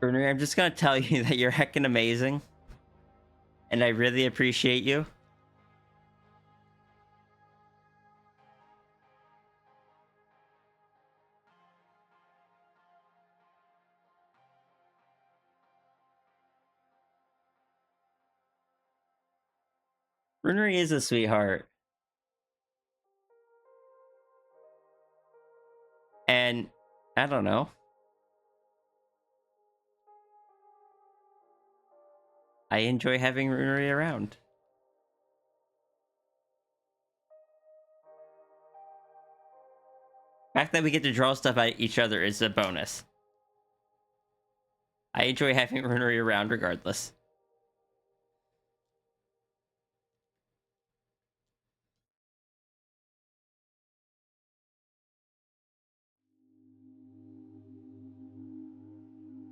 Bruner, I'm just gonna tell you that you're heckin' amazing. And I really appreciate you. Bruner is a sweetheart. And I don't know. I enjoy having Runery around. The fact that we get to draw stuff at each other is a bonus. I enjoy having Runery around regardless.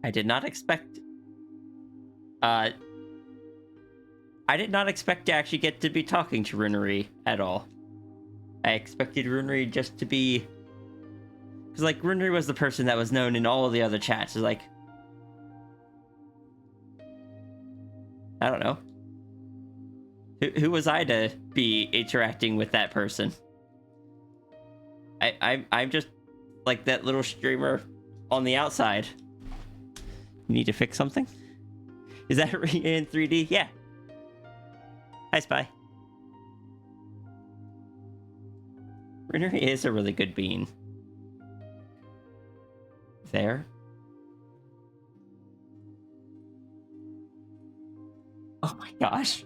I did not expect... I did not expect to actually get to be talking to Runery at all. I expected Runery just to be... Because, like, Runery was the person that was known in all of the other chats. It's like... I don't know. Who was I to be interacting with that person? I'm just, like, that little streamer on the outside. You need to fix something? Is that in 3D? Yeah. Hi, Spy. Runery is a really good bean. There. Oh my gosh.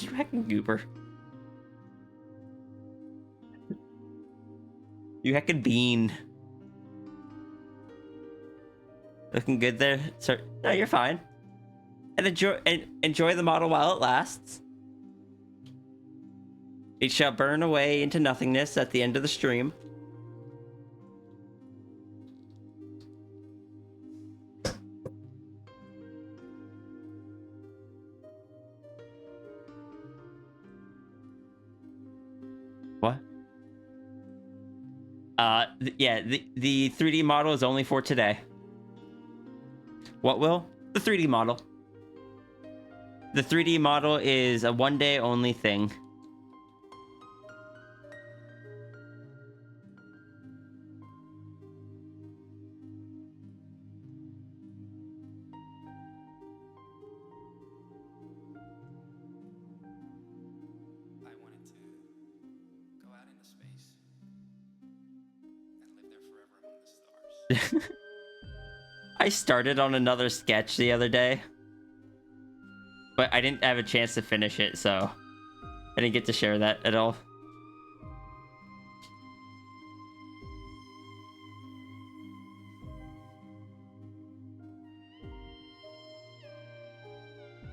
You heckin' goober. You heckin' bean. Looking good there, sir. No, you're fine. And enjoy the model while it lasts. It shall burn away into nothingness at the end of the stream. What? Yeah, the 3D model is only for today. What will? The 3D model. The 3D model is a one-day only thing. I wanted to go out into space and live there forever among the stars. I started on another sketch the other day, but I didn't have a chance to finish it, so I didn't get to share that at all.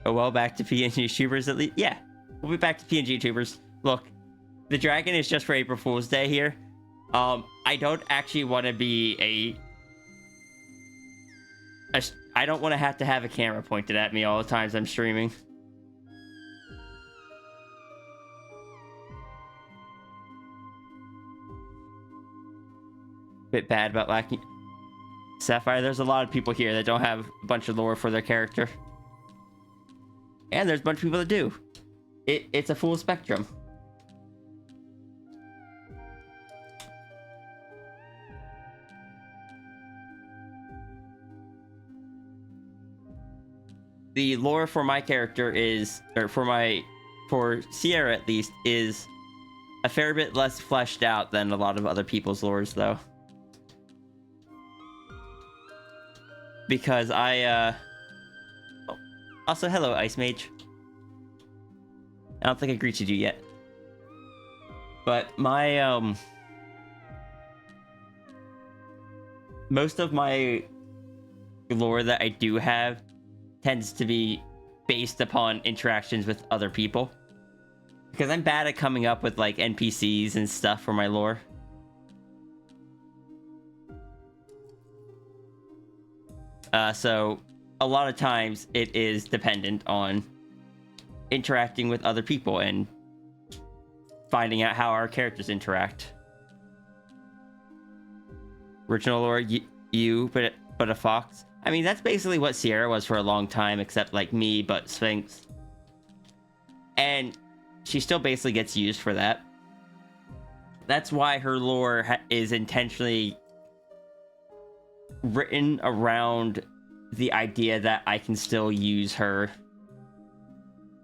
Oh well, back to PNG tubers at least. Yeah, we'll be back to PNG tubers. Look, the dragon is just for April Fool's Day here. I don't actually want to be I don't want to have a camera pointed at me all the times I'm streaming. Bit bad about lacking Sapphire. There's a lot of people here that don't have a bunch of lore for their character. And there's a bunch of people that do. It's a full spectrum. The lore for my character is, or for Sierra at least, is a fair bit less fleshed out than a lot of other people's lores, though. Because oh, also, hello, Ice Mage. I don't think I greeted you yet. But my, most of my lore that I do have tends to be based upon interactions with other people. Because I'm bad at coming up with, like, NPCs and stuff for my lore. So, a lot of times, it is dependent on interacting with other people and finding out how our characters interact. Original lore, you, but a fox. I mean, that's basically what Sierra was for a long time, except like me, but Sphinx. And she still basically gets used for that. That's why her lore is intentionally written around the idea that I can still use her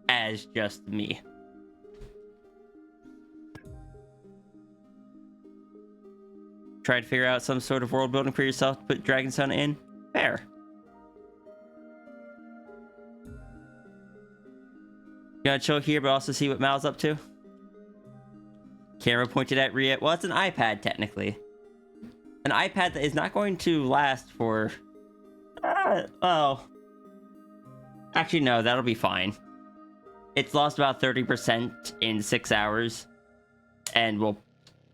as just me. Try to figure out some sort of world building for yourself to put Dragonstone in? Fair. You gonna chill here but also see what Mal's up to? Camera pointed at Rhea. Well, it's an iPad, technically. An iPad that is not going to last for... oh. Actually, no, that'll be fine. It's lost about 30% in 6 hours. And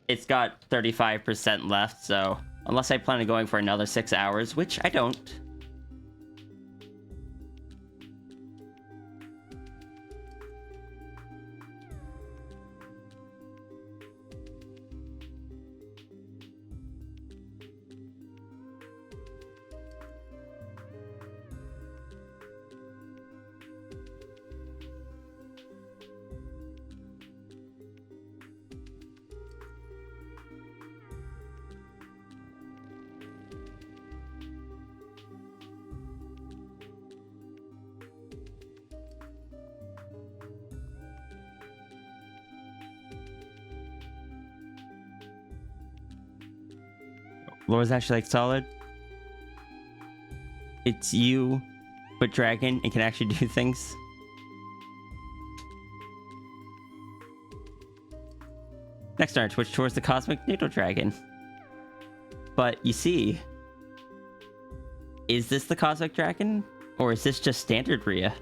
it's got 35% left, so... unless I plan on going for another 6 hours, which I don't. Lore's actually like solid. It's you, but dragon, and can actually do things. Next turn, switch towards the Cosmic Needle Dragon. But you see, is this the Cosmic Dragon? Or is this just standard Rhea?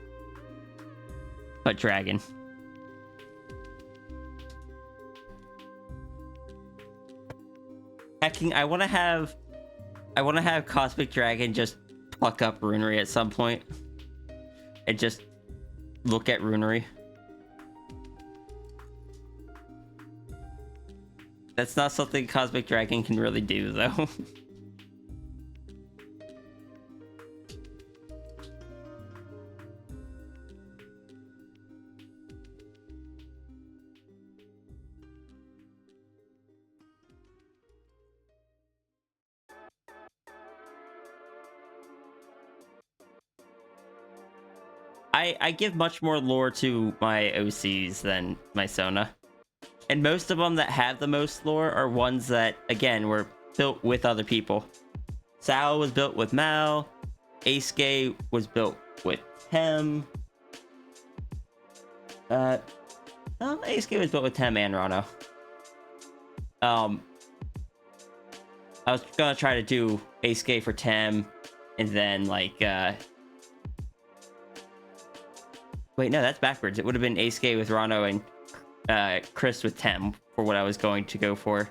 But dragon. I want to have Cosmic Dragon just pluck up Runery at some point and just look at Runery. That's not something Cosmic Dragon can really do, though. I give much more lore to my OCs than my Sona. And most of them that have the most lore are ones that, again, were built with other people. Sao was built with Mal. Aisuke was built with Tem. No, Aisuke was built with Tem and Rano. I was gonna try to do Aisuke for Tem, and then, like, wait, no, that's backwards. It would have been Aisuke with Rano and Chris with Tem for what I was going to go for.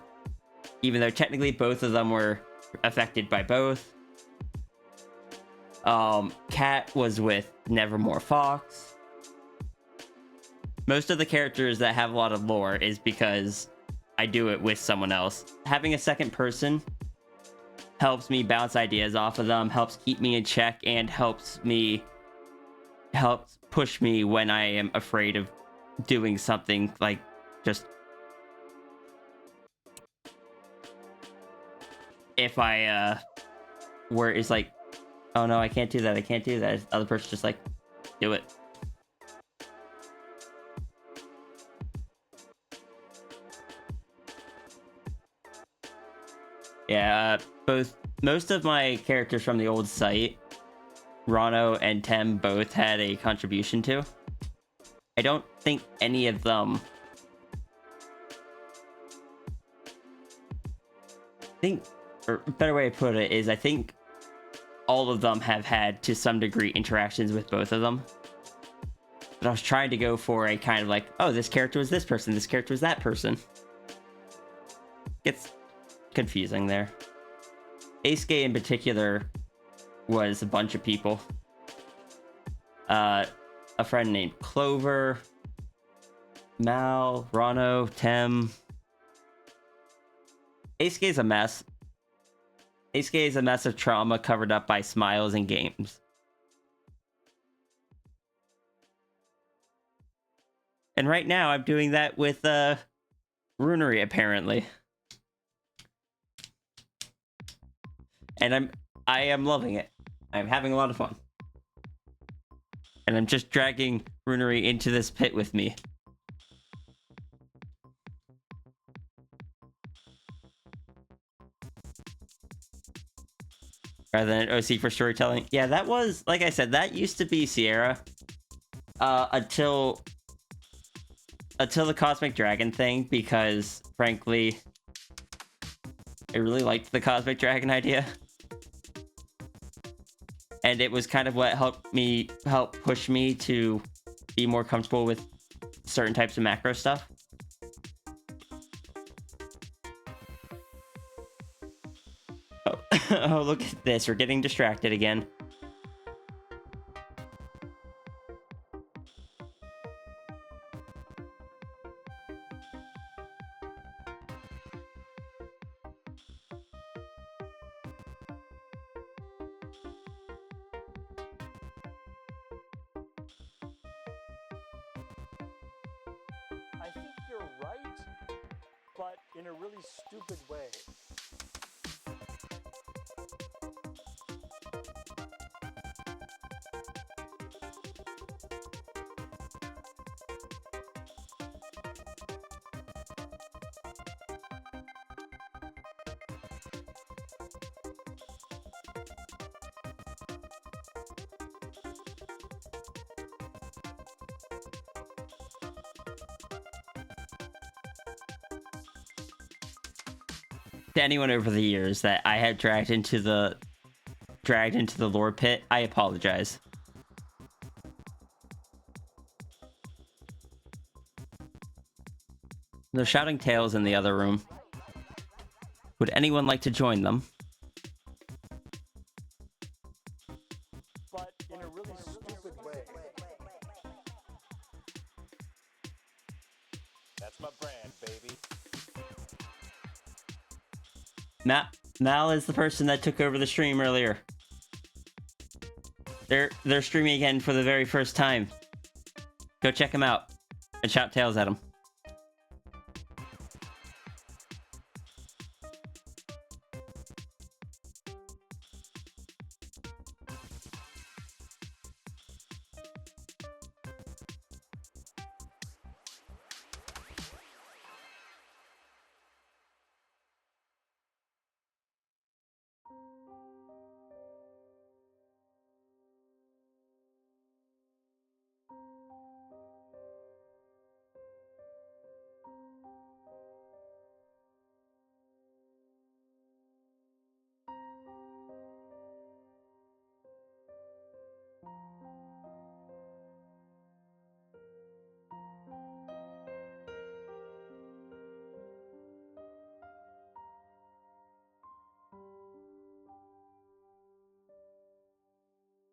Even though technically both of them were affected by both. Cat was with Nevermore Fox. Most of the characters that have a lot of lore is because I do it with someone else. Having a second person helps me bounce ideas off of them, helps keep me in check, and helps push me when I am afraid of doing something, like just if I where it's like, oh no, I can't do that, the other person's just like, do it. Yeah, most of my characters from the old site, Rano and Tem both had a contribution to. I don't think any of them... or a better way to put it is, I think all of them have had, to some degree, interactions with both of them. But I was trying to go for a kind of like, oh, this character was this person, this character was that person. It's confusing there. Aisuke in particular was a bunch of people. A friend named Clover, Mal, Rano, Tem. Aisuke's a mess. Eisuke is a mess of trauma covered up by smiles and games. And right now, I'm doing that with runery, apparently. And I am loving it. I'm having a lot of fun. And I'm just dragging runery into this pit with me. Rather than an OC for storytelling. Yeah, that was, like I said, that used to be Sierra. Until the Cosmic Dragon thing, because, frankly, I really liked the Cosmic Dragon idea. And it was kind of what helped push me to be more comfortable with certain types of macro stuff. Oh, oh, look at this. We're getting distracted again. I think you're right, but in a really stupid way. To anyone over the years that I have dragged into the lore pit, I apologize. They're shouting tales in the other room. Would anyone like to join them? But in a really stupid way. That's my brand, baby. Mal is the person that took over the stream earlier. They're streaming again for the very first time. Go check them out and shout tales at them.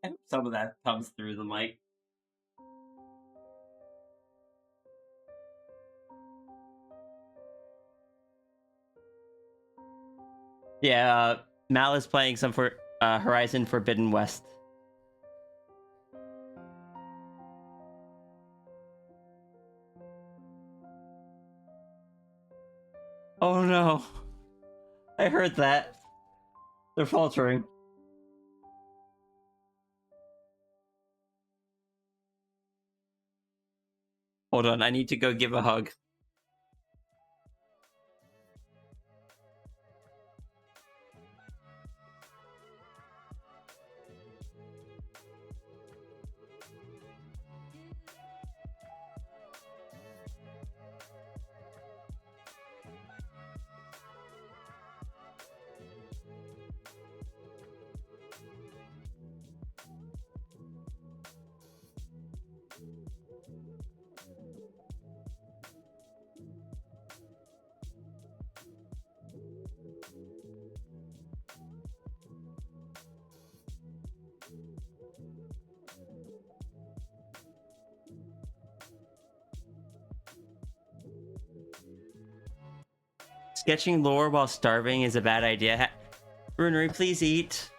I hope some of that comes through the mic. Yeah, Mal is playing some for Horizon Forbidden West. Oh no. I heard that. They're faltering. Hold on, I need to go give a hug. Sketching lore while starving is a bad idea. Runery, please eat.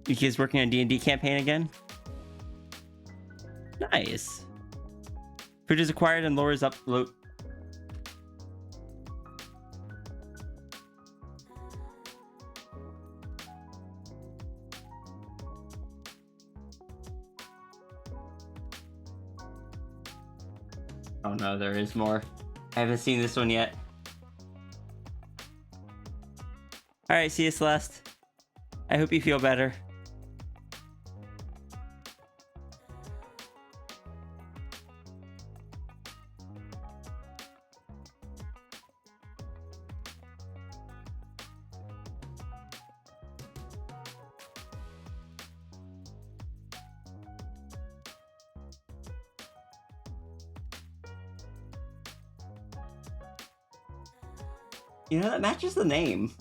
You kids working on D&D campaign again? Nice. Food is acquired and lowers up loot. Oh no, there is more. I haven't seen this one yet. Alright, see you, Celeste. I hope you feel better. You know, that matches the name.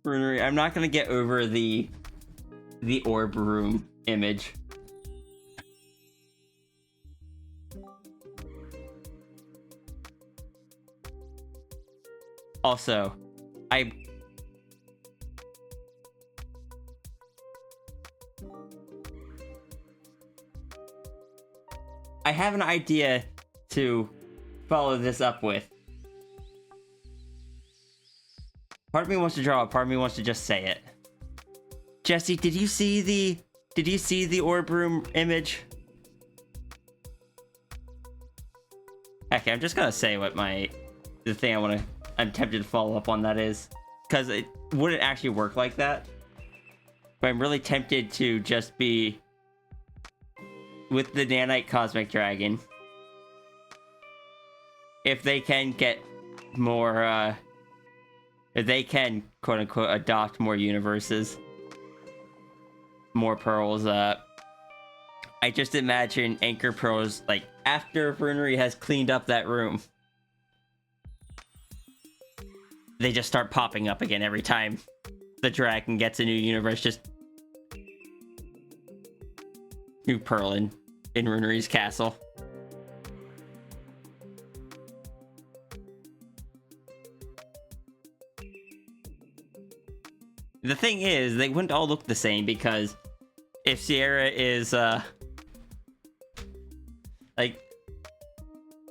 Runery, I'm not gonna get over the orb room image. Also, I have an idea to follow this up with. Part of me wants to draw it, part of me wants to just say it. Jesse, did you see the orb room image? Heck, I'm just gonna say what the thing I'm tempted to follow up on that is. Because it wouldn't actually work like that. But I'm really tempted to just be with the Nanite Cosmic Dragon. If they can get more, if they can, quote-unquote, adopt more universes, more pearls, I just imagine Anchor Pearls, like, after Runery has cleaned up that room, they just start popping up again every time the dragon gets a new universe, just new pearl in Runery's castle. The thing is, they wouldn't all look the same because if Sierra is, like,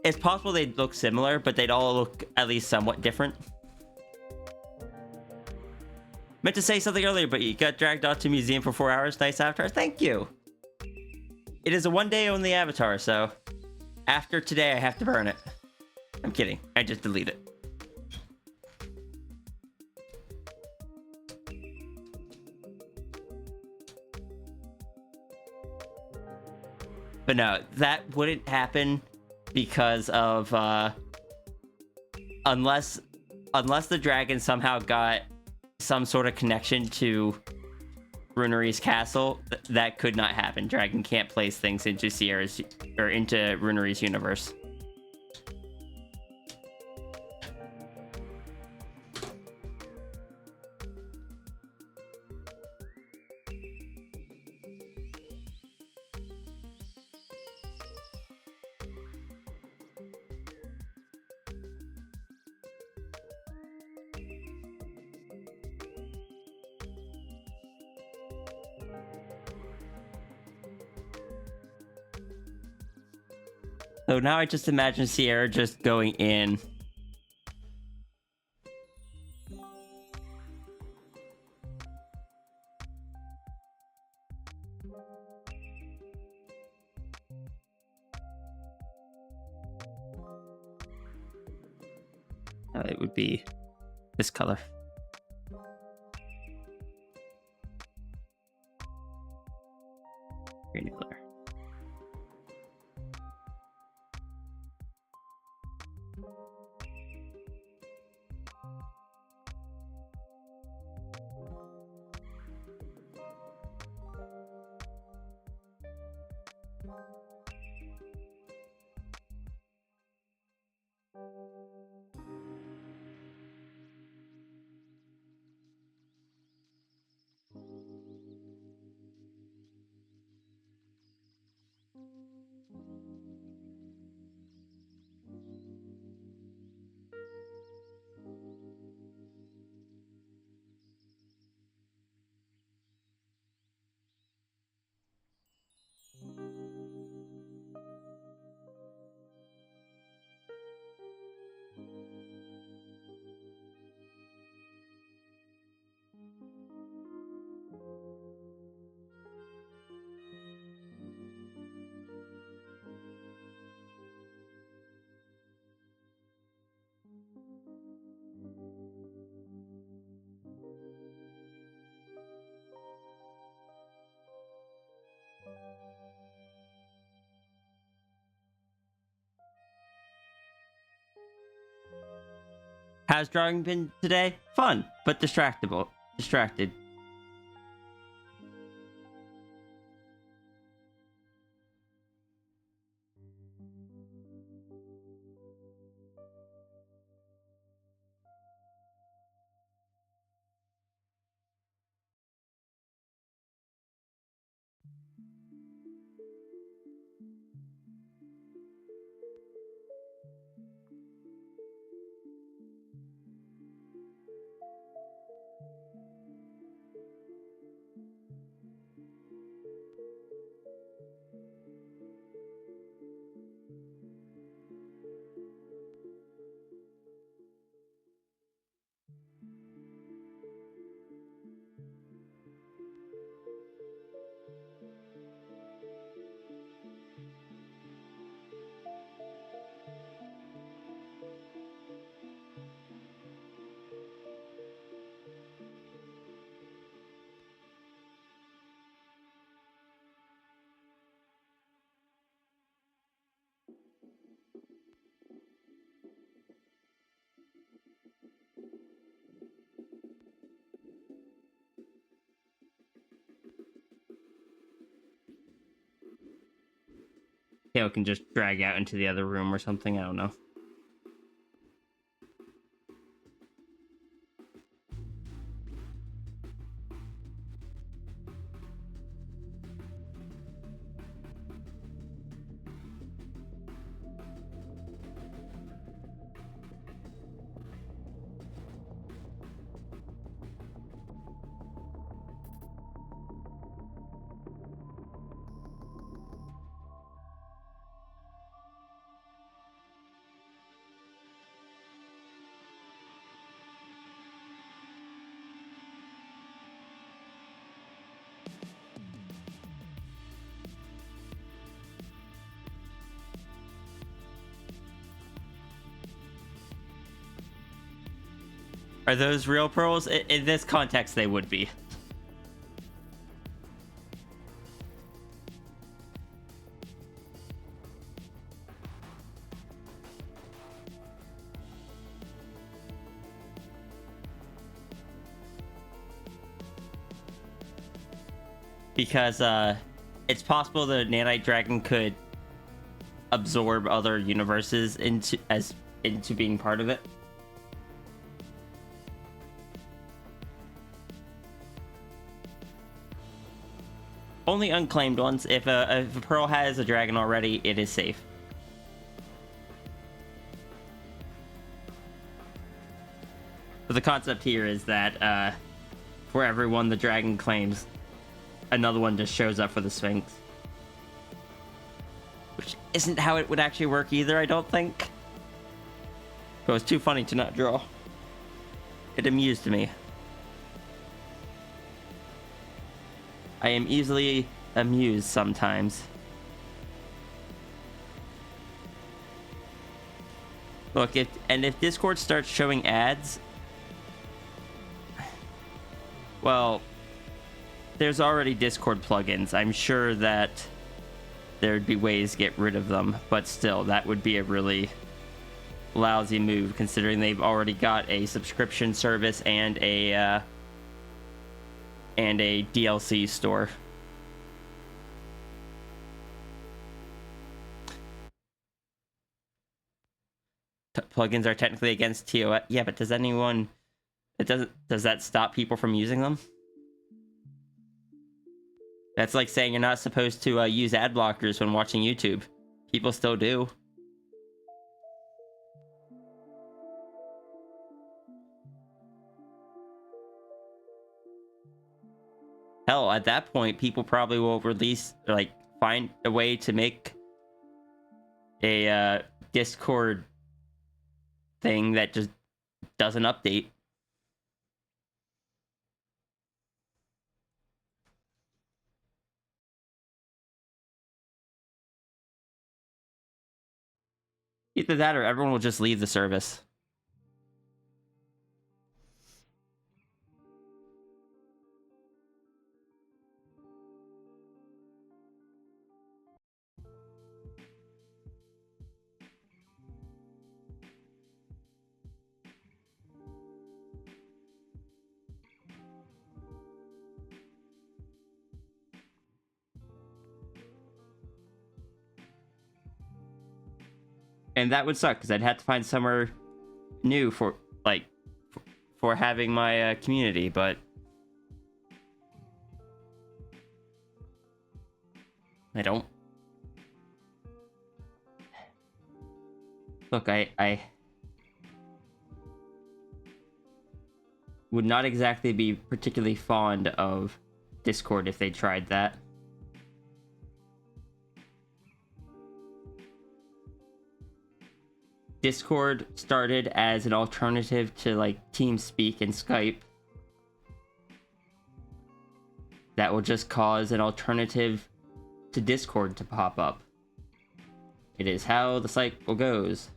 it's possible they'd look similar, but they'd all look at least somewhat different. Meant to say something earlier, but you got dragged out to museum for 4 hours. Nice avatar. Thank you. It is a one-day only avatar, so after today, I have to burn it. I'm kidding. I just delete it. But no, that wouldn't happen because of unless the dragon somehow got some sort of connection to Runery's castle, that could not happen. Dragon can't place things into Sierra's or into Runery's universe. So now I just imagine Sierra just going in. It would be this color. Green color. How's drawing been today? Fun, but distracted. Tail can just drag out into the other room or something, I don't know. Are those real pearls? In this context, they would be. Because it's possible the nanite dragon could absorb other universes into being part of it. Only unclaimed ones. If a pearl has a dragon already, it is safe. But the concept here is that for everyone the dragon claims, another one just shows up for the Sphinx. Which isn't how it would actually work either, I don't think. But it was too funny to not draw. It amused me. I am easily amused sometimes. Look, if Discord starts showing ads, well, there's already Discord plugins. I'm sure that there'd be ways to get rid of them, but still, that would be a really lousy move considering they've already got a subscription service and a DLC store. Plugins are technically against TOS. Yeah, but does anyone? It doesn't. Does that stop people from using them? That's like saying you're not supposed to use ad blockers when watching YouTube. People still do. Hell, at that point, people probably will release, like, find a way to make a Discord thing that just doesn't update. Either that or everyone will just leave the service. And that would suck because I'd have to find somewhere new for, like, for having my community, but I don't. Look, I would not exactly be particularly fond of Discord if they tried that. Discord started as an alternative to, like, TeamSpeak and Skype. That will just cause an alternative to Discord to pop up. It is how the cycle goes.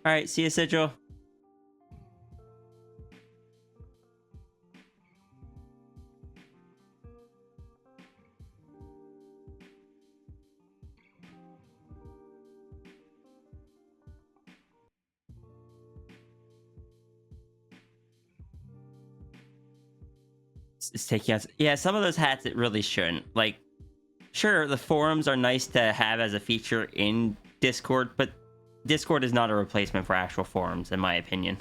Alright, see you, Sigil. It's taking us. Yeah, some of those hats it really shouldn't. Like, sure, the forums are nice to have as a feature in Discord, but Discord is not a replacement for actual forums, in my opinion.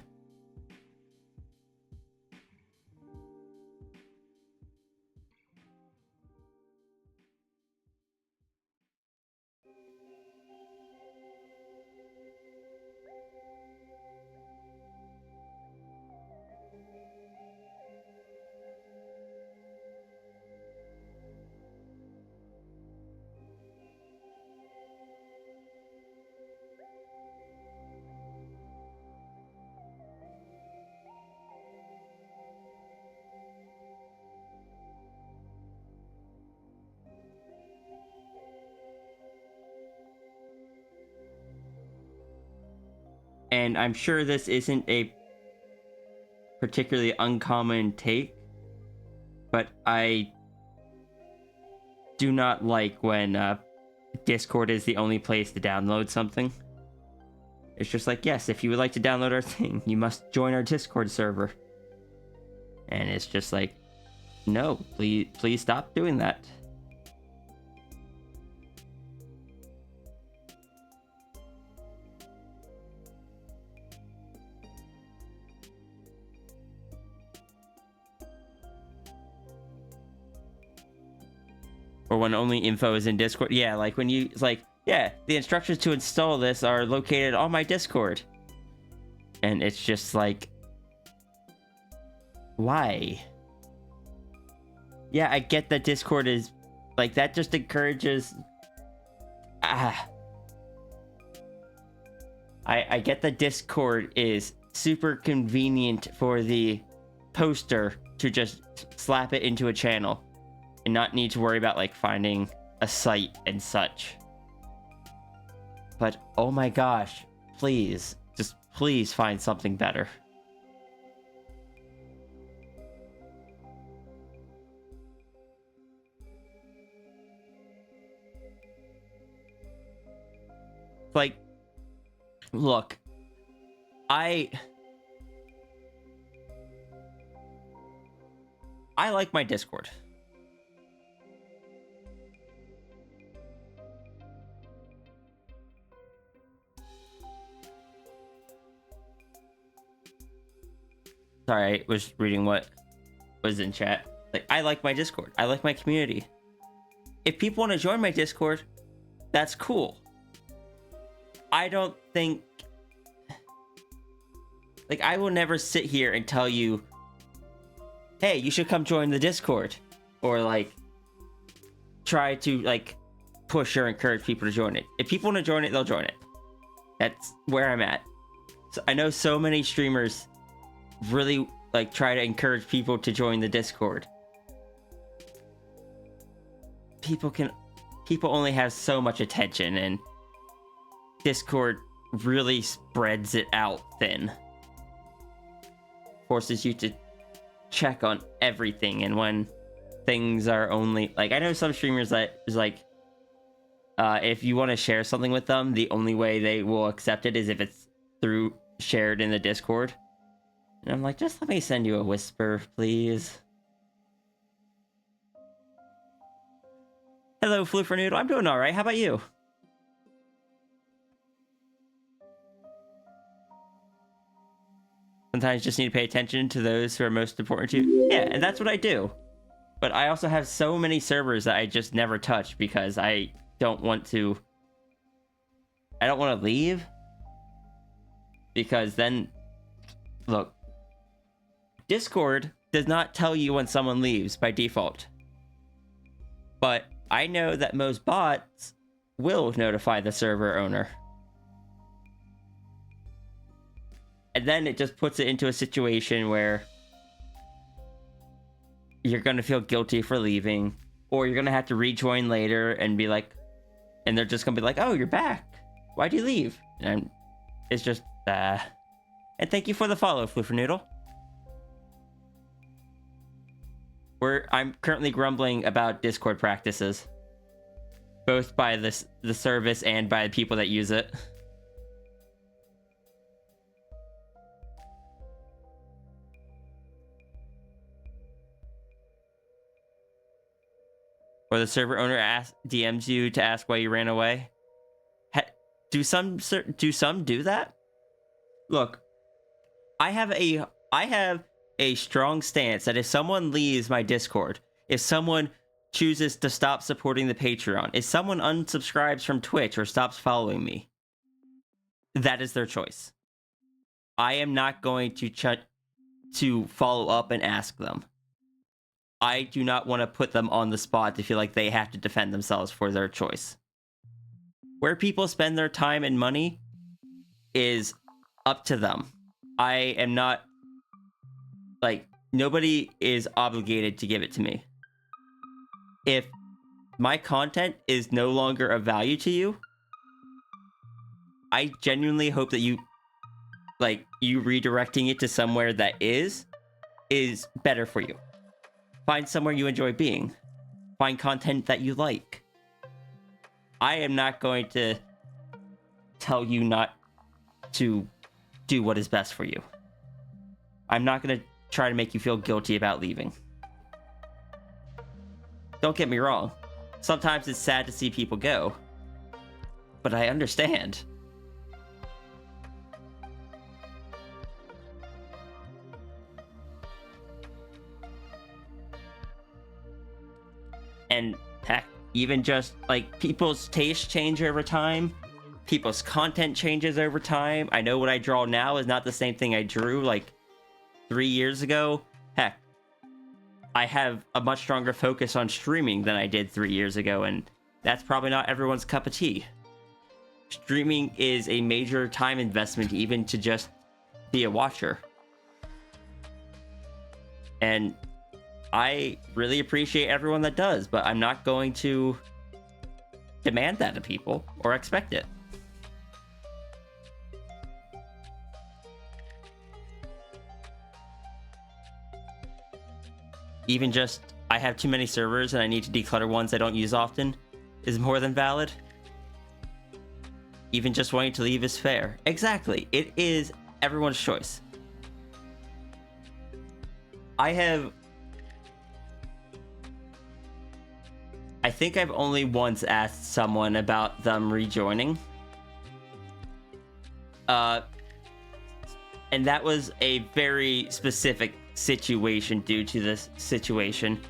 and I'm sure this isn't a particularly uncommon take, but I do not like when Discord is the only place to download something. It's just like, yes, if you would like to download our thing, you must join our Discord server. And it's just like, no, please stop doing that. Or when only info is in Discord. Yeah, like when you, it's like, yeah, the instructions to install this are located on my Discord. And it's just like, why? Yeah, I get that Discord is, like, that just encourages, I get that Discord is super convenient for the poster to just slap it into a channel and not need to worry about, like, finding a site and such. But, oh my gosh, please, just please find something better. Like, look, I like my Discord. Sorry, I was reading what was in chat. Like, I like my Discord. I like my community. If people want to join my Discord, that's cool. I don't think... Like, I will never sit here and tell you, hey, you should come join the Discord. Or, like, try to, like, push or encourage people to join it. If people want to join it, they'll join it. That's where I'm at. So I know so many streamers really, like, try to encourage people to join the Discord. People only have so much attention, and Discord really spreads it out thin. Forces you to check on everything, and when things are only, like, I know some streamers that is like, if you want to share something with them, the only way they will accept it is if it's through shared in the Discord. And I'm like, just let me send you a whisper, please. Hello, Floofer Noodle. I'm doing alright. How about you? Sometimes you just need to pay attention to those who are most important to you. Yeah, and that's what I do. But I also have so many servers that I just never touch because I don't want to... I don't want to leave. Because then... Look. Discord does not tell you when someone leaves by default. But I know that most bots will notify the server owner. And then it just puts it into a situation where you're going to feel guilty for leaving, or you're going to have to rejoin later and be like, and they're just going to be like, oh, you're back. Why'd you leave? And it's just, And thank you for the follow, Floofer Noodle. I'm currently grumbling about Discord practices, both by the service and by the people that use it. Or the server owner DMs you to ask why you ran away. Do some do that? Look, I have a strong stance that if someone leaves my Discord, if someone chooses to stop supporting the Patreon, if someone unsubscribes from Twitch or stops following me, that is their choice. I am not going to follow up and ask them. I do not want to put them on the spot to feel like they have to defend themselves for their choice. Where people spend their time and money is up to them. I am not, like, nobody is obligated to give it to me. If my content is no longer of value to you, I genuinely hope that you like you redirecting it to somewhere that is better for you. Find somewhere you enjoy being. Find content that you like. I am not going to tell you not to do what is best for you. I'm not going to try to make you feel guilty about leaving. Don't get me wrong. Sometimes it's sad to see people go. But I understand. And heck, even just like people's tastes change over time. People's content changes over time. I know what I draw now is not the same thing I drew like 3 years ago. Heck, I have a much stronger focus on streaming than I did 3 years ago, and that's probably not everyone's cup of tea. Streaming is a major time investment even to just be a watcher. And I really appreciate everyone that does, but I'm not going to demand that of people or expect it. Even just, I have too many servers and I need to declutter ones I don't use often is more than valid. Even just wanting to leave is fair. Exactly. It is everyone's choice. I think I've only once asked someone about them rejoining. And that was a very specific situation due to this situation.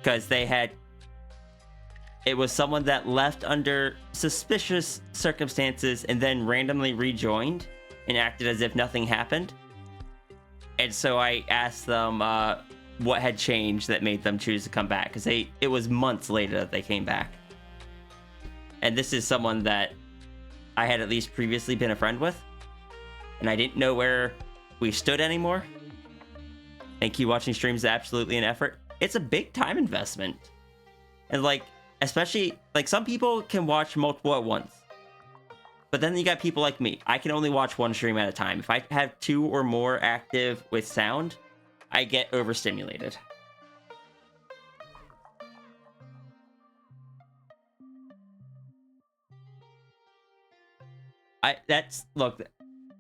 Because it was someone that left under suspicious circumstances and then randomly rejoined and acted as if nothing happened. And so I asked them what had changed that made them choose to come back, because it was months later that they came back. And this is someone that I had at least previously been a friend with, and I didn't know where we stood anymore. Thank you. Watching streams is absolutely an effort. It's a big time investment, and like, especially like some people can watch multiple at once, but then you got people like me. I can only watch one stream at a time. If I have 2 or more active with sound, I get overstimulated. Look,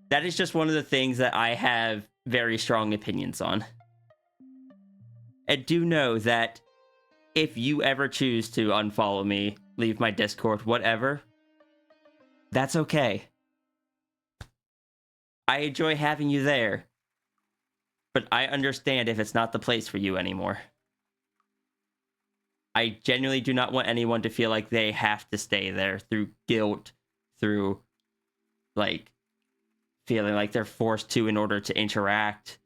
that is just one of the things that I have very strong opinions on. And do know that if you ever choose to unfollow me, leave my Discord, whatever, that's okay. I enjoy having you there, but I understand if it's not the place for you anymore. I genuinely do not want anyone to feel like they have to stay there through guilt, through like feeling like they're forced to in order to interact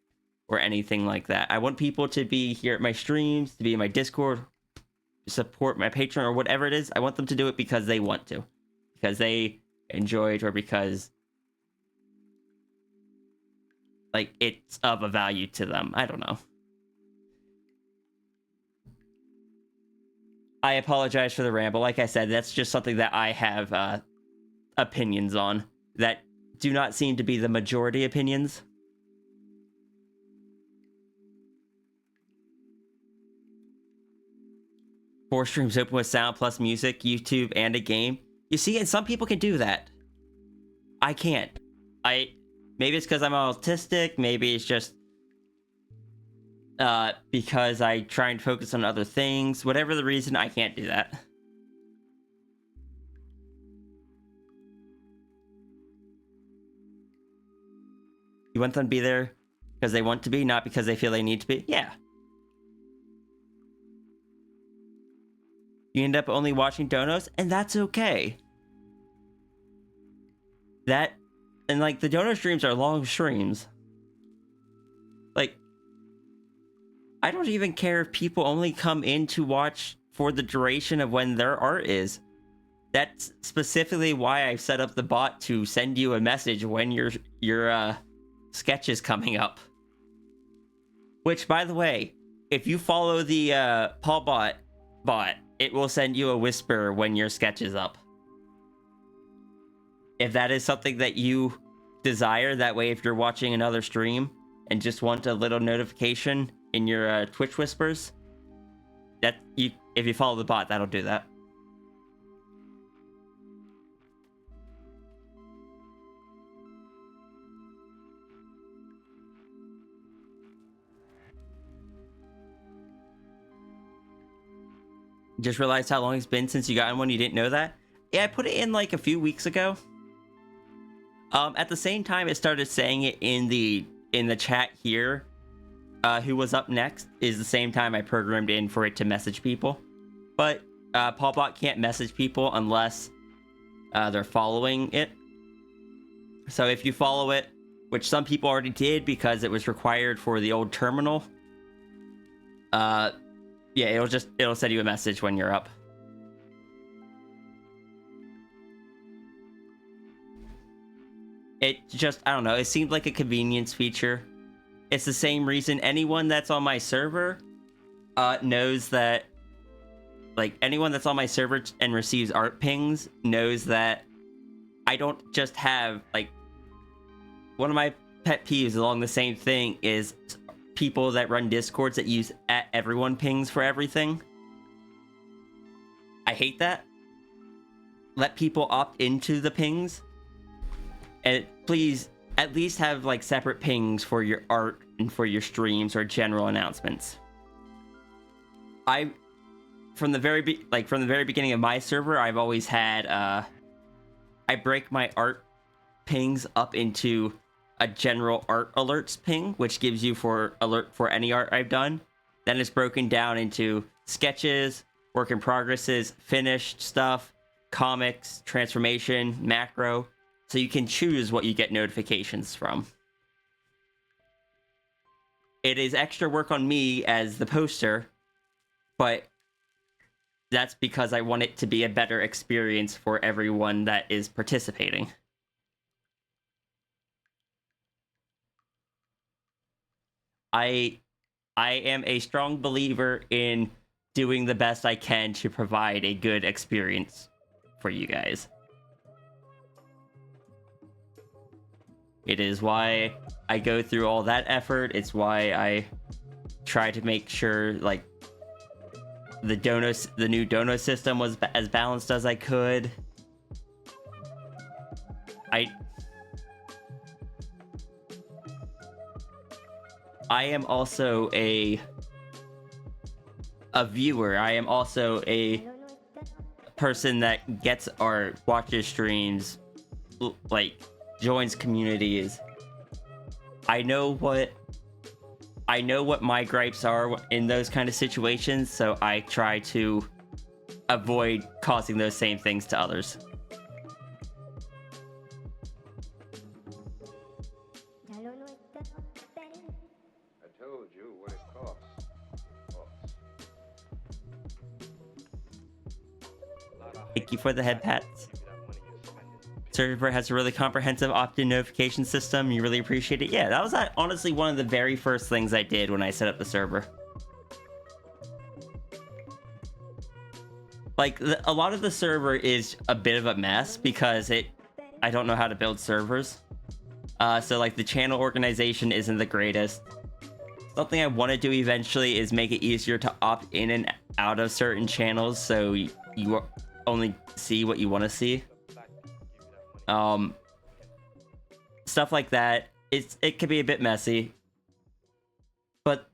or anything like that. I want people to be here at my streams, to be in my Discord, support my Patreon or whatever it is. I want them to do it because they want to, because they enjoy it, or because like it's of a value to them. I don't know. I apologize for the ramble. Like I said, that's just something that I have opinions on that do not seem to be the majority opinions. 4 streams open with sound plus music, YouTube, and a game. You see, and some people can do that. I can't. Maybe it's because I'm autistic. Maybe it's just because I try and focus on other things. Whatever the reason, I can't do that. You want them to be there because they want to be, not because they feel they need to be? Yeah. You end up only watching donos, and that's okay. And like, the dono streams are long streams. Like, I don't even care if people only come in to watch for the duration of when their art is. That's specifically why I set up the bot to send you a message when your sketch is coming up. Which, by the way, if you follow the Paul bot, it will send you a whisper when your sketch is up. If that is something that you desire. That way, if you're watching another stream and just want a little notification in your Twitch whispers, if you follow the bot, that'll do that. Just realized how long it's been since you got one. You didn't know that? Yeah, I put it in like a few weeks ago. At the same time, it started saying it in the chat here. Who was up next is the same time I programmed in for it to message people. But Paulbot can't message people unless they're following it. So if you follow it, which some people already did because it was required for the old terminal, yeah, it'll send you a message when you're up. It just, I don't know, it seemed like a convenience feature. It's the same reason anyone that's on my server knows that, like, anyone that's on my server and receives art pings knows that I don't just have, like, one of my pet peeves along the same thing is people that run Discords that use @everyone pings for everything. I hate that. Let people opt into the pings. And please, at least have, like, separate pings for your art and for your streams or general announcements. From the very beginning of my server, I've always had, I break my art pings up into a general art alerts ping, which gives you alert for any art I've done. Then it's broken down into sketches, work in progresses, finished stuff, comics, transformation, macro, so you can choose what you get notifications from. It is extra work on me as the poster, but that's because I want it to be a better experience for everyone that is participating. I am a strong believer in doing the best I can to provide a good experience for you guys. It is why I go through all that effort. It's why I try to make sure, like, the new dono system was as balanced as I could. I am also a viewer. I am also a person that gets art, watches streams, like, joins communities. I know what my gripes are in those kind of situations, so I try to avoid causing those same things to others. I told you what it costs. Thank you for the head pats. Server has a really comprehensive opt-in notification system. You really appreciate it. Yeah, that was honestly one of the very first things I did when I set up the server. Like, a lot of the server is a bit of a mess because I don't know how to build servers. So, like, the channel organization isn't the greatest. Something I want to do eventually is make it easier to opt in and out of certain channels so you only see what you want to see. Stuff like that. It can be a bit messy, but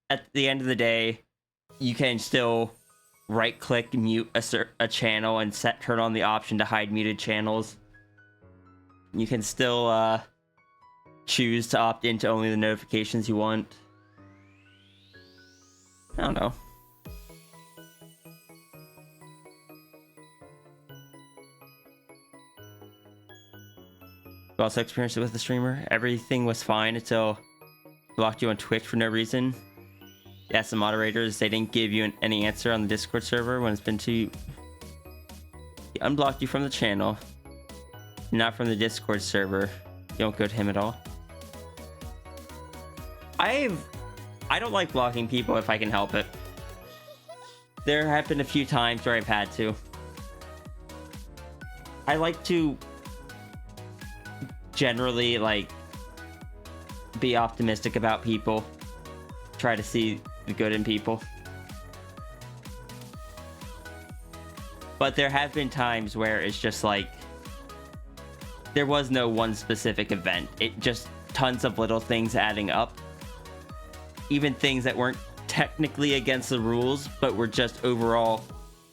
at the end of the day, you can still right-click mute a channel and turn on the option to hide muted channels. You can still choose to opt into only the notifications you want. I don't know. You also experienced it with the streamer. Everything was fine until blocked you on Twitch for no reason. You asked the moderators, they didn't give you any answer on the Discord server when it's been too... He unblocked you from the channel, not from the Discord server. You don't go to him at all. I don't like blocking people if I can help it. There have been a few times where I've had to. I like to generally like be optimistic about people, try to see the good in people. But there have been times where it's just like there was no one specific event. It just tons of little things adding up. Even things that weren't technically against the rules, but were just overall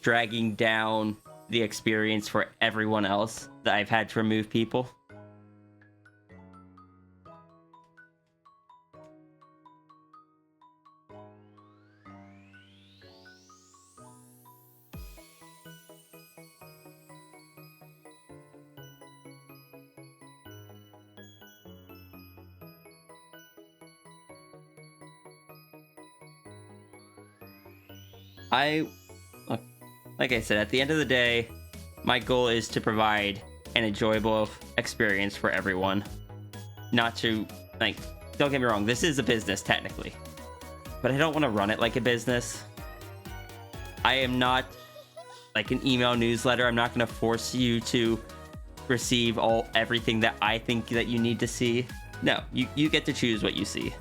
dragging down the experience for everyone else that I've had to remove people. Like I said, at the end of the day, my goal is to provide an enjoyable experience for everyone. Not to, like, don't get me wrong, this is a business technically, but I don't want to run it like a business. I am not like an email newsletter. I'm not going to force you to receive everything that I think that you need to see. No, you get to choose what you see.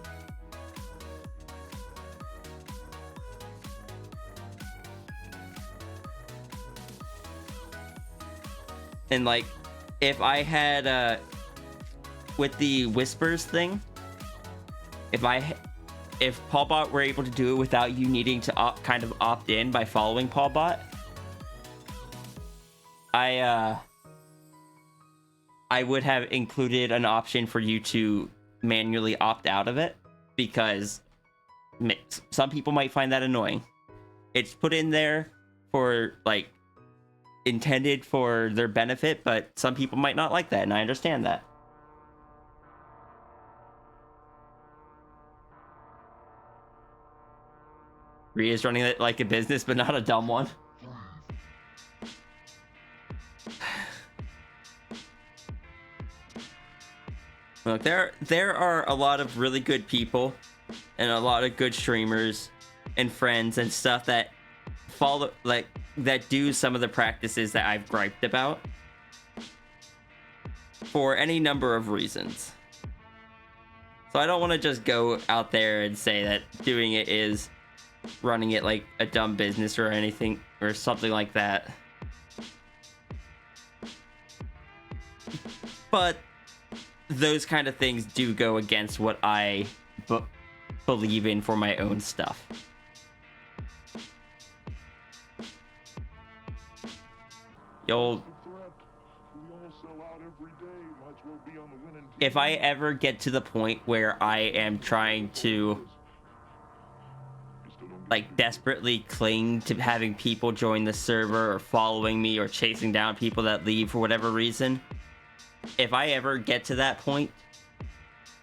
And like, if I had with the whispers thing, if Paulbot were able to do it without you needing to kind of opt in by following Paulbot, I would have included an option for you to manually opt out of it, because some people might find that annoying. It's put in there for like intended for their benefit, but some people might not like that, and I understand that. Ria's running it like a business, but not a dumb one. Look, there are a lot of really good people and a lot of good streamers and friends and stuff that follow, like, that do some of the practices that I've griped about for any number of reasons. So I don't want to just go out there and say that doing it is running it like a dumb business or anything or something like that. But those kind of things do go against what I believe in for my own stuff. If I ever get to the point where I am trying to like desperately cling to having people join the server or following me or chasing down people that leave for whatever reason, if I ever get to that point,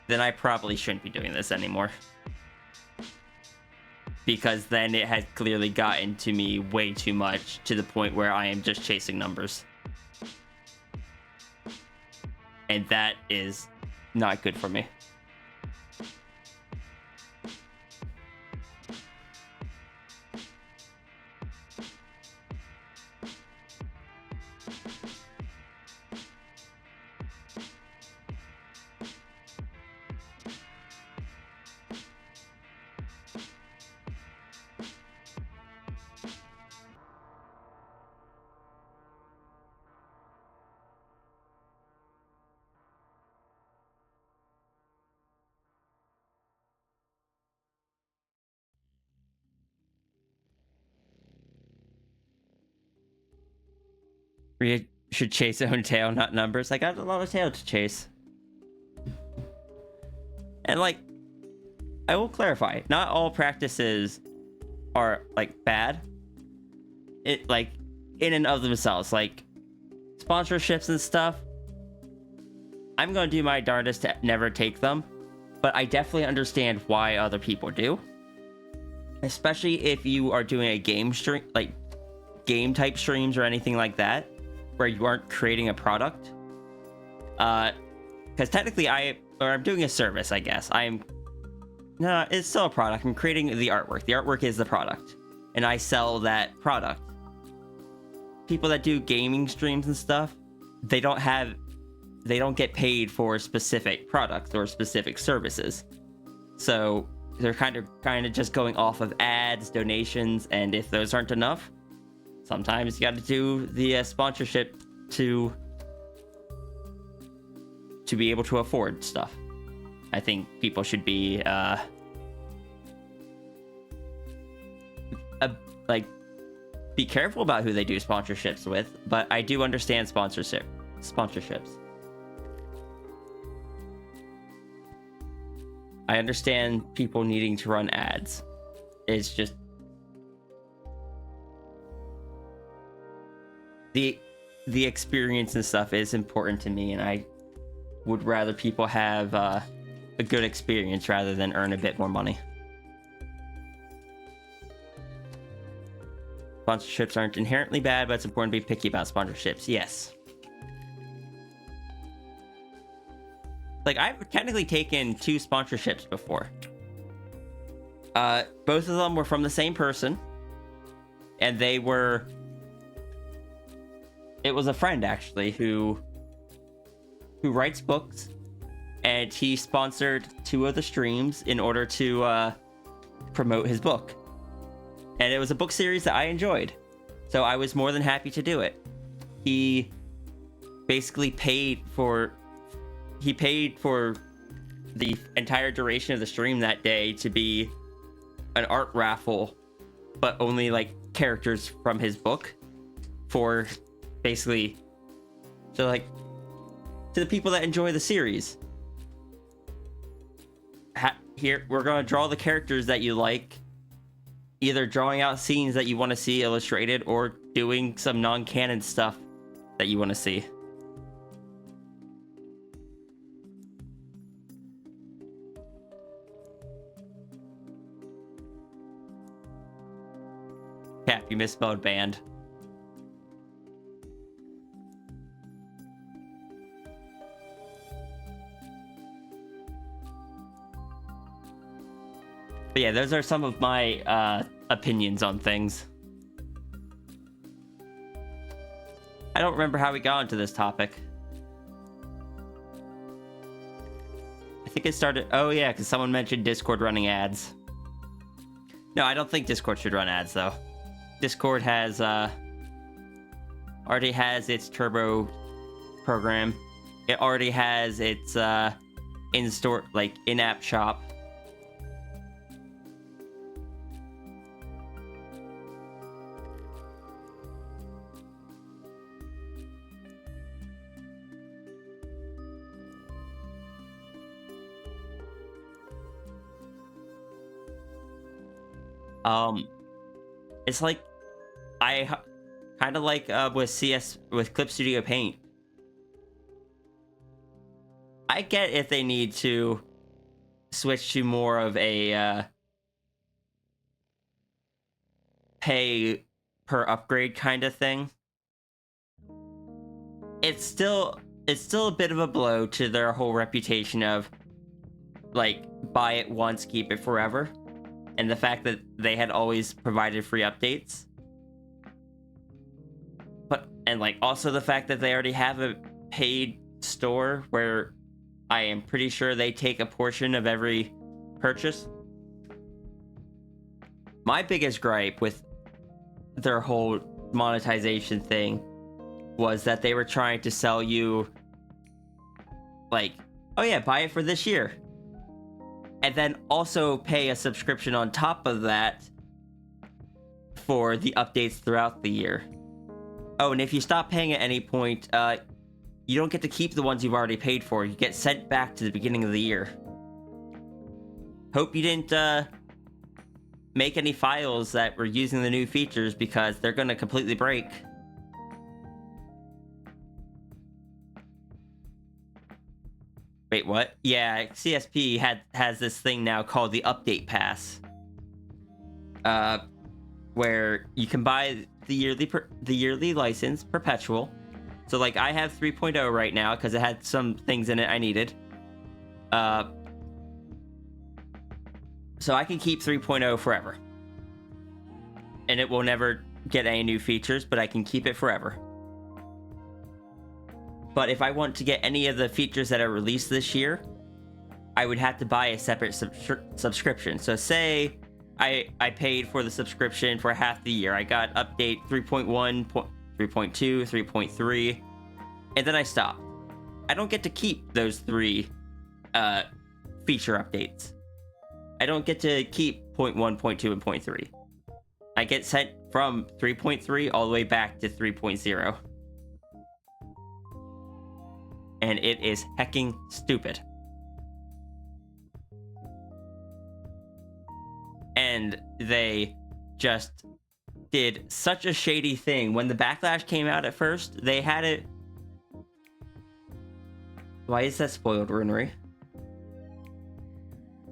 then I probably shouldn't be doing this anymore. Because then it has clearly gotten to me way too much, to the point where I am just chasing numbers. And that is not good for me. Rhea should chase her own tail, not numbers. I got a lot of tail to chase. And like, I will clarify, not all practices are like bad. It like in and of themselves, like sponsorships and stuff, I'm gonna do my darndest to never take them, but I definitely understand why other people do. Especially if you are doing a game stream, like game type streams or anything like that, where you aren't creating a product. Because technically I'm doing a service, I guess. No, it's still a product. I'm creating the artwork. The artwork is the product, and I sell that product. People that do gaming streams and stuff, they don't have they don't get paid for specific products or specific services. So they're kind of just going off of ads, donations, and if those aren't enough, sometimes you got to do the sponsorship to be able to afford stuff. I think people should be be careful about who they do sponsorships with, but I do understand sponsorships. I understand people needing to run ads. It's just the experience and stuff is important to me, and I would rather people have a good experience rather than earn a bit more money. Sponsorships aren't inherently bad, but it's important to be picky about sponsorships. Yes. Like, I've technically taken 2 sponsorships before. Both of them were from the same person. And they were... It was a friend, actually, who writes books. And he sponsored 2 of the streams in order to promote his book. And it was a book series that I enjoyed. So I was more than happy to do it. He basically paid for the entire duration of the stream that day to be an art raffle, but only like characters from his book for basically to the people that enjoy the series. Here, we're going to draw the characters that you like, either drawing out scenes that you want to see illustrated or doing some non-canon stuff that you want to see. Cap, you misspelled band. But yeah, those are some of my opinions on things. I don't remember how we got into this topic. I think it started... Oh yeah, because someone mentioned Discord running ads. No, I don't think Discord should run ads, though. Discord has already has its turbo program. It already has its in-store, like, in-app shop. It's like I kind of like with Clip Studio Paint. I get if they need to switch to more of a pay per upgrade kind of thing. It's still a bit of a blow to their whole reputation of like buy it once, keep it forever. And the fact that they had always provided free updates. And like also the fact that they already have a paid store where I am pretty sure they take a portion of every purchase. My biggest gripe with their whole monetization thing was that they were trying to sell you like, oh yeah, buy it for this year. And then also pay a subscription on top of that for the updates throughout the year. Oh, and if you stop paying at any point, you don't get to keep the ones you've already paid for. You get sent back to the beginning of the year. Hope you didn't make any files that were using the new features because they're going to completely break. Wait, what? Yeah, CSP has this thing now called the Update Pass. Where you can buy the yearly license, perpetual. So like I have 3.0 right now because it had some things in it I needed. So I can keep 3.0 forever. And it will never get any new features, but I can keep it forever. But if I want to get any of the features that are released this year, I would have to buy a separate subscription. So say I paid for the subscription for half the year. I got update 3.1, 3.2, 3.3, and then I stopped. I don't get to keep those 3 feature updates. I don't get to keep 0.1, 0.2, and 0.3. I get sent from 3.3 all the way back to 3.0. And it is hecking stupid. And they just did such a shady thing. When the backlash came out at first, they had it... Why is that spoiled, Runery?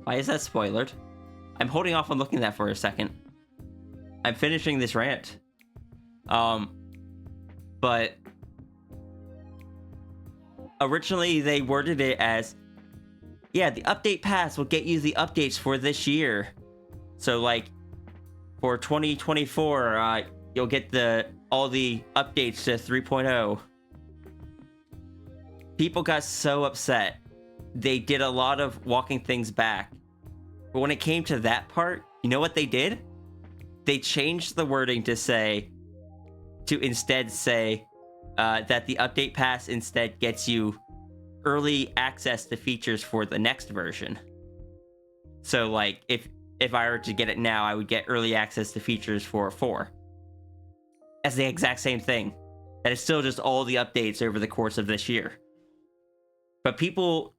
Why is that spoiled? I'm holding off on looking at that for a second. I'm finishing this rant. But originally they worded it as, yeah, the update pass will get you the updates for this year. So like for 2024, you'll get all the updates to 3.0. People got so upset. They did a lot of walking things back. But when it came to that part, you know what they did? They changed the wording to instead say that the update pass instead gets you early access to features for the next version. So like if I were to get it now, I would get early access to features for 4. That's the exact same thing. That is still just all the updates over the course of this year. But people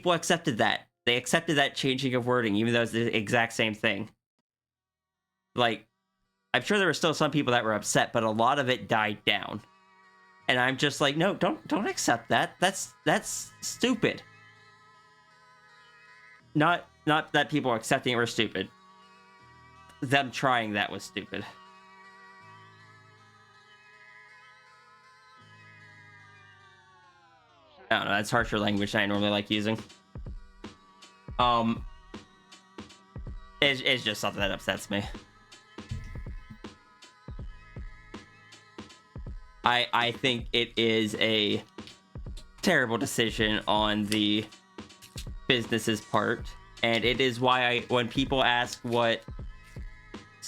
accepted that. They accepted that changing of wording, even though it's the exact same thing. Like, I'm sure there were still some people that were upset, but a lot of it died down. And I'm just like, no, don't accept that. That's stupid. Not that people accepting it were stupid. Them trying that was stupid. I don't know, that's harsher language than I normally like using. It's just something that upsets me. I think it is a terrible decision on the business's part, and it is why when people ask what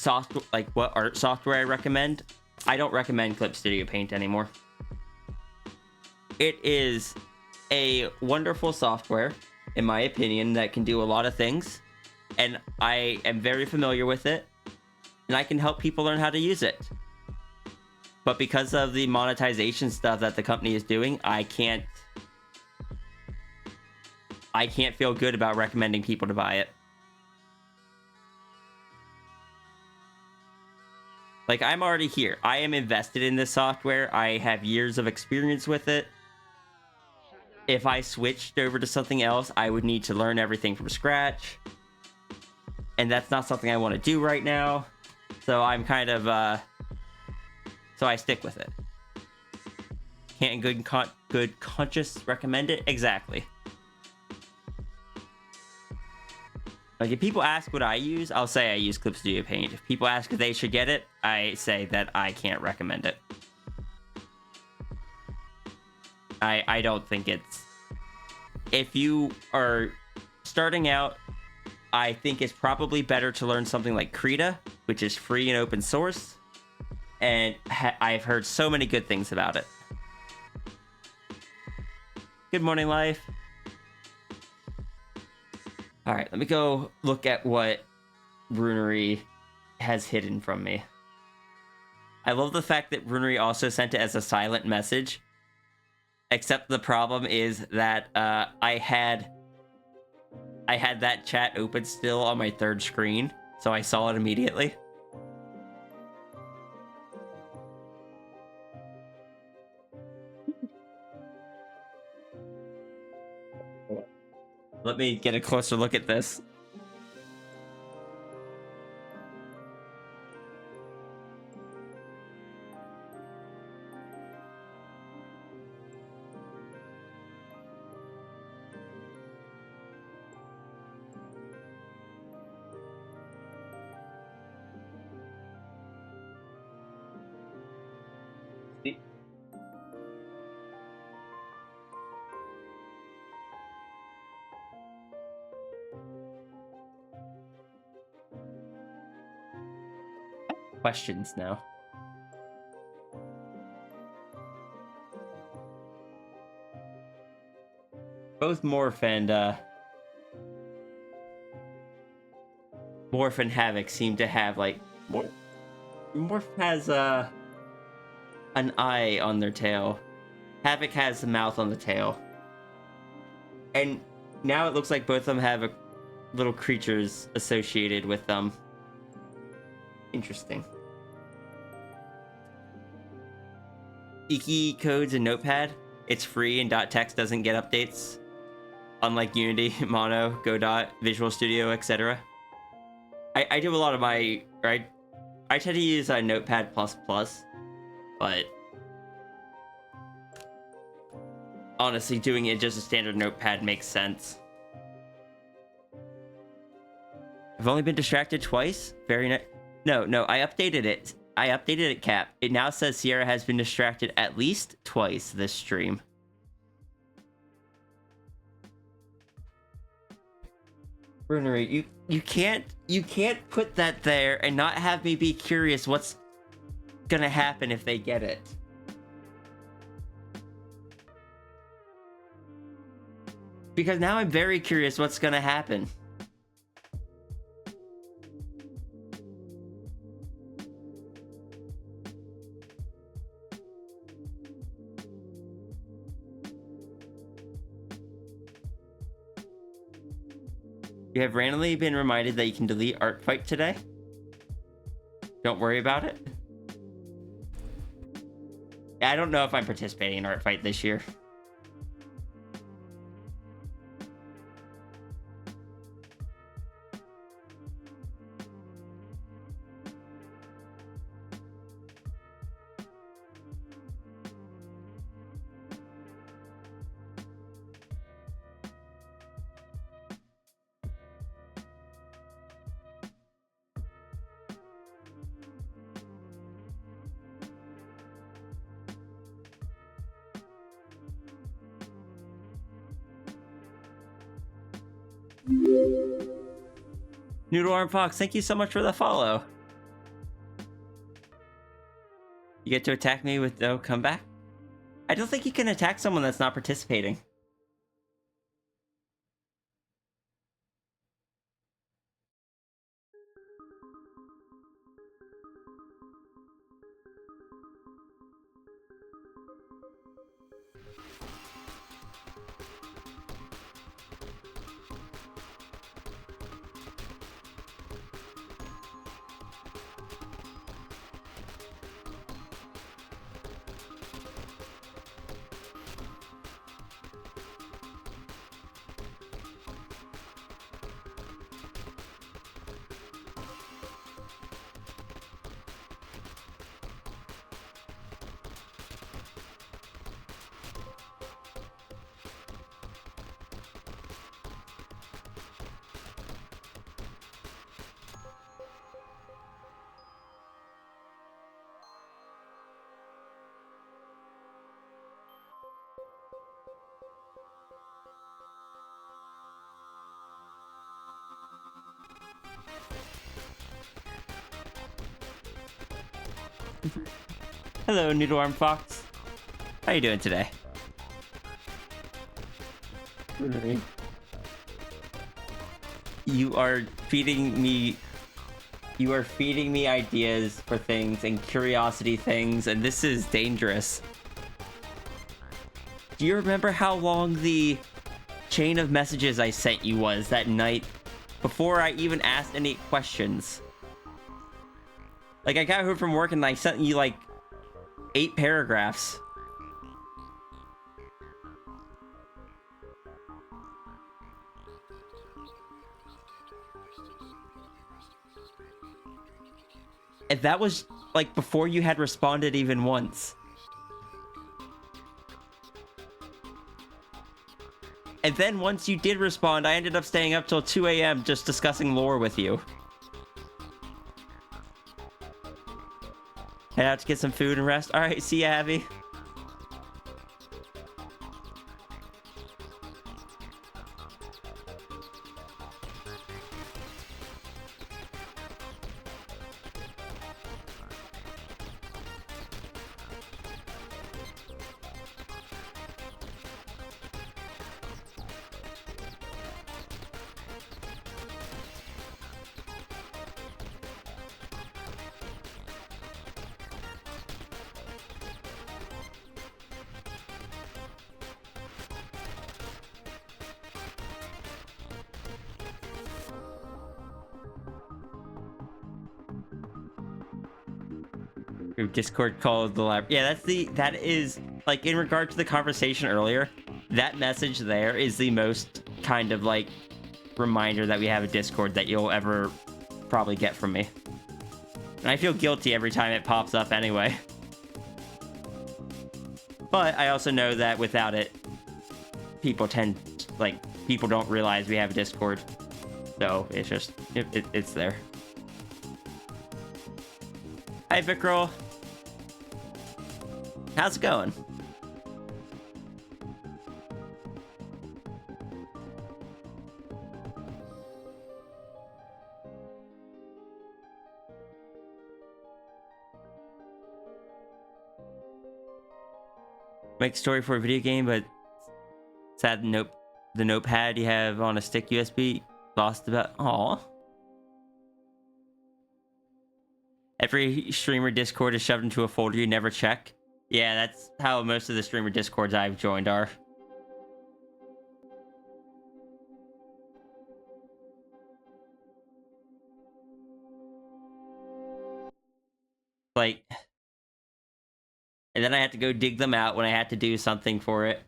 art software I recommend, I don't recommend Clip Studio Paint anymore. It is a wonderful software, in my opinion, that can do a lot of things, and I am very familiar with it, and I can help people learn how to use it. But because of the monetization stuff that the company is doing, I can't feel good about recommending people to buy it. Like, I'm already here. I am invested in this software. I have years of experience with it. If I switched over to something else, I would need to learn everything from scratch. And that's not something I want to do right now. So I'm kind of, so I stick with it. Can't in good conscience recommend it? Exactly. Like, if people ask what I use, I'll say I use Clip Studio Paint. If people ask if they should get it, I say that I can't recommend it. I don't think it's... If you are starting out, I think it's probably better to learn something like Krita, which is free and open source. And I've heard so many good things about it. Good morning, life. All right, let me go look at what Runery has hidden from me. I love the fact that Runery also sent it as a silent message. Except the problem is that I had that chat open still on my third screen, so I saw it immediately. Let me get a closer look at this. questions now. Both Morph and Havoc seem to have like Morph has an eye on their tail. Havoc has the mouth on the tail. And now it looks like both of them have little creatures associated with them. Interesting. Iki codes and Notepad. It's free and .text doesn't get updates. Unlike Unity, Mono, Godot, Visual Studio, etc. I do a lot of my... I tend to use Notepad++, but... honestly, doing it just a standard Notepad makes sense. I've only been distracted twice? Very nice. No, I updated it. I updated it, Cap. It now says Sierra has been distracted at least twice this stream. Brunery, you can't put that there and not have me be curious what's gonna happen if they get it. Because now I'm very curious what's gonna happen. You have randomly been reminded that you can delete Art Fight today. Don't worry about it. I don't know if I'm participating in Art Fight this year. Noodle Arm Fox, thank you so much for the follow. You get to attack me with no comeback? I don't think you can attack someone that's not participating. Hello, Noodle Arm Fox. How you doing today? You are feeding me ideas for things and curiosity things, and this is dangerous. Do you remember how long the chain of messages I sent you was that night before I even asked any questions? Like, I got home from work and I sent you like 8 paragraphs. And that was like before you had responded even once. And then once you did respond, I ended up staying up till 2 a.m. just discussing lore with you. Head out to get some food and rest. All right, see ya, Abby. Discord called the lab. Yeah, that is like in regard to the conversation earlier. That message there is the most kind of like reminder that we have a Discord that you'll ever probably get from me. And I feel guilty every time it pops up anyway. But I also know that without it, people don't realize we have a Discord. So it's just, it's there. Hi, Vickrol. How's it going? Make a story for a video game, but sad the notepad you have on a stick USB lost about. Aw. Every streamer Discord is shoved into a folder you never check. Yeah, that's how most of the streamer Discords I've joined are. Like, and then I had to go dig them out when I had to do something for it.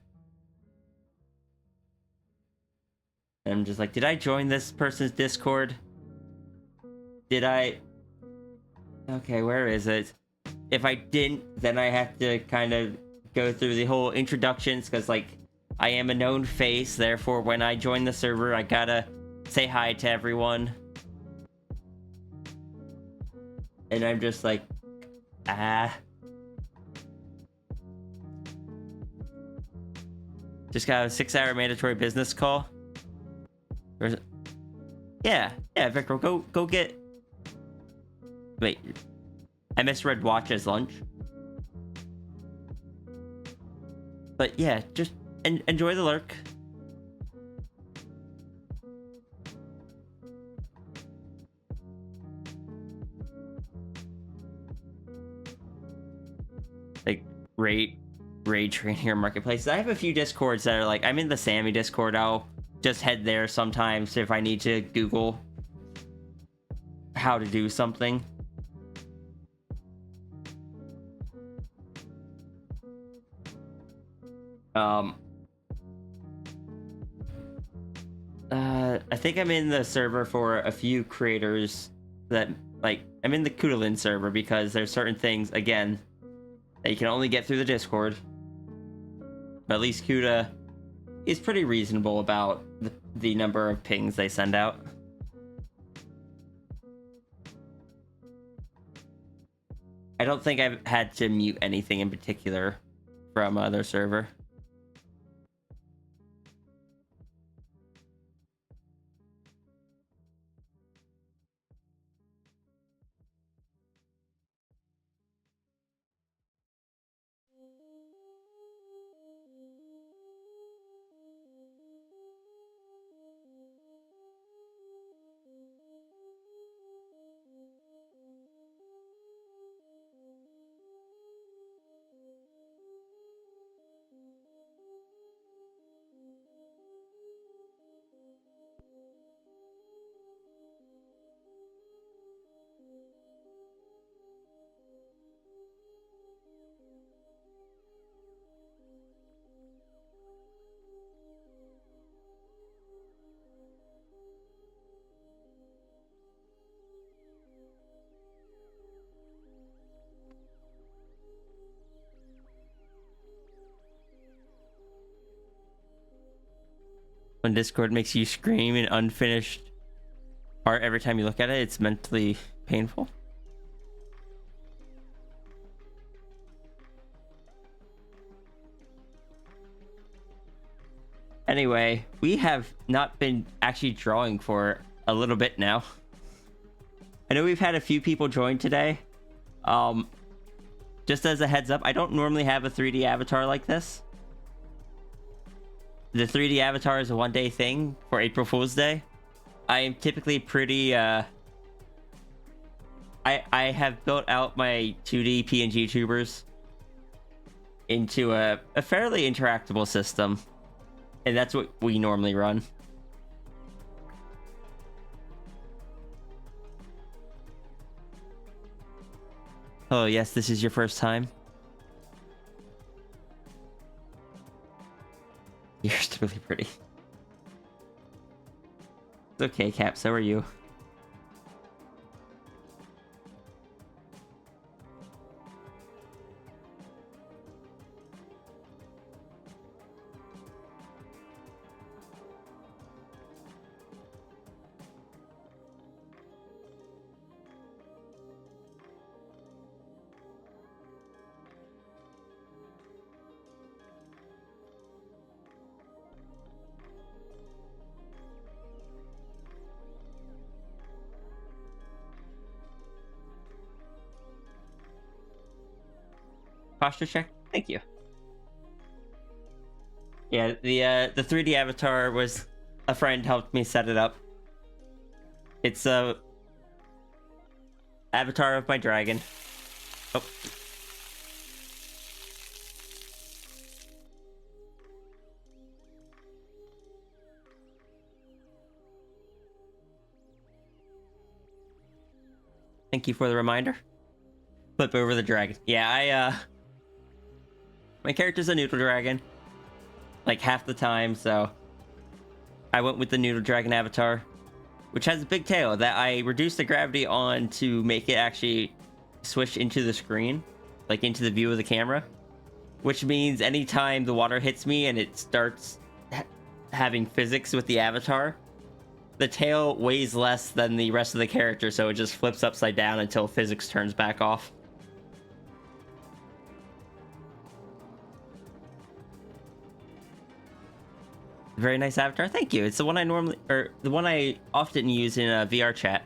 And I'm just like, did I join this person's Discord? Did I? Okay, where is it? If I didn't, then I have to kind of go through the whole introductions, because like I am a known face, therefore when I join the server I gotta say hi to everyone. And I'm just like, just got a 6-hour mandatory business call. Where's it? Yeah, Victor, go get. Wait, I misread watch as lunch. But yeah, just enjoy the lurk. Like raid train here marketplaces. I have a few Discords that are like, I'm in the Sammy Discord. I'll just head there sometimes if I need to Google how to do something. I think I'm in the server for a few creators that, like, I'm in the Kudalin server because there's certain things, again, that you can only get through the Discord. But at least Kuda is pretty reasonable about the number of pings they send out. I don't think I've had to mute anything in particular from their server. When Discord makes you scream in unfinished art every time you look at it, it's mentally painful. Anyway, we have not been actually drawing for a little bit now. I know we've had a few people join today. Just as a heads up, I don't normally have a 3D avatar like this. The 3D avatar is a one-day thing for April Fool's Day. I am typically pretty, I have built out my 2D PNG tubers into a fairly interactable system. And that's what we normally run. Oh, yes, this is your first time? You're still really pretty. It's okay, Cap, so are you. Posture check? Thank you. Yeah, the 3D avatar was a friend helped me set it up. It's a avatar of my dragon. Oh. Thank you for the reminder. Flip over the dragon. Yeah, my character's a noodle dragon. Like half the time, so I went with the noodle dragon avatar, which has a big tail that I reduced the gravity on to make it actually switch into the screen, like into the view of the camera, which means anytime the water hits me and it starts having physics with the avatar, the tail weighs less than the rest of the character, so it just flips upside down until physics turns back off. Very nice avatar. Thank you. It's the one I normally, or the one I often use in a VR chat.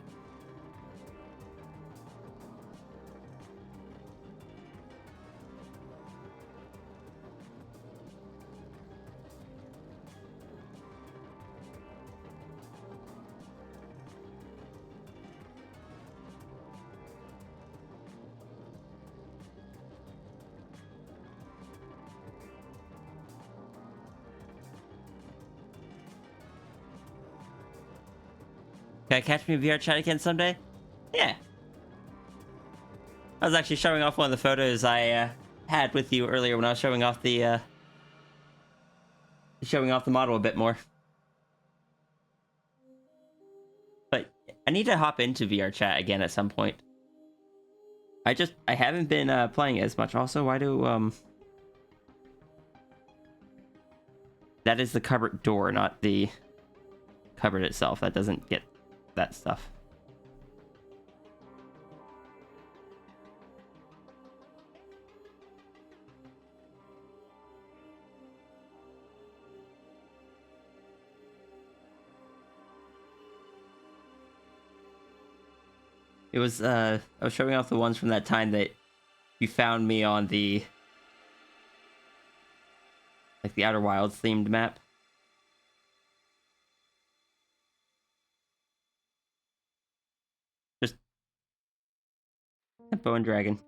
Can I catch me in VR chat again someday? Yeah. I was actually showing off one of the photos I had with you earlier when I was showing off the model a bit more. But I need to hop into VR chat again at some point. I haven't been playing as much. Also, why do that is the cupboard door, not the cupboard itself. That doesn't get that stuff. It was I was showing off the ones from that time that you found me on the like the Outer Wilds themed map. Just bow and dragon.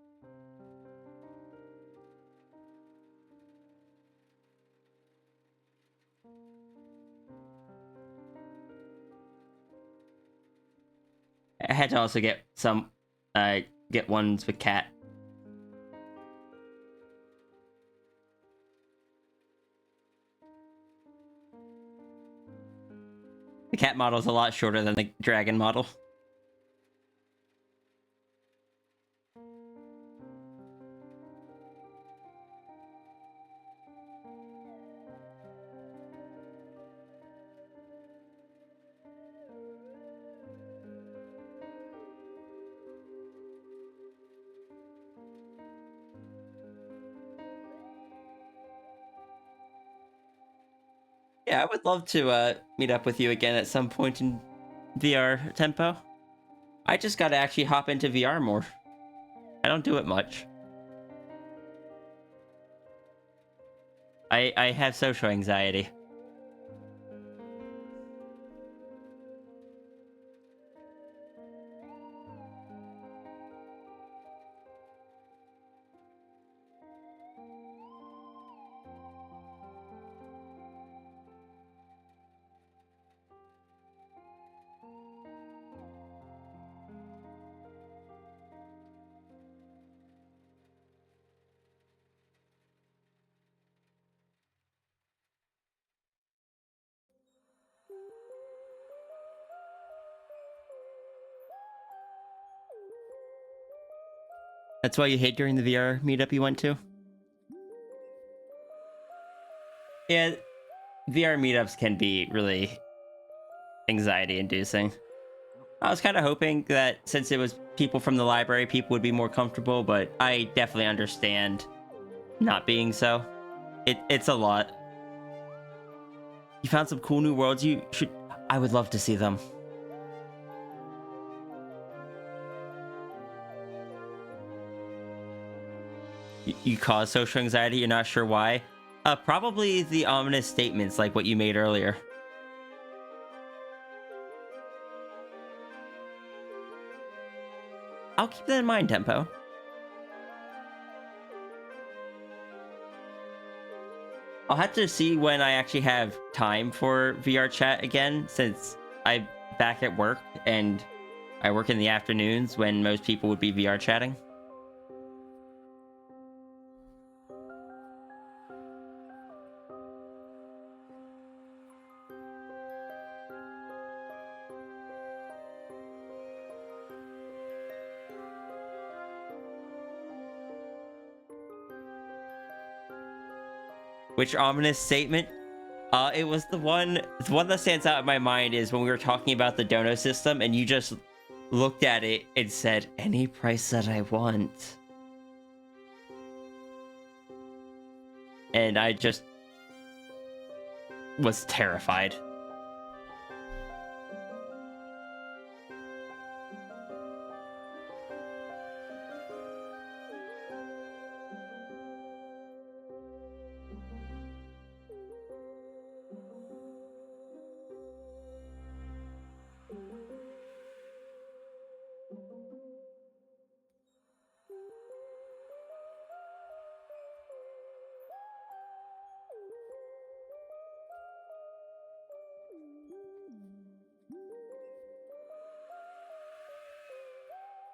I had to also get some get ones with cat. The cat model is a lot shorter than the dragon model. Yeah, I would love to meet up with you again at some point in VR tempo. I just gotta actually hop into VR more. I don't do it much. I have social anxiety. That's why you hate during the VR meetup you went to? Yeah, VR meetups can be really anxiety inducing. I was kind of hoping that since it was people from the library, people would be more comfortable, but I definitely understand not being so. It's a lot. You found some cool new worlds. You should. I would love to see them. You cause social anxiety. You're not sure why. Probably the ominous statements like what you made earlier. I'll keep that in mind, Tempo. I'll have to see when I actually have time for VR chat again, since I'm back at work and I work in the afternoons when most people would be VR chatting. Which ominous statement? It was the one that stands out in my mind is when we were talking about the dono system and you just looked at it and said, any price that I want. And I just was terrified.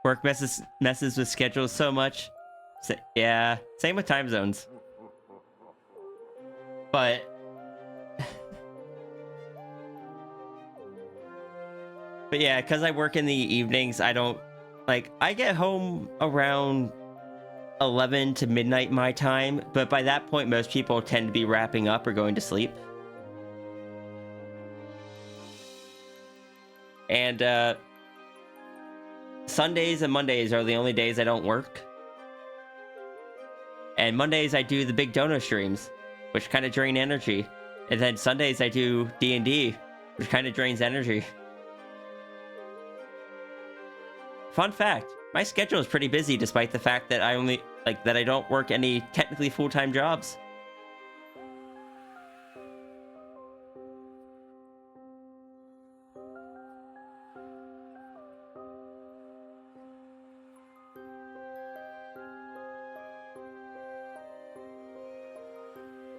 Work messes with schedules so much. Yeah, same with time zones. But yeah, because I work in the evenings, I don't I get home around 11 to midnight my time, but by that point most people tend to be wrapping up or going to sleep. And Sundays and Mondays are the only days I don't work. And Mondays I do the big dono streams, which kind of drain energy. And then Sundays I do D&D, which kind of drains energy. Fun fact, my schedule is pretty busy despite the fact that I don't work any technically full-time jobs.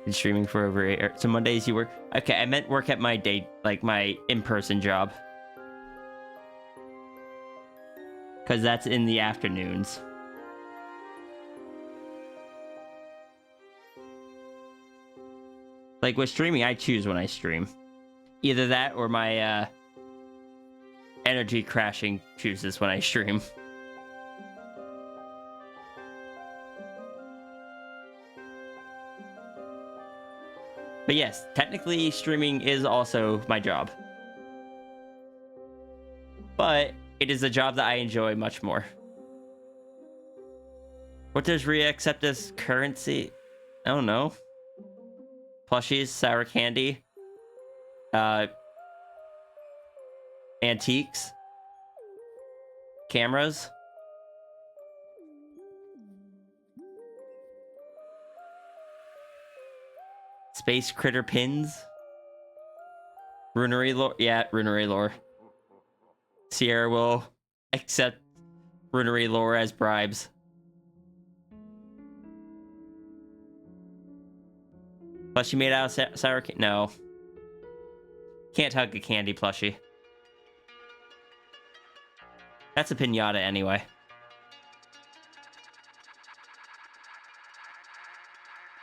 Been streaming for over 8 so Mondays you work. Okay, I meant work at my day, my in-person job. Because that's in the afternoons. With streaming, I choose when I stream. Either that or my energy crashing chooses when I stream. But yes, technically streaming is also my job. But it is a job that I enjoy much more. What does Rhea accept as currency? I don't know. Plushies, sour candy, antiques, cameras. Space critter pins. Runery lore. Yeah, runery lore. Sierra will accept runery lore as bribes. Plushie made out of sour candy? No. Can't hug a candy plushie. That's a pinata anyway.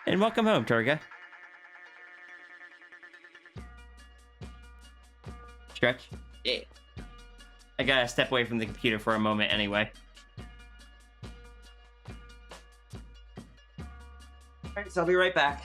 And welcome home, Torga. Stretch? Yeah. I gotta step away from the computer for a moment anyway. worries. I'll be right back.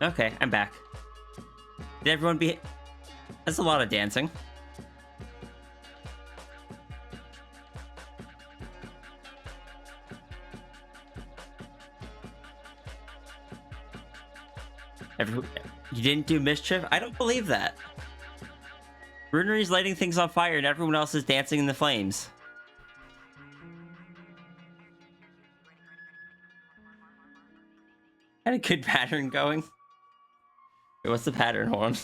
Okay, I'm back. Did everyone be... That's a lot of dancing. You didn't do mischief? I don't believe that. Runery's lighting things on fire and everyone else is dancing in the flames. Had a good pattern going. Wait, what's the pattern? Hold on.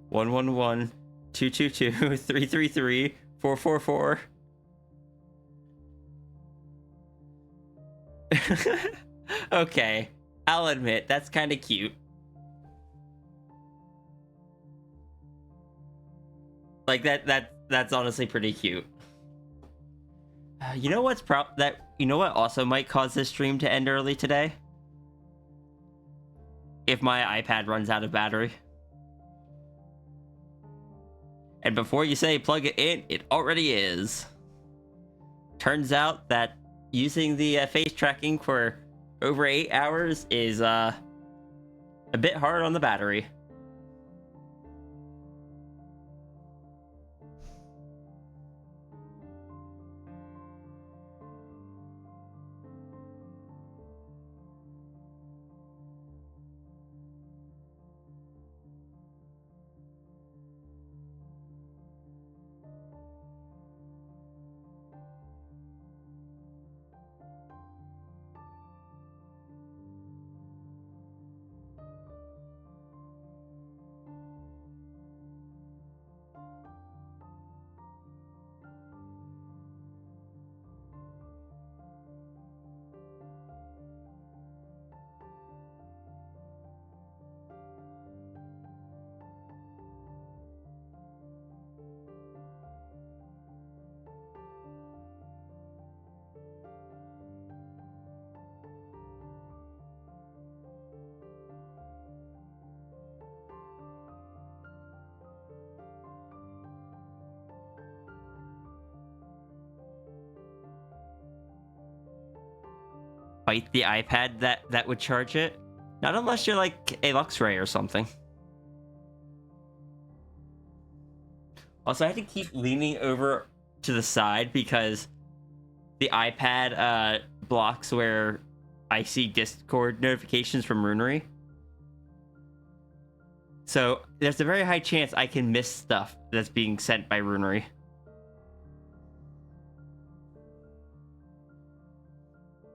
111 222 333 444. Okay, I'll admit that's kind of cute. Like that's honestly pretty cute. You know what's you know what also might cause this stream to end early today? If my iPad runs out of battery. And before you say plug it in, it already is. Turns out that using the face tracking for over 8 hours is a bit hard on the battery. fight the iPad that would charge it. Not unless you're like a Luxray or something. Also, I had to keep leaning over to the side because the iPad blocks where I see Discord notifications from Runery. So there's a very high chance I can miss stuff that's being sent by Runery.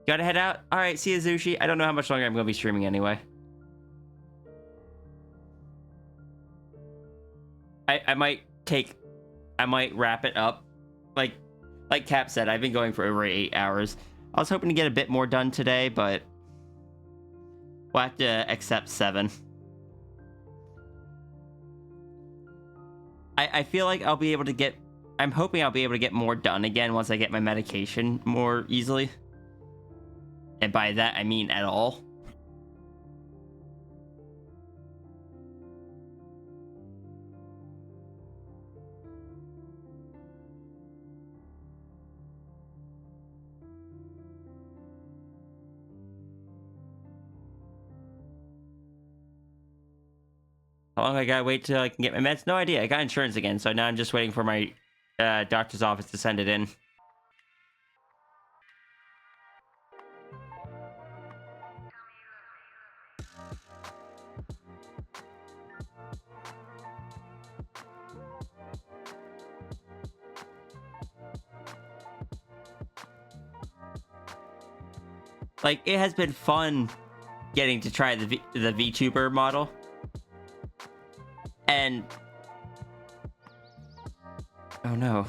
Gotta head out? Alright, see you, Zushi. I don't know how much longer I'm gonna be streaming anyway. I might wrap it up. Like Cap said, I've been going for over 8 hours. I was hoping to get a bit more done today, but we'll have to accept 7. I feel like I'll be able to get... I'm hoping I'll be able to get more done again once I get my medication more easily. And by that, I mean at all. How long I gotta wait till I can get my meds? No idea. I got insurance again, so now I'm just waiting for my doctor's office to send it in. Like, it has been fun getting to try the VTuber model. And... oh no.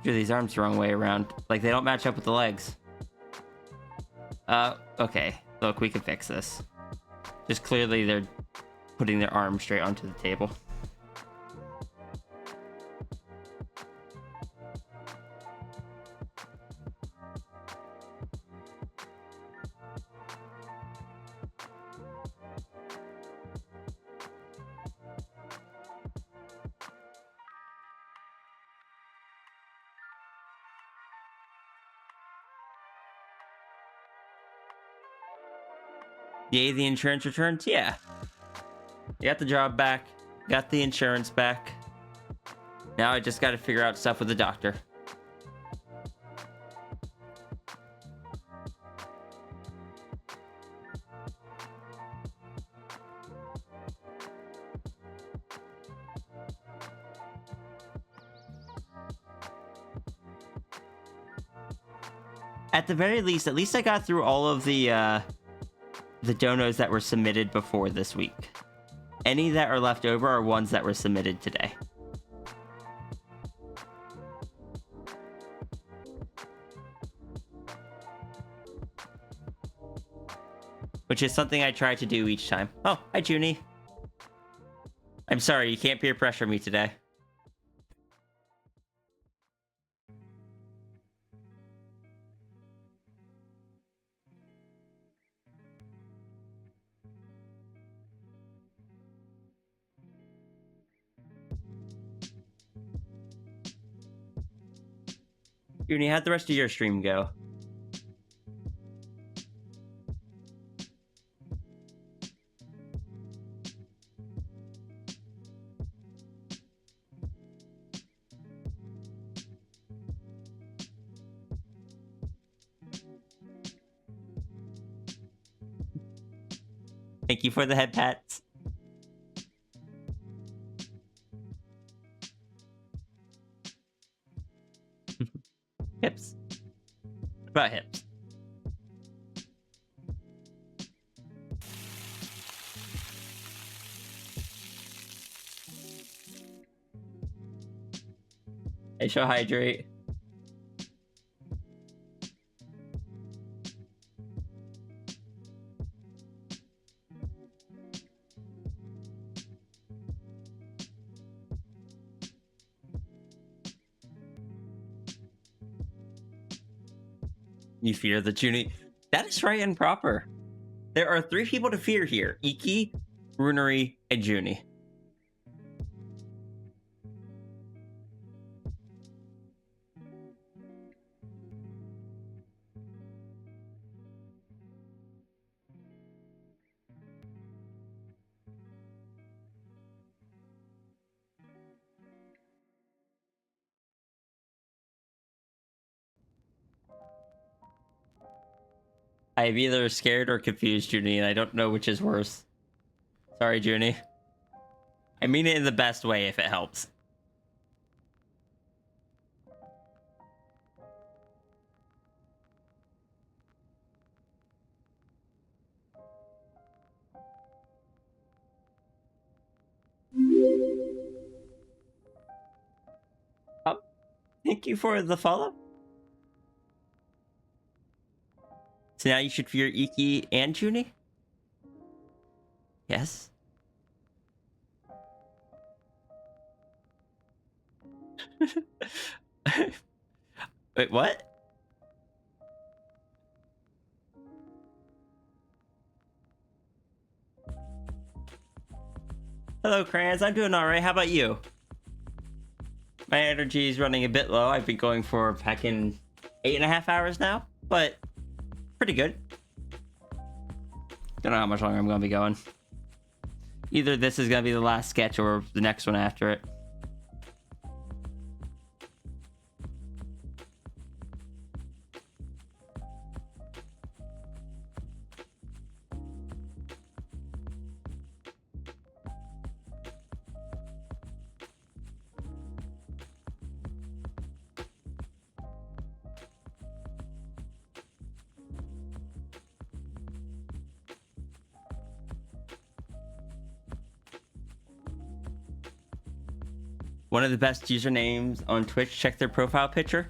Drew these arms the wrong way around. Like, they don't match up with the legs. Okay. Look, we can fix this. Just clearly they're putting their arms straight onto the table. Yay, the insurance returns? Yeah. You got the job back. Got the insurance back. Now I just gotta figure out stuff with the doctor. At the very least, at least I got through all of the donos that were submitted before this week. Any that are left over are ones that were submitted today. Which is something I try to do each time. Oh, hi, Junie. I'm sorry, you can't peer pressure me today. Junie, how'd the rest of your stream go? Thank you for the head pats. Hips. What about hips? I shall hydrate. You fear the Junie. That is right and proper. There are 3 people to fear here. Iki, Runery, and Junie. I'm either scared or confused, Junie, and I don't know which is worse. Sorry, Junie. I mean it in the best way if it helps. Thank you for the follow. So now you should fear Iki and Junie? Yes. Wait, what? Hello, Crayons. I'm doing alright. How about you? My energy is running a bit low. I've been going for heckin' 8.5 hours now, but pretty good. Don't know how much longer I'm gonna be going. Either this is gonna be the last sketch or the next one after it. One of the best usernames on Twitch, check their profile picture.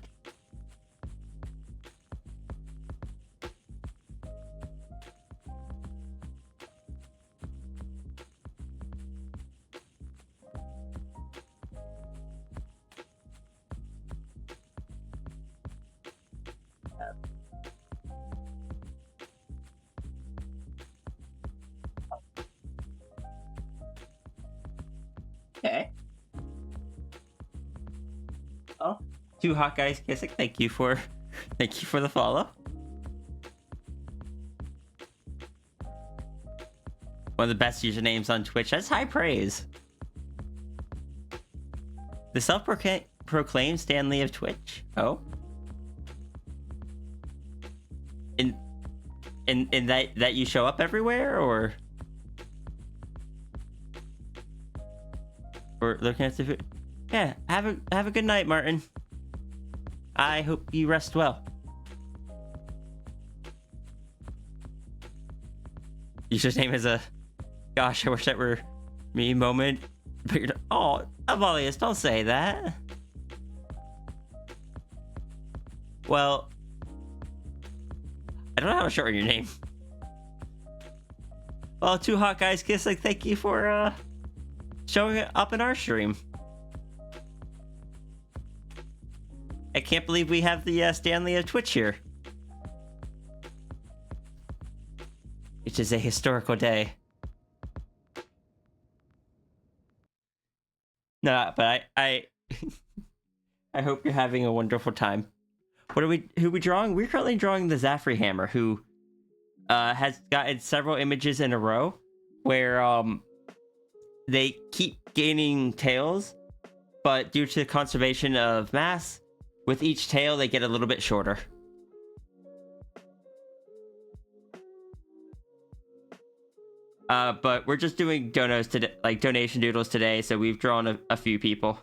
Okay. Oh, two hot guys kissing. Thank you for the follow. One of the best usernames on Twitch. That's high praise. The self-proclaimed Stanley of Twitch. Oh. In that you show up everywhere, or looking at the food. Yeah, have a good night, Martin. I hope you rest well. Username is a gosh, I wish that were me moment. But you're oh, Avalius, don't say that. Well, I don't know how to shorten your name. Well, two hot guys kiss. Like, thank you for showing it up in our stream. I can't believe we have the Stanley of Twitch here. It is a historical day. No, but I I hope you're having a wonderful time. Who are we drawing? We're currently drawing the Zafri Hammer, who has gotten several images in a row where they keep gaining tails, but due to conservation of mass, with each tail they get a little bit shorter. But we're just doing donos today, like donation doodles today, so we've drawn a few people.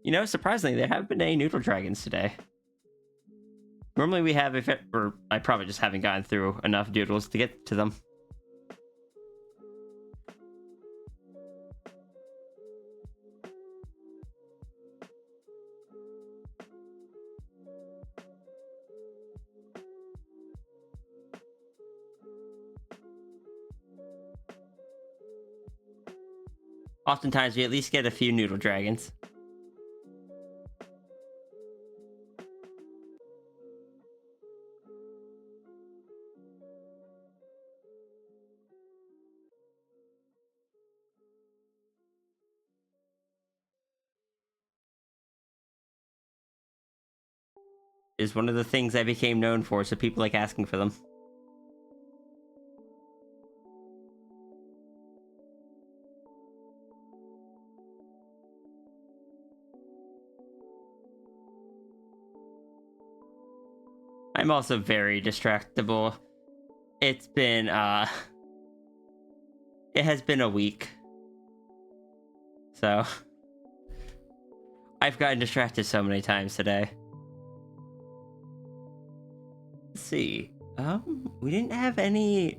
You know, surprisingly, there haven't been any noodle dragons today. Normally we have, or I probably just haven't gotten through enough doodles to get to them. Oftentimes we at least get a few noodle dragons. is one of the things I became known for, so people like asking for them. I'm also very distractible. It's been, it has been a week. So, I've gotten distracted so many times today. Let's see. We didn't have any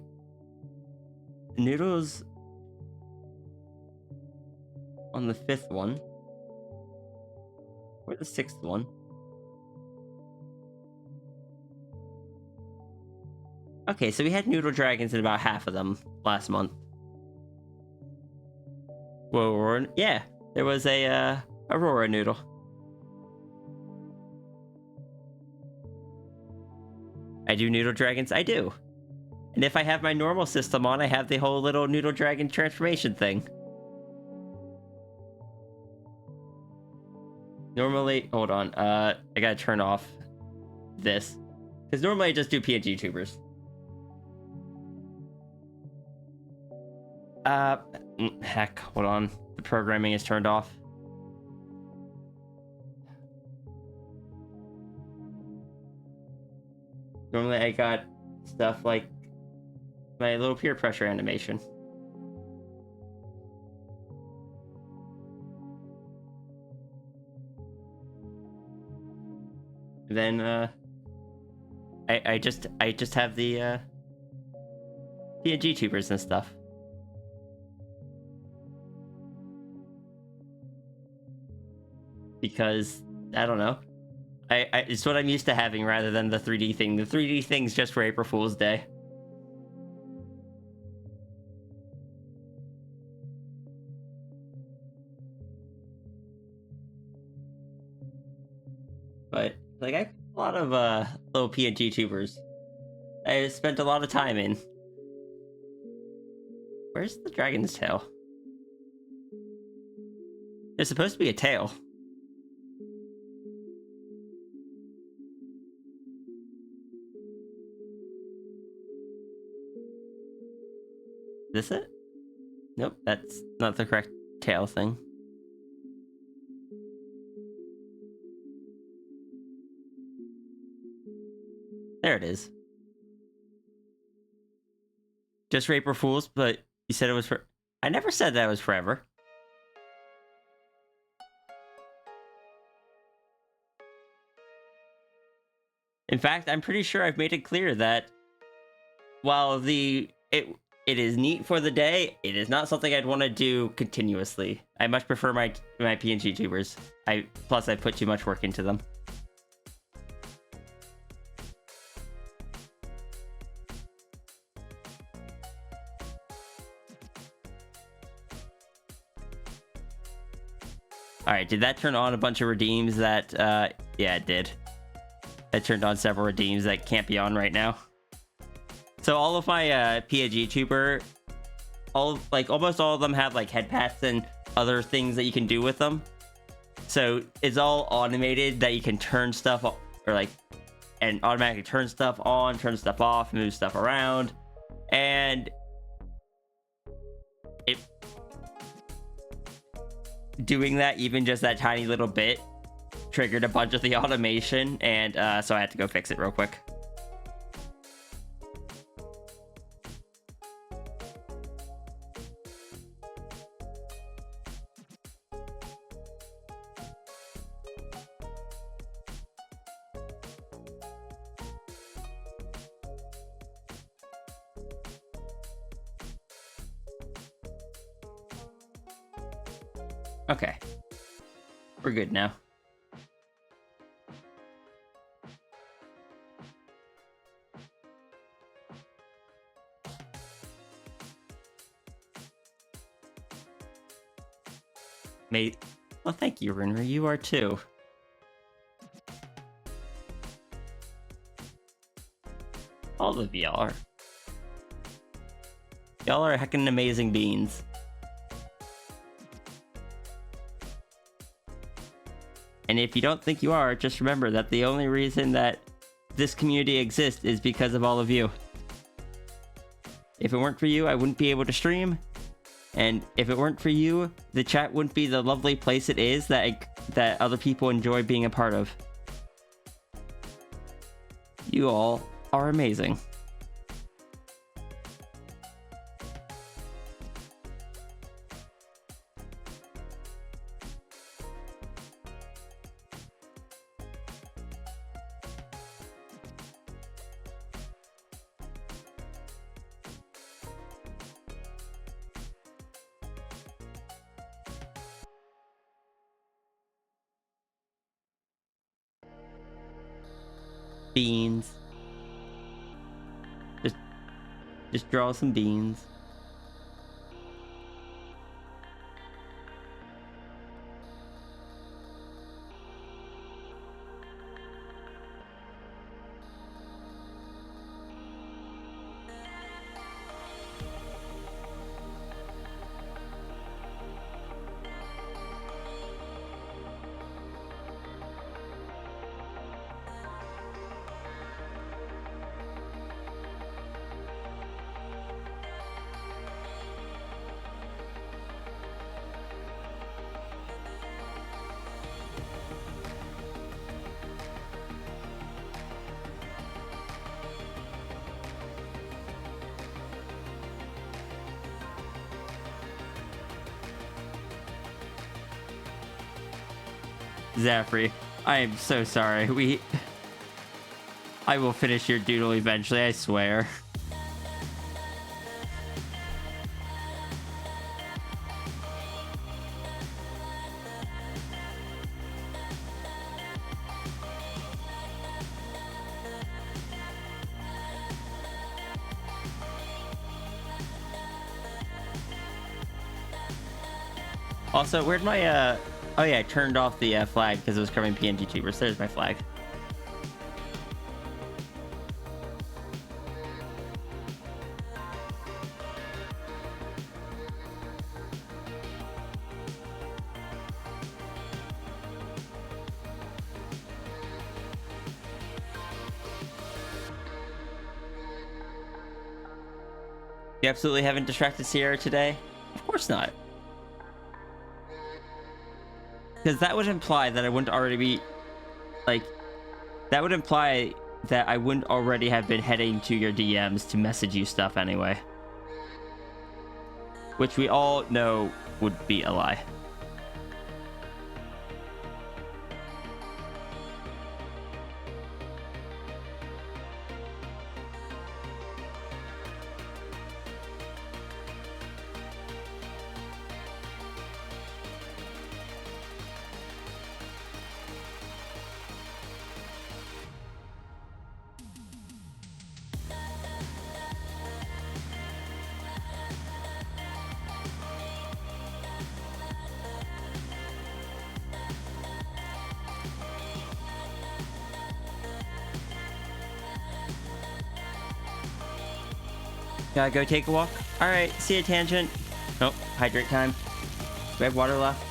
noodles on the 5th one. Or the 6th one. Okay, so we had noodle dragons in about half of them last month. Whoa, yeah, there was a Aurora noodle. I do noodle dragons? I do. And if I have my normal system on, I have the whole little noodle dragon transformation thing. Normally, hold on, I gotta turn off this. Because normally I just do PNG tubers. Heck, hold on. The programming is turned off. Normally I got stuff like my little peer pressure animation. Then, I just have the, PNG tubers and stuff. Because I don't know, it's what I'm used to having rather than the 3D thing. The 3D thing's just for April Fool's Day. But like, I have a lot of little PNG tubers I spent a lot of time in. Where's the dragon's tail? There's supposed to be a tail. Is this it? Nope, that's not the correct tail thing. There it is. Just for April Fools, but you said it was for... I never said that it was forever. In fact, I'm pretty sure I've made it clear that while it is neat for the day, it is not something I'd want to do continuously. I much prefer my PNG tubers. Plus I put too much work into them. Alright, did that turn on a bunch of redeems that, yeah, it did. That turned on several redeems that can't be on right now. So all of my, PNG tuber, almost all of them have, like, head pats and other things that you can do with them. So it's all automated that you can turn stuff, or, like, and automatically turn stuff on, turn stuff off, move stuff around. And doing that, even just that tiny little bit, triggered a bunch of the automation, and so I had to go fix it real quick. Okay. We're good now. Mate. Well, thank you, Rinry. You are too. All of y'all are. Y'all are heckin' amazing beans. And if you don't think you are, just remember that the only reason that this community exists is because of all of you. If it weren't for you, I wouldn't be able to stream. And if it weren't for you, the chat wouldn't be the lovely place it is that other people enjoy being a part of. You all are amazing. Beans. Just draw some beans. Zaffrey, I am so sorry. I will finish your doodle eventually, I swear. Also, where'd my, oh yeah, I turned off the flag because it was covering PNG tubers. There's my flag. You absolutely haven't distracted Sierra today? Of course not. Because that would imply that I wouldn't already be, like, that would imply that I wouldn't already have been heading to your DMs to message you stuff anyway. Which we all know would be a lie. Gotta go take a walk? Alright, see you, Tangent. Oh, hydrate time. Do I have water left?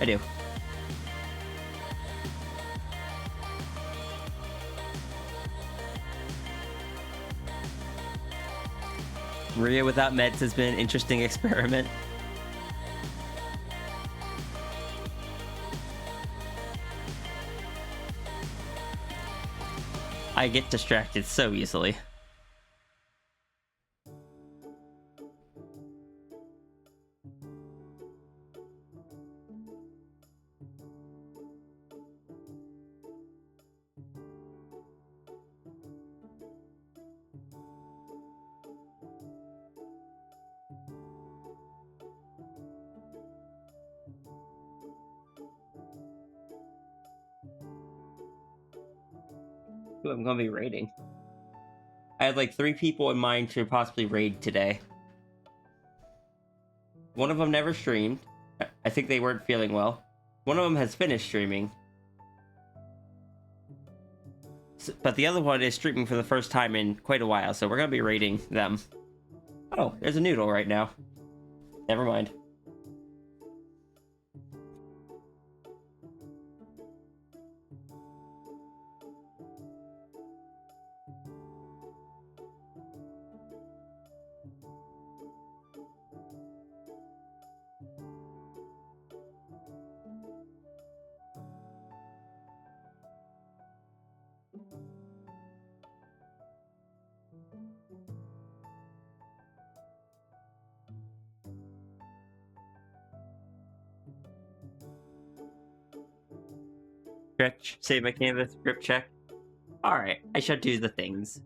I do. Maria without meds has been an interesting experiment. I get distracted so easily. Who I'm gonna be raiding. I had like 3 people in mind to possibly raid today. One of them never streamed. I think they weren't feeling well. One of them has finished streaming. But the other one is streaming for the first time in quite a while, so we're gonna be raiding them. Oh, there's a noodle right now. Never mind. Stretch, save my canvas, grip check. Alright, I shall do the things.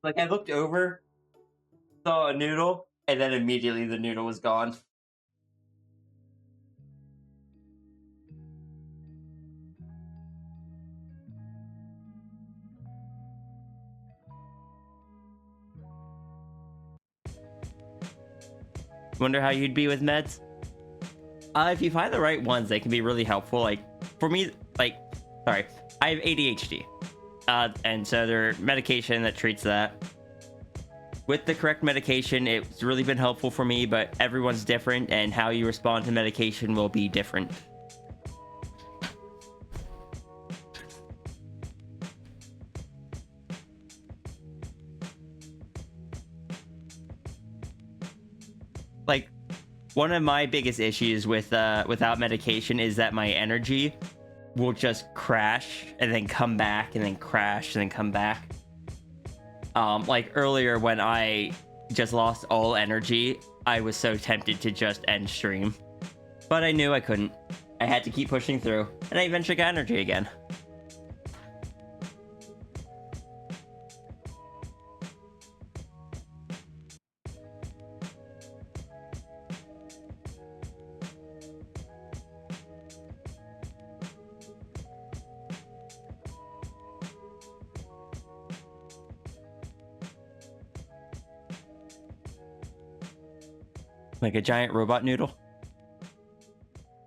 Like, I looked over, saw a noodle, and then immediately the noodle was gone. Wonder how you'd be with meds? If you find the right ones, they can be really helpful. Like, for me, like, sorry, I have ADHD. And so there's medication that treats that. With the correct medication, it's really been helpful for me, but everyone's different, and how you respond to medication will be different. Like, one of my biggest issues with without medication is that my energy will just crash and then come back and then crash and then come back. Like earlier when I just lost all energy, I was so tempted to just end stream. But I knew I couldn't. I had to keep pushing through, and I eventually got energy again. Like a giant robot noodle?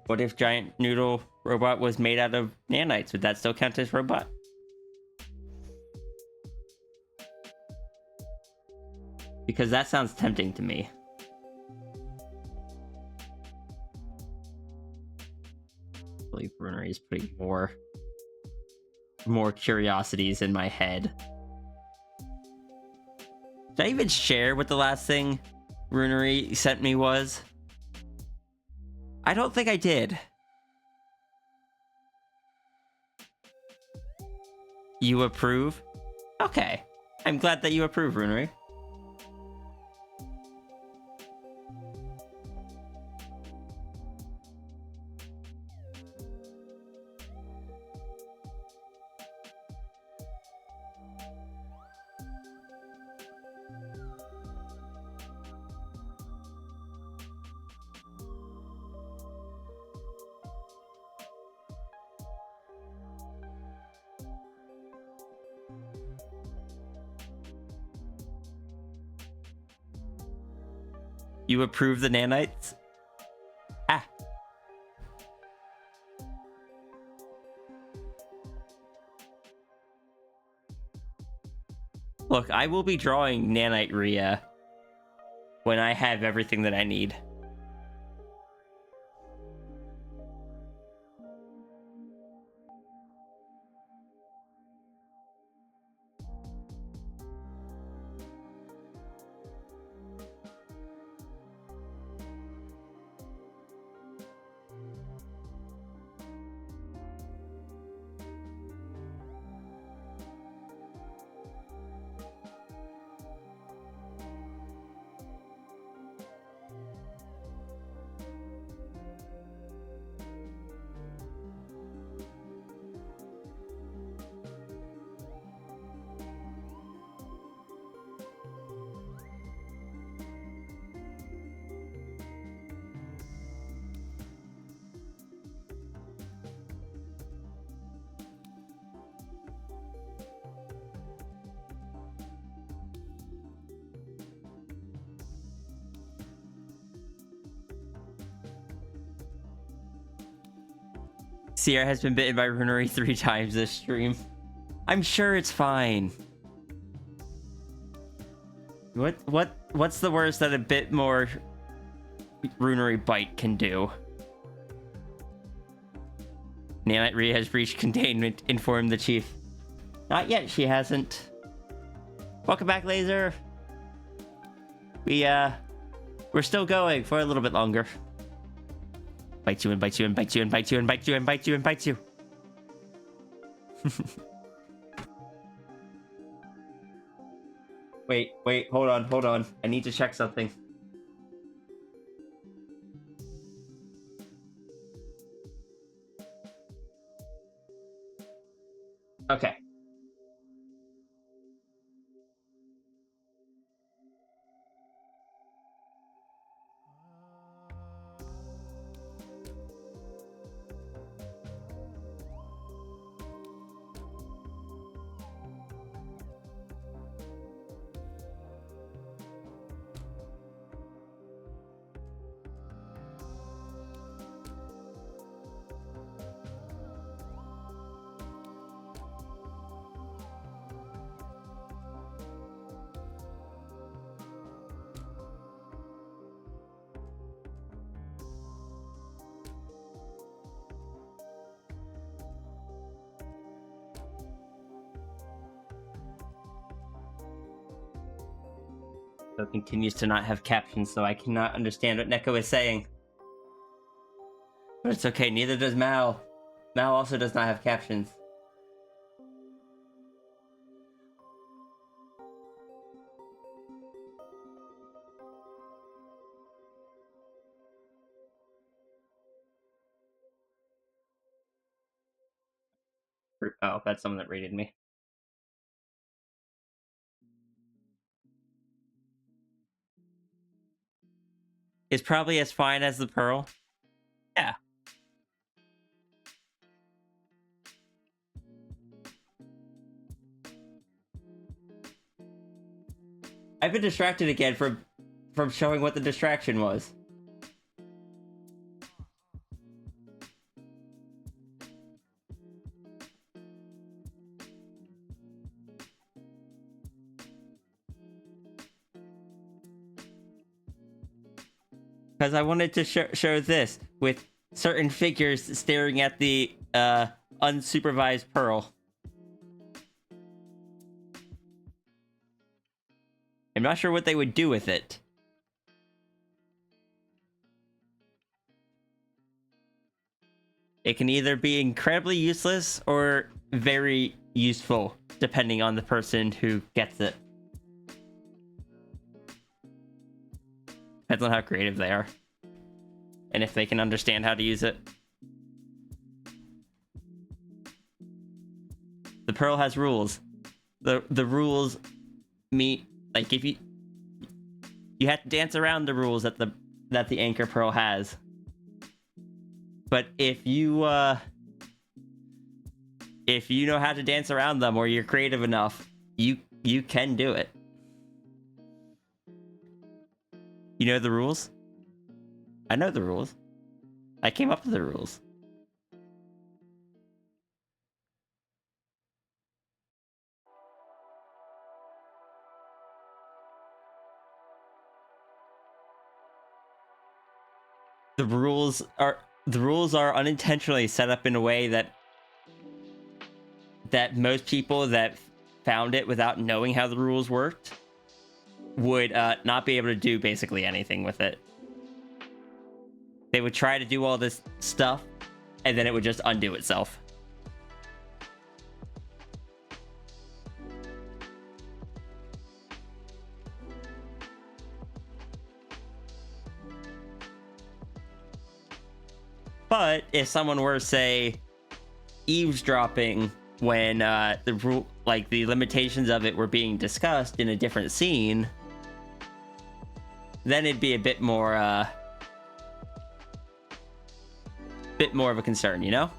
What if giant noodle robot was made out of nanites? Would that still count as robot? Because that sounds tempting to me. I believe Brunery is putting more curiosities in my head. Did I even share what the last thing Runery sent me was? I don't think I did. You approve? Okay. I'm glad that you approve, Runery. You approve the nanites? Ah. Look, I will be drawing nanite Rhea when I have everything that I need. Sierra has been bitten by Runery 3 times this stream. I'm sure it's fine. What's the worst that a bit more Runery bite can do? Nanite Rhea has breached containment, informed the chief. Not yet, she hasn't. Welcome back, Laser. We're still going for a little bit longer. Bite you and bite you and bite you and bite you and bite you and bite you and bite you. Wait, hold on. I need to check something. Okay. So it continues to not have captions, so I cannot understand what Neko is saying. But it's okay, neither does Mal. Mal also does not have captions. Oh, that's someone that rated me. Is probably as fine as the Pearl. Yeah. I've been distracted again from showing what the distraction was. Because I wanted to show this with certain figures staring at the unsupervised Pearl. I'm not sure what they would do with it. It can either be incredibly useless or very useful, depending on the person who gets it. Depends on how creative they are. And if they can understand how to use it. The Pearl has rules. The rules mean, like, if you have to dance around the rules that the Anchor Pearl has. But if you know how to dance around them, or you're creative enough, you can do it. You know the rules? I know the rules. I came up with the rules. The rules are unintentionally set up in a way that most people that found it without knowing how the rules worked would not be able to do basically anything with it. They would try to do all this stuff, and then it would just undo itself. But if someone were, say, eavesdropping when the limitations of it were being discussed in a different scene, then it'd be a bit more of a concern, you know?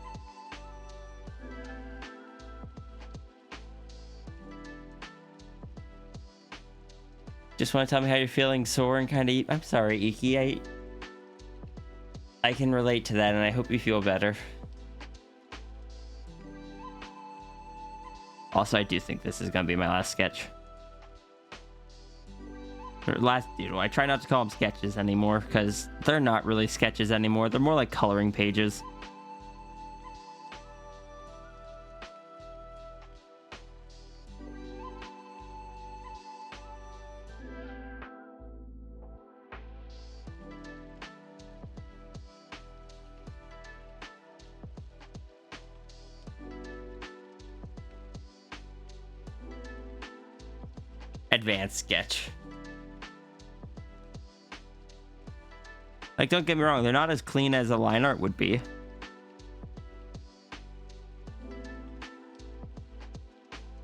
Just want to tell me how you're feeling, sore and kind of... I'm sorry, Iki. I can relate to that, and I hope you feel better. Also, I do think this is going to be my last sketch. Or last doodle. I try not to call them sketches anymore, because they're not really sketches anymore. They're more like coloring pages. Advanced sketch. Like, don't get me wrong, they're not as clean as a line art would be.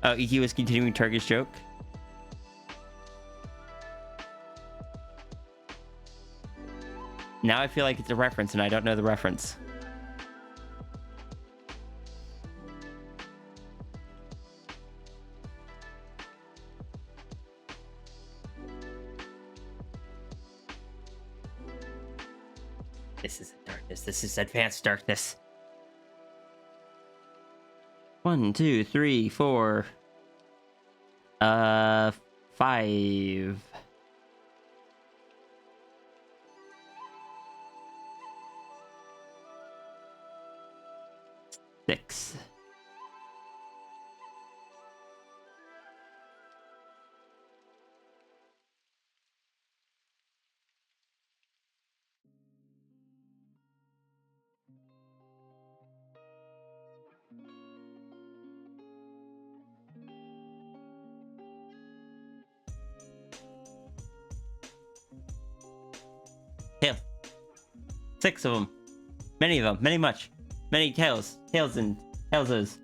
Oh, Iki was continuing Turkish joke. Now I feel like it's a reference and I don't know the reference. This is darkness. This is advanced darkness. 1, 2, 3, 4. 5. Six. Tail. 6 of them. Many of them. Many tails. Tailses.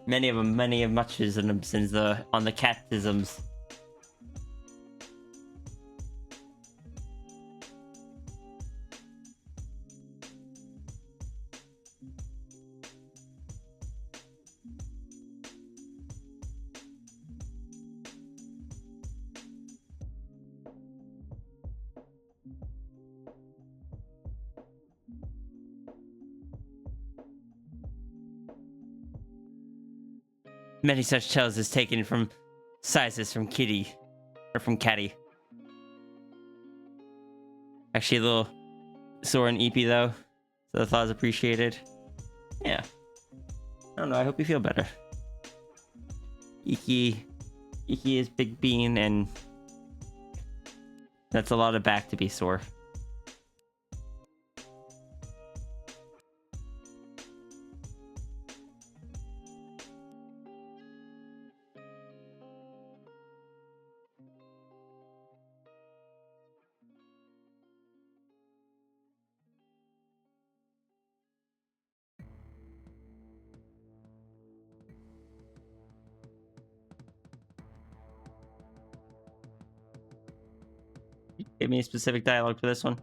Many of them. Many of muchisms on the catisms. Many such tails is taken from sizes from Kitty. Or from Catty. Actually a little sore and eepy though. So the thought is appreciated. Yeah. I don't know, I hope you feel better. Iki is Big Bean and that's a lot of back to be sore. Give me a specific dialogue for this one.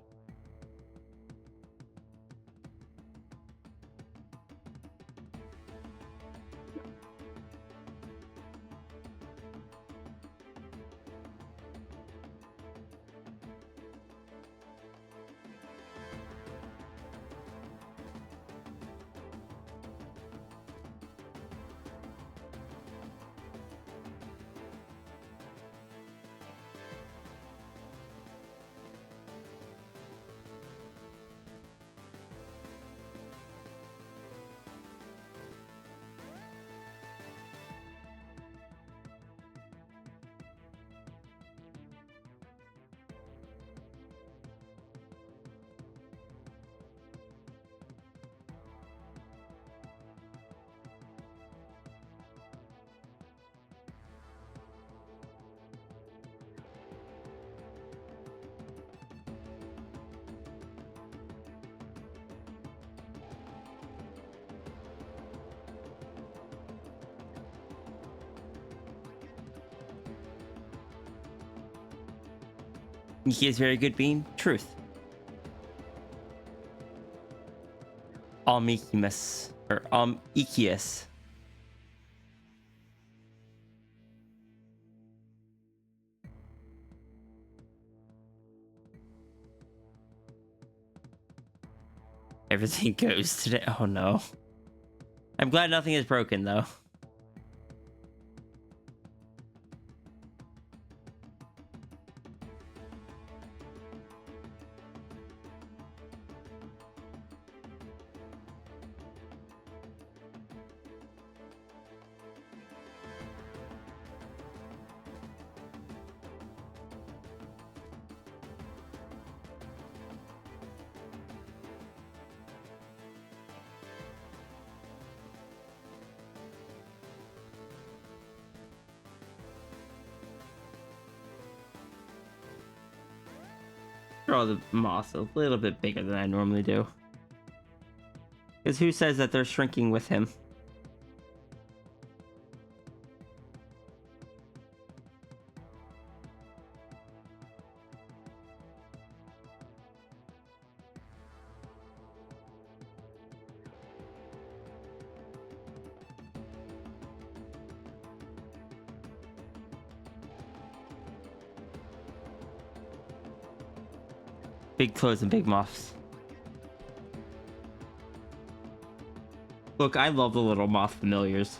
He is very good being truth. Almikimus or Ikius. Everything goes today. Oh no. I'm glad nothing is broken though. Draw the moss a little bit bigger than I normally do. Because who says that they're shrinking with him? Big clothes and big muffs. Look, I love the little moth familiars.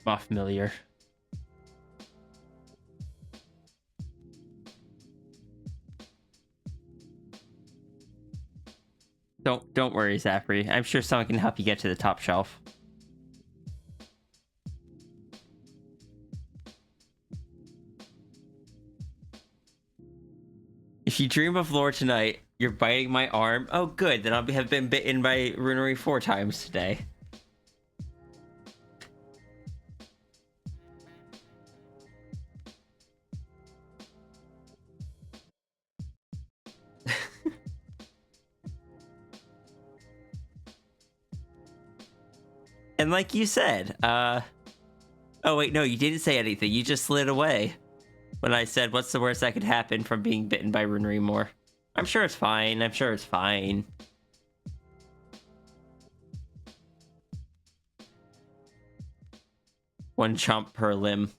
Moth familiar. Don't worry, Zachary. I'm sure someone can help you get to the top shelf. If you dream of lore tonight, you're biting my arm. Oh, good. Then have been bitten by Runery 4 times today. And like you said, oh wait, no, you didn't say anything. You just slid away when I said, what's the worst that could happen from being bitten by Runery more? I'm sure it's fine. I'm sure it's fine. One chomp per limb.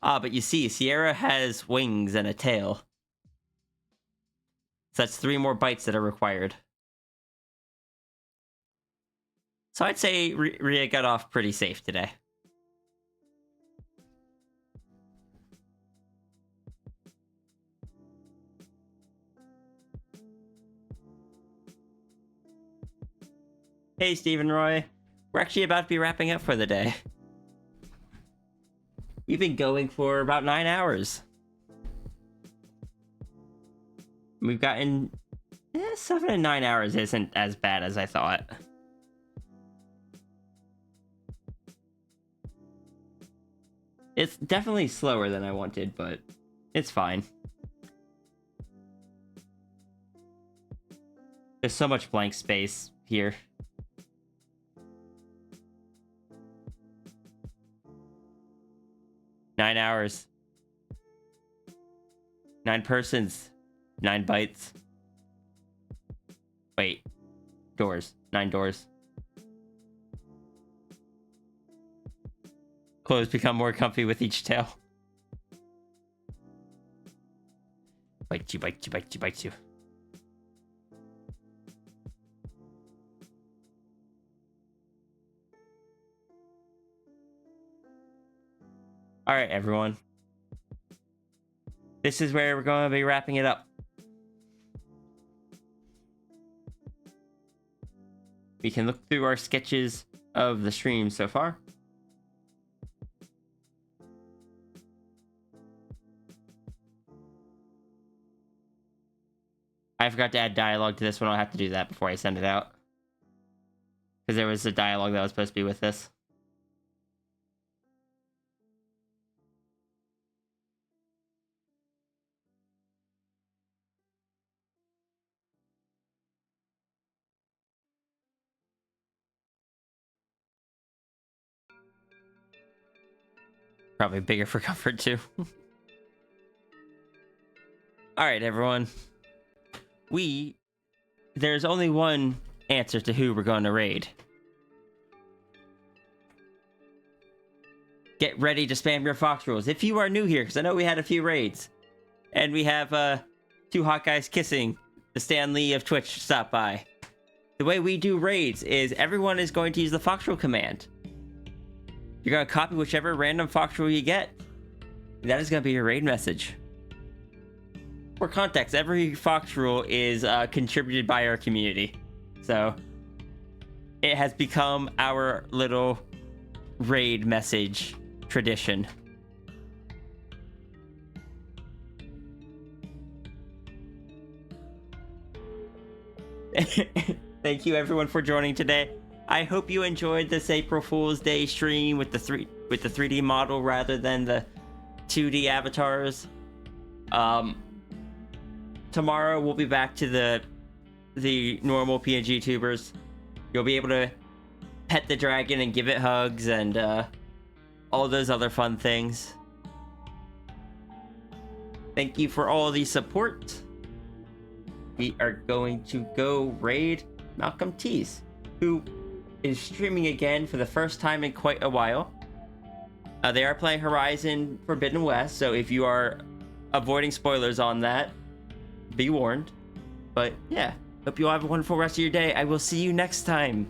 Ah, but you see, Sierra has wings and a tail. So that's 3 more bites that are required. So I'd say Rhea got off pretty safe today. Hey, Stephen Roy. We're actually about to be wrapping up for the day. We've been going for about 9 hours. We've gotten... 7 and 9 hours isn't as bad as I thought. It's definitely slower than I wanted, but it's fine. There's so much blank space here. Nine hours. 9 persons. 9 bites. Wait. Doors. 9 doors. Clothes become more comfy with each tail. Bite you, bite you, bite you, bite you. Alright, everyone. This is where we're going to be wrapping it up. We can look through our sketches of the stream so far. I forgot to add dialogue to this one. I'll have to do that before I send it out. Because there was a dialogue that was supposed to be with this. Probably bigger for comfort too. Alright, everyone. There's only one answer to who we're going to raid. Get ready to spam your fox rules. If you are new here, because I know we had a few raids. And we have 2 hot guys kissing. The Stan Lee of Twitch stop by. The way we do raids is everyone is going to use the fox rule command. You're going to copy whichever random fox rule you get. That is going to be your raid message. For context, every fox rule is contributed by our community. So, it has become our little raid message tradition. Thank you everyone for joining today. I hope you enjoyed this April Fool's Day stream with the 3D model rather than the 2D avatars. Tomorrow we'll be back to the normal PNG tubers. You'll be able to pet the dragon and give it hugs and all those other fun things. Thank you for all the support. We are going to go raid Malcolm Tees, who is streaming again for the first time in quite a while. They are playing Horizon Forbidden West, so if you are avoiding spoilers on that, be warned. But yeah, hope you all have a wonderful rest of your day. I will see you next time.